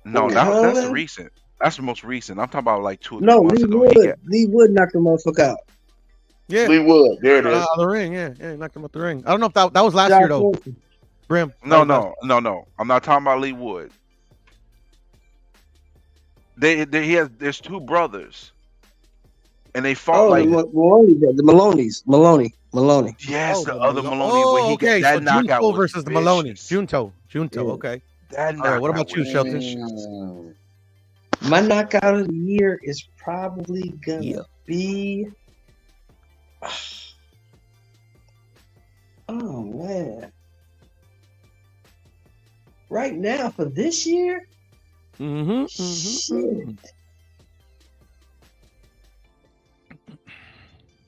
Speaker 11: No, that's
Speaker 19: Conlon?
Speaker 11: recent. That's the most recent. I'm talking about like 2 or 3
Speaker 19: No,
Speaker 11: months
Speaker 19: Lee
Speaker 11: ago. He
Speaker 19: Wood.
Speaker 11: got
Speaker 19: Lee Wood knocked the motherfucker out.
Speaker 20: Yeah.
Speaker 9: Lee Wood. There it
Speaker 20: Out
Speaker 9: is.
Speaker 20: of the ring, yeah. He knocked him out the ring. I don't know if that was last
Speaker 19: Josh
Speaker 20: year, though.
Speaker 19: Wilson.
Speaker 20: Brim. That
Speaker 11: no,
Speaker 20: was last
Speaker 11: no. I'm not talking about Lee Wood. There's 2 brothers, and they fought
Speaker 19: Oh,
Speaker 11: like
Speaker 19: the Maloney's. Maloney.
Speaker 11: yes, the other Maloney
Speaker 20: Oh,
Speaker 11: where he
Speaker 20: okay.
Speaker 11: got
Speaker 20: So
Speaker 11: that knockout
Speaker 20: Junto
Speaker 11: was
Speaker 20: versus the Maloney.
Speaker 11: vicious.
Speaker 20: Junto,
Speaker 19: Yeah.
Speaker 20: okay.
Speaker 11: That
Speaker 20: All right, what about
Speaker 11: knockout
Speaker 20: you,
Speaker 11: was
Speaker 20: Shelton?
Speaker 11: vicious.
Speaker 19: My knockout of the year is probably gonna be. Oh man! Right now for this year, shit,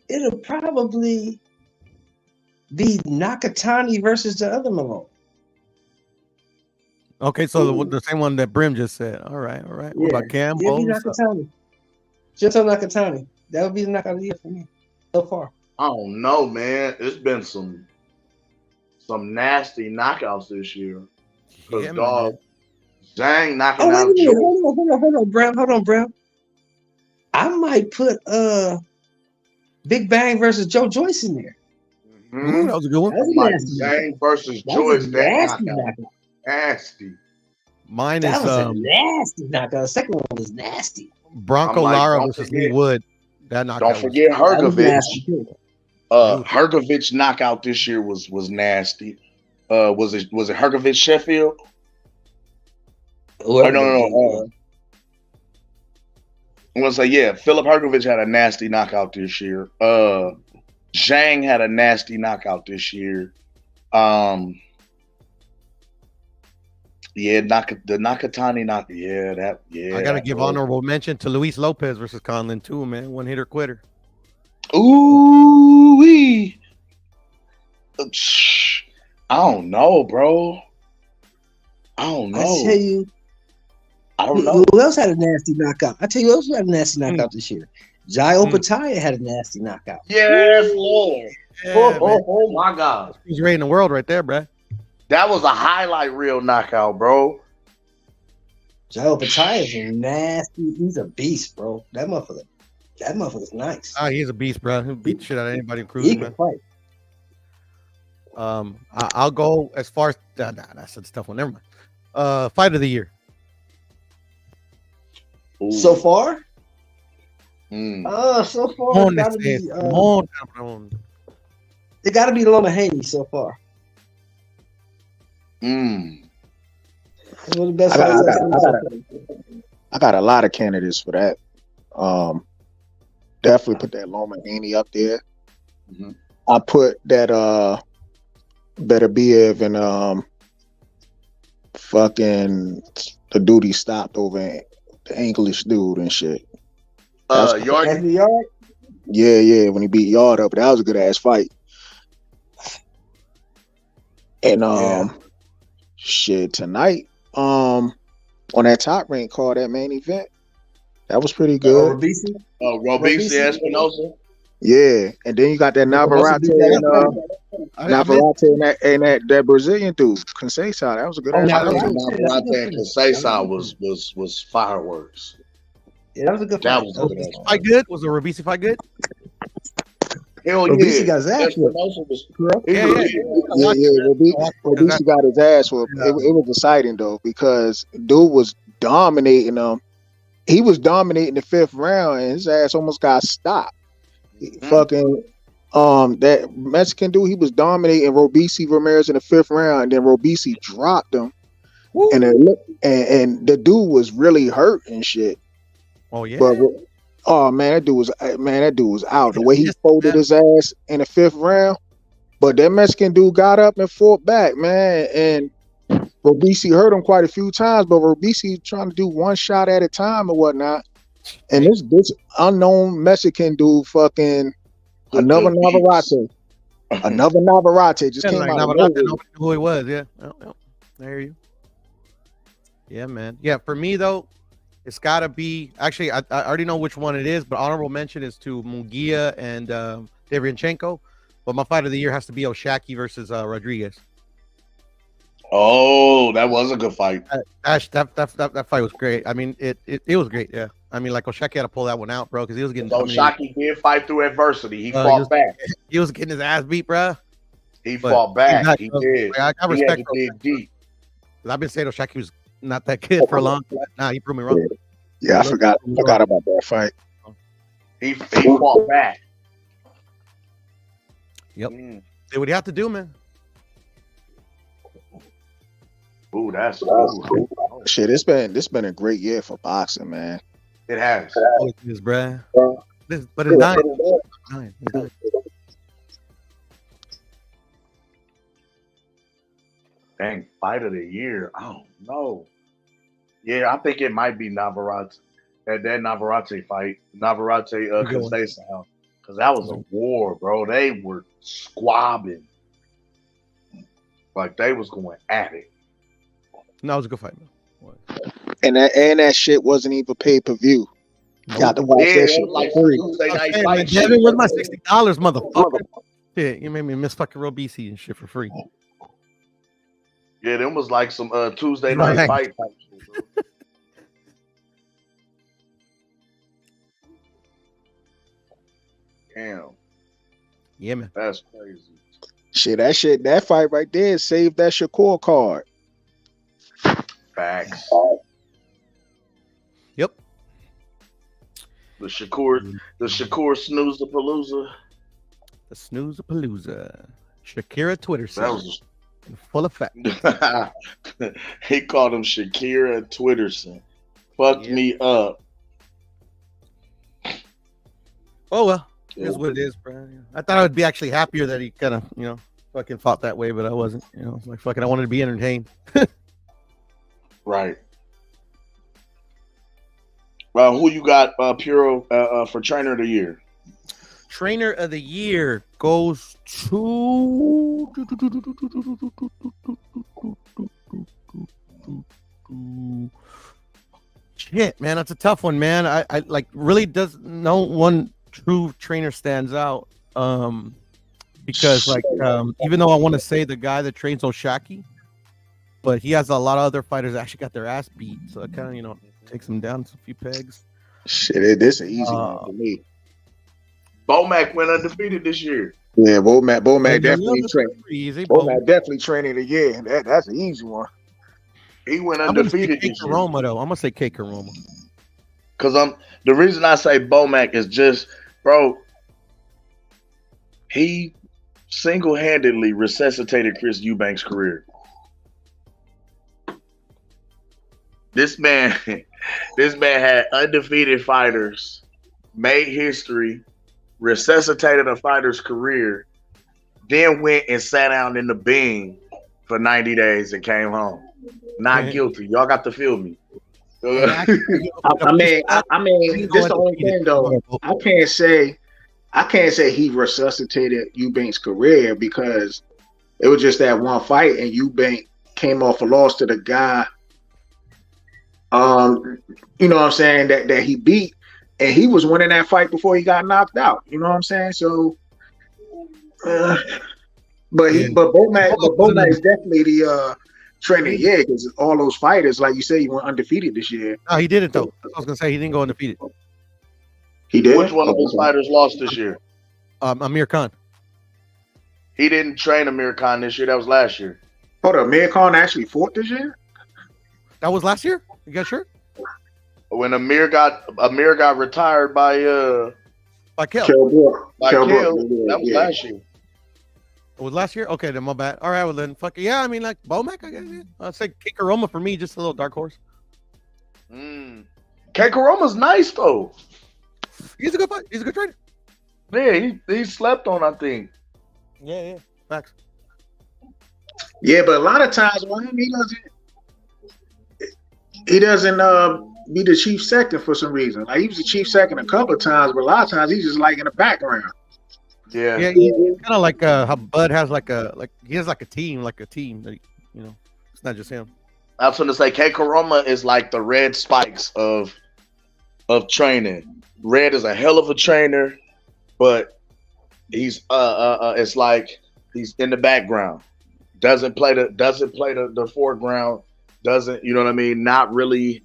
Speaker 19: it'll probably be Nakatani versus the other Malone.
Speaker 20: Okay, so the same one that Brim just said. All right. What about Cam?
Speaker 19: Yeah, be
Speaker 20: What's up?
Speaker 19: Nakatani. Shinto Nakatani. That would be the knockout of the year for me so far.
Speaker 9: I don't know, man. It's been some nasty knockouts this year. Because
Speaker 20: Yeah,
Speaker 9: dog, Zhang knocking
Speaker 19: Oh, wait a
Speaker 9: out
Speaker 19: minute.
Speaker 9: Joe.
Speaker 19: Hold on, Bram. I might put Big Bang versus Joe Joyce in there.
Speaker 20: Ooh, that was a good one.
Speaker 19: That's a
Speaker 9: Like
Speaker 19: nasty
Speaker 9: Zhang versus
Speaker 19: That's
Speaker 9: Joyce,
Speaker 19: a
Speaker 9: that
Speaker 19: nasty
Speaker 9: knockout.
Speaker 19: knockout.
Speaker 9: Nasty.
Speaker 20: Mine
Speaker 19: That
Speaker 20: is
Speaker 19: was a nasty knockout. The second one was nasty.
Speaker 20: Bronco
Speaker 9: I'm like,
Speaker 20: Lara
Speaker 9: don't
Speaker 20: versus Lee
Speaker 9: forget-
Speaker 20: Wood. That knockout.
Speaker 9: Don't forget
Speaker 19: That was
Speaker 9: Hergovich.
Speaker 19: nasty too.
Speaker 9: Hergovich knockout this year was nasty. Was it Hergovich Sheffield?
Speaker 19: Whoever
Speaker 9: No. I'm gonna say yeah. Philip Hergovich had a nasty knockout this year. Zhang had a nasty knockout this year. Yeah, the Nakatani knock. Yeah, that. Yeah,
Speaker 20: I gotta
Speaker 9: that
Speaker 20: give
Speaker 9: was.
Speaker 20: honorable mention to Luis Lopez versus Conlon too, man. One hitter quitter.
Speaker 9: Ooh wee. I don't know, bro. I don't
Speaker 19: I
Speaker 9: know.
Speaker 19: tell you,
Speaker 9: I don't
Speaker 19: who
Speaker 9: know.
Speaker 19: who else had a nasty knockout? I tell you, who else had a nasty knockout this year? Jai Opataya had a nasty knockout.
Speaker 9: Yes, Lord.
Speaker 20: Yeah, man.
Speaker 9: Oh my God.
Speaker 20: He's rating the world right there, bruh.
Speaker 9: That was a highlight reel knockout, bro.
Speaker 19: Jai Opataya is a nasty. He's a beast, bro. That motherfucker's nice.
Speaker 20: Ah, he's a beast, bro. He'll beat the shit out of anybody in
Speaker 19: He
Speaker 20: cruising,
Speaker 19: can
Speaker 20: man.
Speaker 19: fight.
Speaker 20: I'll go as far as that's a tough one. Never mind. Fight of the year.
Speaker 19: So far?
Speaker 9: Mm.
Speaker 19: So far,
Speaker 20: Come on,
Speaker 19: it gotta
Speaker 20: this
Speaker 19: be.
Speaker 20: is- come on, cabrón.
Speaker 19: It gotta be Loma Haney so far.
Speaker 9: Mm.
Speaker 19: One of the best
Speaker 21: I got-
Speaker 19: fights
Speaker 21: I
Speaker 19: I've
Speaker 21: got-
Speaker 19: seen
Speaker 21: I
Speaker 19: so far.
Speaker 21: I got a lot of candidates for that. Definitely put that Loma Haney up there.
Speaker 9: Mhm.
Speaker 21: I put that Better Biev and fucking the dude he stopped over the English dude and shit.
Speaker 9: Yard.
Speaker 19: Anthony Yard?
Speaker 21: Yeah, when he beat Yard up, that was a good ass fight. And shit tonight, on that top rank card, that main event, that was pretty good.
Speaker 19: Robisi?
Speaker 9: Robisi Espinosa.
Speaker 21: Yeah, and then you got that Navarrete and that Brazilian dude, Conceição. That was a good ass fight.
Speaker 9: Navarrete and Conceição was fireworks.
Speaker 19: Yeah, that was a good
Speaker 9: That
Speaker 19: fight.
Speaker 9: was a good ass
Speaker 20: Fight good? Was the Robisi fight good?
Speaker 9: Hell
Speaker 19: Robisi
Speaker 9: yeah.
Speaker 19: got his ass whooped.
Speaker 9: Espinosa was.
Speaker 21: Robisi got his ass whooped. It was exciting though because dude was dominating him. He was dominating the fifth round, and his ass almost got stopped. Fucking that Mexican dude, he was dominating Robisi Ramirez in the fifth round, and then Robisi dropped him, and and the dude was really hurt and shit.
Speaker 20: Oh yeah.
Speaker 21: But oh man, that dude was out. The way he folded his ass in the fifth round, but that Mexican dude got up and fought back, man, and Robisi hurt him quite a few times, but Robisi trying to do one shot at a time or whatnot. And this unknown Mexican dude, fucking another Navarrete just
Speaker 20: Yeah,
Speaker 21: came
Speaker 20: like
Speaker 21: out of
Speaker 20: Navarrete,
Speaker 21: nowhere.
Speaker 20: nobody knew who he was. Yeah. I hear you. Yeah, man. Yeah, for me though, it's got to be. Actually, I already know which one it is, but honorable mention is to Munguia and Devianchenko. But my fight of the year has to be Oshaki versus Rodriguez.
Speaker 9: Oh, that was a good fight.
Speaker 20: That fight was great. I mean, it was great. Yeah. I mean, like Oshaki had to pull that one out, bro, because he was getting.
Speaker 9: Oshaki did fight through adversity. He fought back.
Speaker 20: He was getting his ass beat, bro.
Speaker 9: He fought back.
Speaker 20: Exactly,
Speaker 9: He
Speaker 20: bro.
Speaker 9: did.
Speaker 20: Like, I
Speaker 9: He
Speaker 20: respect
Speaker 9: had to dig deep.
Speaker 20: I've been saying Oshaki was not that good for a long time. Nah, he proved me wrong.
Speaker 21: Yeah, I forgot about that fight.
Speaker 9: He fought back.
Speaker 20: Yep. See what you have to do, man.
Speaker 9: Ooh, that's
Speaker 21: Shit. It's been a great year for boxing, man.
Speaker 9: It has.
Speaker 20: It is, bruh. But it's dying. It's dying.
Speaker 9: Dang, fight of the year. I don't know. Yeah, I think it might be Navarrete. That Navarrete fight. Navarrete Conceição. Because that was a war, bro. They were squabbing. Like they was going at it.
Speaker 20: No, it was a good fight, man.
Speaker 21: And that shit wasn't even pay-per-view. Got to watch that shit
Speaker 9: like
Speaker 21: for free.
Speaker 9: Tuesday night
Speaker 20: Hey,
Speaker 9: fight
Speaker 20: man,
Speaker 9: shit.
Speaker 20: Devin, where's my $60, motherfucker? Shit, you made me miss fucking real BC and shit for free.
Speaker 9: Yeah, them was like some Tuesday night fight type shit, bro. Damn.
Speaker 20: Yeah, man.
Speaker 9: That's crazy.
Speaker 21: That fight right there saved that Shakur card.
Speaker 9: Facts.
Speaker 20: Yep.
Speaker 9: The Shakur Snooze-a-Palooza.
Speaker 20: The Snooze-a-Palooza. Shakira Twitter
Speaker 9: That
Speaker 20: says
Speaker 9: was
Speaker 20: in full effect.
Speaker 9: he called him Shakira Twitterson. Fucked me up.
Speaker 20: Oh well, it is what it is, bro. I thought I would be actually happier that he kind of, fucking fought that way, but I wasn't. Like fucking, I wanted to be entertained.
Speaker 9: Right. Who you got, Puro, for trainer of the year?
Speaker 20: Trainer of the year goes to shit, man. That's a tough one, man. I like really does no one true trainer stands out. Because like even though I want to say the guy that trains Oshaki, but he has a lot of other fighters that actually got their ass beat, so it kind of takes him down a few pegs.
Speaker 21: Shit, this is an easy one for me.
Speaker 9: Bomac went undefeated this year.
Speaker 21: Yeah, Bomac definitely training. Bomac definitely training the year. That's an easy one.
Speaker 9: He went undefeated this year.
Speaker 20: Roma though, I'm gonna say K Roma.
Speaker 9: Cause the reason I say Bomac is just, bro, he single-handedly resuscitated Chris Eubanks' career. This man had undefeated fighters, made history, resuscitated a fighter's career, then went and sat down in the Bing for 90 days and came home. Not guilty. Y'all got to feel me.
Speaker 21: I mean, this the only thing though. I can't say he resuscitated Eubanks' career because it was just that one fight, and Eubanks came off a loss to the guy. You know what I'm saying, that he beat, and he was winning that fight before he got knocked out. You know what I'm saying? So, but Bomac is definitely the trainer, yeah, because all those fighters, like you said, he went undefeated this year.
Speaker 20: No, he didn't though. I was gonna say he didn't go undefeated.
Speaker 21: He did.
Speaker 9: Which one of his fighters lost this year?
Speaker 20: Amir Khan.
Speaker 9: He didn't train Amir Khan this year. That was last year.
Speaker 21: Hold up, Amir Khan actually fought this year?
Speaker 20: That was last year? You guys sure?
Speaker 9: When Amir got retired by
Speaker 20: Kell.
Speaker 9: That was last year.
Speaker 20: It was last year? Okay, then my bad. All right, well then, fuck it. Yeah, I mean, like Bomac, I guess. Yeah. I'd say K Roma for me, just a little dark horse.
Speaker 9: K Roma's nice though.
Speaker 20: He's a good fight. He's a good trainer.
Speaker 9: Yeah, he slept on, I think.
Speaker 20: Yeah, facts.
Speaker 21: Yeah, but a lot of times when he doesn't be the chief second for some reason. Like he was the chief second a couple of times, but a lot of times he's just like in the background.
Speaker 9: Yeah,
Speaker 20: he's kind of like how Bud has he has like a team that it's not just him.
Speaker 9: I was going to say K Roma is like the Red Spikes of training. Red is a hell of a trainer, but he's it's like he's in the background. Doesn't play the foreground. Doesn't, you know what I mean? Not really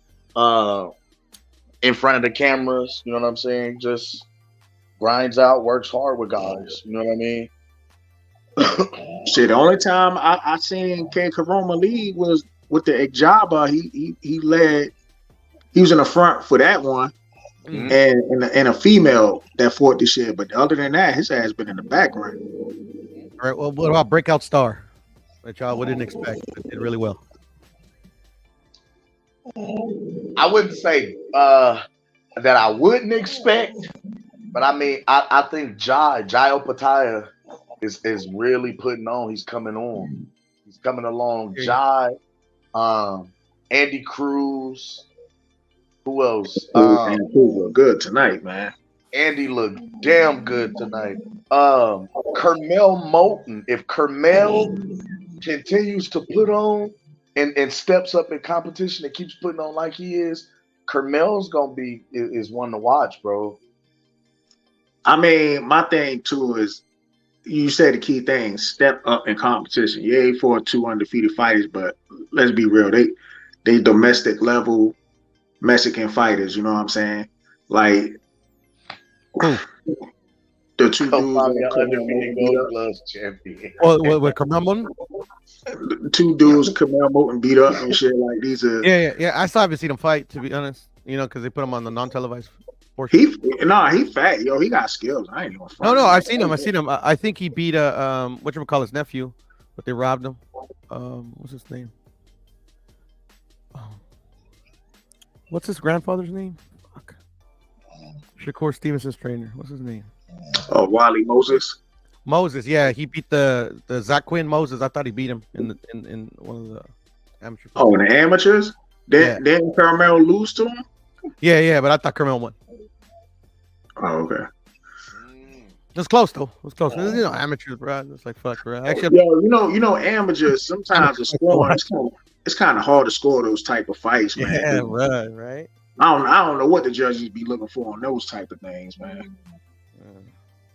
Speaker 9: in front of the cameras. You know what I'm saying? Just grinds out, works hard with guys. You know what I mean?
Speaker 21: Shit, the only time I seen K Roma lead was with the Ejaba. He led. He was in the front for that one. Mm-hmm. and a female that fought this year, but other than that, his ass been in the background.
Speaker 20: All right, well, what about Breakout Star, which I wouldn't expect? It did really well.
Speaker 9: I wouldn't say that I wouldn't expect, but I mean, I think Jai Opataya is really putting on. He's coming on. He's coming along. Jai, Andy Cruz. Who else?
Speaker 21: Andy Cruz looked good tonight, man.
Speaker 9: Andy looked damn good tonight. Kermel Moulton. If Kermel continues to put on and steps up in competition and keeps putting on like he is, Kermel's is one to watch, bro.
Speaker 21: I mean, my thing too is you said the key thing: step up in competition. Yeah, he fought 2 undefeated fighters, but let's be real, they domestic level Mexican fighters, you know what I'm saying? Like the 2 dudes
Speaker 20: with Kermel,
Speaker 21: 2 dudes Kermel Moulton beat up and shit. Like these are
Speaker 20: yeah. I still haven't seen him fight, to be honest. You know, because they put him on the non-televised portion.
Speaker 21: He fat, yo. He got skills. I ain't even front.
Speaker 20: No, I've seen him. I think he beat his nephew, but they robbed him. What's his name? What's his grandfather's name? Fuck. Shakur Stevenson's trainer. What's his name?
Speaker 21: Oh, Wally Moses.
Speaker 20: Moses, yeah, he beat the Zach Quinn Moses. I thought he beat him in one of the amateurs.
Speaker 21: Oh, in the amateurs? Didn't Carmel lose to him?
Speaker 20: Yeah, but I thought Carmel won.
Speaker 21: Oh, okay.
Speaker 20: It was close though. It was close. Amateurs, bro. It's like fuck, bro. Actually,
Speaker 21: amateurs. Sometimes the scoring it's kind of hard to score those type of fights, man.
Speaker 20: Yeah, right.
Speaker 21: I don't know what the judges be looking for on those type of things, man.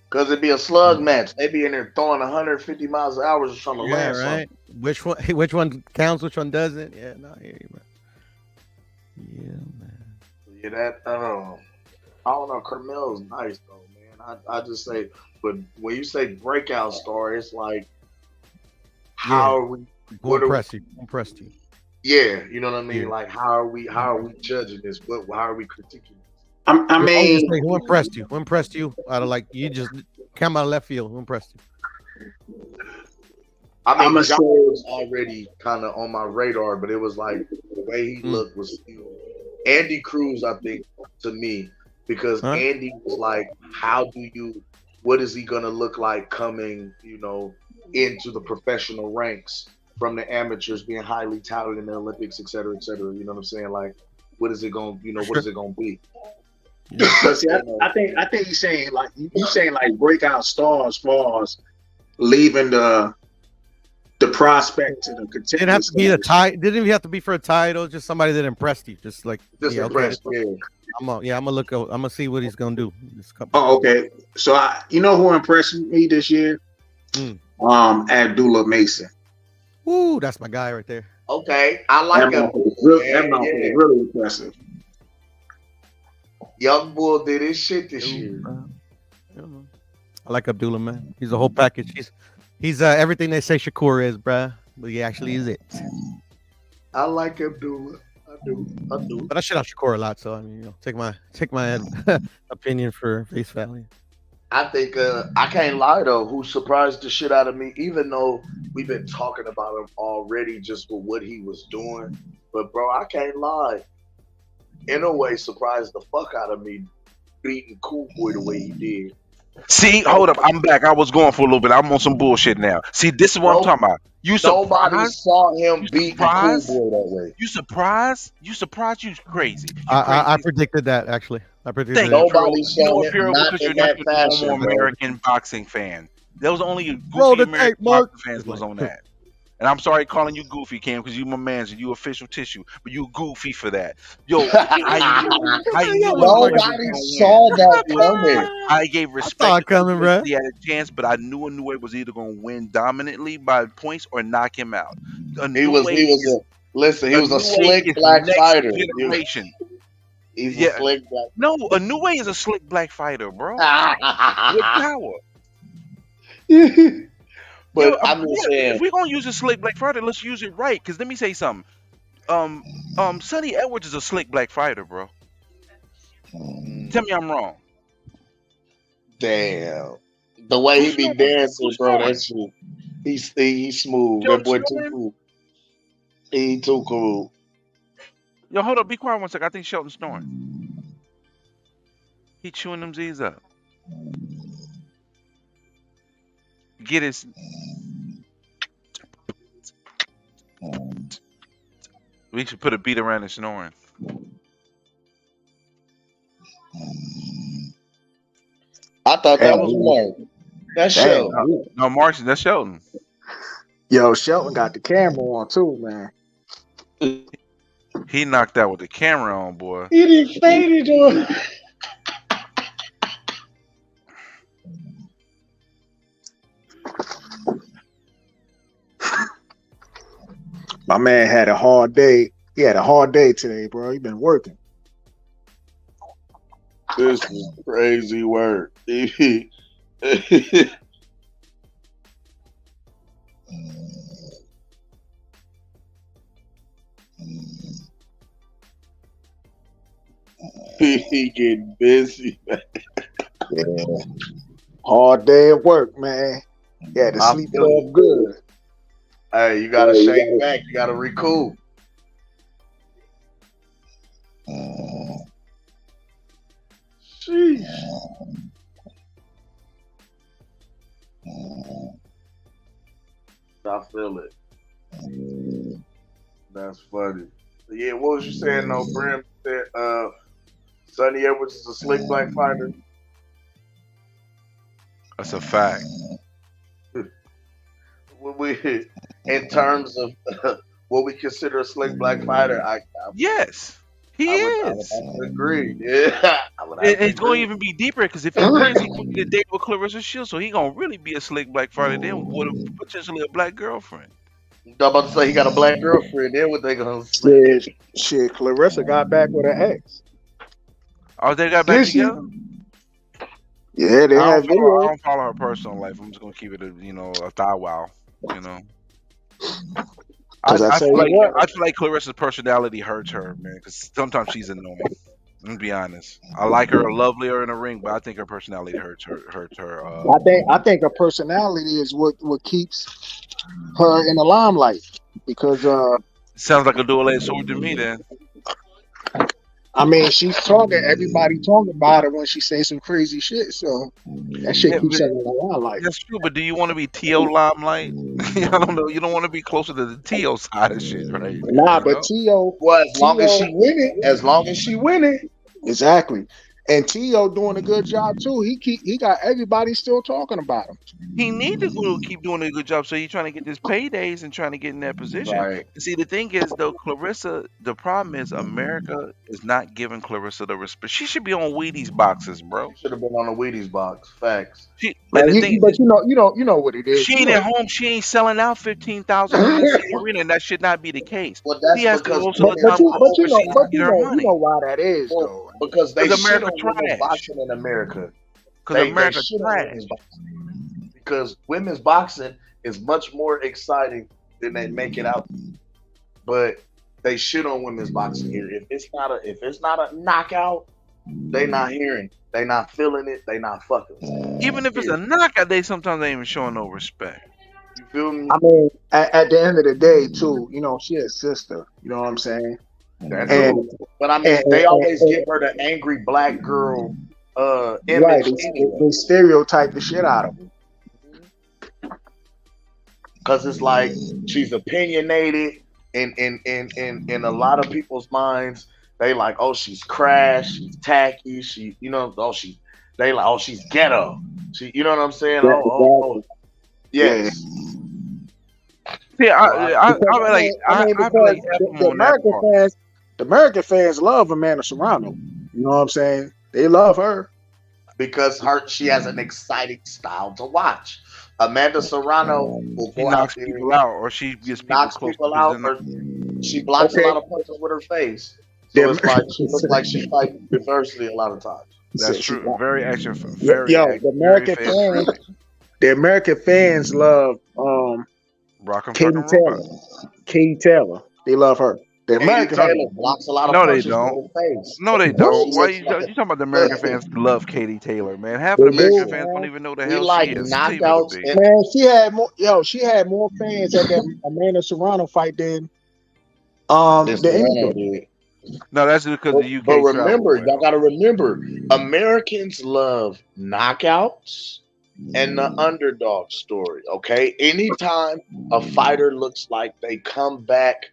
Speaker 5: Because it'd be a slug match. They be in there throwing 150 miles an hour just trying to land
Speaker 20: right. Which one counts? Which one doesn't? Yeah, no, I hear you, man. Yeah, man.
Speaker 5: Yeah, that I don't know. Carmel's nice though, man. I just say, but when you say breakout star, it's like how are we?
Speaker 20: Who impressed you?
Speaker 5: Yeah, you know what I mean.
Speaker 20: Yeah.
Speaker 5: Like how are we judging this? How are we critiquing?
Speaker 21: I mean,
Speaker 20: who impressed you? Who impressed you? Out of like you just came out of left field. Who impressed you?
Speaker 5: I mean, John was already kind of on my radar, but it was like the way he looked was Andy Cruz. I think to me, because Andy was like, what is he gonna look like coming, into the professional ranks from the amateurs, being highly touted in the Olympics, et cetera, et cetera. You know what I'm saying? Like, what is it gonna be?
Speaker 21: See, I think he's saying like breakout stars as far as leaving the prospect to the contender.
Speaker 20: Didn't have to be didn't even have to be for a title. Just somebody that impressed you. Just like
Speaker 5: impressed.
Speaker 20: I'm gonna look. I'm gonna see what he's gonna do.
Speaker 21: Oh, okay. So who impressed me this year? Abdullah Mason.
Speaker 20: Woo, that's my guy right there.
Speaker 5: Okay, I like him.
Speaker 21: That really impressive.
Speaker 5: Young Bull did his shit this year.
Speaker 20: I like Abdullah, man. He's a whole package. He's everything they say Shakur is, bruh. But he actually is it.
Speaker 5: I like Abdullah. I do.
Speaker 20: But I shit out Shakur a lot, so I mean, take my opinion for face value.
Speaker 5: I think I can't lie though. Who surprised the shit out of me, even though we've been talking about him already, just for what he was doing. But bro, I can't lie. In a way, surprised the fuck out of me beating Cool Boy the way he did.
Speaker 11: See, hold up, I'm back. I was going for a little bit. I'm on some bullshit now. See, this is what I'm talking about.
Speaker 5: Nobody saw him beat Cool Boy that way.
Speaker 11: You surprised? You crazy.
Speaker 20: I predicted that actually. I predicted that.
Speaker 5: Nobody saw him
Speaker 11: because you're not a normal American boxing fan. There was only
Speaker 20: Roll
Speaker 11: goofy
Speaker 20: the
Speaker 11: American
Speaker 20: tape, Mark.
Speaker 11: boxing fans was on that. And I'm sorry calling you goofy, Cam, because you my man and you official tissue, but you goofy for that. Yo, I knew
Speaker 5: nobody saw that coming.
Speaker 11: I gave respect.
Speaker 20: I saw it coming, bro.
Speaker 11: He had a chance, but I knew Inoue was either going to win dominantly by points or knock him out.
Speaker 5: He was a slick black fighter. He's a slick black.
Speaker 11: No, Inoue is a slick black fighter, bro. With power.
Speaker 5: But I'm just saying,
Speaker 11: if we're gonna use a slick black fighter, let's use it right. Because let me say something. Sonny Edwards is a slick black fighter, bro. Tell me I'm wrong.
Speaker 5: Damn, the way he be dancing, bro. That shit. He's smooth. That boy too cool. He too cool.
Speaker 11: Yo, hold up. Be quiet 1 second. I think Shelton's snoring. He chewing them Z's up. Get his. We should put a beat around his snoring.
Speaker 5: I thought that was Mark. That's Shelton.
Speaker 11: No, Mark, that's Shelton.
Speaker 21: Yo, Shelton got the camera on too, man.
Speaker 11: He knocked out with the camera on, boy.
Speaker 5: He didn't fade it on.
Speaker 21: My man had a hard day. He had a hard day today, bro. He been working.
Speaker 5: This is crazy work. He getting busy, man.
Speaker 21: Yeah. Hard day at work, man. He had to sleep it off good.
Speaker 5: Hey, you gotta shake back. You gotta recoup. Sheesh. I feel it. That's funny. Yeah, what was you saying though, Brim? That Sonny Edwards is a slick black fighter.
Speaker 11: That's a fact.
Speaker 5: In terms of what we consider a slick black fighter,
Speaker 11: Yes, he
Speaker 5: I would
Speaker 11: is.
Speaker 5: have to agree. Yeah, I would have
Speaker 11: And
Speaker 5: to
Speaker 11: it's going
Speaker 5: agree.
Speaker 11: to even be deeper because if he wins, he's going to get a date with Clarissa Shields, so he gonna really be a slick black fighter then with potentially a black girlfriend.
Speaker 5: I'm about to say he got a black girlfriend. Then what they gonna say?
Speaker 21: Shit, Clarissa got back with her ex.
Speaker 11: Oh, they got back
Speaker 21: Did she?
Speaker 11: together.
Speaker 21: Yeah, they
Speaker 11: I
Speaker 21: had video.
Speaker 11: don't follow her personal life. I'm just gonna keep it a thigh wow. I
Speaker 21: Cause I tell
Speaker 11: feel
Speaker 21: you
Speaker 11: like
Speaker 21: what,
Speaker 11: I feel like Clarissa's personality hurts her, man. Because sometimes she's annoying. I'm gonna be honest. I like her, lovely her in the ring, but I think her personality hurts her.
Speaker 21: I think her personality is what keeps her in the limelight. Because
Speaker 11: Sounds like a dual-edged sword to me. Then
Speaker 21: I mean, she's talking. Everybody talking about her when she says some crazy shit. So that shit keeps her in the limelight.
Speaker 11: that's true. But do you want to be T.O. limelight? I don't know. You don't want to be closer to the T.O. side of shit, right?
Speaker 21: Nah, but T.O.
Speaker 5: Well, as long as she winning.
Speaker 21: Exactly. And T.O. doing a good job too. He got everybody still talking about him.
Speaker 11: He needs to keep doing a good job. So he's trying to get his paydays and trying to get in that position.
Speaker 5: Right.
Speaker 11: See, the thing is, though, Clarissa, the problem is America is not giving Clarissa the respect. She should be on Wheaties boxes, bro.
Speaker 5: Should have been on the Wheaties box. Facts.
Speaker 21: But you know what it is.
Speaker 11: She ain't at home. She ain't selling out 15,000 in the arena, and that should not be the case.
Speaker 5: Well, that's
Speaker 11: She has
Speaker 5: because
Speaker 11: to most of the time go overseas to get her money.
Speaker 21: you know why that is though.
Speaker 5: Because they
Speaker 11: Because
Speaker 5: shit
Speaker 11: America
Speaker 5: on women's
Speaker 11: trash.
Speaker 5: boxing in America.
Speaker 11: Because
Speaker 5: They
Speaker 11: America
Speaker 5: shit on
Speaker 11: trash.
Speaker 5: women's boxing. Because women's boxing is much more exciting than they make it out. But they shit on women's boxing here. If it's not a knockout, they not hearing. They not feeling it. They not fucking with it.
Speaker 11: Even if it's a knockout, they sometimes ain't even showing no respect.
Speaker 5: You feel me?
Speaker 21: I mean, at the end of the day, too, she a sister. You know what I'm saying?
Speaker 5: That's cool. But I mean, they always give her the angry black girl image.
Speaker 21: Right,
Speaker 5: Anyway.
Speaker 21: they stereotype the shit out of them.
Speaker 5: Because it's like she's opinionated, and in a lot of people's minds, they like, oh, she's crash, she's tacky, she's ghetto. You know what I'm saying?
Speaker 21: Yeah,
Speaker 5: Oh, yes.
Speaker 11: See, I feel like
Speaker 21: the American fans love Amanda Serrano. You know what I'm saying? They love her
Speaker 5: because she has an exciting style to watch. Amanda Serrano will
Speaker 11: She
Speaker 5: go
Speaker 11: knocks
Speaker 5: out there,
Speaker 11: people out, or she gets people
Speaker 5: knocks
Speaker 11: close
Speaker 5: people
Speaker 11: to
Speaker 5: out,
Speaker 11: the
Speaker 5: or she blocks a lot of punches with her face. So it's like she looks like she fights adversity a lot of times.
Speaker 11: That's true. Very action.
Speaker 21: The American fans love
Speaker 11: Rock'em
Speaker 21: Katie
Speaker 11: fucking
Speaker 21: Taylor.
Speaker 11: robot.
Speaker 21: Katie Taylor. They love her. The American
Speaker 5: Taylor blocks a lot of
Speaker 11: No, they
Speaker 5: punches
Speaker 11: don't.
Speaker 5: with her face.
Speaker 11: No, they don't. Why you talking about the American fans love Katie Taylor, man? Half of the American fans don't even know the
Speaker 5: We
Speaker 11: hell
Speaker 5: like
Speaker 11: she is.
Speaker 5: knockouts and
Speaker 21: Man, she had more fans at that Amanda Serrano fight than
Speaker 5: Serrano
Speaker 21: anything.
Speaker 5: did.
Speaker 11: No, that's because the UK.
Speaker 5: But remember,
Speaker 11: travel well.
Speaker 5: y'all got to remember, Americans love knockouts and the underdog story. Okay, anytime a fighter looks like they come back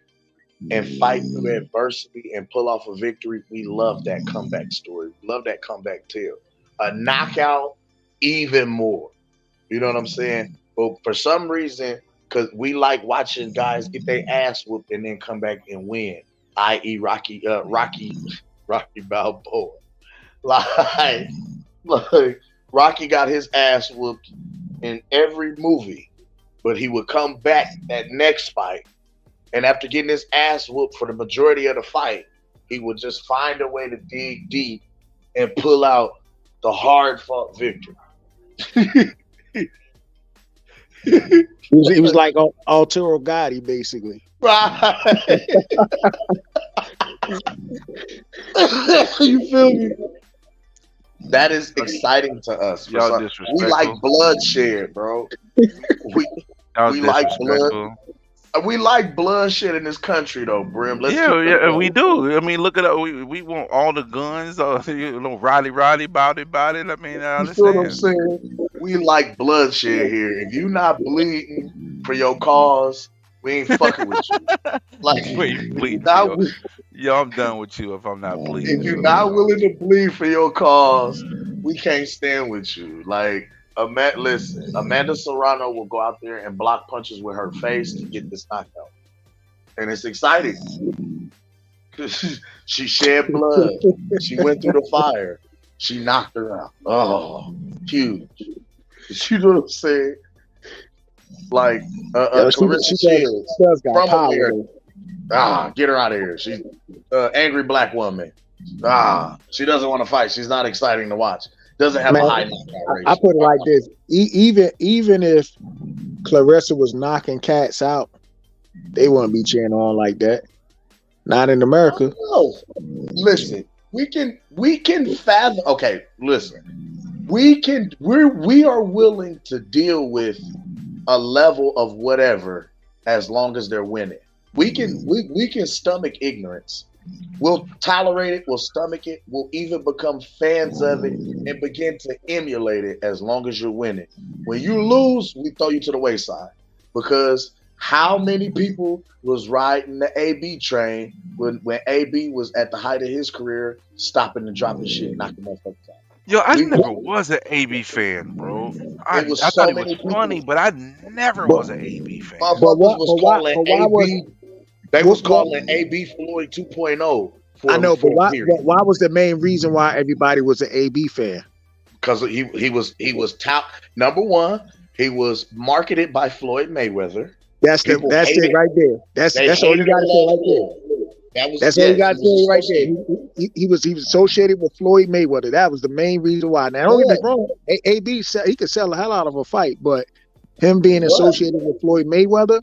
Speaker 5: and fight through adversity and pull off a victory, we love that comeback story. We love that comeback tale. A knockout, even more. You know what I'm saying? But for some reason, because we like watching guys get their ass whooped and then come back and win, i.e. Rocky Balboa. Like Rocky got his ass whooped in every movie, but he would come back that next fight, and after getting his ass whooped for the majority of the fight, he would just find a way to dig deep and pull out the hard-fought victory.
Speaker 21: He was like Arturo Gotti, basically.
Speaker 5: Right. You feel me? That is exciting to us.
Speaker 11: Y'all
Speaker 5: We
Speaker 11: disrespectful.
Speaker 5: like bloodshed, bro. We like blood. We like bloodshed in this country, though, Brim. Let's keep it
Speaker 11: Yeah,
Speaker 5: going.
Speaker 11: we do. I mean, look at we want all the guns, Roddy, body. I mean, I
Speaker 5: You feel what I'm
Speaker 11: understand.
Speaker 5: saying? We like bloodshed here. If you not bleeding for your cause, We ain't fucking with you. Like,
Speaker 11: Wait, bleed for
Speaker 5: not
Speaker 11: yo. Yo, I'm done with you if I'm not bleeding.
Speaker 5: if you're
Speaker 11: for
Speaker 5: not
Speaker 11: you.
Speaker 5: willing to bleed for your cause, we can't stand with you. Like, listen, Amanda Serrano will go out there and block punches with her face to get this knockout, and it's exciting. She shed blood. She went through the fire. She knocked her out. Oh, huge. You know what I'm saying? Like Clarissa Shields from America. Get her out of here. She's angry black woman. She doesn't want to fight. She's not exciting to watch. Doesn't have a high knockout rate.
Speaker 21: I put it like this: even if Clarissa was knocking cats out, they wouldn't be cheering on like that. Not in America.
Speaker 5: No. Listen, we can fathom. Okay, listen, we are willing to deal with a level of whatever as long as they're winning. We can stomach ignorance. We'll tolerate it. We'll stomach it. We'll even become fans of it and begin to emulate it as long as you're winning. When you lose, we throw you to the wayside, because how many people was riding the AB train when AB was at the height of his career, stopping and dropping shit, knocking motherfuckers out?
Speaker 11: Yo, I never was an AB fan, bro. I thought he was funny, but I never was an AB fan.
Speaker 5: They was calling AB Floyd 2.0.
Speaker 21: I know, but why was the main reason why everybody was an AB fan?
Speaker 5: Because he was top number one. He was marketed by Floyd Mayweather.
Speaker 21: That's it right there. That's all you got to say right there. That's all you got to say right there. He was associated with Floyd Mayweather. That was the main reason why. Now, don't get me wrong. AB he could sell the hell out of a fight, but him being associated with Floyd Mayweather.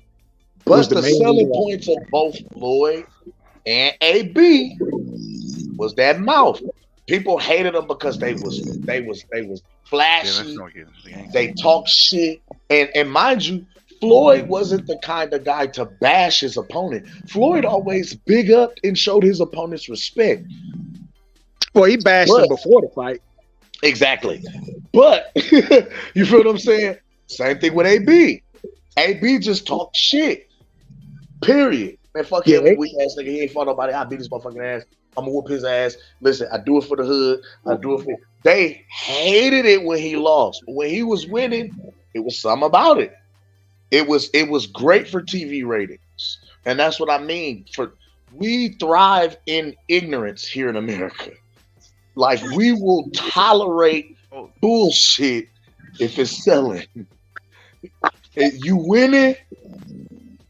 Speaker 5: But the selling points of both Floyd and AB was that mouth. People hated them because they was flashy. They talk shit, and mind you, Floyd wasn't the kind of guy to bash his opponent. Floyd always big up and showed his opponents respect.
Speaker 21: Well, he bashed him before the fight.
Speaker 5: Exactly. But you feel what I'm saying? Same thing with AB. AB just talked shit. Period. Man, fuck him, weak ass nigga. He ain't fought nobody. I beat his motherfucking ass. I'm gonna whoop his ass. Listen, I do it for the hood. I do it for. They hated it when he lost, but when he was winning, it was something about it. It was great for TV ratings, and that's what I mean. We thrive in ignorance here in America. Like, we will tolerate bullshit if it's selling. If you winning,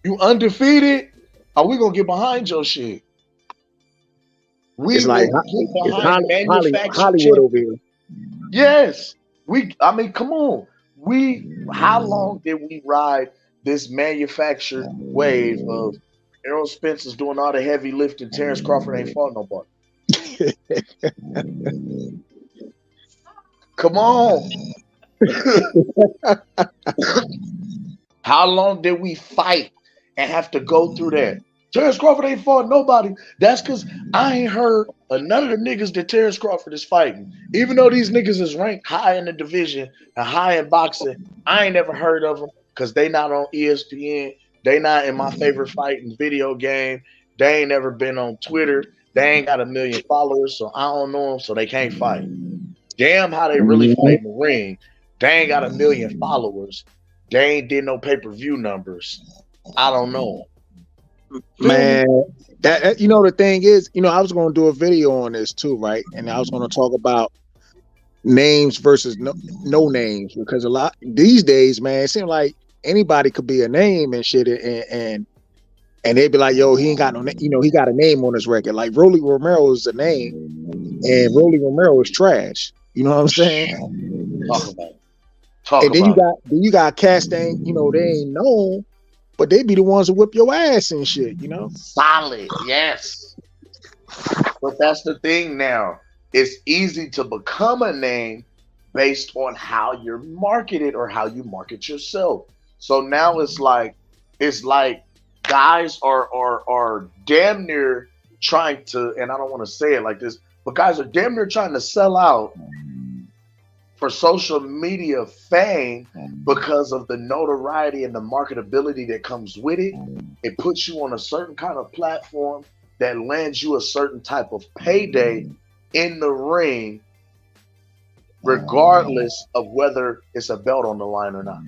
Speaker 5: you undefeated, are we gonna get behind your shit?
Speaker 21: It's like Hollywood over here.
Speaker 5: Yes. I mean, come on. How long did we ride this manufactured wave of Errol Spencer's doing all the heavy lifting, Terrence Crawford ain't fought nobody? Come on. How long did we fight and have to go through that? Terrence Crawford ain't fought nobody. That's because I ain't heard of none of the niggas that Terrence Crawford is fighting. Even though these niggas is ranked high in the division and high in boxing, I ain't never heard of them because they not on ESPN. They not in my favorite fighting video game. They ain't never been on Twitter. They ain't got 1 million followers, so I don't know them, so they can't fight. Damn how they really fight in the ring. They ain't got 1 million followers. They ain't did no pay-per-view numbers. I don't know.
Speaker 21: Man, that you know, the thing is, you know, I was going to do a video on this too, right? And I was going to talk about names versus no names, because a lot these days, man, it seems like anybody could be a name and shit, and they'd be like, yo, he ain't got no, you know, he got a name on his record. Like Rolly Romero is a name, and Rolly Romero is trash. You know what I'm saying?
Speaker 5: Talk about it.
Speaker 21: Then you got cats that ain't, you know, they ain't known, but they be the ones who whip your ass and shit, you know?
Speaker 5: Solid, yes. But that's the thing now. It's easy to become a name based on how you're marketed or how you market yourself. So now it's like guys are damn near trying to, and I don't want to say it like this, but guys are damn near trying to sell out for social media fame, because of the notoriety and the marketability that comes with it, it puts you on a certain kind of platform that lands you a certain type of payday in the ring, regardless of whether it's a belt on the line or not.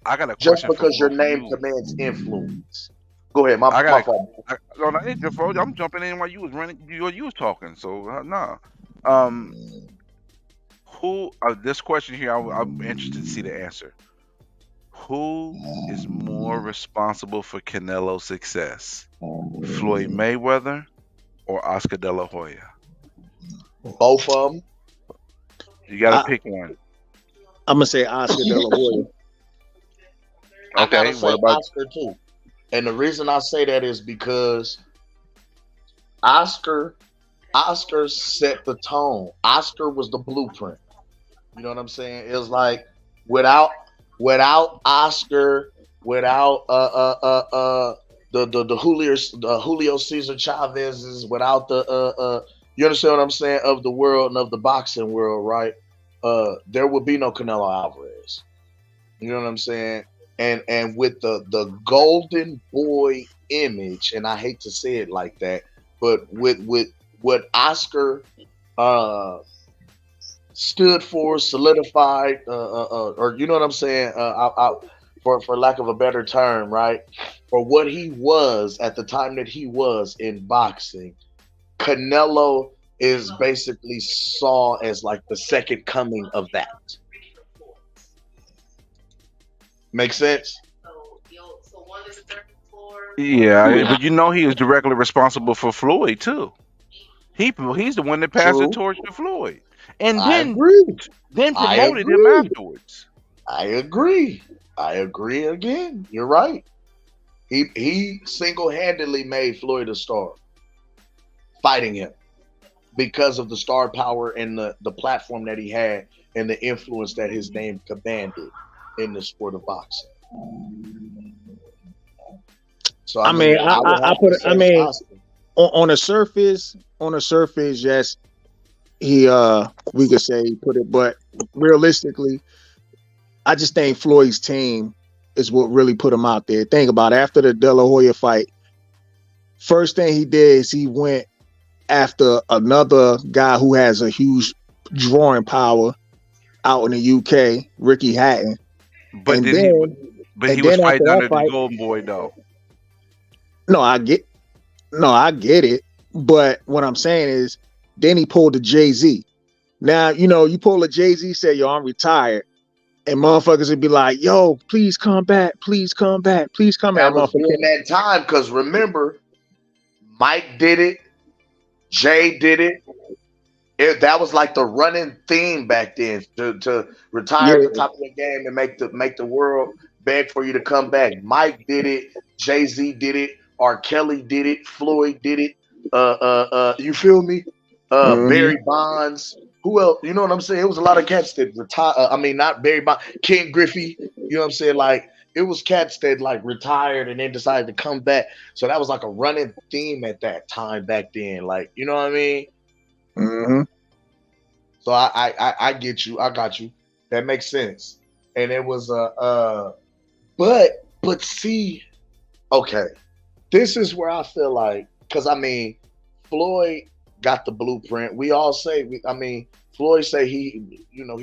Speaker 11: I got a
Speaker 5: Just
Speaker 11: question
Speaker 5: because your
Speaker 11: for
Speaker 5: name
Speaker 11: you.
Speaker 5: commands influence. Go ahead, my fault.
Speaker 11: No, no, it's your fault. I'm jumping in while you was running. You was talking. So nah. Who? This question here, I'm interested to see the answer. Who is more responsible for Canelo's success, Floyd Mayweather or Oscar De La Hoya?
Speaker 5: Both of them.
Speaker 11: You gotta pick one.
Speaker 21: I'm gonna say Oscar De La Hoya.
Speaker 5: I gotta
Speaker 11: Okay,
Speaker 5: say
Speaker 11: what about
Speaker 5: Oscar too. And the reason I say that is because Oscar set the tone. Oscar was the blueprint. You know what I'm saying? It was like without Oscar, without the Julio Cesar Chavez's, without the you understand what I'm saying, of the world and of the boxing world, right? There would be no Canelo Alvarez. You know what I'm saying? And with the golden boy image, and I hate to say it like that, but with what Oscar stood for, solidified, or you know what I'm saying, for lack of a better term, right? For what he was at the time that he was in boxing, Canelo is basically saw as like the second coming of that. Make sense?
Speaker 11: Yeah, but you know he is directly responsible for Floyd too. He's the one that passed the
Speaker 5: True.
Speaker 11: torch to Floyd, and
Speaker 5: I
Speaker 11: then
Speaker 5: agree. I
Speaker 11: promoted him
Speaker 5: agree.
Speaker 11: afterwards.
Speaker 5: I agree again. You're right. He single-handedly made Floyd a star, fighting him because of the star power and the platform that he had and the influence that his name commanded in the sport of boxing. So
Speaker 21: I mean, I put it. I mean,
Speaker 5: Oscar.
Speaker 21: on the surface, yes, he we could say he put it, but realistically, I just think Floyd's team is what really put him out there. Think about it. After the De La Hoya fight, first thing he did is he went after another guy who has a huge drawing power out in the UK, Ricky Hatton.
Speaker 11: But
Speaker 21: And
Speaker 11: then he was fighting under the Golden Boy though.
Speaker 21: No, I get it. But what I'm saying is, then he pulled the Jay-Z. Now, you pull a Jay-Z, say, yo, I'm retired. And motherfuckers would be like, yo, please come back. Please come back. Please come back.
Speaker 5: That was during that time, because remember, Mike did it. Jay did it. That was like the running theme back then, to retire at the top of the game and make the world beg for you to come back. Mike did it. Jay-Z did it. R. Kelly did it. Floyd did it. You feel me? Barry Bonds. Who else? You know what I'm saying? It was a lot of cats that retire. I mean, not Barry Bonds. Ken Griffey. You know what I'm saying? Like, it was cats that like retired and then decided to come back. So that was like a running theme at that time back then. Like, you know what I mean?
Speaker 21: Mm-hmm.
Speaker 5: So I get you. I got you. That makes sense. And it was but see, okay. This is where I feel like, because I mean, Floyd got the blueprint. We all say, Floyd say he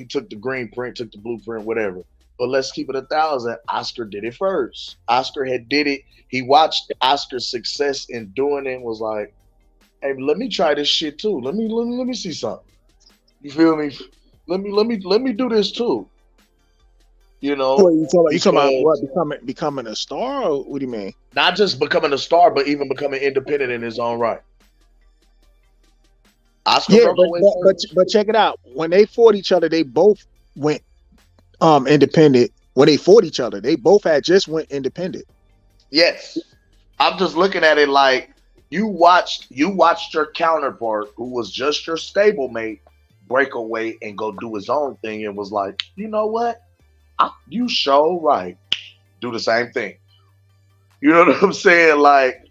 Speaker 5: took the green print, took the blueprint, whatever. But let's keep it 1,000. Oscar did it first. Oscar had did it. He watched Oscar's success in doing it and was like, hey, let me try this shit too. Let me see something. You feel me? Let me do this too. You know,
Speaker 21: you talking about what, becoming a star? Or what do you mean?
Speaker 5: Not just becoming a star, but even becoming independent in his own right. Oscar,
Speaker 21: yeah, but check it out. When they fought each other, they both went independent. When they fought each other, they both had just went independent.
Speaker 5: Yes, I'm just looking at it like you watched your counterpart, who was just your stablemate, break away and go do his own thing, and was like, you know what? You show right. Do the same thing. You know what I'm saying? Like,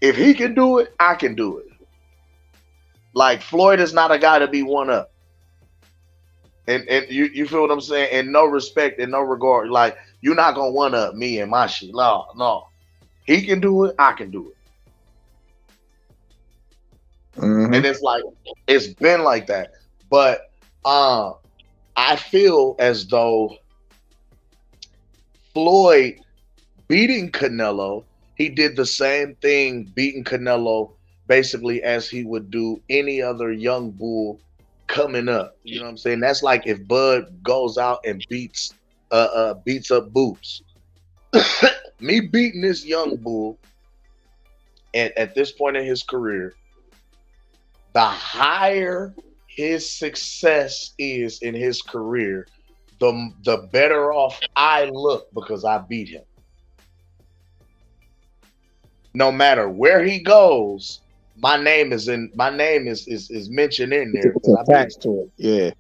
Speaker 5: if he can do it, I can do it. Like, Floyd is not a guy to be one up. And you feel what I'm saying? And no respect and no regard. Like, you're not gonna one up me and my shit. No. He can do it, I can do it.
Speaker 21: Mhm.
Speaker 5: And it's like, it's been like that. But I feel as though Floyd beating Canelo, he did the same thing beating Canelo basically as he would do any other young bull coming up. You know what I'm saying? That's like if Bud goes out and beats up Boots. Me beating this young bull at this point in his career, the higher his success is in his career, the better off I look because I beat him. No matter where he goes, my name is mentioned in there.
Speaker 21: It's attached to it. Yeah.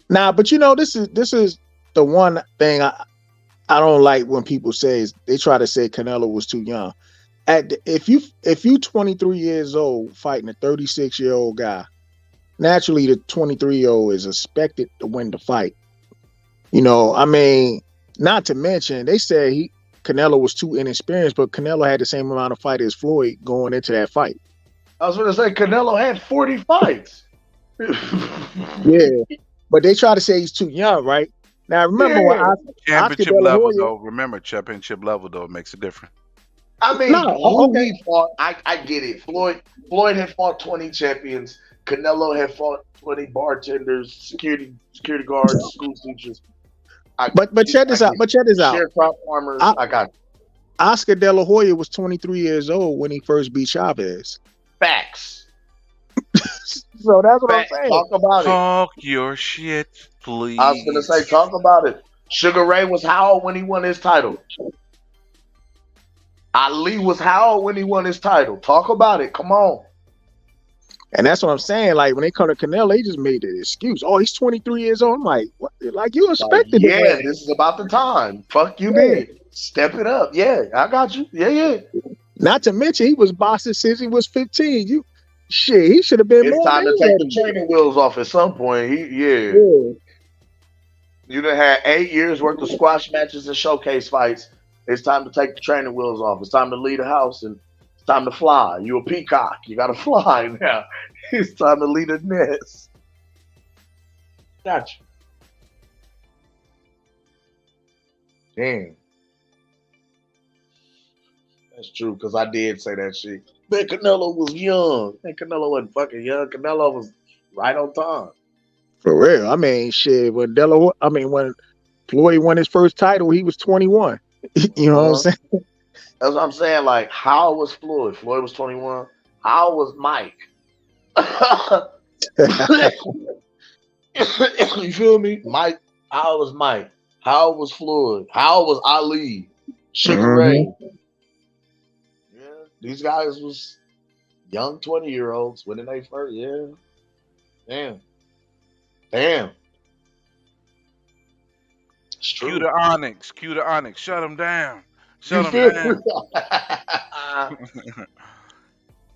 Speaker 21: Nah, but this is the one thing I don't like when people say is they try to say Canelo was too young. If you 23 years old fighting a 36-year-old guy, naturally the 23-year-old is expected to win the fight. I mean, not to mention they said Canelo was too inexperienced, but Canelo had the same amount of fight as Floyd going into that fight.
Speaker 5: I was going to say Canelo had 40 fights.
Speaker 21: Yeah, but they try to say he's too young, right? Now remember when
Speaker 11: championship level though. Remember championship level though makes a difference.
Speaker 5: I mean, he fought. I get it. Floyd had fought 20 champions. Canelo had fought 20 bartenders, security guards, school teachers.
Speaker 21: But check this out.
Speaker 5: Sharecrop farmers. I got it.
Speaker 21: Oscar De La Hoya was 23 years old when he first beat Chavez.
Speaker 5: Facts.
Speaker 21: So that's what I'm saying.
Speaker 5: Talk about
Speaker 11: Talk your shit, please.
Speaker 5: I was gonna say, talk about it. Sugar Ray was how old when he won his title? Ali was how old when he won his title? Talk about it. Come on.
Speaker 21: And that's what I'm saying. Like when they come to Canelo, they just made the excuse. Oh, he's 23 years old. I'm like, what? Like you expected it.
Speaker 5: Yeah, this is about the time. Fuck you, man. Step it up. Yeah, I got you. Yeah.
Speaker 21: Not to mention he was boxing since he was 15. He should have been
Speaker 5: it's
Speaker 21: more.
Speaker 5: Time to take the training wheels off at some point. You done had 8 years worth of squash matches and showcase fights. It's time to take the training wheels off. It's time to leave the house and it's time to fly. You a peacock. You got to fly now. It's time to leave the nest. Gotcha. Damn. That's true, because I did say that shit. Man, Canelo was young. Man, Canelo wasn't fucking young. Canelo was right on time.
Speaker 21: For real. I mean, shit. When Floyd won his first title, he was 21. You know what I'm saying?
Speaker 5: That's what I'm saying. Like, how was Floyd? Floyd was 21. How was Mike? You feel me? Mike. How was Mike? How was Floyd? How was Ali? Sugar Ray? Yeah, these guys was young 20-year-olds when they first. Yeah. Damn.
Speaker 11: Cue the Onyx. Shut him down. Shut him down.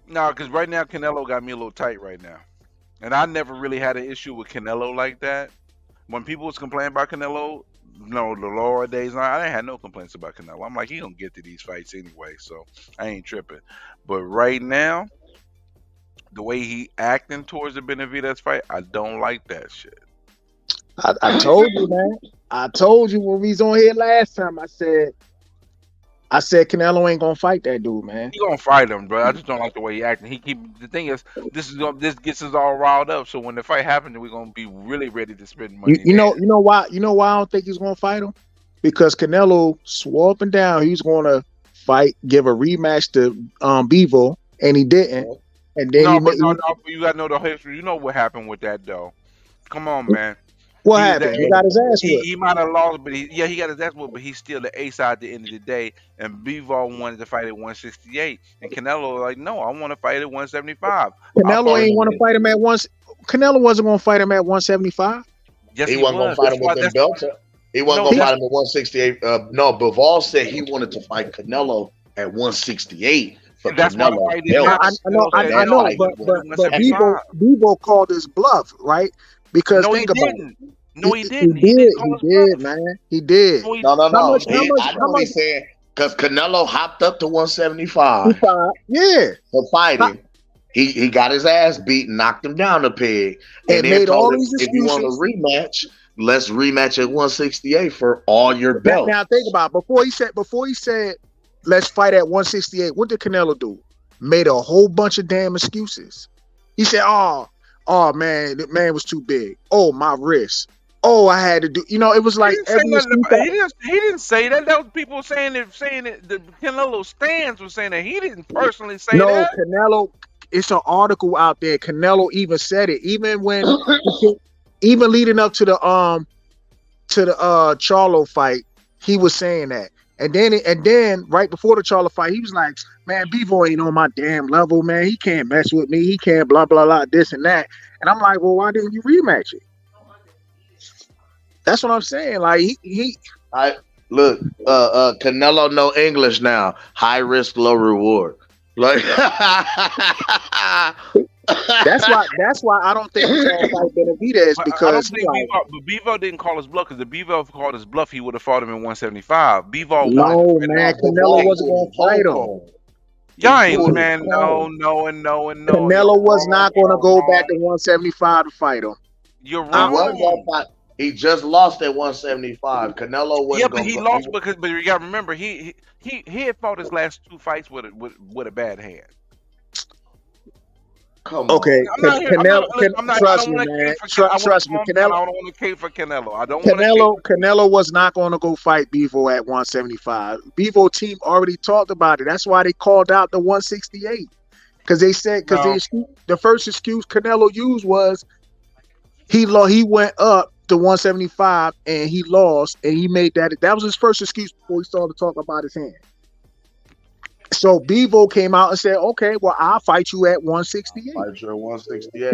Speaker 11: No, because right now Canelo got me a little tight right now. And I never really had an issue with Canelo like that. When people was complaining about Canelo, the lower days, I didn't have no complaints about Canelo. I'm like, he don't get to these fights anyway, so I ain't tripping. But right now, the way he acting towards the Benavidez fight, I don't like that shit.
Speaker 21: I told you, man. I told you when we was on here last time. I said Canelo ain't gonna fight that dude, man.
Speaker 11: He gonna fight him, bro. I just don't like the way he acting. The thing is, this gets us all riled up. So when the fight happens, we're gonna be really ready to spend money.
Speaker 21: You know why? You know why I don't think he's gonna fight him? Because Canelo swore up and down he's gonna give a rematch to Bivol, and he didn't. And then
Speaker 11: you gotta know the history. You know what happened with that though. Come on, man.
Speaker 21: What happened? He got his ass whooped.
Speaker 11: He might have lost, but he got his ass whooped, but he's still the ace at the end of the day. And Bivol wanted to fight at 168, and Canelo was like, no, I want to fight at 175.
Speaker 21: Canelo ain't want to fight him at once. Canelo wasn't going to fight him at 175.
Speaker 5: Yes, he wasn't going to fight him with them belts. He wasn't going to fight him at 168. No, Bivol said he wanted to fight Canelo at 168. But
Speaker 11: that's
Speaker 5: Canelo
Speaker 11: why I
Speaker 21: know, but Bivol called his bluff, right? Because think about it.
Speaker 11: No, he
Speaker 21: He
Speaker 11: didn't. He
Speaker 21: did.
Speaker 11: didn't call
Speaker 21: He
Speaker 11: his
Speaker 21: did, man. He did.
Speaker 11: No, he
Speaker 5: No, no,
Speaker 21: How
Speaker 5: no.
Speaker 21: much? How much?
Speaker 5: I know
Speaker 21: How
Speaker 5: what
Speaker 21: much?
Speaker 5: he's saying because Canelo hopped up to 175
Speaker 21: Yeah.
Speaker 5: to fight him. He got his ass beat, knocked him down a peg, and
Speaker 21: And
Speaker 5: then
Speaker 21: made
Speaker 5: told
Speaker 21: all
Speaker 5: him,
Speaker 21: these
Speaker 5: if you want a
Speaker 21: excuses.
Speaker 5: rematch, let's rematch at 168 for all your belts.
Speaker 21: Now think about it. Before he said let's fight at 168. What did Canelo do? Made a whole bunch of damn excuses. He said, "Oh man, the man was too big. Oh, my wrist. Oh, I had to do." You know, it was like every excuse.
Speaker 11: He didn't say that. That was people saying it. The Canelo stands was saying that. He didn't personally say
Speaker 21: No,
Speaker 11: that.
Speaker 21: Canelo. It's an article out there. Canelo even said it. Even when, even leading up to the Charlo fight, he was saying that. And then right before the Charlo fight, he was like, "Man, Bivol ain't on my damn level, man. He can't mess with me. He can't blah blah blah this and that." And I'm like, "Well, why didn't you rematch it?" That's what I'm saying. Like
Speaker 5: I look, Canelo know English now. High risk, low reward. Like
Speaker 21: that's why I don't think he's gonna fight Benavidez because
Speaker 11: I don't think Bivol didn't call his bluff, because if Bivol called his bluff, he would have fought him in 175. Bivol
Speaker 21: no, man, Canelo wasn't gonna fight him.
Speaker 11: Y'all ain't, man. No.
Speaker 21: Canelo was not gonna go back to 175 to fight him.
Speaker 11: You're wrong.
Speaker 5: He just lost at 175. Canelo wasn't
Speaker 11: but he lost because. But you got to remember, he had fought his last two fights with a bad hand.
Speaker 5: Come
Speaker 21: okay,
Speaker 5: on.
Speaker 21: Canelo. Trust me, man. Trust me, Canelo.
Speaker 11: I don't want to cape for Canelo. I don't.
Speaker 21: Canelo was not going to go fight Bivol at 175. Bivol team already talked about it. That's why they called out the 168 because they said the first excuse Canelo used was he went up to 175 and he lost, and he made that was his first excuse before he started to talk about his hand. So Bivol came out and said, "Okay, well, I'll fight you at 168."
Speaker 5: Fight you at 168.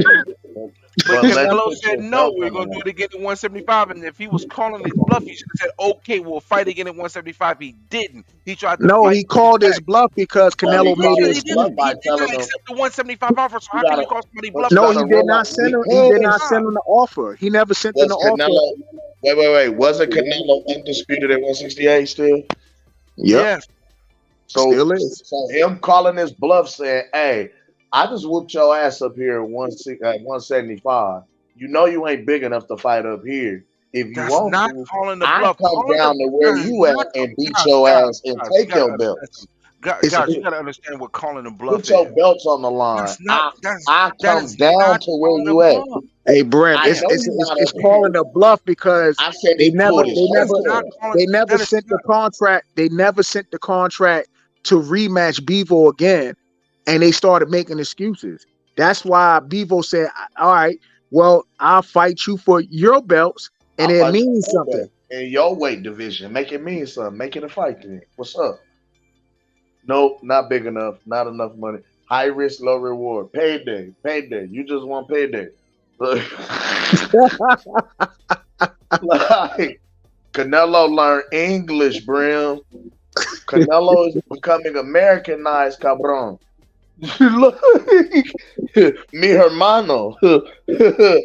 Speaker 11: But Canelo said no. We're going to do it again at 175. And if he was calling his bluff, he should have said, "Okay, we'll fight again at 175." He didn't. He tried to.
Speaker 21: No, he called his bluff because Canelo made his
Speaker 11: bluff by telling him. He didn't accept the 175 offer. So how can you call somebody bluff?
Speaker 21: No, he did not send him. He did not send him the offer. He never sent him the offer.
Speaker 5: Wait. Wasn't Canelo undisputed at 168 still?
Speaker 21: Yep.
Speaker 11: Yes.
Speaker 5: So him calling his bluff saying, "Hey, I just whooped your ass up here at 175. You know you ain't big enough to fight up here. If you want to, I come down to where you at and beat your ass and take your belts."
Speaker 11: Guys, you gotta understand what calling a bluff
Speaker 5: Put your belts on the line. I come down to where you at.
Speaker 21: Hey, Brim, it's calling a bluff because they never sent the contract. They never sent the contract to rematch Bivol again, and they started making excuses. That's why Bivol said, "All right, well, I'll fight you for your belts, and it means something
Speaker 5: in your weight division. Make it mean something. Make it a fight then. What's up?" Nope, not big enough. Not enough money. High risk, low reward. Payday. You just want payday. Like, Canelo learned English, Brim. Canelo is becoming Americanized, cabron. Mi hermano. The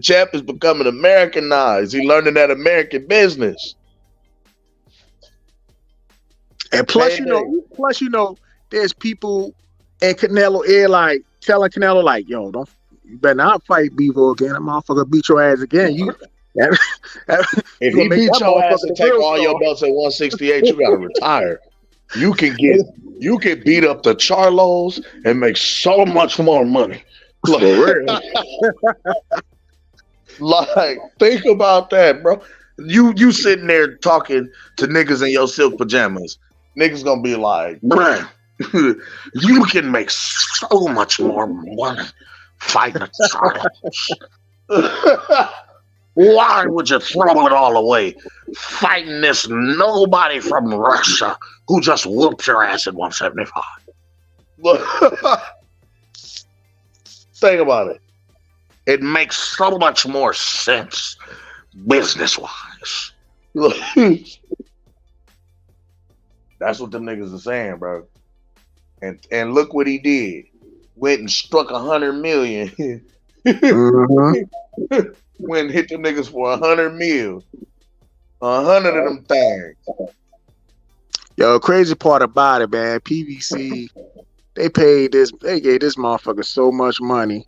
Speaker 5: champ is becoming Americanized. He learning that American business.
Speaker 21: And plus, you know, there's people in Canelo ear like telling Canelo like, "Yo, you better not fight Bivol again. That motherfucker beat your ass again."
Speaker 5: If he beat your ass and take all your belts at 168, you gotta retire. You can beat up the Charlos and make so much more money. Like, think about that, bro. You sitting there talking to niggas in your silk pajamas. Niggas gonna be like, "Bruh, you can make so much more money fighting a Charlos. Why would you throw it all away fighting this nobody from Russia who just whooped your ass at 175? Think about it. It makes so much more sense business-wise." That's what them niggas are saying, bro. And look what he did. Went and struck $100 million When hit them niggas for 100 mil. 100 of them things.
Speaker 21: Yo, crazy part about it, man. PVC, they gave this motherfucker so much money,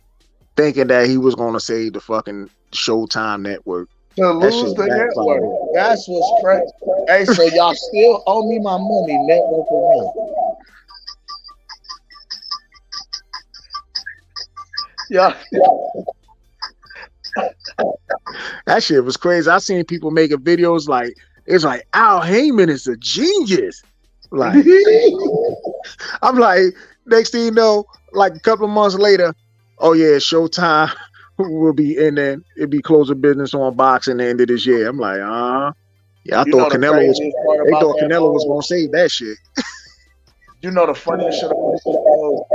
Speaker 21: thinking that he was gonna save the fucking Showtime network.
Speaker 5: To
Speaker 21: That
Speaker 5: lose
Speaker 21: shit
Speaker 5: the
Speaker 21: backfired.
Speaker 5: network. That's what's crazy. Hey, so y'all still owe me my money, network or not? Yeah.
Speaker 21: That shit was crazy. I seen people making videos like it's like Al Heyman is a genius. Like I'm like, next thing you know, like a couple of months later, oh yeah, Showtime will be in there. It'll be closing business on boxing the end of this year. I'm like, yeah, I
Speaker 5: You
Speaker 21: thought
Speaker 5: know the
Speaker 21: Canelo was
Speaker 5: craziest part
Speaker 21: they
Speaker 5: about
Speaker 21: thought
Speaker 5: that,
Speaker 21: Canelo was
Speaker 5: bro?
Speaker 21: gonna save that shit.
Speaker 5: You know the funniest shit about this, bro?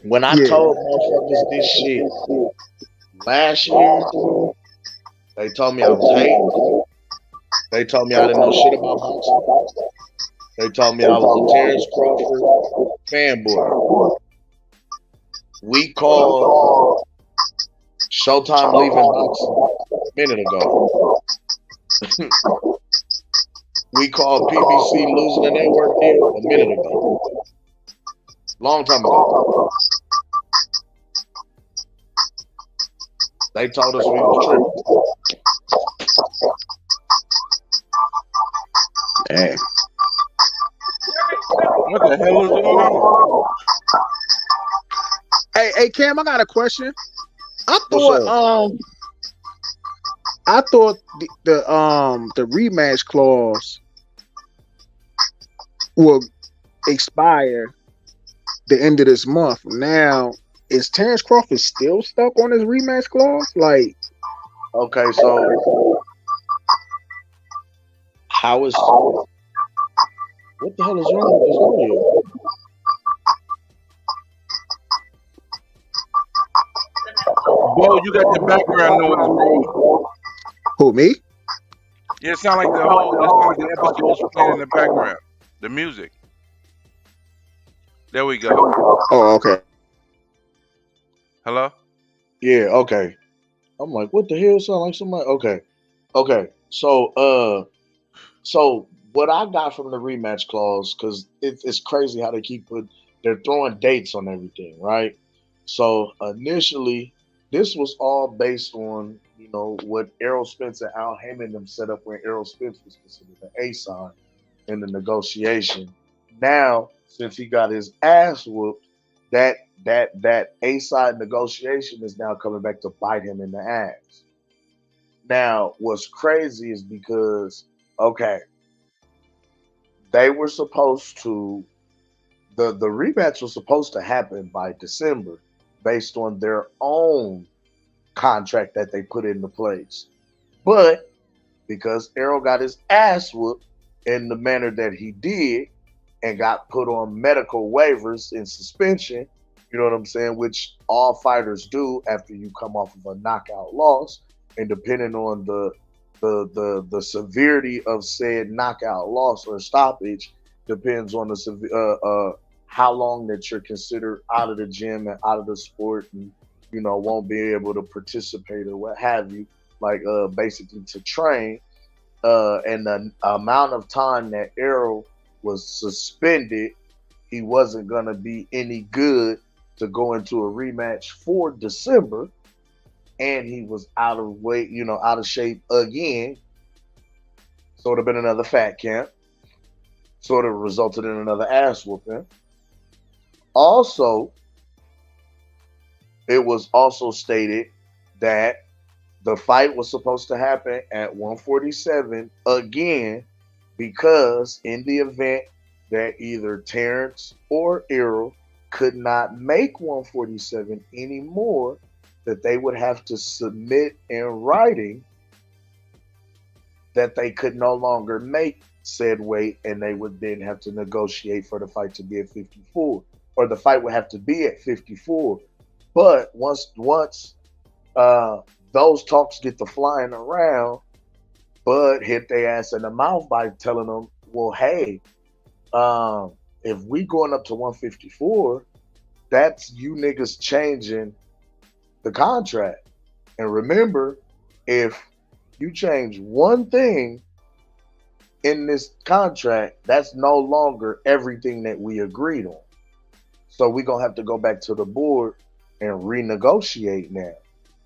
Speaker 5: When I
Speaker 21: Yeah.
Speaker 5: told motherfuckers this shit last year, they told me I was hating. They told me I didn't know shit about boxing. They told me I was a Terrence Crawford fanboy. We called Showtime leaving boxing a minute ago. We called PBC losing the network deal a minute ago. Long time ago. They told us we was tripping.
Speaker 21: Damn.
Speaker 6: What the hell is going on? Hey, Cam, I got a question. I thought the rematch clause will expire the end of this month. Now, is Terrence Crawford still stuck on his rematch clause? Like,
Speaker 5: okay, so how is what the hell is wrong with this audio?
Speaker 11: Bo, you got the background noise, bro.
Speaker 21: Who, me?
Speaker 11: Yeah, it sound like the episode's playing in the background. The music. There we go.
Speaker 21: Oh, okay.
Speaker 11: Hello?
Speaker 5: Yeah, okay. I'm like, what the hell? Sound like somebody? Okay. So what I got from the rematch clause, because it's crazy how they're throwing dates on everything, right? So initially, this was all based on what Errol Spence and Al Heyman them set up when Errol Spence was considered the A side in the negotiation. Now, since he got his ass whooped, that A side negotiation is now coming back to bite him in the ass. Now, what's crazy is because they were supposed to the rematch was supposed to happen by December based on their own contract that they put into place. But because Errol got his ass whooped in the manner that he did and got put on medical waivers in suspension, you know what I'm saying, which all fighters do after you come off of a knockout loss, and depending on the severity of said knockout loss or stoppage depends on how long that you're considered out of the gym and out of the sport and won't be able to participate or what have you, like basically to train, and the amount of time that Errol was suspended, he wasn't going to be any good to go into a rematch for December, and he was out of weight, out of shape again. So it would have been another fat camp. Sort of resulted in another ass whooping. Also, it was also stated that the fight was supposed to happen at 147 again, because in the event that either Terrence or Errol could not make 147 anymore, that they would have to submit in writing that they could no longer make said weight, and they would then have to negotiate for the fight to be at 54, or the fight would have to be at 54. But once those talks get to flying around, Bud hit their ass in the mouth by telling them, well, hey, if we going up to 154, that's you niggas changing the contract. And remember, if you change one thing in this contract, that's no longer everything that we agreed on. So we're going to have to go back to the board and renegotiate now,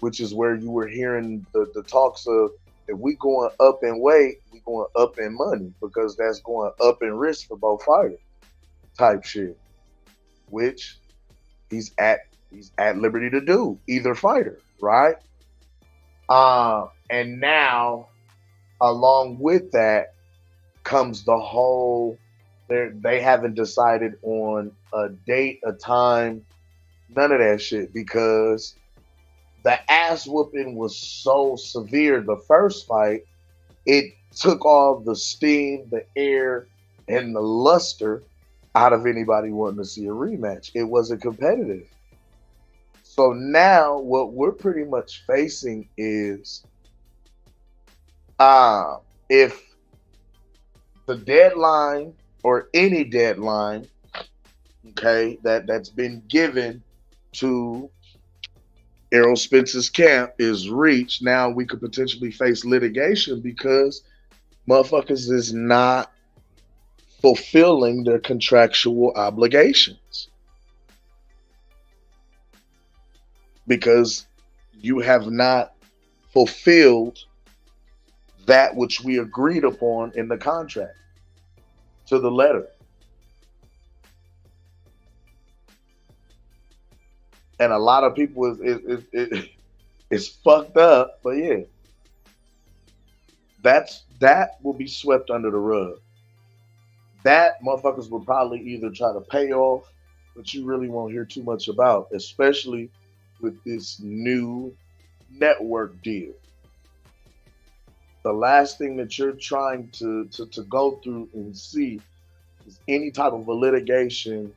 Speaker 5: which is where you were hearing the talks of, if we going up in weight, we going up in money, because that's going up in risk for both fighters type shit, which he's at liberty to do, either fighter, right? And now, along with that comes the whole, they haven't decided on a date, a time, none of that shit, because the ass whooping was so severe the first fight, it took all the steam, the air, and the luster out of anybody wanting to see a rematch. It wasn't competitive. So now what we're pretty much facing is if the deadline or any deadline, okay, that's been given to Errol Spence's camp is reached, now we could potentially face litigation because motherfuckers is not fulfilling their contractual obligations. Because you have not fulfilled that which we agreed upon in the contract to the letter. And a lot of people is fucked up, but yeah, that will be swept under the rug. That motherfuckers will probably either try to pay off, but you really won't hear too much about, especially with this new network deal. The last thing that you're trying to go through and see is any type of a litigation,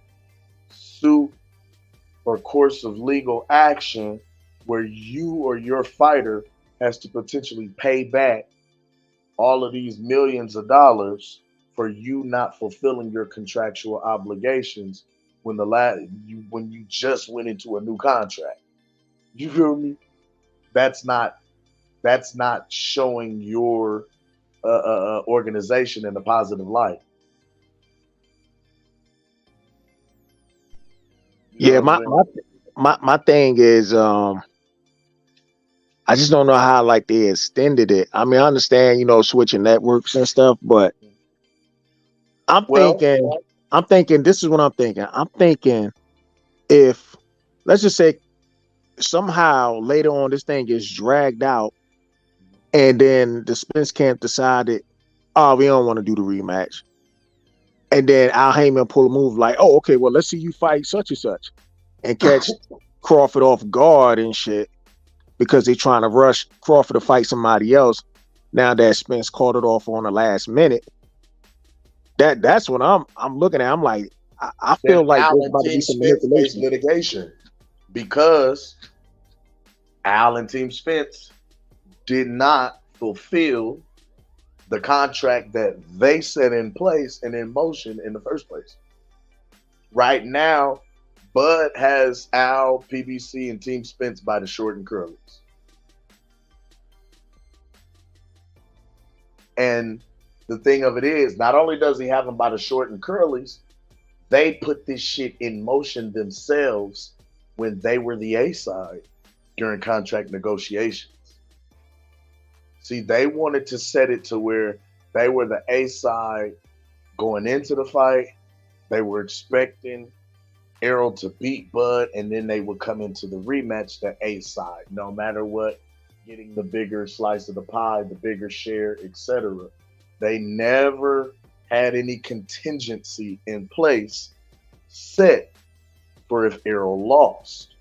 Speaker 5: suit, or course of legal action where you or your fighter has to potentially pay back all of these millions of dollars for you not fulfilling your contractual obligations when when you just went into a new contract. You feel me? That's not showing your organization in a positive light.
Speaker 21: Yeah, my thing is I just don't know how like they extended it. I mean, I understand, switching networks and stuff, but I'm thinking this is what I'm thinking. I'm thinking if, let's just say, somehow later on this thing gets dragged out and then the Spence camp decided, oh, we don't want to do the rematch. And then Al Heyman pull a move like, oh, okay, well, let's see you fight such and such and catch Crawford off guard and shit because they're trying to rush Crawford to fight somebody else. Now that Spence called it off on the last minute, that's what I'm looking at. I'm like, I feel like there's about to be some manipulation.
Speaker 5: Litigation because Al and Team Spence did not fulfill the contract that they set in place and in motion in the first place. Right now, Bud has Al, PBC, and Team Spence by the short and curlies. And the thing of it is, not only does he have them by the short and curlies, they put this shit in motion themselves when they were the A side during contract negotiations. See, they wanted to set it to where they were the A side going into the fight. They were expecting Errol to beat Bud, and then they would come into the rematch the A side, no matter what, getting the bigger slice of the pie, the bigger share, etc. They never had any contingency in place set for if Errol lost.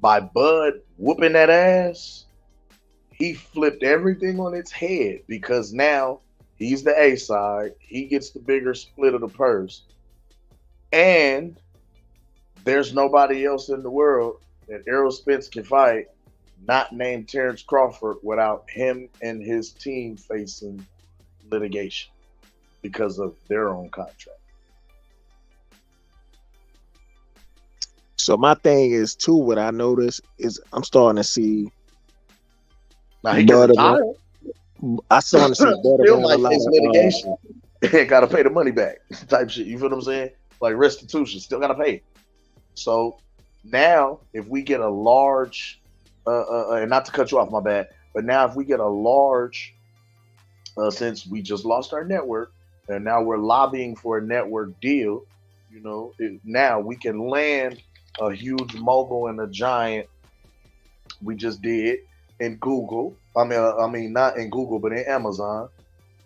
Speaker 5: By Bud whooping that ass, he flipped everything on its head because now he's the A side. He gets the bigger split of the purse. And there's nobody else in the world that Errol Spence can fight, not named Terrence Crawford, without him and his team facing litigation because of their own contract.
Speaker 21: So my thing is too. What I notice is I'm starting to see
Speaker 9: Now he can
Speaker 21: Bud
Speaker 9: retire.
Speaker 21: I starting to see Bud
Speaker 9: Still
Speaker 21: around a
Speaker 9: might
Speaker 21: lot
Speaker 9: face
Speaker 21: of
Speaker 9: litigation. Got to pay the money back, type shit. You feel what I'm saying? Like restitution, still got to pay. So now, if we get a large, and not to cut you off, my bad, but now if we get a large, since we just lost our network, and now we're lobbying for a network deal, you know, now we can land a huge mogul and a giant. We just did in Google. I mean, not in Google, but in Amazon.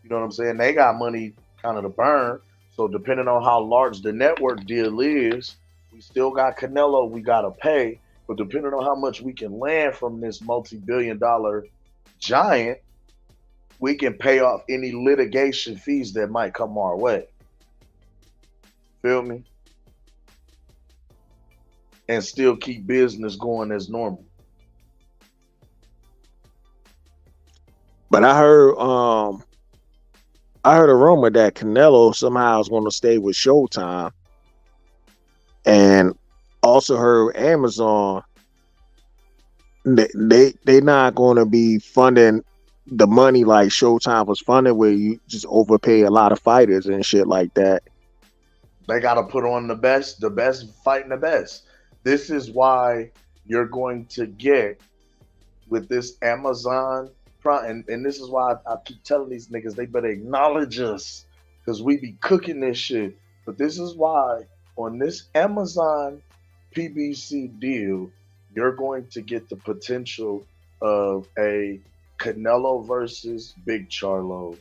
Speaker 9: You know what I'm saying? They got money kind of to burn. So depending on how large the network deal is, we still got Canelo we got to pay. But depending on how much we can land from this multi-billion-dollar giant, we can pay off any litigation fees that might come our way. Feel me? And still keep business going as normal.
Speaker 21: But I heard a rumor that Canelo somehow is going to stay with Showtime, and also heard Amazon they not going to be funding the money like Showtime was funding, where you just overpay a lot of fighters and shit like that.
Speaker 5: They got to put on the best fighting the best. This is why you're going to get with this Amazon Prime, and this is why I keep telling these niggas they better acknowledge us, because we be cooking this shit. But this is why on this Amazon PBC deal, you're going to get the potential of a Canelo versus Big Charlo,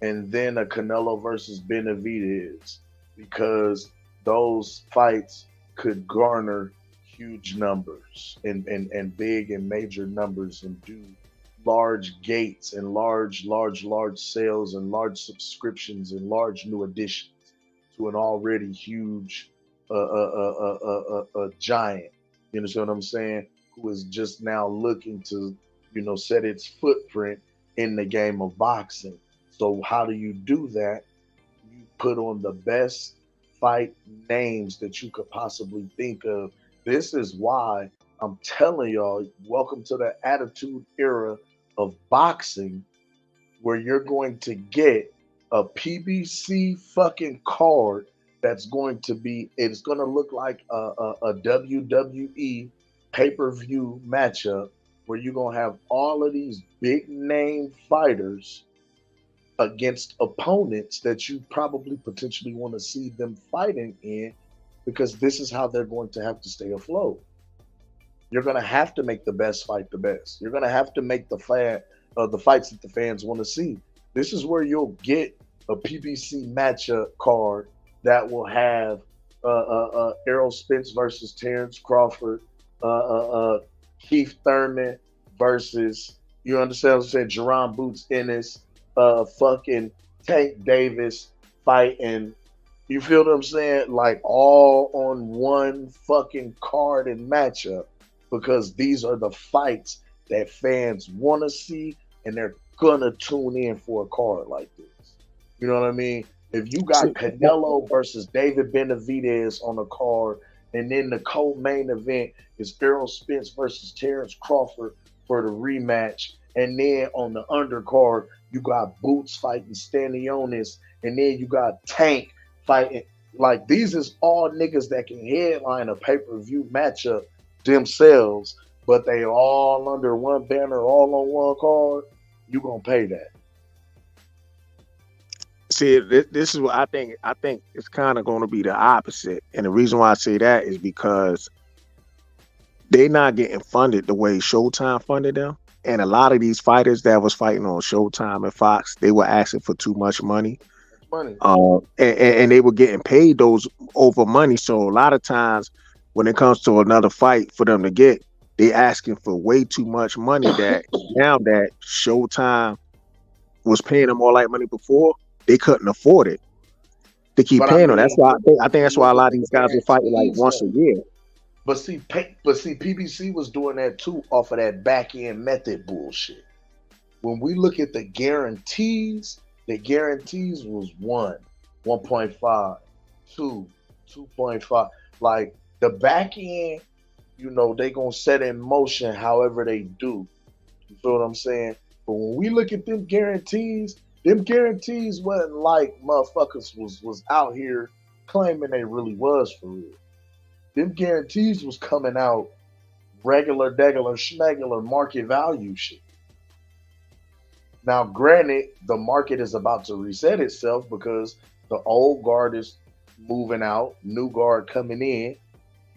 Speaker 5: and then a Canelo versus Benavidez, because those fights could garner huge numbers and big and major numbers and do large gates and large sales and large subscriptions and large new additions to an already huge giant. You understand what I'm saying? Who is just now looking to, you know, set its footprint in the game of boxing. So how do you do that? You put on the best fight names that you could possibly think of. This is why I'm telling y'all, welcome to the attitude era of boxing, where you're going to get a PBC fucking card that's going to be, it's going to look like a WWE pay-per-view matchup, where you're going to have all of these big name fighters against opponents that you probably potentially want to see them fighting in, because this is how they're going to have to stay afloat. You're going to have to make the best fight the best. You're going to have to make the fights that the fans want to see. This is where you'll get a PBC matchup card that will have Errol Spence versus Terrence Crawford, Keith Thurman versus, you understand what I'm saying, Jerron Boots Ennis, fucking Tank Davis fighting. You feel what I'm saying? Like all on one fucking card and matchup, because these are the fights that fans want to see, and they're gonna tune in for a card like this. You know what I mean? If you got Canelo versus David Benavidez on the card, and then the co-main event is Errol Spence versus Terrence Crawford for the rematch, and then on the undercard you got Boots fighting Stanionis, and then you got Tank fighting. Like, these is all niggas that can headline a pay-per-view matchup themselves, but they all under one banner, all on one card. You gonna pay that.
Speaker 21: See, this is what I think. I think it's kind of going to be the opposite, and the reason why I say that is because they're not getting funded the way Showtime funded them. And a lot of these fighters that was fighting on Showtime and Fox, they were asking for too much money. And they were getting paid those over money. So a lot of times when it comes to another fight for them to get, they asking for way too much money, that now that Showtime was paying them all that money before, they couldn't afford it to keep paying them. That's why I think that's why a lot of these guys were fighting like once a year.
Speaker 5: But see, PBC was doing that too off of that back end method bullshit. When we look at the guarantees was 1, 1.5, 2, 2.5. Like, The back end, you know, they gonna set in motion however they do. You feel what I'm saying? But when we look at them guarantees wasn't like motherfuckers was out here claiming they really was for real. Them guarantees was coming out regular, degular, schmegular market value shit. Now, granted, the market is about to reset itself because the old guard is moving out, new guard coming in.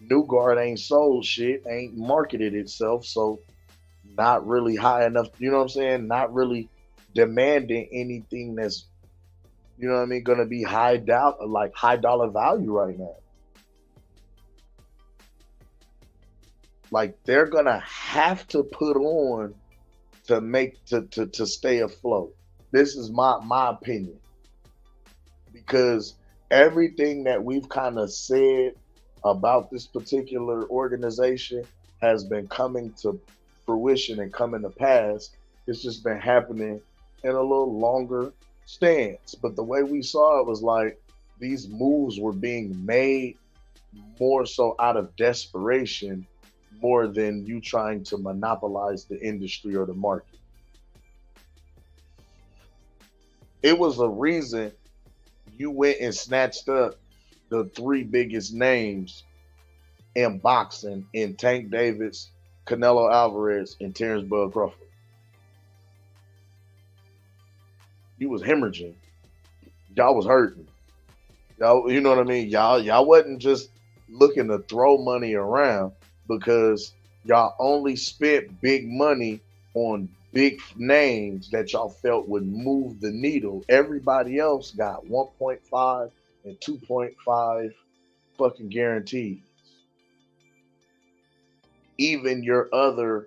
Speaker 5: New guard ain't sold shit, ain't marketed itself, so not really high enough, you know what I'm saying? Not really demanding anything that's, you know what I mean, gonna be high dollar value right now. Like they're gonna have to put on to make to stay afloat. This is my opinion. Because everything that we've kind of said about this particular organization has been coming to fruition and coming to pass. It's just been happening in a little longer stance. But the way we saw it was like these moves were being made more so out of desperation more than you trying to monopolize the industry or the market. It was a reason you went and snatched up the three biggest names in boxing in Tank Davis, Canelo Alvarez, and Terrence Bud Crawford. You was hemorrhaging. Y'all was hurting. Y'all, you know what I mean? Y'all wasn't just looking to throw money around because y'all only spent big money on big names that y'all felt would move the needle. Everybody else got 1.5 and 2.5 fucking guarantees. Even your other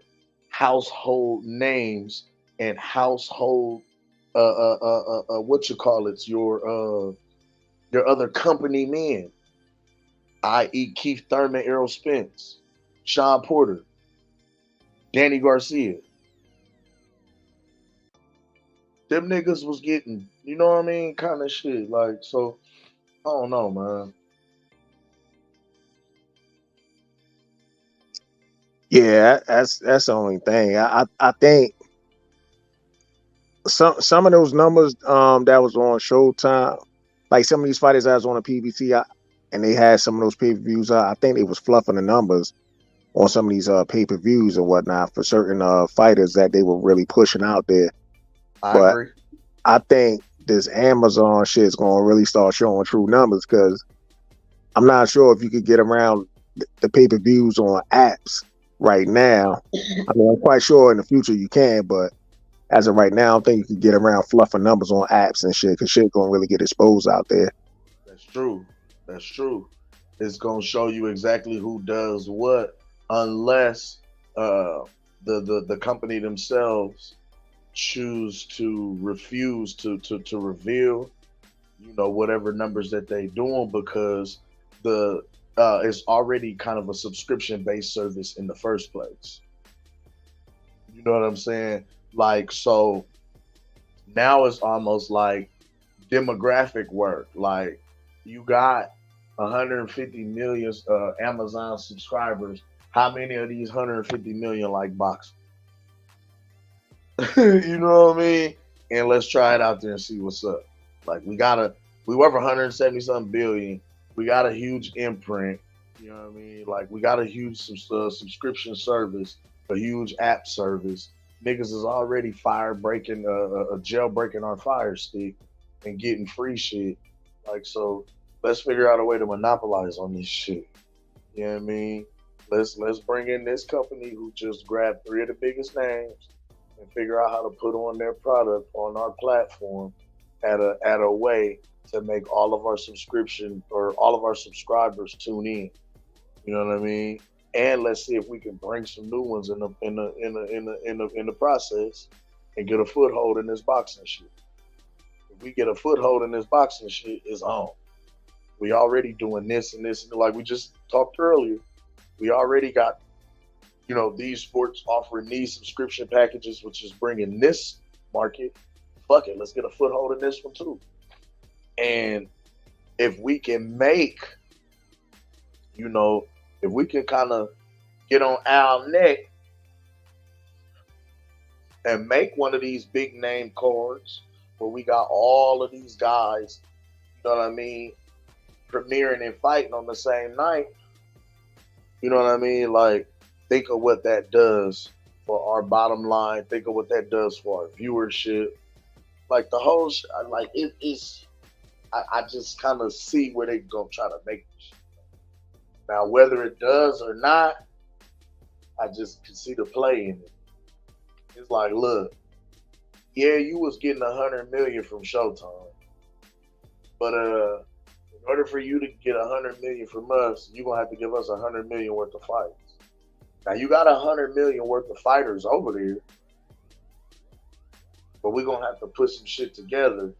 Speaker 5: household names and household what you call it, your other company men, i.e. Keith Thurman, Errol Spence, Sean Porter, Danny Garcia. Them niggas was getting, you know what I mean, kind of shit. Like, so, I don't know, man.
Speaker 21: Yeah, that's the only thing. I think some of those numbers that was on Showtime, like some of these fighters that was on the PBT, and they had some of those pay-per-views. I think they was fluffing the numbers on some of these pay-per-views and whatnot for certain fighters that they were really pushing out there.
Speaker 5: I
Speaker 21: But
Speaker 5: agree.
Speaker 21: I think this Amazon shit is gonna really start showing true numbers because I'm not sure if you could get around the pay-per-views on apps right now. I mean, I'm quite sure in the future you can, but as of right now, I don't think you can get around fluffing numbers on apps and shit because shit gonna really get exposed out there.
Speaker 5: That's true. That's true. It's gonna show you exactly who does what, unless the company themselves choose to refuse to reveal, you know, whatever numbers that they doing because it's already kind of a subscription-based service in the first place. You know what I'm saying? Like, so now it's almost like demographic work. Like, you got 150 million Amazon subscribers. How many of these 150 million like boxing? You know what I mean? And let's try it out there and see what's up. Like, we worth 170 something billion. We got a huge imprint. You know what I mean? Like, we got a huge subscription service, a huge app service. Niggas is already jailbreaking our Fire Stick and getting free shit. Like, so let's figure out a way to monopolize on this shit. You know what I mean? Let's bring in this company who just grabbed three of the biggest names and figure out how to put on their product on our platform at a way to make all of our subscription or all of our subscribers tune in. You know what I mean? And let's see if we can bring some new ones in the process and get a foothold in this boxing shit. If we get a foothold in this boxing shit, it's on. We already doing this and this, like we just talked earlier. We already got, you know, these sports offering these subscription packages, which is bringing this market. Fuck it, let's get a foothold in this one too. And if we can make, you know, If we can kind of get on Al's neck and make one of these big name cards where we got all of these guys, you know what I mean, premiering and fighting on the same night, you know what I mean? Like, think of what that does for our bottom line. Think of what that does for our viewership. Like, the whole, like, it is, I just kind of see where they gonna try to make this shit. Now, whether it does or not, I just can see the play in it. It's like, look, yeah, you was getting $100 million from Showtime, but in order for you to get $100 million from us, you're gonna have to give us $100 million worth of fights. Now you got $100 million worth of fighters over there, but we're gonna have to put some shit together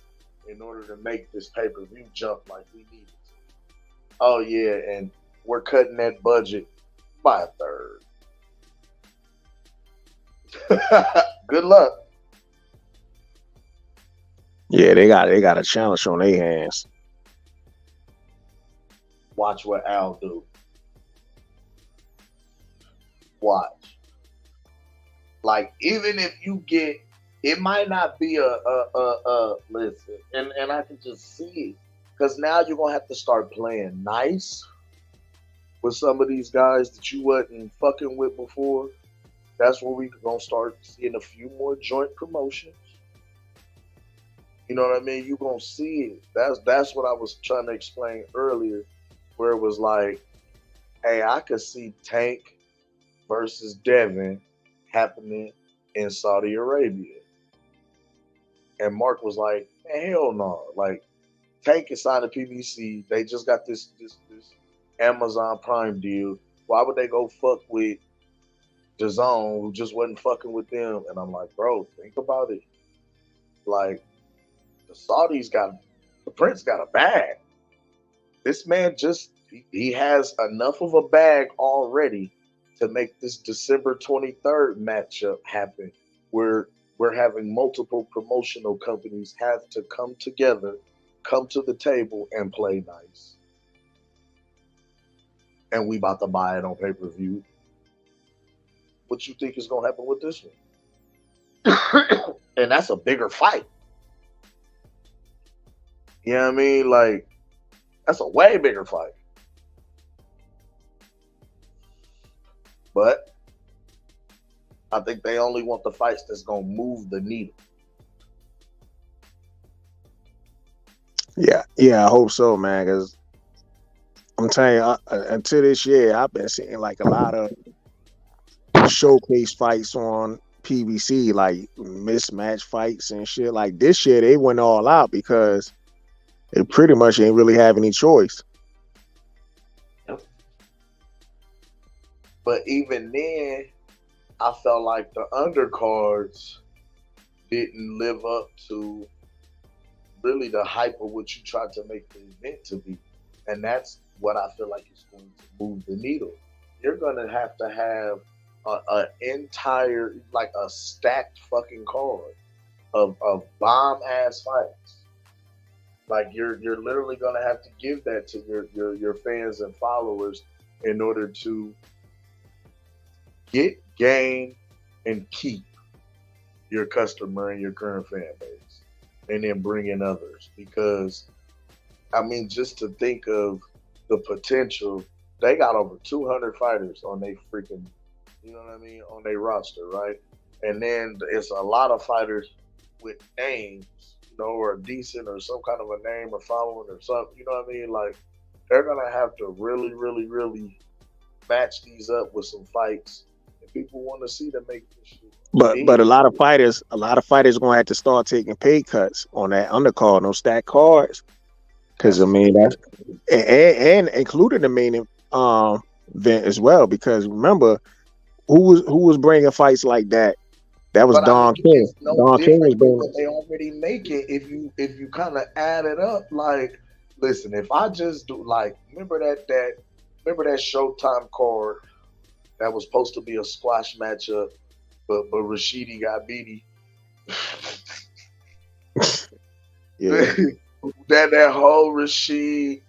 Speaker 5: in order to make this pay-per-view jump like we need it to. Oh yeah, and we're cutting that budget by a third. Good luck.
Speaker 21: Yeah, they got a challenge on their hands.
Speaker 5: Watch what Al do. Watch. Like, even if you get, it might not be listen, and I can just see it. Because now you're going to have to start playing nice with some of these guys that you wasn't fucking with before. That's where we're going to start seeing a few more joint promotions. You know what I mean? You're going to see it. That's what I was trying to explain earlier, where it was like, hey, I could see Tank versus Devin happening in Saudi Arabia. And Mark was like, man, hell no. Like, Tank is signed to PBC. They just got this Amazon Prime deal. Why would they go fuck with DAZN, who just wasn't fucking with them? And I'm like, bro, think about it. Like, the Saudis the Prince got a bag. This man he has enough of a bag already to make this December 23rd matchup happen, where we're having multiple promotional companies have to come together, come to the table, and play nice. And we about to buy it on pay-per-view. What you think is going to happen with this one? And that's a bigger fight. You know what I mean? Like, that's a way bigger fight. But I think they only want the fights that's going to move the needle.
Speaker 21: Yeah, I hope so, man, because I'm telling you, until this year, I've been seeing like a lot of showcase fights on PBC, like mismatch fights and shit. Like this year, they went all out because they pretty much ain't really have any choice.
Speaker 5: But even then, I felt like the undercards didn't live up to really the hype of what you tried to make the event to be. And that's what I feel like is going to move the needle. You're going to have an entire, like a stacked fucking card of bomb-ass fights. Like you're literally going to have to give that to your fans and followers in order to get, gain, and keep your customer and your current fan base, and then bring in others. Because, I mean, just to think of the potential, they got over 200 fighters on their freaking, you know what I mean, on their roster, right? And then it's a lot of fighters with names, you know, or decent or some kind of a name or following or something, you know what I mean? Like, they're going to have to really, really, really match these up with some fights that people want to see to make this shit.
Speaker 21: But a lot of fighters gonna have to start taking pay cuts on that undercard, those stacked cards. Because I mean that's and including the main event as well. Because remember, who was bringing fights like that? That was Don King. Don King was bringing.
Speaker 5: They already make it if you kind of add it up. Like, listen, if I just do like remember that Showtime card that was supposed to be a squash matchup. But Rashidi got beaty.
Speaker 21: Yeah.
Speaker 5: that whole Rashidi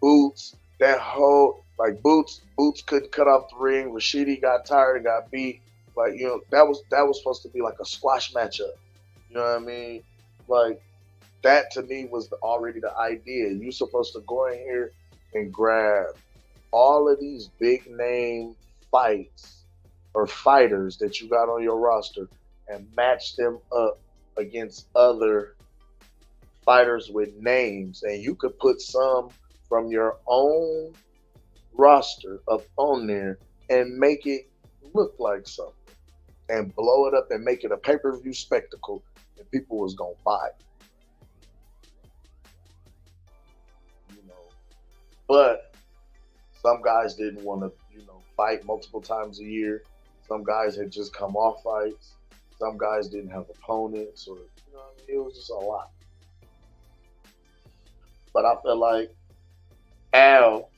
Speaker 5: Boots, that whole Like Boots couldn't cut off the ring. Rashidi got tired and got beat. Like, you know, that was supposed to be like a squash matchup. You know what I mean? Like, that to me was already the idea. You're supposed to go in here and grab all of these big name fights or fighters that you got on your roster and match them up against other fighters with names. And you could put some from your own roster up on there and make it look like something and blow it up and make it a pay-per-view spectacle, and people was gonna buy it. You know, but some guys didn't want to, you know, fight multiple times a year. Some guys had just come off fights. Some guys didn't have opponents, or, you know, it was just a lot. But I feel like Al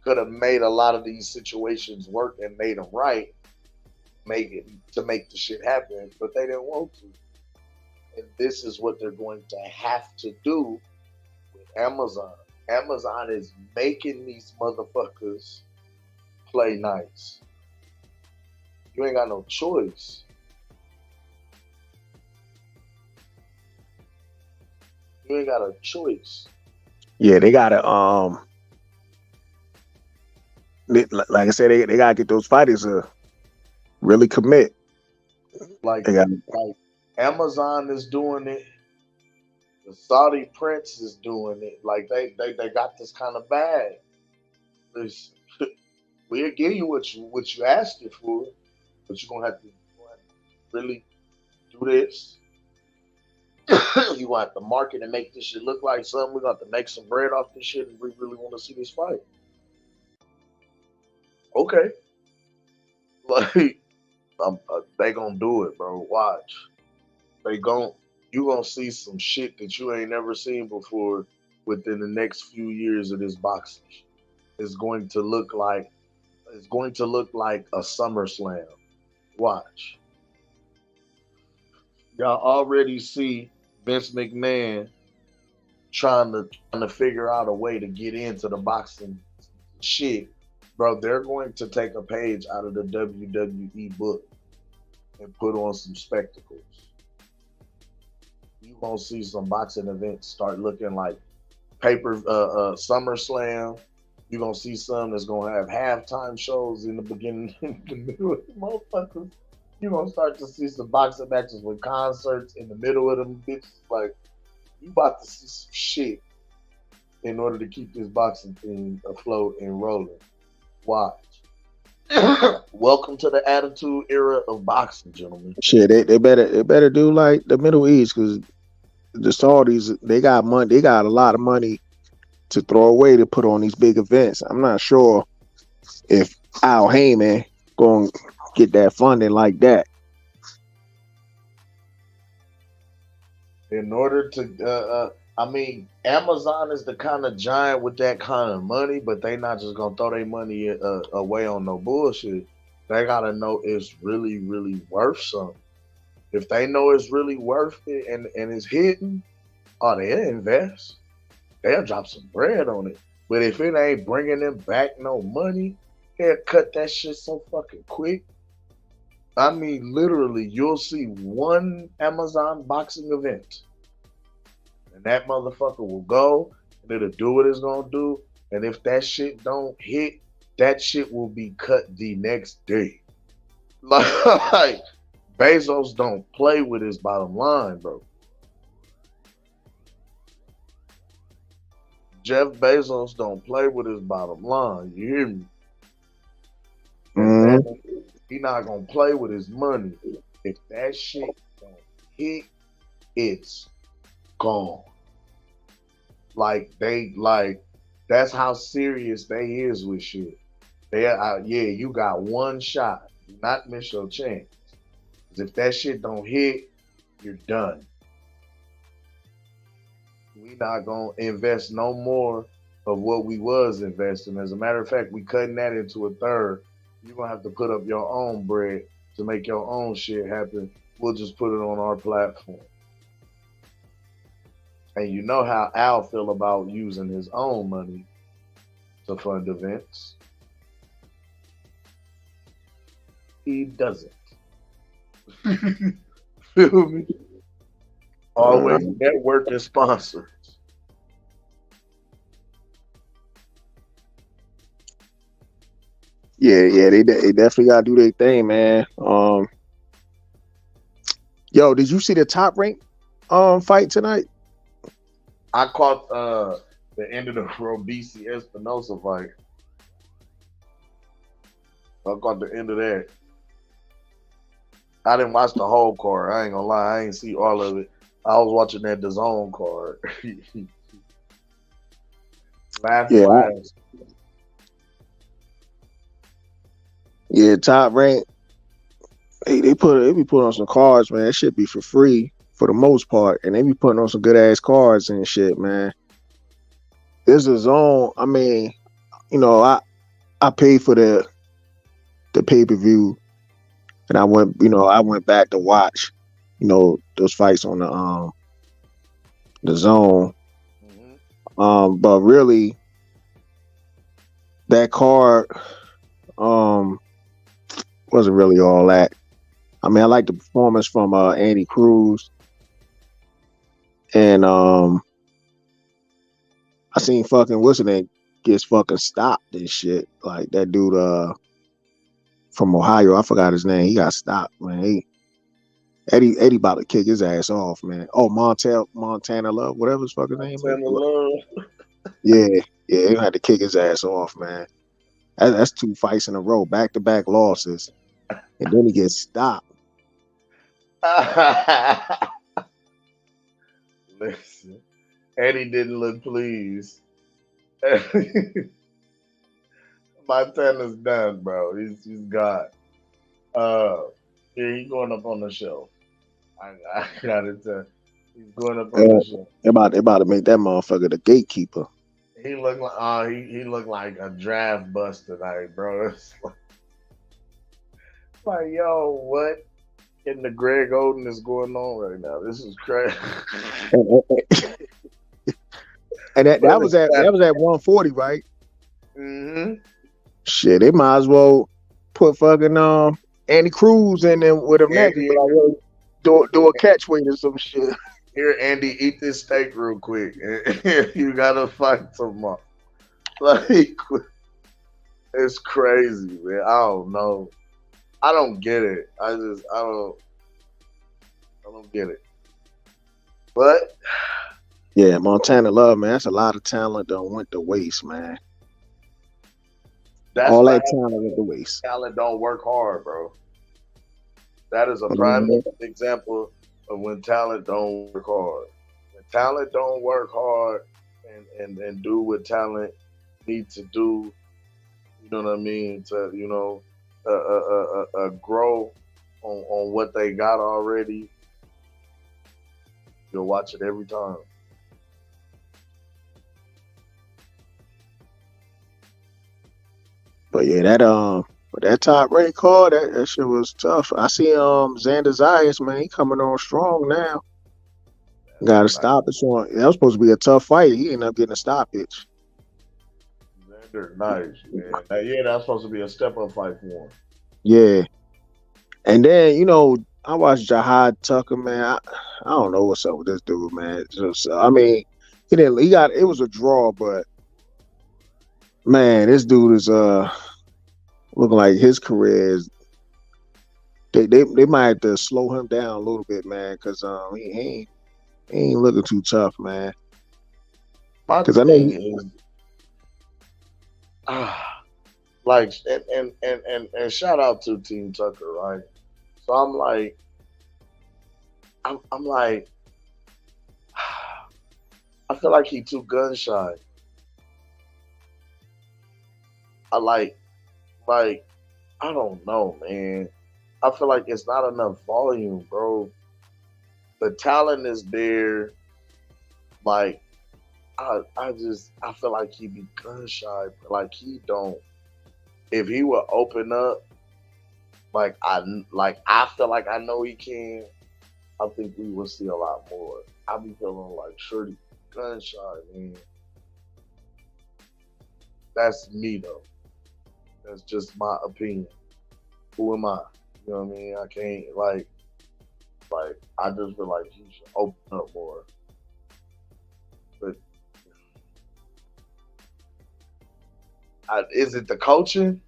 Speaker 5: could have made a lot of these situations work and made them right, make the shit happen, but they didn't want to. And this is what they're going to have to do with Amazon. Amazon is making these motherfuckers play nice. You ain't got no choice. You ain't got a choice.
Speaker 21: Yeah, they gotta like I said, they gotta get those fighters to really commit.
Speaker 5: Like
Speaker 21: They got
Speaker 5: Amazon is doing it. The Saudi Prince is doing it. Like they got this kind of bag. We'll give you what you asked it for, but you're gonna have to really do this. You want to market and make this shit look like something. We're gonna have to make some bread off this shit, and we really want to see this fight. Okay, like they gonna do it, bro. Watch. You gonna see some shit that you ain't never seen before within the next few years of this boxing. It's going to look like a SummerSlam. Watch. Y'all already see Vince McMahon trying to figure out a way to get into the boxing shit. Bro, they're going to take a page out of the WWE book and put on some spectacles. You gonna see some boxing events start looking like SummerSlam. You're gonna see some that's gonna have halftime shows in the beginning, in the middle. Motherfuckers, you're gonna start to see some boxing matches with concerts in the middle of them bitches. Like, you about to see some shit in order to keep this boxing thing afloat and rolling. Watch. Welcome to the attitude era of boxing, gentlemen.
Speaker 21: shit. They better do like the Middle East, because the Saudis, they got money. They got a lot of money to throw away to put on these big events. I'm not sure if Al Heyman gonna get that funding like that.
Speaker 5: In order to, I mean, Amazon is the kind of giant with that kind of money, but they not just gonna throw their money away on no bullshit. They gotta know it's really, really worth something. If they know it's really worth it and it's hidden, they'll invest. They'll drop some bread on it. But if it ain't bringing them back no money, they'll cut that shit so fucking quick. I mean, literally, you'll see one Amazon boxing event, and that motherfucker will go, and it'll do what it's gonna do. And if that shit don't hit, that shit will be cut the next day. Like, Bezos don't play with his bottom line, bro. Jeff Bezos don't play with his bottom line. You hear me? He not gonna play with his money. If that shit don't hit, it's gone. That's how serious they is with shit. You got one shot. Do not miss your chance. 'Cause if that shit don't hit, you're done. We not gonna invest no more of what we was investing. As a matter of fact, we cutting that into a third. You're gonna have to put up your own bread to make your own shit happen. We'll just put it on our platform. And you know how Al feel about using his own money. to fund events. He doesn't. Feel me? Always network and sponsor.
Speaker 21: Yeah, they definitely gotta do their thing, man. Yo, did you see the top rank fight tonight?
Speaker 5: I caught the end of the Robisi Espinosa fight. I caught the end of that. I didn't watch the whole card. I ain't gonna lie. I ain't see all of it. I was watching that DAZN card. Last.
Speaker 21: Yeah, top rank. Hey, they be putting on some cards, man. That shit be for free for the most part, and they be putting on some good ass cards and shit, man. There's a zone. I mean, you know, I paid for the pay-per-view, and I went back to watch, you know, those fights on the zone. But really, that card wasn't really all that. I mean, I like the performance from Andy Cruz, and I seen fucking what's his name gets fucking stopped and shit. Like that dude from Ohio, I forgot his name. He got stopped, man. Eddie about to kick his ass off, man. Oh, Montana Love, whatever his fucking name is.
Speaker 5: Love.
Speaker 21: Yeah, he had to kick his ass off, man. That's 2 fights in a row, back-to-back losses, and then he gets stopped.
Speaker 5: Listen, Eddie didn't look pleased. Montana's done, bro. He's gone. Yeah, he's going up on the show. I gotta tell. He's going up on the show.
Speaker 21: They about to make that motherfucker the gatekeeper.
Speaker 5: He looked like he looked like a draft bust tonight, bro. It's like, yo, what in the Greg Oden is going on right now? This is crazy.
Speaker 21: And that was at 140, right?
Speaker 5: Mm-hmm.
Speaker 21: Shit, they might as well put fucking Andy Cruz in there with him next. Like, yo, do a catch weight or some shit.
Speaker 5: Here, Andy, eat this steak real quick. You gotta fight tomorrow. Like, it's crazy, man. I don't know. I don't get it. I don't get it. But
Speaker 21: yeah, Montana Love, man. That's a lot of talent that went to waste, man. All that talent went to waste.
Speaker 5: Talent don't work hard, bro. That is a prime example of when talent don't work hard. When talent don't work hard and do what talent needs to do, you know what I mean, to, you know, grow on what they got already, you'll watch it every time.
Speaker 21: But yeah, that top rank card, that shit was tough. I see Xander Zayas, man, he coming on strong now. Got a stoppage on. That was supposed to be a tough fight. He ended up getting a stoppage.
Speaker 5: Xander, nice, man. Yeah, that's supposed to be a step up fight for him.
Speaker 21: Yeah. And then, you know, I watched Jahad Tucker, man. I don't know what's up with this dude, man. Just, I mean, it was a draw, but man, this dude is looking like his career is. They might have to slow him down a little bit, man, because he ain't looking too tough, man.
Speaker 5: Because I know like and shout out to Team Tucker, right? So I'm like, I feel like he too gun shy. I don't know, man. I feel like it's not enough volume, bro. The talent is there. Like, I feel like he be gun shy. Like, he don't. If he would open up, I feel like I know he can. I think we will see a lot more. I be feeling like Shorty gun shy, man. That's me though. That's just my opinion. Who am I? You know what I mean? I can't like I just feel like he should open up more. But is it the coaching?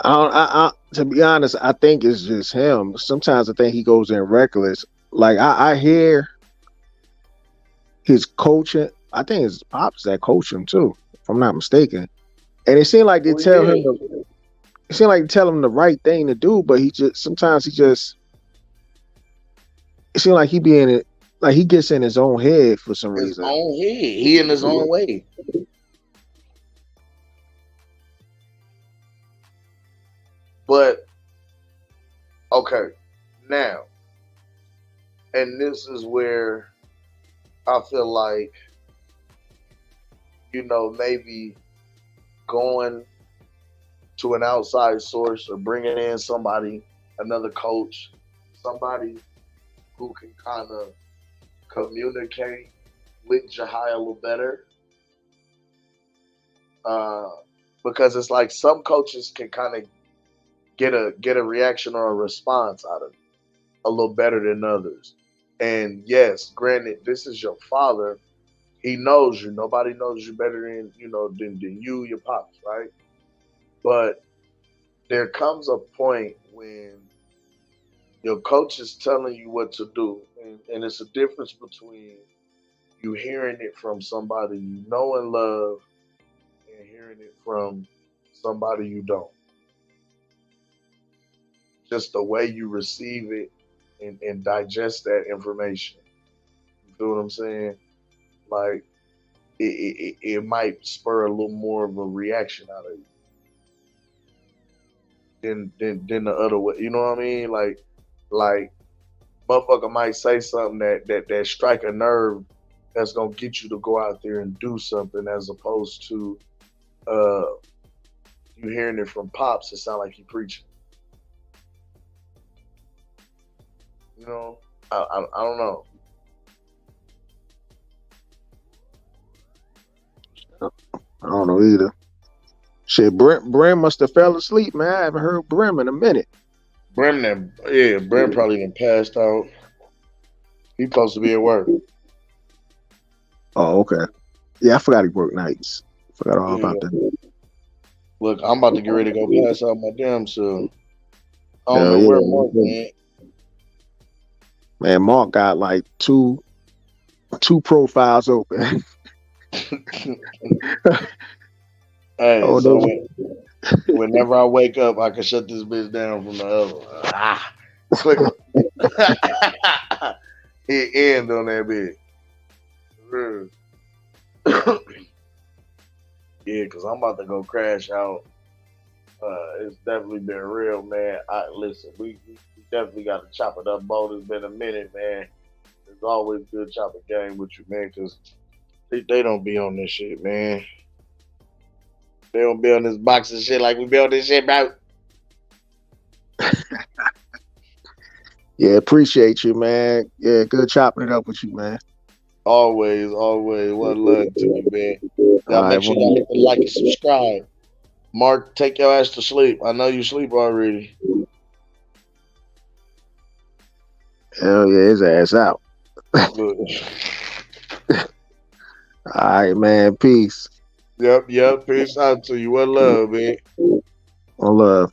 Speaker 21: To be honest, I think it's just him. Sometimes I think he goes in reckless. Like I hear his coaching. I think his pops that coach him too, if I'm not mistaken. And it seemed like they tell him. It seemed like they tell him the right thing to do, but it seemed like he be in it, like he gets in his own head for some reason.
Speaker 5: His own head. He in his own way. But okay, now, and this is where I feel like, maybe going to an outside source or bringing in somebody, another coach, somebody who can kind of communicate with Jahai a little better. Because it's like some coaches can kind of get a reaction or a response out of it a little better than others. And yes, granted, this is your father. He knows you. Nobody knows you better than you, your pops, right? But there comes a point when your coach is telling you what to do. And it's a difference between you hearing it from somebody you know and love and hearing it from somebody you don't. Just the way you receive it and digest that information. You feel what I'm saying? Like, it might spur a little more of a reaction out of you than the other way. You know what I mean? Like motherfucker might say something that strike a nerve that's gonna get you to go out there and do something, as opposed to you hearing it from pops. It sound like he preaching. You know, I don't know.
Speaker 21: I don't know either. Shit, Brim must have fell asleep, man. I haven't heard Brim in a minute.
Speaker 5: Brim probably done passed out. He supposed to be at work.
Speaker 21: Oh, okay. Yeah, I forgot he worked nights. Forgot all about that.
Speaker 5: Look, I'm about to get ready to go pass out my damn self. I don't know where Mark went.
Speaker 21: Man, Mark got like two profiles open.
Speaker 5: Hey, so whenever I wake up, I can shut this bitch down from the other one. Quick. Hit end on that bitch. Yeah, because I'm about to go crash out. It's definitely been real, man. Listen, we definitely got to chop it up, Bo. It's been a minute, man. It's always good chopping game with you, man, because they don't be on this shit, man. They don't be on this boxing shit like we be on this shit, bro.
Speaker 21: Yeah, appreciate you, man. Yeah, good chopping it up with you, man.
Speaker 5: Always. One love to you, man. Y'all make sure y'all hit the like and subscribe. Mark, take your ass to sleep. I know you sleep already.
Speaker 21: Hell yeah, his ass out. All right, man. Peace.
Speaker 5: Yep. Peace out to you. One love, man.
Speaker 21: One love.